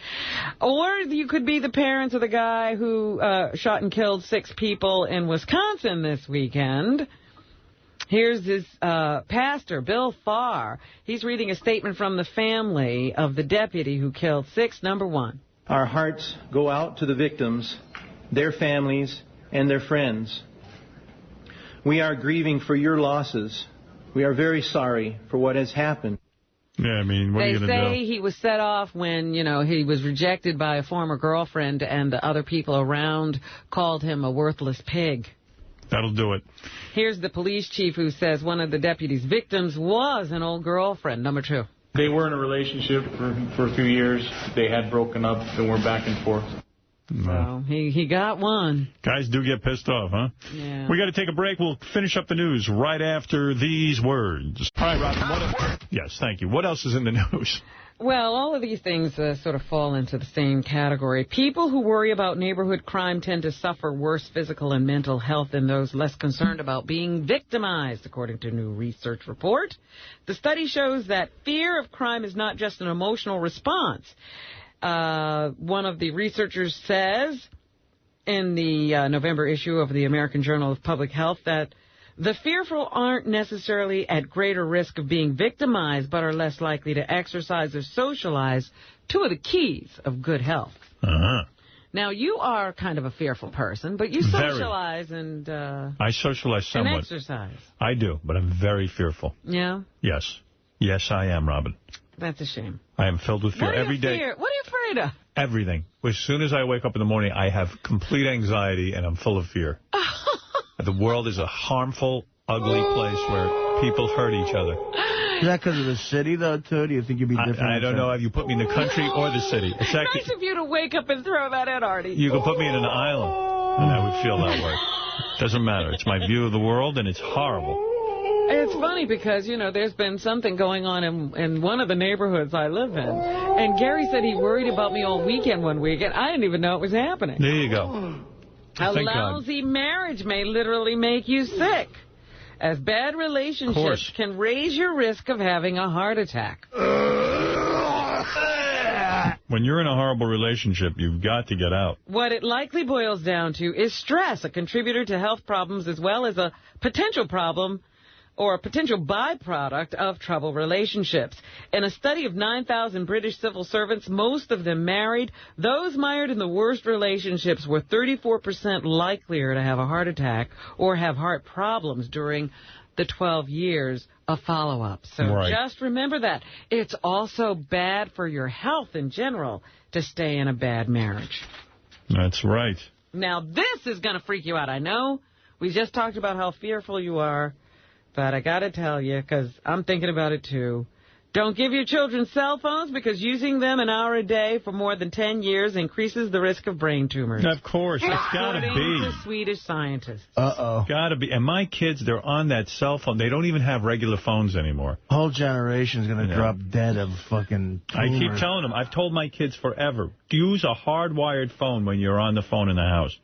Or you could be the parents of the guy who shot and killed 6 people in Wisconsin this weekend. Here's his pastor, Bill Farr. He's reading a statement from the family of the deputy who killed 6. Number 1. Our hearts go out to the victims, their families, and their friends. We are grieving for your losses. We are very sorry for what has happened. Yeah, I mean, what are you going to do? They say he was set off when, he was rejected by a former girlfriend and the other people around called him a worthless pig. That'll do it. Here's the police chief who says one of the deputy's victims was an old girlfriend. Number 2. They were in a relationship for a few years. They had broken up and were back and forth. So he got 1. Guys do get pissed off, huh? Yeah. We got to take a break. We'll finish up the news right after these words. All right, Robin. Yes, thank you. What else is in the news? Well, all of these things sort of fall into the same category. People who worry about neighborhood crime tend to suffer worse physical and mental health than those less concerned about being victimized, according to a new research report. The study shows that fear of crime is not just an emotional response. One of the researchers says in the November issue of the American Journal of Public Health that the fearful aren't necessarily at greater risk of being victimized, but are less likely to exercise or socialize, 2 of the keys of good health. Now, you are kind of a fearful person, but you socialize and I socialize somewhat. And exercise. I do, but I'm very fearful. Yeah? Yes. Yes, I am, Robin. That's a shame. I am filled with fear every day. What are you afraid of? Everything. As soon as I wake up in the morning, I have complete anxiety and I'm full of fear. The world is a harmful, ugly place where people hurt each other. Is that because of the city, though, too? Do you think you'd be different? I don't know if you put me in the country or the city. It's actually, nice of you to wake up and throw that in, Artie. You can put me in an island, and I would feel that way. Doesn't matter. It's my view of the world, and it's horrible. It's funny because, there's been something going on in one of the neighborhoods I live in. And Gary said he worried about me all weekend one weekend. I didn't even know it was happening. There you go. A lousy marriage may literally make you sick, as bad relationships can raise your risk of having a heart attack. When When you're in a horrible relationship, you've got to get out. What it likely boils down to is stress, a contributor to health problems as well as a potential problem or a potential byproduct of troubled relationships. In a study of 9,000 British civil servants, most of them married, those mired in the worst relationships were 34% likelier to have a heart attack or have heart problems during the 12 years of follow-up. So just remember that. It's also bad for your health in general to stay in a bad marriage. That's right. Now, this is going to freak you out. I know we just talked about how fearful you are, but I got to tell you, because I'm thinking about it too. Don't give your children cell phones because using them an hour a day for more than 10 years increases the risk of brain tumors. Of course, it's got to be. According to Swedish scientists. Got to be. And my kids, they're on that cell phone. They don't even have regular phones anymore. Whole generation's going to drop dead of fucking tumors. I keep telling them, I've told my kids forever, use a hardwired phone when you're on the phone in the house.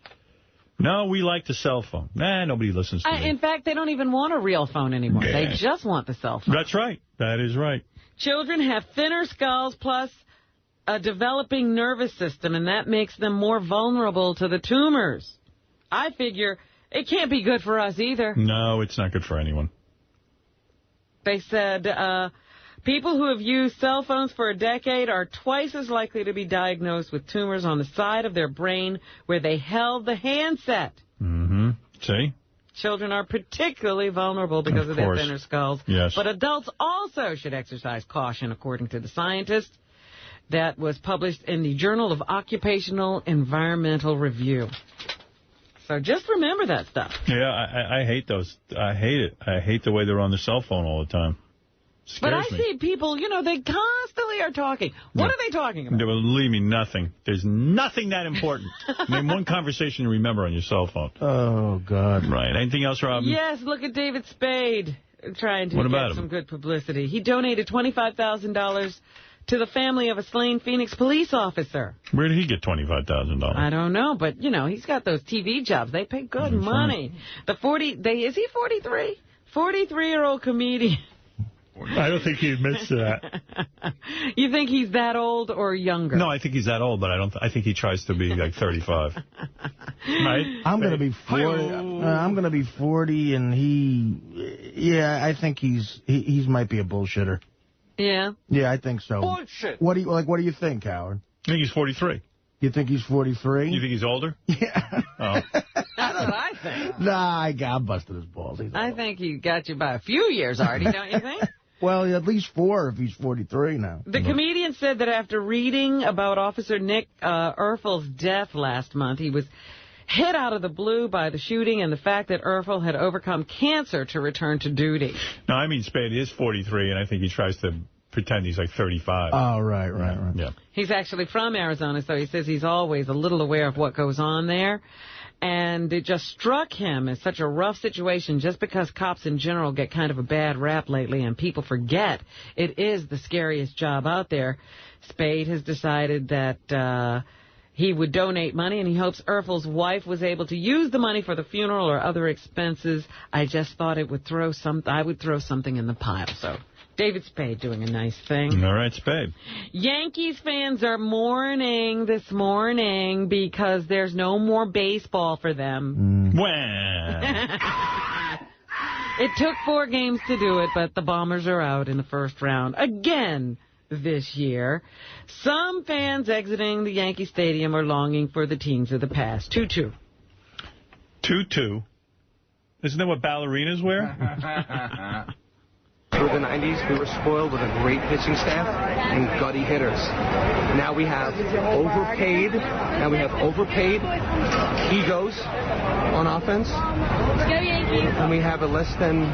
No, we like the cell phone. Nah, nobody listens to me. In fact, they don't even want a real phone anymore. They just want the cell phone. That's right. That is right. Children have thinner skulls plus a developing nervous system, and that makes them more vulnerable to the tumors. I figure it can't be good for us either. No, it's not good for anyone. They said people who have used cell phones for a decade are twice as likely to be diagnosed with tumors on the side of their brain where they held the handset. Mm-hmm. See? Children are particularly vulnerable because of their thinner skulls. Yes. But adults also should exercise caution, according to the scientists. That was published in the Journal of Occupational Environmental Review. So just remember that stuff. Yeah, I hate those. I hate it. I hate the way they're on the cell phone all the time. But I see people, you know, they constantly are talking. What are they talking about? Believe me, nothing. There's nothing that important. Name one conversation you remember on your cell phone. Oh, God. Right. Anything else, Robin? Yes, look at David Spade trying to get some good publicity. He donated $25,000 to the family of a slain Phoenix police officer. Where did he get $25,000? I don't know, but, you know, he's got those TV jobs. They pay good money. Is he 43? 43-year-old comedian. I don't think he admits to that. You think he's that old or younger? No, I think he's that old, but I think he tries to be like 35. Right? I'm going to be 40. I'm going to be 40, and I think he might be a bullshitter. Yeah? Yeah, I think so. Bullshit. What do you think, Howard? I think he's 43. You think he's 43? You think he's older? Yeah. Oh. That's what I think. Nah, I busted his balls. I think he got you by a few years, Artie, don't you think? Well, at least 4 if he's 43 now. The comedian said that after reading about Officer Nick Erfel's death last month, he was hit out of the blue by the shooting and the fact that Erfel had overcome cancer to return to duty. No, I mean, Spade is 43, and I think he tries to pretend he's like 35. Oh, right. Yeah. He's actually from Arizona, so he says he's always a little aware of what goes on there. And it just struck him as such a rough situation just because cops in general get kind of a bad rap lately and people forget it is the scariest job out there. Spade has decided that he would donate money, and he hopes Erfel's wife was able to use the money for the funeral or other expenses. I just thought I would throw something in the pile. So David Spade doing a nice thing. All right, Spade. Yankees fans are mourning this morning because there's no more baseball for them. It took 4 games to do it, but the Bombers are out in the first round again this year. Some fans exiting the Yankee Stadium are longing for the teams of the past. 2-2. 2-2? Isn't that what ballerinas wear? Through the 90s, we were spoiled with a great pitching staff and gutty hitters. Now we have overpaid egos on offense. Go Yankees! And we have a less than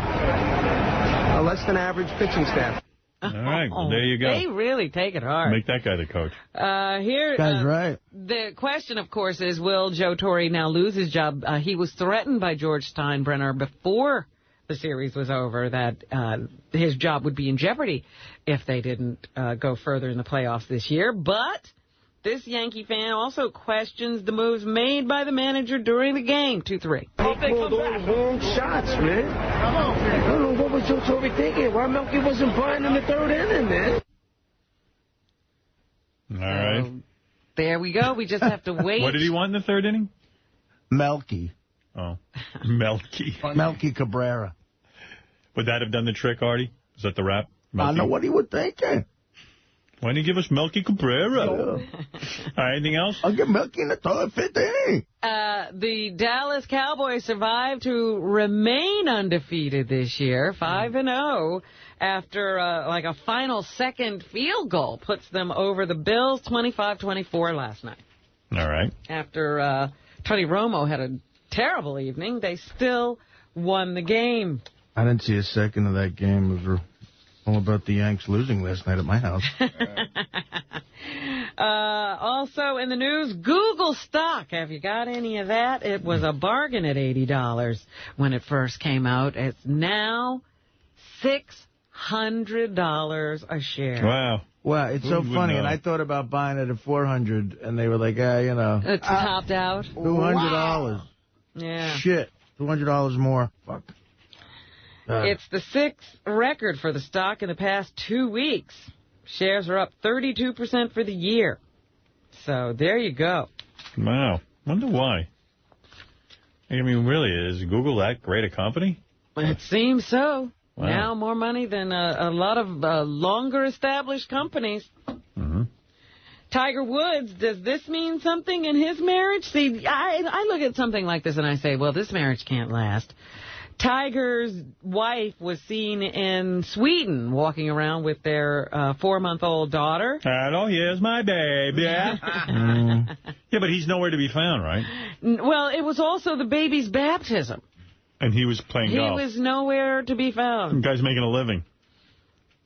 average pitching staff. All right, well, there you go. They really take it hard. Make that guy the coach. Guy's right. The question, of course, is will Joe Torre now lose his job? He was threatened by George Steinbrenner before the series was over that his job would be in jeopardy if they didn't go further in the playoffs this year. But this Yankee fan also questions the moves made by the manager during the game. 2-3. They called all wrong shots, man. I don't know what was Joe Torre thinking. Why Melky wasn't buying in the 3rd inning, man? All right. There we go. We just have to wait. What did he want in the third inning? Melky. Oh, Melky. Melky Cabrera. Would that have done the trick, Artie? Is that the rap? I don't know what he would think. Why don't you give us Melky Cabrera? All right, anything else? I'll get Melky in the third, fifth inning. The Dallas Cowboys survived to remain undefeated this year, 5-0, after like a final second field goal puts them over the Bills 25-24 last night. All right. After Tony Romo had a terrible evening, they still won the game. I didn't see a second of that game. It was all about the Yanks losing last night at my house. Also in the news, Google stock. Have you got any of that? It was a bargain at $80 when it first came out. It's now $600 a share. Wow. Well, it's so funny, and I thought about buying it at $400, and they were like, you know. It's topped out. $200. Wow. Yeah. Shit. $200 more. Fuck. It's the sixth record for the stock in the past 2 weeks. Shares are up 32% for the year. So there you go. Wow. Wonder why. I mean, really, is Google that great a company? It seems so. Wow. Now more money than a lot of longer established companies. Mm-hmm. Tiger Woods, does this mean something in his marriage? See, I look at something like this and I say, well, this marriage can't last. Tiger's wife was seen in Sweden walking around with their 4-month-old daughter. Hello, here's my baby. Yeah, but he's nowhere to be found, right? Well, it was also the baby's baptism. And he was playing golf. He was nowhere to be found. The guy's making a living.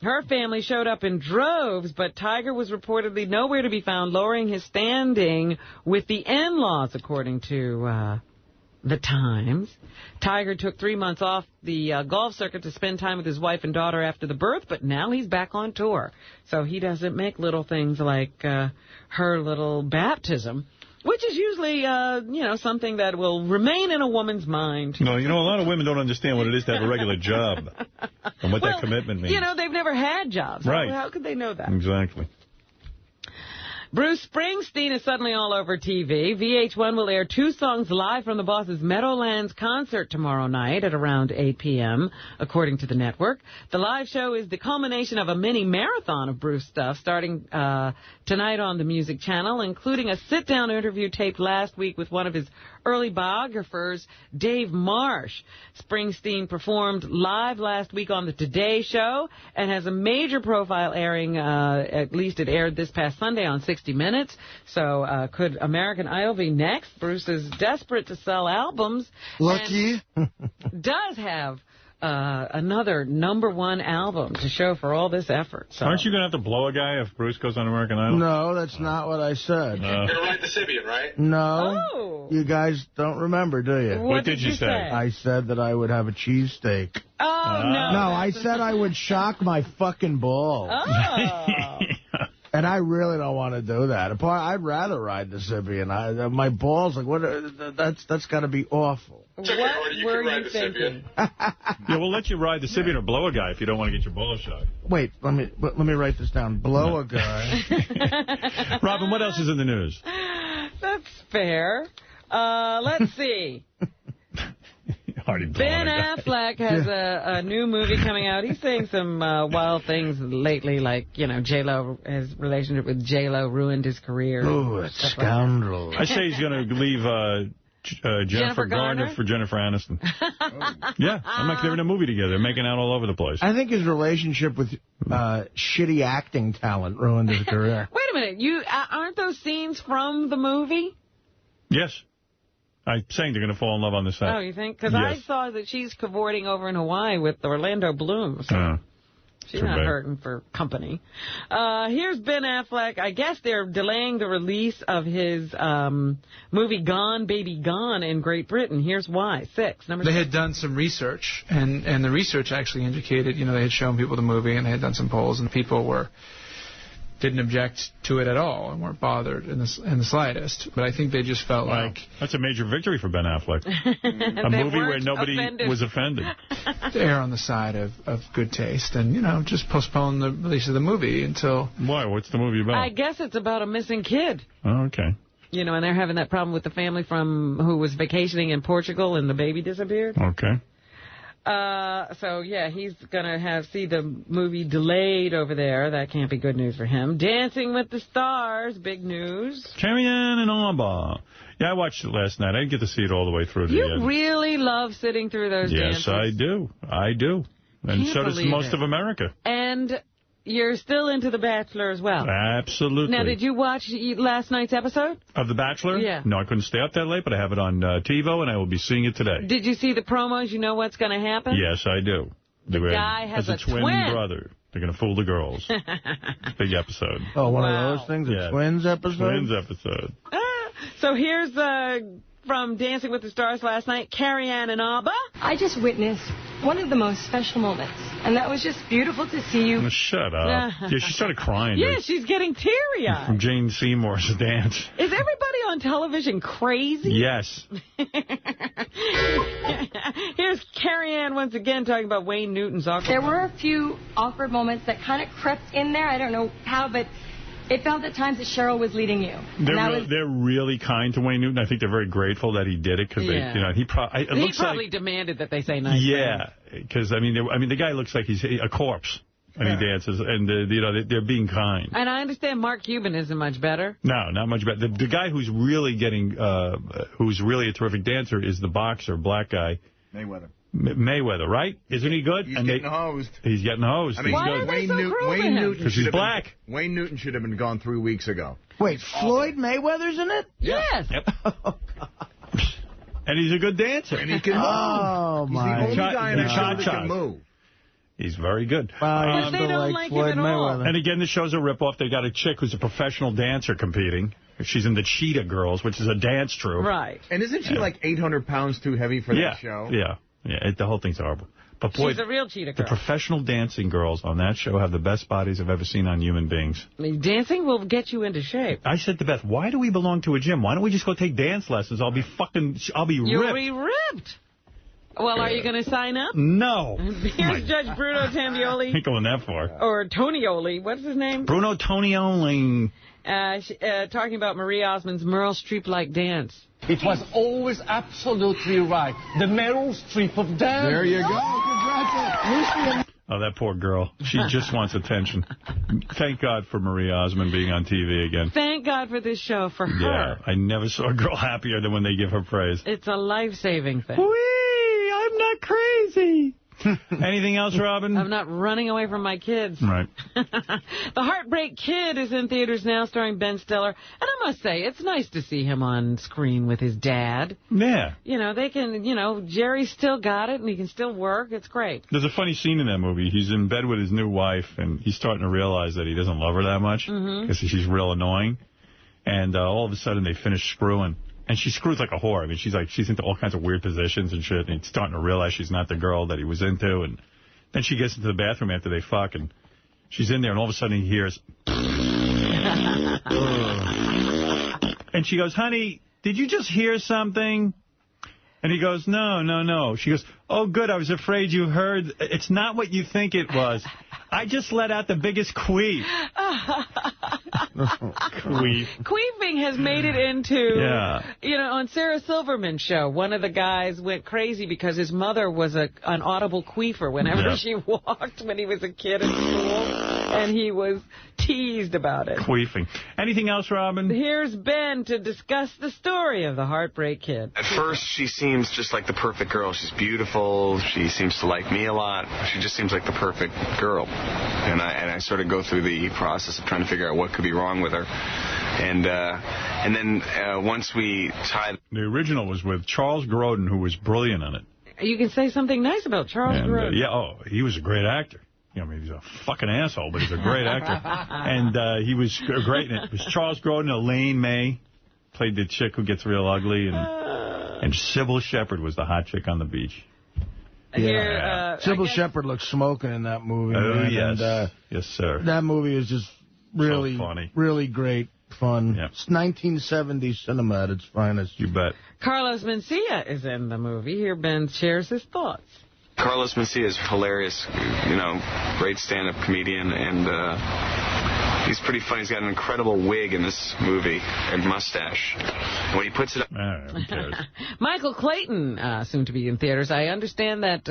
Her family showed up in droves, but Tiger was reportedly nowhere to be found, lowering his standing with the in-laws, according to The Times. Tiger took 3 months off the golf circuit to spend time with his wife and daughter after the birth, but now he's back on tour. So he doesn't make little things like her little baptism, which is usually, something that will remain in a woman's mind. No, a lot of women don't understand what it is to have a regular job and what that commitment means. They've never had jobs. Right. How could they know that? Exactly. Bruce Springsteen is suddenly all over TV. VH1 will air 2 songs live from the Boss's Meadowlands concert tomorrow night at around 8 p.m., according to the network. The live show is the culmination of a mini marathon of Bruce stuff starting tonight on the Music Channel, including a sit-down interview taped last week with one of his early biographers, Dave Marsh. Springsteen performed live last week on the Today Show and has a major profile airing, at least it aired this past Sunday on 60 Minutes. So could American Idol be next? Bruce is desperate to sell albums. Lucky. Does have another #1 album to show for all this effort. So. Aren't you going to have to blow a guy if Bruce goes on American Idol? No, that's not what I said. You're going to write the Sibian, right? No. Oh. You guys don't remember, do you? What did you say? I said that I would have a cheesesteak. Oh, no. No, I said I would shock my fucking balls. Oh. And I really don't want to do that. I'd rather ride the Sibian. My balls, like, what? That's got to be awful. What were you thinking? Yeah, we'll let you ride the Sibian or blow a guy if you don't want to get your balls shot. Wait, let me write this down. Blow a guy. Robin, what else is in the news? That's fair. Let's see. Ben Affleck has a new movie coming out. He's saying some wild things lately, like, J-Lo, his relationship with J-Lo ruined his career. Oh, a scoundrel. Like I say he's going to leave Jennifer Garner for Jennifer Aniston. Yeah, they're in a movie together. They're making out all over the place. I think his relationship with shitty acting talent ruined his career. Wait a minute. Aren't those scenes from the movie? Yes. I'm saying they're going to fall in love on the set. Oh, you think? Because yes. I saw that she's cavorting over in Hawaii with Orlando Bloom. So she's not hurting for company. Here's Ben Affleck. I guess they're delaying the release of his movie Gone, Baby Gone in Great Britain. Here's why. Number 6. They had done some research, and the research actually indicated, they had shown people the movie, and they had done some polls, and people were didn't object to it at all and weren't bothered in the slightest. But I think they just felt like... That's a major victory for Ben Affleck. A movie where nobody was offended. To err on the side of good taste and, you know, just postpone the release of the movie until... Why? What's the movie about? I guess it's about a missing kid. Oh, okay. You know, and they're having that problem with the family who was vacationing in Portugal and the baby disappeared. Okay. So, yeah, he's going to see the movie delayed over there. That can't be good news for him. Dancing with the Stars, big news. Carrie-Ann and Alba. Yeah, I watched it last night. I didn't get to see it all the way through to the end. You really love sitting through those dances. Yes, I do. I do. And so does most of America. And you're still into The Bachelor as well. Absolutely. Now, did you watch last night's episode? Of The Bachelor? Yeah. No, I couldn't stay up that late, but I have it on TiVo, and I will be seeing it today. Did you see the promos? You know what's going to happen? Yes, I do. The guy has a twin brother. They're going to fool the girls. Big episode. Oh, one of those things? A twins episode? Twins episode. So here's from Dancing with the Stars last night, Carrie-Ann and Alba. I just witnessed one of the most special moments, and that was just beautiful to see you. Shut up. Yeah, she started crying. Yeah, she's getting teary-eyed. From Jane Seymour's dance. Is everybody on television crazy? Yes. Here's Carrie-Ann once again talking about Wayne Newton's awkward. There were a few awkward moments that kind of crept in there. I don't know how, but it felt at times that Cheryl was leading you. They're really kind to Wayne Newton. I think they're very grateful that he did it because he probably demanded that they say nice things. Yeah, because I mean the guy looks like he's a corpse when he dances, and they're being kind. And I understand Mark Cuban isn't much better. No, not much better. The guy who's really who's really a terrific dancer is the boxer, black guy. Mayweather, right? Isn't he good? He's getting hosed. He's getting hosed. I mean, why are they so cruel to him? Because he's black. Wayne Newton should have been gone 3 weeks ago. Wait, Floyd Mayweather's in it? Yes. Yep. And he's a good dancer. And he can move. Oh, he's the only guy in that show that can move. He's very good. But they don't like him at all. And again, the show's a ripoff. They got a chick who's a professional dancer competing. She's in the Cheetah Girls, which is a dance troupe. Right. And isn't she like 800 pounds too heavy for that show? Yeah. The whole thing's horrible. But boy, she's a real cheetah girl. The professional dancing girls on that show have the best bodies I've ever seen on human beings. I mean, dancing will get you into shape. I said to Beth, why do we belong to a gym? Why don't we just go take dance lessons? I'll be ripped. You'll be ripped. Well, are you going to sign up? No. Here's Judge Bruno Tambioli. I ain't going that far. Or Tonioli. What's his name? Bruno Tonioli. Talking about Marie Osmond's Meryl Streep-like dance. It was always absolutely right. The Meryl Streep of dance. There you go. Congratulations. Oh, that poor girl. She just wants attention. Thank God for Marie Osmond being on TV again. Thank God for this show for her. Yeah, I never saw a girl happier than when they give her praise. It's a life-saving thing. Whee! I'm not crazy. Anything else, Robin? I'm not running away from my kids. Right. The Heartbreak Kid is in theaters now, starring Ben Stiller. And I must say, it's nice to see him on screen with his dad. Yeah. You know, they can, Jerry's still got it, and he can still work. It's great. There's a funny scene in that movie. He's in bed with his new wife, and he's starting to realize that he doesn't love her that much because she's real annoying. And all of a sudden, they finish screwing. And she screws like a whore. I mean, she's into all kinds of weird positions and shit. And he's starting to realize she's not the girl that he was into. And then she gets into the bathroom after they fuck. And she's in there. And all of a sudden he hears. And she goes, honey, did you just hear something? And he goes, no. She goes, oh, good. I was afraid you heard. It's not what you think it was. I just let out the biggest queef. Queef. Queefing has made it into, on Sarah Silverman's show, one of the guys went crazy because his mother was an audible queefer whenever she walked when he was a kid in school. And he was teased about it. Queefing. Anything else, Robin? Here's Ben to discuss the story of the Heartbreak Kid. At first, she seems just like the perfect girl. She's beautiful. She seems to like me a lot. She just seems like the perfect girl. And I sort of go through the process of trying to figure out what could be wrong with her. And then once we tied... The original was with Charles Grodin, who was brilliant in it. You can say something nice about Charles Grodin. He was a great actor. I mean, he's a fucking asshole, but he's a great actor. And he was great in it. It was Charles Grodin, Elaine May played the chick who gets real ugly, and Sybil Shepherd was the hot chick on the beach. Yeah. Sybil Shepherd looks smoking in that movie. Oh, yes. Yes, sir. That movie is just really, funny. really great fun. Yeah. It's 1970s cinema at its finest. You bet. Carlos Mencia is in the movie. Here, Ben shares his thoughts. Carlos Mencia is hilarious, great stand-up comedian, and he's pretty funny. He's got an incredible wig in this movie and mustache. When he puts it up... Who cares? Michael Clayton, soon to be in theaters. I understand that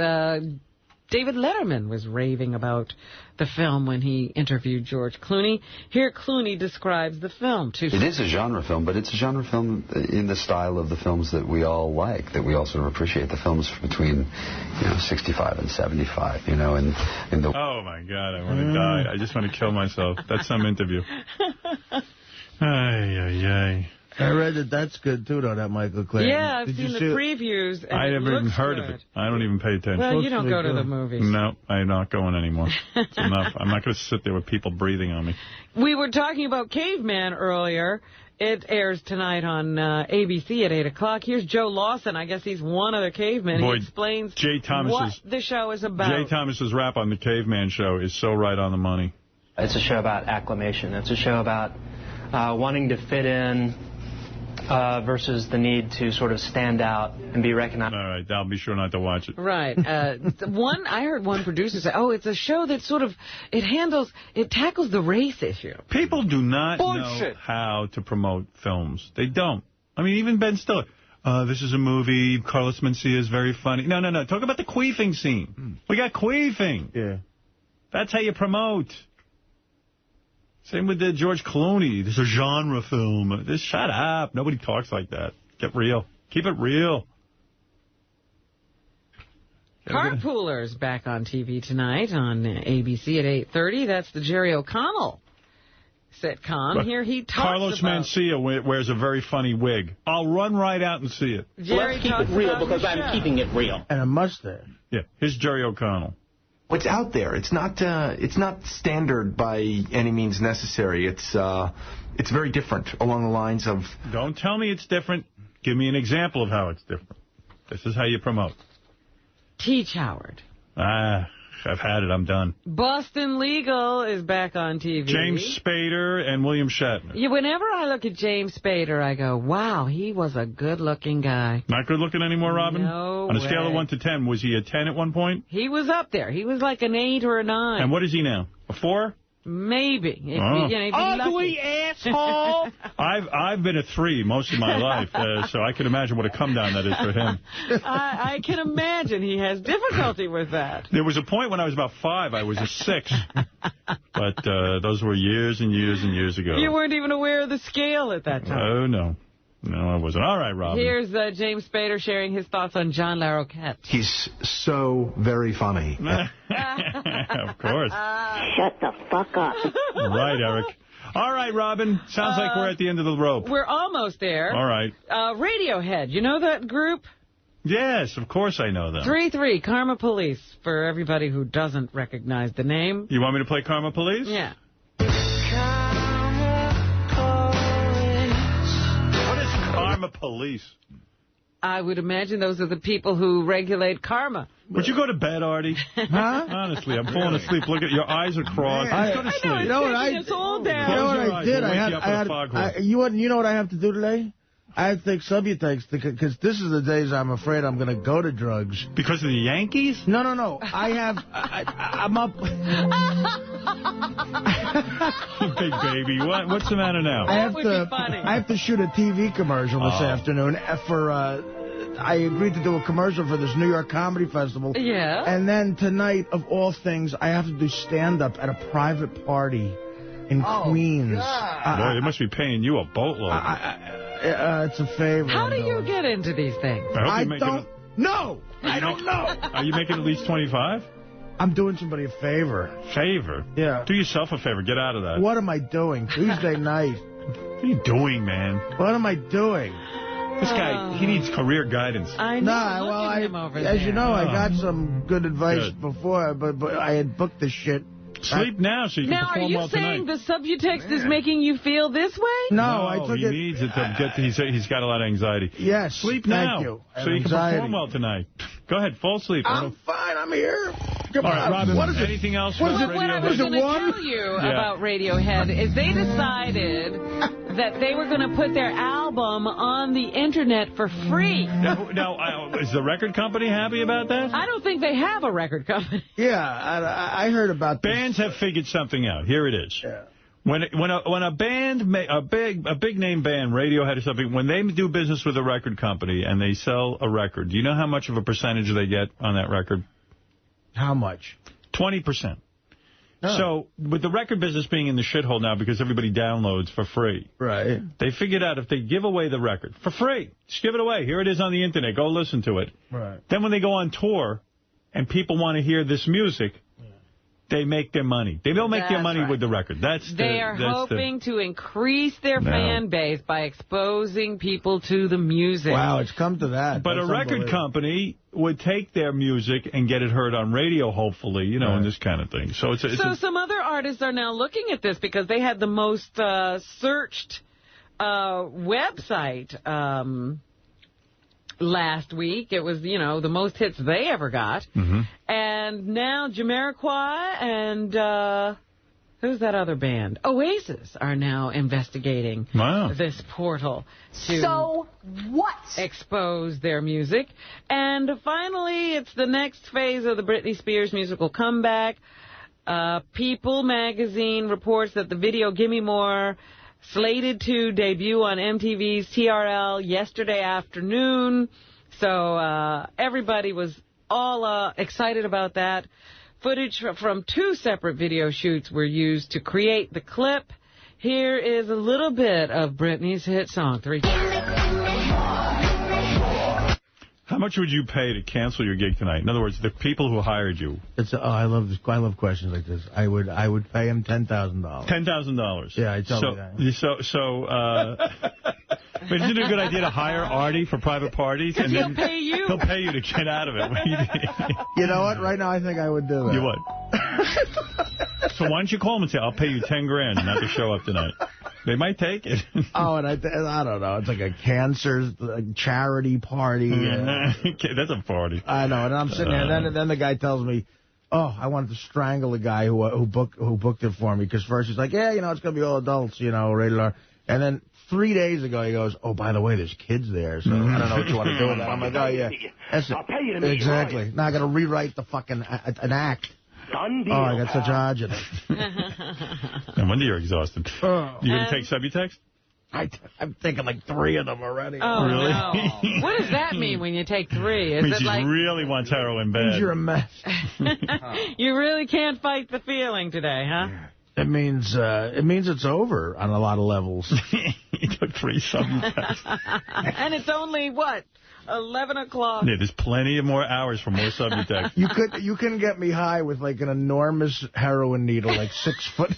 David Letterman was raving about the film when he interviewed George Clooney. Here, Clooney describes the film. It is a genre film, but it's a genre film in the style of the films that we all like, that we all sort of appreciate. The films between, 65 and 75, and the... Oh, my God, I want to die. I just want to kill myself. That's some interview. Ay. I read that's good, too, though, that Michael Clayton. Yeah, I've seen the previews, and I never even heard good. of it. I don't even pay attention. Well, you don't go to the movies. No, I'm not going anymore. It's enough. I'm not going to sit there with people breathing on me. We were talking about Caveman earlier. It airs tonight on ABC at 8 o'clock. Here's Joe Lawson. I guess he's one of the cavemen. Boy, he explains what the show is about. Jay Thomas's rap on the Caveman show is so right on the money. It's a show about acclimation. It's a show about wanting to fit in versus the need to sort of stand out and be recognized. All right, I'll be sure not to watch it. Right. I heard one producer say, it's a show that it tackles the race issue. People do not know how to promote films. They don't. I mean, even Ben Stiller. This is a movie. Carlos Mencia is very funny. No. Talk about the queefing scene. We got queefing. Yeah. That's how you promote. Same with the George Clooney. This is a genre film. Just shut up. Nobody talks like that. Get real. Keep it real. Carpoolers back on TV tonight on ABC at 8:30. That's the Jerry O'Connell sitcom. Here he talks Carlos Mencia wears a very funny wig. I'll run right out and see it. Jerry Let's keep it real because I'm keeping it real. And a mustache. Yeah, here's Jerry O'Connell. What's out there? It's not standard by any means necessary. It's very different along the lines of... Don't tell me it's different. Give me an example of how it's different. This is how you promote. Teach Howard. I've had it. I'm done. Boston Legal is back on TV. James Spader and William Shatner. Yeah, whenever I look at James Spader, I go, wow, he was a good-looking guy. Not good-looking anymore, Robin? No On a way. scale of 1 to 10, was he a 10 at one point? He was up there. He was like an 8 or a 9. And what is he now? A 4? Maybe. Ugly asshole! I've been a 3 most of my life, so I can imagine what a come-down that is for him. I can imagine he has difficulty with that. There was a point when I was about 5, I was a 6. But those were years and years and years ago. You weren't even aware of the scale at that time. Oh, no. No, I wasn't. All right, Robin. Here's James Spader sharing his thoughts on John Larroquette. He's so very funny. Of course. Shut the fuck up. Right, Eric. All right, Robin. Sounds like we're at the end of the rope. We're almost there. All right. Radiohead. You know that group? Yes, of course I know them. 3-3, Karma Police, for everybody who doesn't recognize the name. You want me to play Karma Police? Yeah. Karma Police. I would imagine those are the people who regulate karma. Would you go to bed, Artie? Huh? Honestly, I'm falling asleep. Look at your eyes are crossed. Go to sleep. You know what I did? You know what I have to do today? I have to take Subutex because this is the days I'm afraid I'm going to go to drugs. Because of the Yankees? No. I'm up. Big baby. What's the matter now? I have to shoot a TV commercial this afternoon for... I agreed to do a commercial for this New York Comedy Festival. Yeah. And then tonight, of all things, I have to do stand-up at a private party in Queens. Boy, they must be paying you a boatload. It's a favor. How do you get into these things? I don't know. I don't know. Are you making at least 25? I'm doing somebody a favor. Favor? Yeah. Do yourself a favor. Get out of that. What am I doing? Tuesday night. What are you doing, man? What am I doing? This guy, he needs career guidance. I know. As you know, I got some good advice before, but I had booked the shit. Sleep now so you can perform well tonight. Now, are you saying the Subutex is making you feel this way? No, I took he needs it to get. He's got a lot of anxiety. Yes. Sleep thank now you. so you can perform well tonight. Go ahead, fall asleep. I'm fine. I'm here. Come All right, on. Robin, What is it? anything else? What is it? What I was going to tell you about Radiohead is they decided that they were going to put their album on the Internet for free. Now, is the record company happy about that? I don't think they have a record company. Yeah, I heard about this. Bands have figured something out. Here it is. Yeah. When a band, a big name band, Radiohead or something, when they do business with a record company and they sell a record, do you know how much of a percentage they get on that record? How much? 20%. Oh. So, with the record business being in the shithole now because everybody downloads for free, right? They figured out if they give away the record for free, just give it away. Here it is on the Internet. Go listen to it. Right. Then when they go on tour and people want to hear this music, they make their money. They don't make their money with the record. They are hoping to increase their fan base by exposing people to the music. Wow, it's come to that. But a record company would take their music and get it heard on radio, hopefully, you know, and this kind of thing. So some other artists are now looking at this because they had the most searched website last week. It was, you know, the most hits they ever got. Mm-hmm. And now Jamiroquai and who's that other band? Oasis are now investigating this portal to expose their music. And finally, it's the next phase of the Britney Spears musical comeback. People magazine reports that the video Gimme More slated to debut on MTV's TRL yesterday afternoon. So everybody was all excited about that. Footage from 2 separate video shoots were used to create the clip. Here is a little bit of Britney's hit song, 3. How much would you pay to cancel your gig tonight? In other words, the people who hired you. I love questions like this. I would pay him $10,000. $10,000. Yeah, I tell me that. But isn't it a good idea to hire Artie for private parties? And he'll pay you. He'll pay you to get out of it. You know what? Right now, I think I would do that. You would. So why don't you call him and say, I'll pay you $10,000 not to show up tonight. They might take it. And I don't know. It's like a cancer charity party. That's a party. I know. And I'm sitting there, and then the guy tells me, oh, I wanted to strangle the guy who booked it for me. Because first he's like, yeah, you know, it's going to be all adults, you know, rated R. And then 3 days ago he goes, oh, by the way, there's kids there, so I don't know what you want to do with that. I'm like, oh, yeah. I'll pay you to meet exactly. Now I got to rewrite the fucking an act. Done deal. Oh, I got such agita. No wonder you're exhausted. You going to take Subutex? I'm taking like 3 of them already. Oh, really? No. What does that mean when you take 3? It means she really wants heroin bad. You're a mess. You really can't fight the feeling today, huh? It means it's over on a lot of levels. He took 3 Subutex. And it's only, what, 11 o'clock? Yeah, there's plenty of more hours for more Subutex. You can get me high with like an enormous heroin needle, like 6 foot.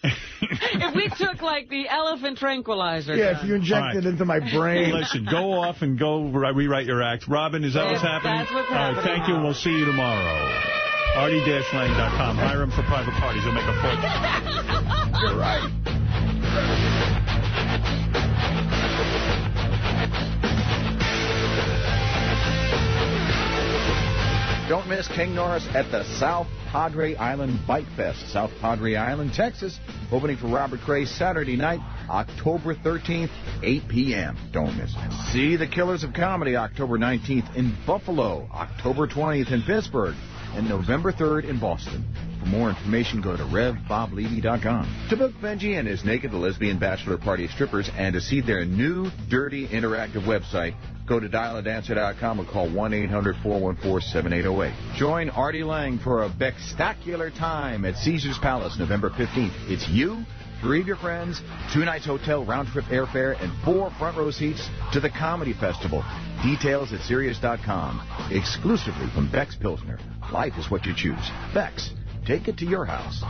If we took, like, the elephant tranquilizer. Yeah, if you inject it into my brain. Listen, go off and go rewrite your act. Robin, is that what's happening? That's what's happening. All right, thank you, and we'll see you tomorrow. Artie-Lang.com. Hire him for private parties. He'll make a fortune. You're right. Don't miss King Norris at the South Padre Island Bike Fest, South Padre Island, Texas. Opening for Robert Cray Saturday night, October 13th, 8 p.m. Don't miss it. See the Killers of Comedy October 19th in Buffalo, October 20th in Pittsburgh, and November 3rd in Boston. For more information, go to RevBobLevy.com. To book Benji and his Naked Lesbian Bachelor Party Strippers and to see their new, dirty, interactive website, go to dialadancer.com or call 1-800-414-7808. Join Artie Lang for a spectacular time at Caesars Palace, November 15th. It's you, 3 of your friends, 2 nights hotel, round-trip airfare, and 4 front-row seats to the Comedy Festival. Details at Sirius.com. Exclusively from Beck's Pilsner. Life is what you choose. Beck's. Take it to your house.